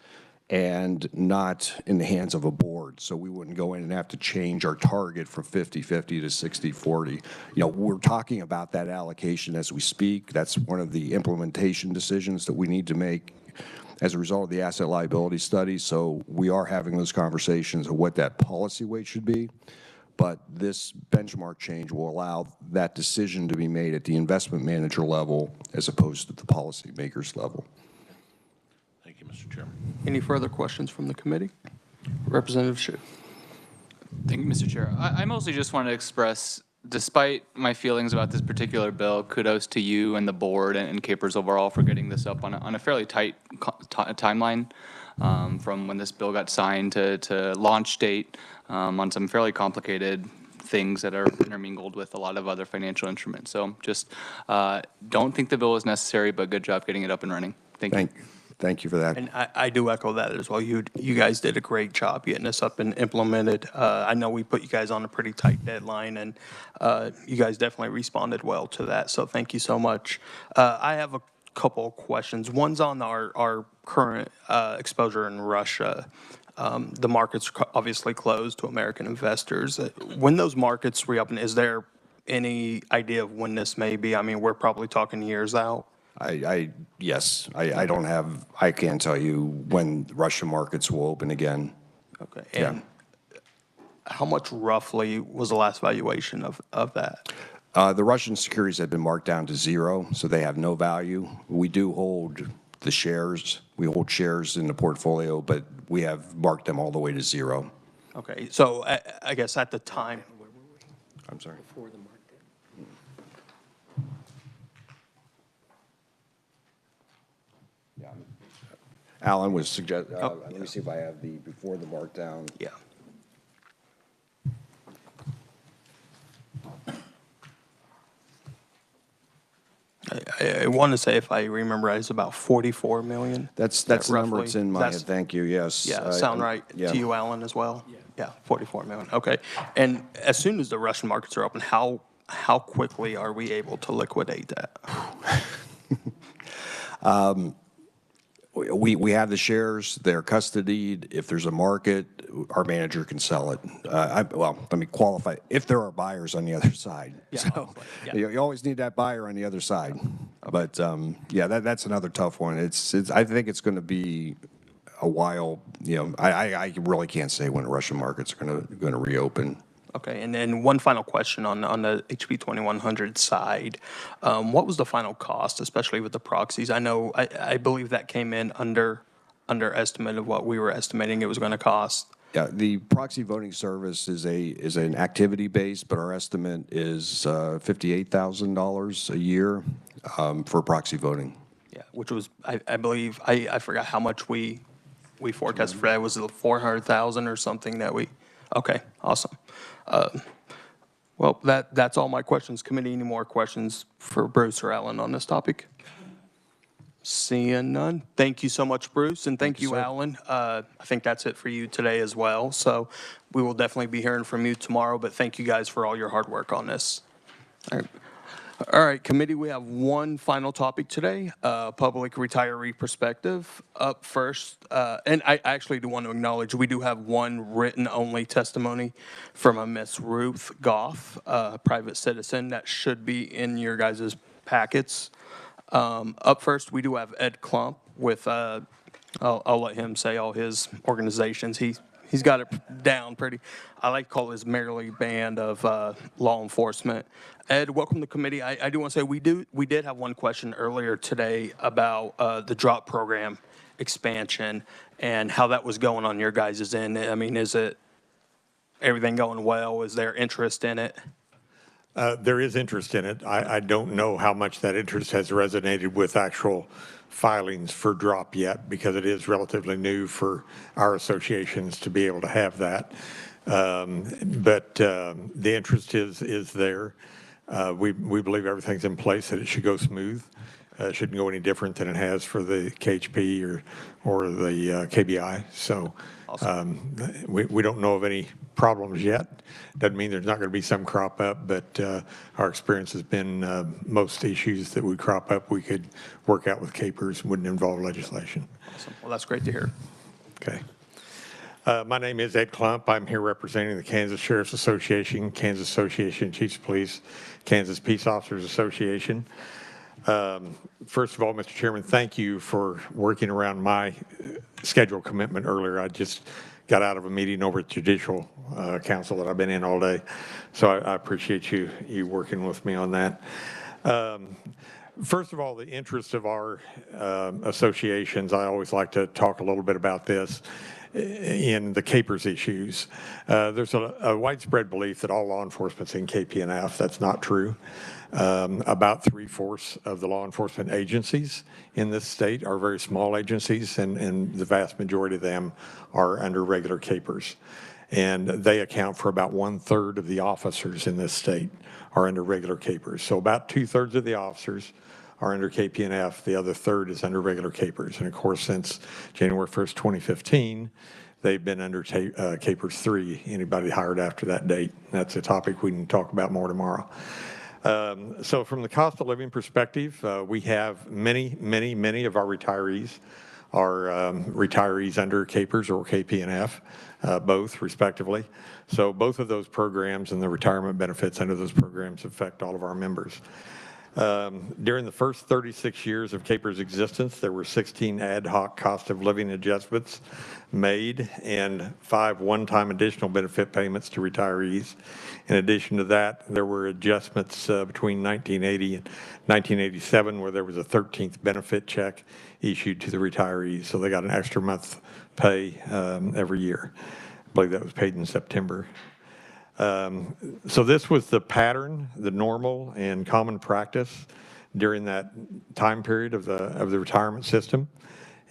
and not in the hands of a board. So we wouldn't go in and have to change our target from 50-50 to 60-40. You know, we're talking about that allocation as we speak. That's one of the implementation decisions that we need to make as a result of the asset liability study. So we are having those conversations of what that policy weight should be. But this benchmark change will allow that decision to be made at the investment manager level as opposed to the policymakers level. Thank you, Mr. Chairman. Any further questions from the committee? Representative Hsu. Thank you, Mr. Chair. I mostly just want to express, despite my feelings about this particular bill, kudos to you and the board and KPERS overall for getting this up on a fairly tight timeline from when this bill got signed to launch date on some fairly complicated things that are intermingled with a lot of other financial instruments. So just don't think the bill is necessary, but good job getting it up and running. Thank you. Thank you for that. And I do echo that as well. You guys did a great job getting this up and implemented. I know we put you guys on a pretty tight deadline, and you guys definitely responded well to that. So thank you so much. I have a couple of questions. One's on our current exposure in Russia. The market's obviously closed to American investors. When those markets reopen, is there any idea of when this may be? I mean, we're probably talking years out. Yes, I can't tell you when Russian markets will open again. Okay, and how much roughly was the last valuation of that? The Russian securities have been marked down to zero, so they have no value. We do hold the shares. We hold shares in the portfolio, but we have marked them all the way to zero. Okay, so I guess at the time. I'm sorry. Before the market. Alan was suggest, let me see if I have the, before the markdown. Yeah. I want to say, if I remember right, it's about 44 million. That's Is that the number roughly? it's in my head, That's- thank you, yes. Yeah, sound right yeah. to you, Alan, as well? Yeah, 44 million, okay. And as soon as the Russian markets are open, how quickly are we able to liquidate that? We have the shares, they're custodied. If there's a market, our manager can sell it. Well, let me qualify, if there are buyers on the other side. Yeah, So yeah. you always need that buyer on the other side. But yeah, that's another tough one. I think it's going to be a while, you know, I really can't say when the Russian markets are going to reopen. Okay, and then one final question on the HB 2100 side. What was the final cost, especially with the proxies? I believe that came in under estimate of what we were estimating it was going to cost. Yeah, the proxy voting service is an activity base, but our estimate is $58,000 a year for proxy voting. Yeah, which was, I believe, I forgot how much we forecasted for that. Was it 400,000 or something that we, okay, awesome. Well, that's all my questions. Committee, any more questions for Bruce or Alan on this topic? Seeing none. Thank you so much, Bruce, and thank you, sir. Alan. I think that's it for you today as well. So we will definitely be hearing from you tomorrow, but thank you guys for all your hard work on this. All right, committee, we have one final topic today, public retiree perspective. Up first, and I actually do want to acknowledge, we do have one written-only testimony from a Miss Ruth Goff, private citizen, that should be in your guys' packets. Up first, we do have Ed Klump with, I'll let him say all his organizations. He's got it down pretty. I like to call his merely band of law enforcement. Ed, welcome to the committee. I do want to say we did have one question earlier today about the drop program expansion and how that was going on your guys' end. I mean, is it everything going well? Is there interest in it? There is interest in it. I don't know how much that interest has resonated with actual filings for drop yet, because it is relatively new for our associations to be able to have that. But the interest is there. We believe everything's in place, that it should go smooth. It shouldn't go any different than it has for the KHP or the KBI. So we don't know of any problems yet. Doesn't mean there's not going to be some crop up, but our experience has been most issues that would crop up we could work out with capers, wouldn't involve legislation. Awesome. Well, that's great to hear. Okay. My name is Ed Klump. I'm here representing the Kansas Sheriff's Association, Kansas Association of Chiefs of Police, Kansas Peace Officers Association. First of all, Mr. Chairman, thank you for working around my schedule commitment earlier. I just got out of a meeting over at Judicial Council that I've been in all day, so I appreciate you working with me on that. First of all, the interest of our associations, I always like to talk a little bit about this in the capers issues. There's a widespread belief that all law enforcement's in KPNF. That's not true. About 3/4 of the law enforcement agencies in this state are very small agencies, and the vast majority of them are under regular capers. And they account for about 1/3 of the officers in this state are under regular capers. So about 2/3 of the officers are under KPNF. The other third is under regular capers. And of course, since January 1st, 2015, they've been under capers 3, anybody hired after that date. That's a topic we can talk about more tomorrow. So from the cost of living perspective, we have many of our retirees are retirees under capers or KPNF, both respectively. So both of those programs and the retirement benefits under those programs affect all of our members. During the first 36 years of CAPER's existence, there were 16 ad hoc cost of living adjustments made and 5 one-time additional benefit payments to retirees. In addition to that, there were adjustments between 1980 and 1987 where there was a 13th benefit check issued to the retirees. So they got an extra month pay every year. I believe that was paid in September. So this was the pattern, the normal and common practice during that time period of the retirement system.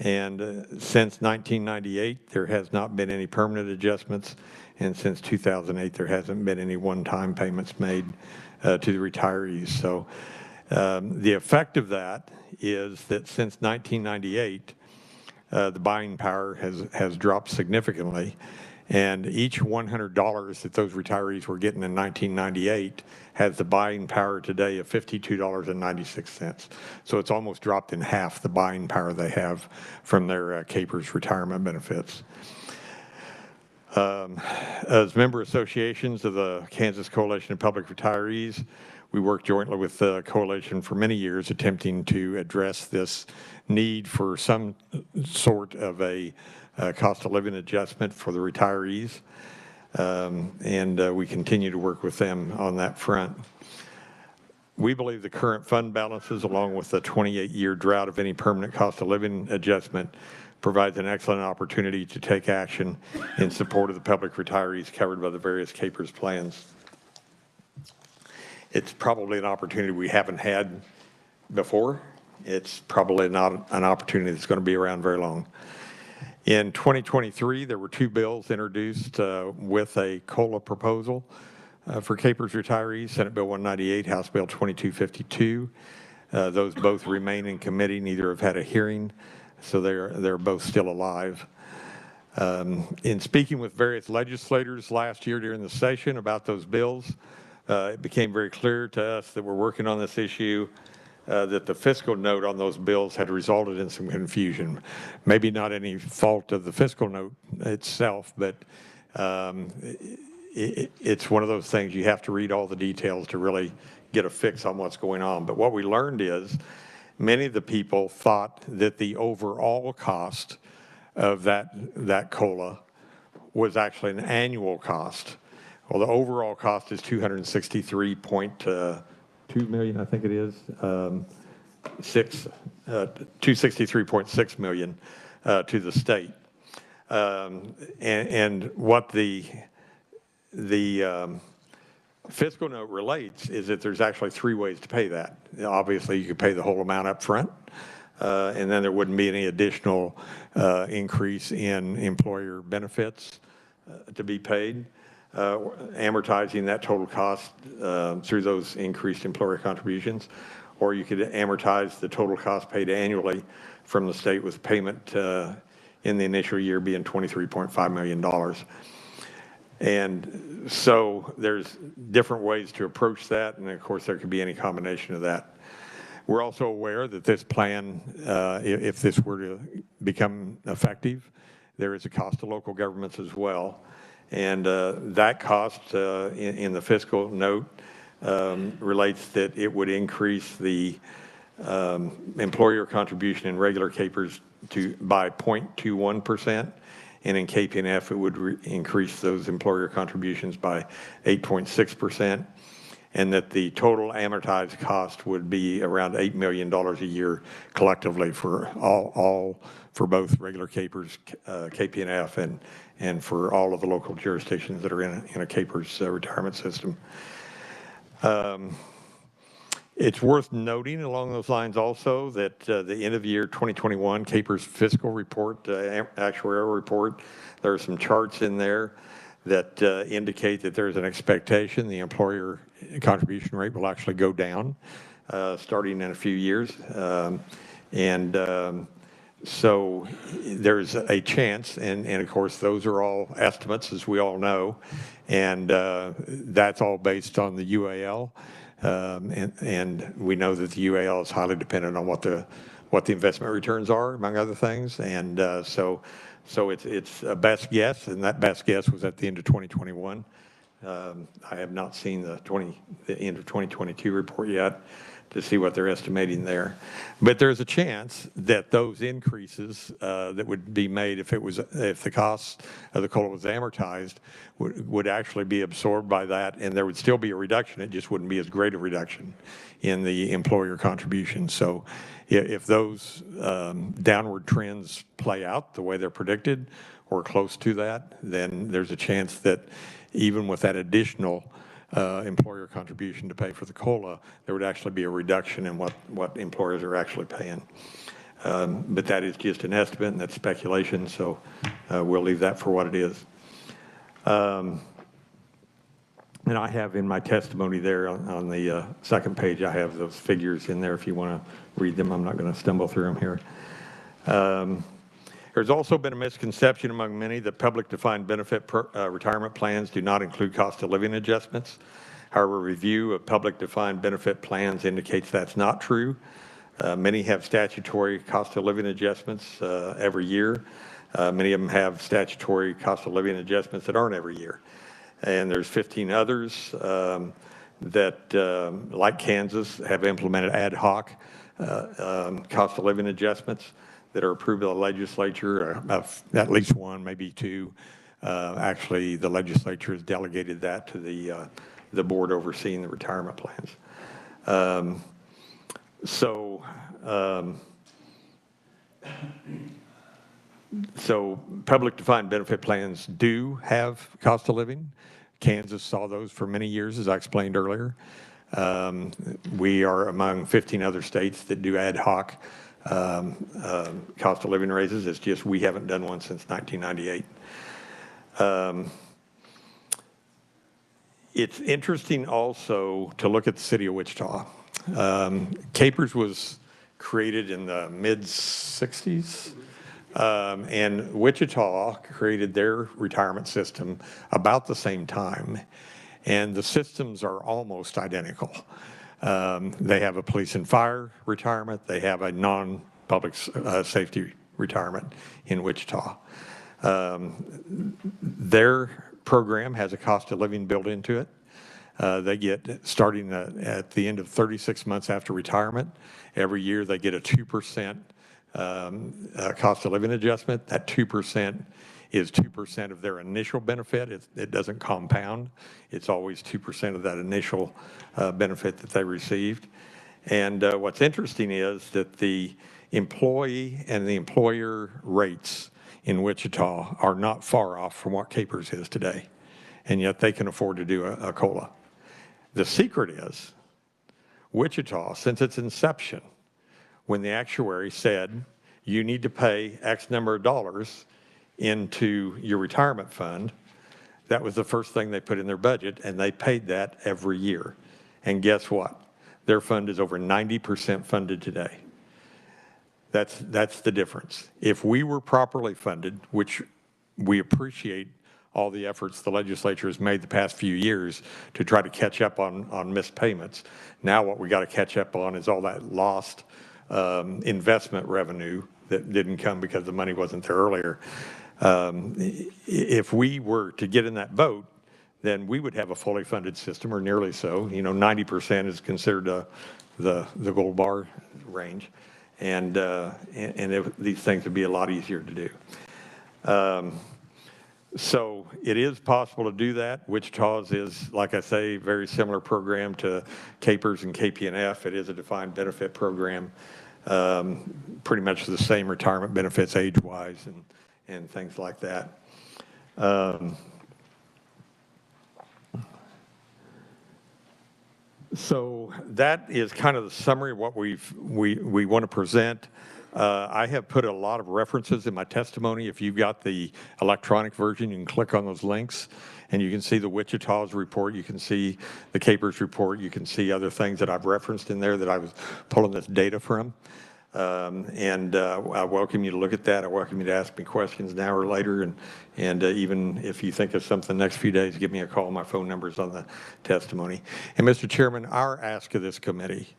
And since 1998, there has not been any permanent adjustments. And since 2008, there hasn't been any one-time payments made to the retirees. So the effect of that is that since 1998, the buying power has dropped significantly. And each $100 that those retirees were getting in 1998 has the buying power today of $52.96. So it's almost dropped in half the buying power they have from their KPERS retirement benefits. As member associations of the Kansas Coalition of Public Retirees, we worked jointly with the coalition for many years attempting to address this need for some sort of a cost of living adjustment for the retirees. And we continue to work with them on that front. We believe the current fund balances, along with the 28-year drought of any permanent cost of living adjustment, provides an excellent opportunity to take action in support of the public retirees covered by the various KPERS plans. It's probably an opportunity we haven't had before. It's probably not an opportunity that's going to be around very long. In 2023, there were two bills introduced with a COLA proposal for KPERS retirees, Senate Bill 198, House Bill 2252. Those both remain in committee. Neither have had a hearing, so they're both still alive. In speaking with various legislators last year during the session about those bills, it became very clear to us that we're working on this issue, that the fiscal note on those bills had resulted in some confusion. Maybe not any fault of the fiscal note itself, but it's one of those things you have to read all the details to really get a fix on what's going on. But what we learned is many of the people thought that the overall cost of that COLA was actually an annual cost. Well, the overall cost is $263.2 million, I think it is, 263.6 million to the state. And what the fiscal note relates is that there's actually three ways to pay that. Obviously, you could pay the whole amount up front, and then there wouldn't be any additional increase in employer benefits to be paid. Amortizing that total cost through those increased employer contributions, or you could amortize the total cost paid annually from the state with payment in the initial year being $23.5 million. And so there's different ways to approach that, and of course there could be any combination of that. We're also aware that this plan, if this were to become effective, there is a cost to local governments as well. And that cost in the fiscal note relates that it would increase the employer contribution in regular KPERS by 0.21%, and in KPNF it would increase those employer contributions by 8.6%, and that the total amortized cost would be around $8 million a year collectively for for both regular KPERS, KPNF, and for all of the local jurisdictions that are in a KPERS retirement system. It's worth noting along those lines also that the end of year 2021 KPERS fiscal report, actuarial report, there are some charts in there that indicate that there's an expectation the employer contribution rate will actually go down starting in a few years. So there's a chance, and of course those are all estimates, as we all know, and that's all based on the UAL, and we know that the UAL is highly dependent on what the investment returns are, among other things, and so it's a best guess, and that best guess was at the end of 2021. I have not seen the end of 2022 report yet to see what they're estimating there. But there's a chance that those increases that would be made if the cost of the COLA was amortized would actually be absorbed by that, and there would still be a reduction. It just wouldn't be as great a reduction in the employer contribution. So if those downward trends play out the way they're predicted or close to that, then there's a chance that even with that additional employer contribution to pay for the COLA, there would actually be a reduction in what employers are actually paying. But that is just an estimate and that's speculation, so we'll leave that for what it is. And I have in my testimony there on the second page, I have those figures in there if you want to read them. I'm not going to stumble through them here. There's also been a misconception among many that public defined benefit retirement plans do not include cost of living adjustments. However, review of public defined benefit plans indicates that's not true. Many have statutory cost of living adjustments every year. Many of them have statutory cost of living adjustments that aren't every year. And there's 15 others that, like Kansas, have implemented ad hoc cost of living adjustments that are approved by the legislature, at least one, maybe two. Actually, the legislature has delegated that to the board overseeing the retirement plans. So public defined benefit plans do have cost of living. Kansas saw those for many years, as I explained earlier. We are among 15 other states that do ad hoc cost of living raises. It's just we haven't done one since 1998. It's interesting also to look at the city of Wichita. Capers was created in the mid-60s. And Wichita created their retirement system about the same time, and the systems are almost identical. They have a police and fire retirement. They have a non-public safety retirement in Wichita. Their program has a cost of living built into it. They get, starting at the end of 36 months after retirement, every year they get a 2% cost of living adjustment. That 2% is 2% of their initial benefit. It doesn't compound. It's always 2% of that initial benefit that they received. And what's interesting is that the employee and the employer rates in Wichita are not far off from what Capers is today, and yet they can afford to do a COLA. The secret is Wichita, since its inception, when the actuary said you need to pay X number of dollars into your retirement fund, that was the first thing they put in their budget, and they paid that every year. And guess what? Their fund is over 90% funded today. That's the difference. If we were properly funded, which we appreciate all the efforts the legislature has made the past few years to try to catch up on missed payments, now what we got to catch up on is all that lost investment revenue that didn't come because the money wasn't there earlier. If we were to get in that boat, then we would have a fully funded system, or nearly so. 90% is considered the gold bar range, and these things would be a lot easier to do. So it is possible to do that. Wichita's is, like I say, very similar program to Capers and KP&F. It is a defined benefit program, pretty much the same retirement benefits age-wise and things like that. So that is kind of the summary of what we want to present. I have put a lot of references in my testimony. If you've got the electronic version, you can click on those links and you can see the Wichita's report, you can see the Capers report, you can see other things that I've referenced in there that I was pulling this data from. I welcome you to look at that. I welcome you to ask me questions now or later. And even if you think of something the next few days, give me a call. My phone number is on the testimony. And Mr. Chairman, our ask of this committee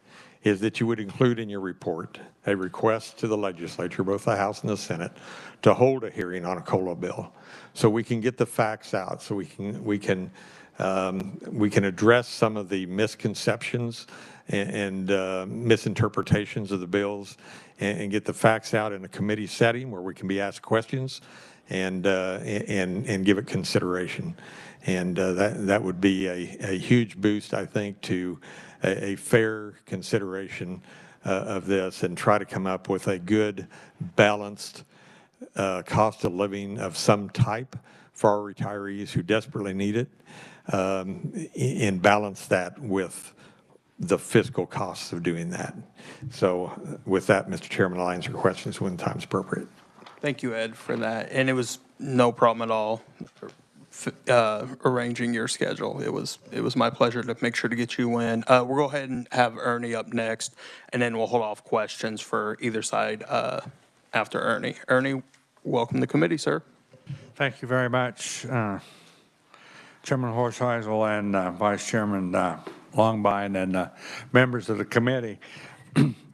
is that you would include in your report a request to the legislature, both the House and the Senate, to hold a hearing on a COLA bill so we can get the facts out, so we can address some of the misconceptions and misinterpretations of the bills and get the facts out in a committee setting where we can be asked questions and give it consideration. And that would be a huge boost, I think, to a fair consideration of this and try to come up with a good, balanced cost of living of some type for our retirees who desperately need it, and balance that with the fiscal costs of doing that. So with that, Mr. Chairman, I'll answer questions when the time's appropriate. Thank you, Ed, for that. And it was no problem at all arranging your schedule. It was my pleasure to make sure to get you in. We'll go ahead and have Ernie up next, and then we'll hold off questions for either side after Ernie. Ernie, welcome to the committee, sir. Thank you very much, Chairman Horsheisel and Vice Chairman Longbine and members of the committee.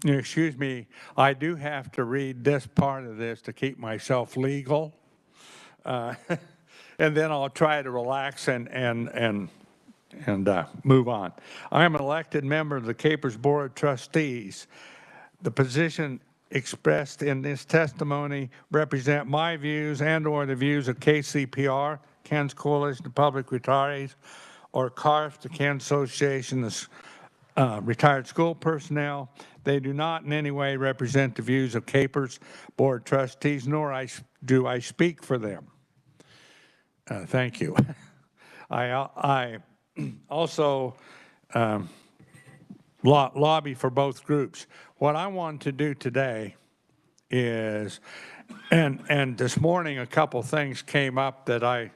Excuse me, I do have to read this part of this to keep myself legal. And then I'll try to relax and move on. I am an elected member of the Capers Board of Trustees. The position expressed in this testimony represent my views and/or the views of KCPR, Kansas Coalition of Public Retirees, or CARF, the Kansas Association of Retired School Personnel. They do not in any way represent the views of Capers Board of Trustees, nor do I speak for them. Thank you. I also lobby for both groups. What I want to do today is, and this morning a couple things came up that I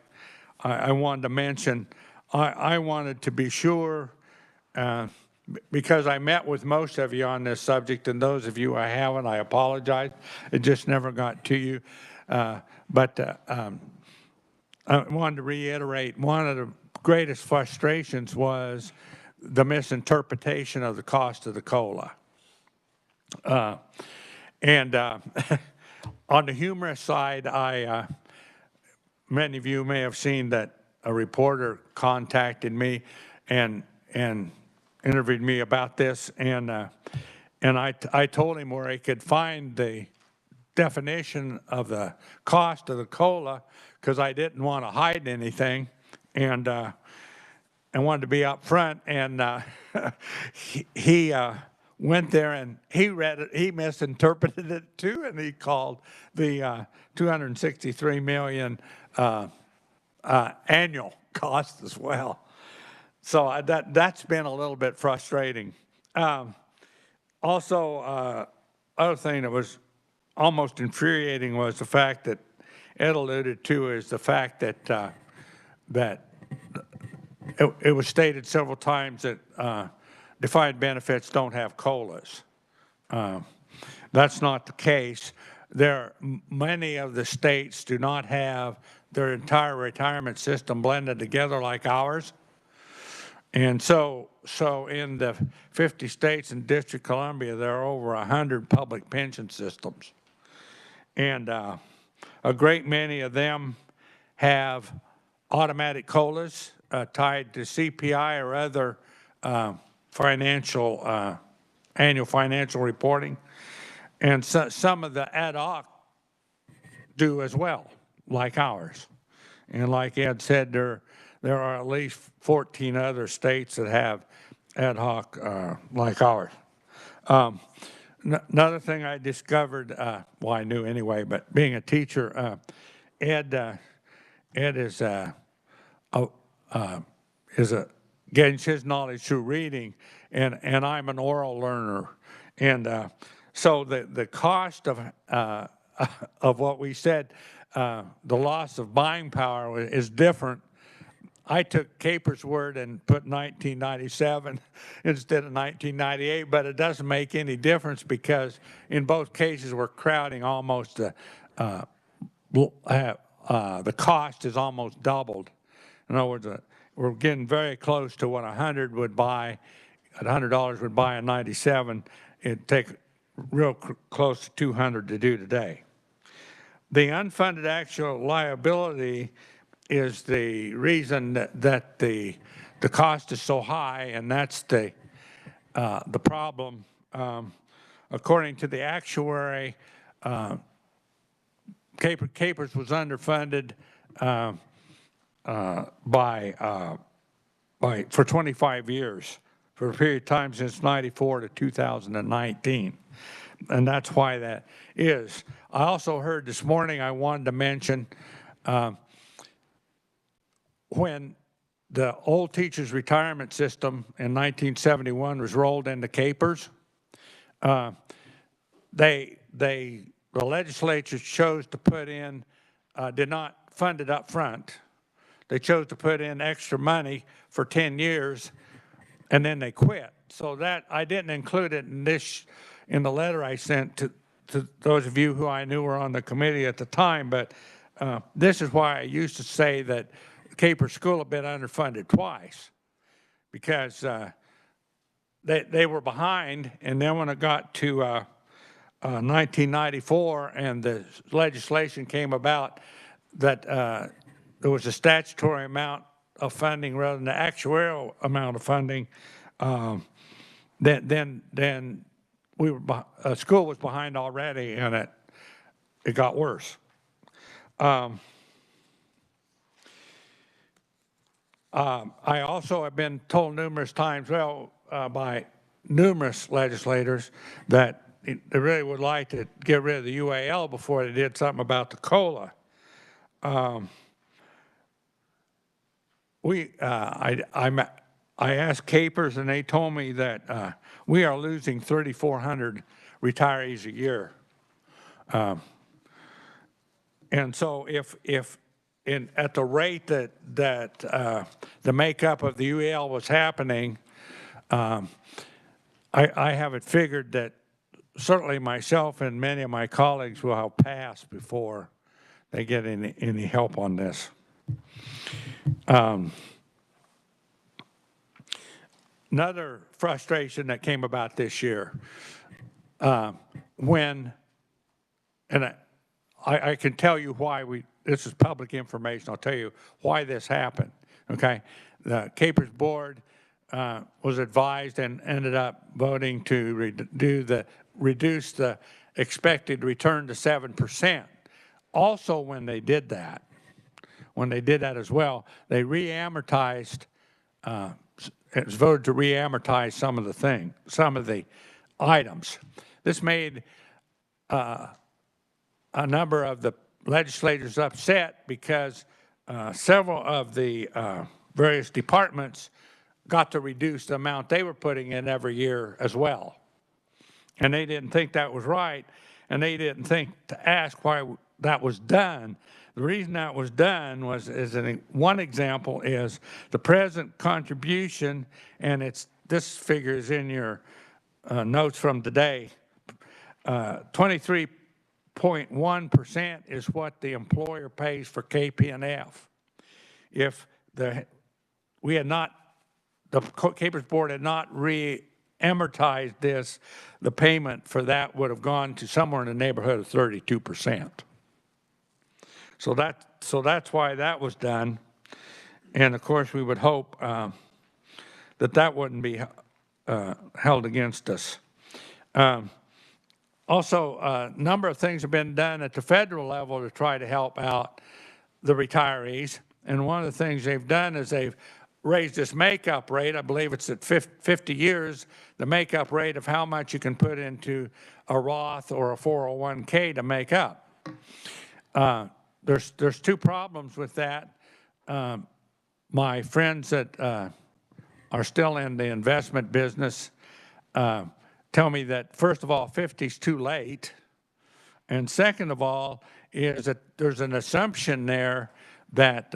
wanted to mention. I wanted to be sure, because I met with most of you on this subject, and those of you I haven't, I apologize. It just never got to you. But I wanted to reiterate, one of the greatest frustrations was the misinterpretation of the cost of the COLA. And on the humorous side, many of you may have seen that a reporter contacted me and interviewed me about this, and I told him where he could find the definition of the cost of the COLA, because I didn't want to hide anything, and I wanted to be up front. And he went there and he read it. He misinterpreted it too, and he called the 263 million annual cost as well. So that's been a little bit frustrating. Also, other thing that was almost infuriating was the fact that Ed alluded to, is the fact that it was stated several times that defined benefits don't have COLAs. That's not the case. Many of the states do not have their entire retirement system blended together like ours. And so in the 50 states and District of Columbia, there are over 100 public pension systems. And a great many of them have automatic COLAs tied to CPI or other annual financial reporting. And some of the ad hoc do as well, like ours. And like Ed said, there are at least 14 other states that have ad hoc like ours. Another thing I discovered, well, I knew anyway, but being a teacher, Ed is gains his knowledge through reading, and I'm an oral learner, and so the cost of what we said, the loss of buying power is different. I took Capers' word and put 1997 instead of 1998, but it doesn't make any difference because in both cases we're crowding almost the cost is almost doubled. In other words, we're getting very close to what $100 would buy in 97. It'd take real close to $200 to do today. The unfunded actual liability is the reason that the cost is so high, and that's the problem. According to the actuary, Capers was underfunded for 25 years, for a period of time since 94 to 2019. And that's why that is. I also heard this morning, I wanted to mention, when the old teachers' retirement system in 1971 was rolled into Capers. The legislature chose to put in, did not fund it up front. They chose to put in extra money for 10 years, and then they quit. So that, I didn't include it in the letter I sent to those of you who I knew were on the committee at the time, but this is why I used to say that Capers School had been underfunded twice, because they were behind, and then when it got to 1994 and the legislation came about that there was a statutory amount of funding rather than the actuarial amount of funding, then we were school was behind already, and it got worse. I also have been told numerous times, by numerous legislators, that they really would like to get rid of the UAL before they did something about the COLA. I asked Capers, and they told me that we are losing 3,400 retirees a year. And so if at the rate that the makeup of the UAL was happening, I have it figured that certainly myself and many of my colleagues will have passed before they get any help on this. Another frustration that came about this year, I can tell you why this is public information, I'll tell you why this happened, okay? The Capers board was advised and ended up voting to reduce the expected return to 7%. Also, when they did that as well, they re-amortized, it was voted to re-amortize some of the items. This made a number of the legislators upset because several of the various departments got to reduce the amount they were putting in every year as well. And they didn't think that was right, and they didn't think to ask why that was done. The reason that was done one example is the present contribution, and this figure is in your notes from today. 23.1% is what the employer pays for KP&F. If the Capers board had not re-amortized this, the payment for that would have gone to somewhere in the neighborhood of 32%. So that's why that was done. And of course, we would hope that wouldn't be held against us. Also, a number of things have been done at the federal level to try to help out the retirees. And one of the things they've done is they've raised this make-up rate. I believe it's at 50 years, the make-up rate of how much you can put into a Roth or a 401k to make up. There's two problems with that. My friends that are still in the investment business tell me that, first of all, 50 is too late. And second of all, is that there's an assumption there that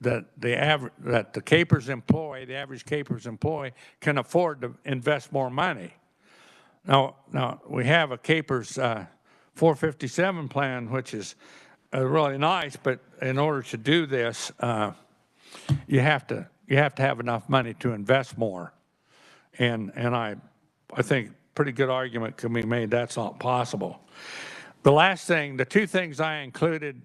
the Capers employee, the average Capers employee, can afford to invest more money. Now we have a Capers 457 plan, which is really nice, but in order to do this, you have to have enough money to invest more. And I think pretty good argument can be made that's not possible. The two things I included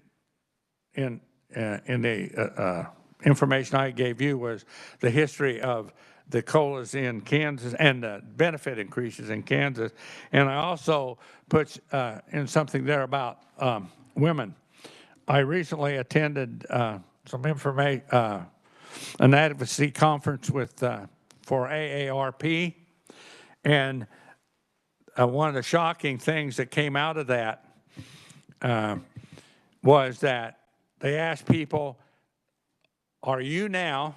in the information I gave you was the history of the COLAs in Kansas and the benefit increases in Kansas. And I also put in something there about women. I recently attended some information, an advocacy conference for AARP, and one of the shocking things that came out of that was that they asked people, are you now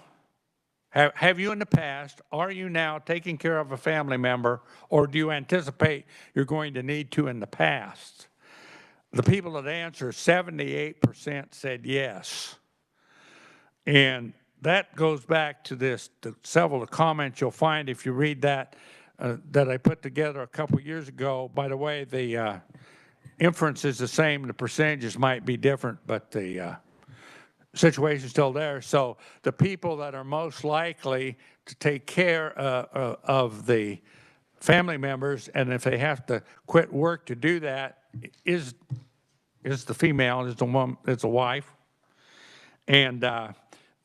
Have you in the past, are you now taking care of a family member, or do you anticipate you're going to need to in the past? The people that answered, 78% said yes. And that goes back to several of the comments you'll find if you read that, that I put together a couple years ago. By the way, the inference is the same, the percentages might be different, but the situation's still there. So the people that are most likely to take care of the family members, and if they have to quit work to do that, is the female, is the woman, is the wife. And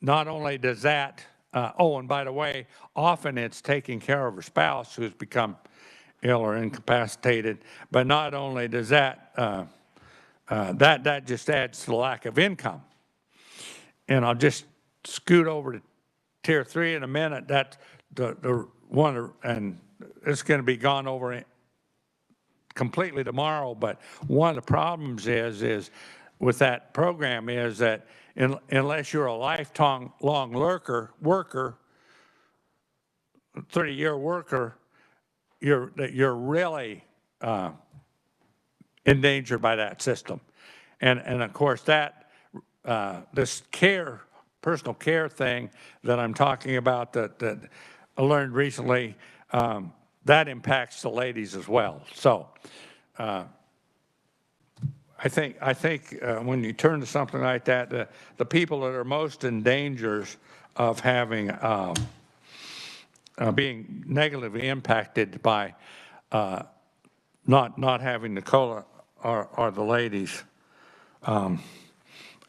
not only does that, oh, and by the way, often it's taking care of her spouse who's become ill or incapacitated, but not only does that, that just adds to the lack of income. And I'll just scoot over to tier 3 in a minute. That's the one, and it's going to be gone over completely tomorrow, but one of the problems is with that program is that unless you're a lifelong worker, 30-year worker, you're really endangered by that system. And of course that this personal care thing that I'm talking about that I learned recently, that impacts the ladies as well. So I think when you turn to something like that, the people that are most in danger of having being negatively impacted by not having the COLA are the ladies. And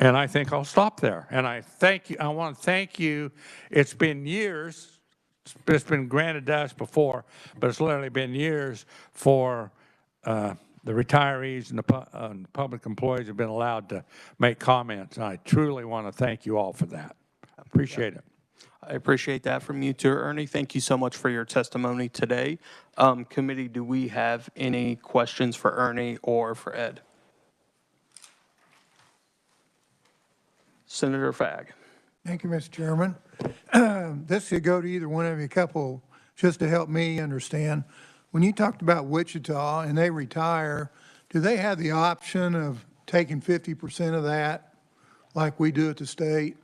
I think I'll stop there. And I thank you. I want to thank you. It's been years. It's been granted to us before, but it's literally been years for the retirees and the public employees have been allowed to make comments. And I truly want to thank you all for that. Appreciate it. I appreciate that from you too, Ernie. Thank you so much for your testimony today. Committee, do we have any questions for Ernie or for Ed? Senator Fagg. Thank you, Mr. Chairman. This could go to either one of you, a couple, just to help me understand. When you talked about Wichita and they retire, do they have the option of taking 50% of that like we do at the state?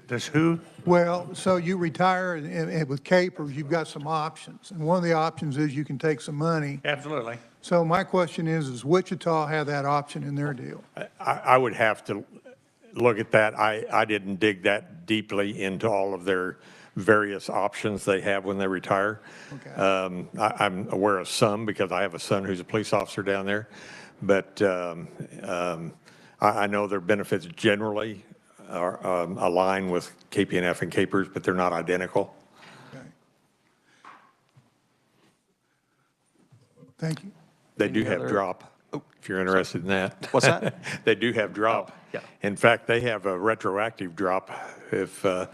This who? Well, so you retire and with Capers, you've got some options. And one of the options is you can take some money. Absolutely. So my question is, does Wichita have that option in their deal? I would have to look at that. I didn't dig that deeply into all of their various options they have when they retire. Okay. I'm aware of some because I have a son who's a police officer down there. But I know their benefits generally are align with KPNF and Capers, but they're not identical. Okay. Thank you. They do have drop, if you're interested in that. What's that? They do have drop. Oh, yeah. In fact, they have a retroactive drop if an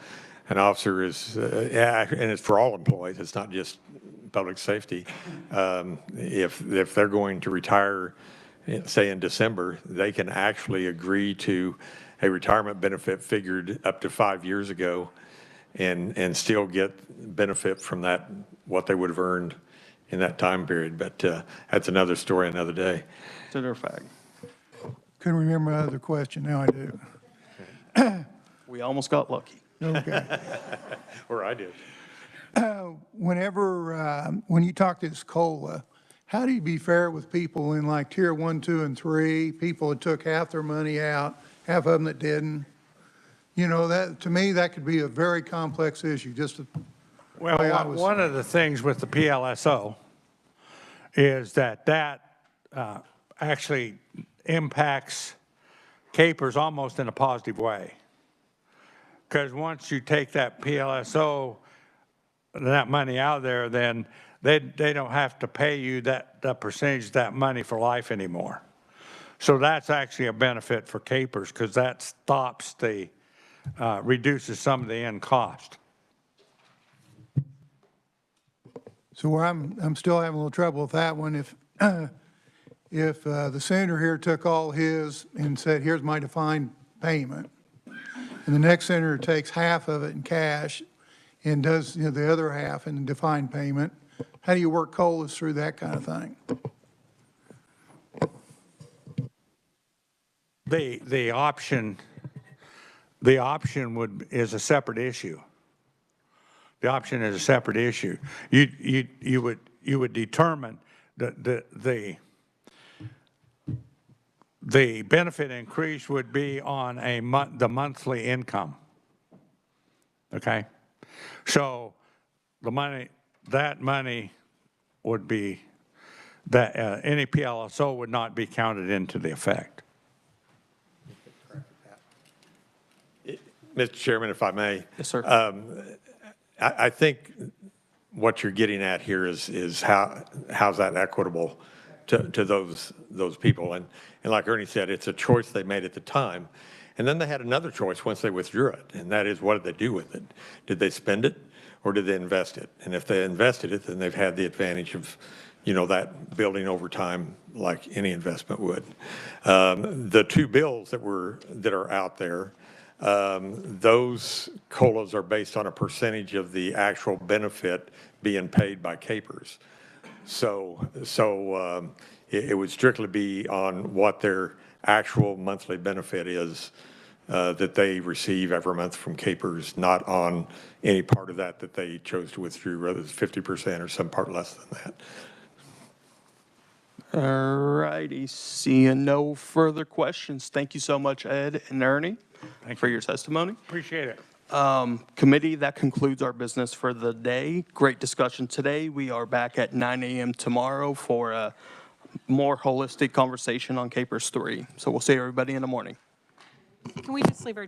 officer is, and it's for all employees, it's not just public safety. If they're going to retire, say in December, they can actually agree to a retirement benefit figured up to 5 years ago and still get benefit from that, what they would have earned in that time period. But that's another story another day. Senator Fagg. Couldn't remember my other question. Now I do. We almost got lucky. Okay. Or I did. When you talk this COLA, how do you be fair with people in like tier 1, 2, and 3, people that took half their money out, half of them that didn't? You know, that to me, that could be a very complex issue. Well, one of the things with the PLSO is that actually impacts Capers almost in a positive way. Because once you take that PLSO, that money out of there, then they don't have to pay you that percentage of that money for life anymore. So that's actually a benefit for Capers because that stops reduces some of the end cost. So where I'm still having a little trouble with that one. If the senator here took all his and said, here's my defined payment, and the next senator takes half of it in cash and does, the other half in defined payment. How do you work COLAs through that kind of thing? The option is a separate issue. The option is a separate issue. You would determine the benefit increase would be on the monthly income. Okay, so that money would be that any PLSO would not be counted into the effect. Mr. Chairman, if I may. Yes, sir. I think what you're getting at here is how's that equitable to those people? And like Ernie said, it's a choice they made at the time. And then they had another choice once they withdrew it, and that is, what did they do with it? Did they spend it, or did they invest it? And if they invested it, then they've had the advantage of, that building over time like any investment would. The two bills that are out there, those COLAs are based on a percentage of the actual benefit being paid by CAPERS. So it would strictly be on what their actual monthly benefit is that they receive every month from CAPERS, not on any part of that they chose to withdraw, whether it's 50% or some part less than that. All righty, seeing no further questions. Thank you so much, Ed and Ernie, for your testimony. Appreciate it. Committee, that concludes our business for the day. Great discussion today. We are back at 9 a.m. tomorrow for a more holistic conversation on CAPERS 3. So we'll see everybody in the morning. Can we just leave our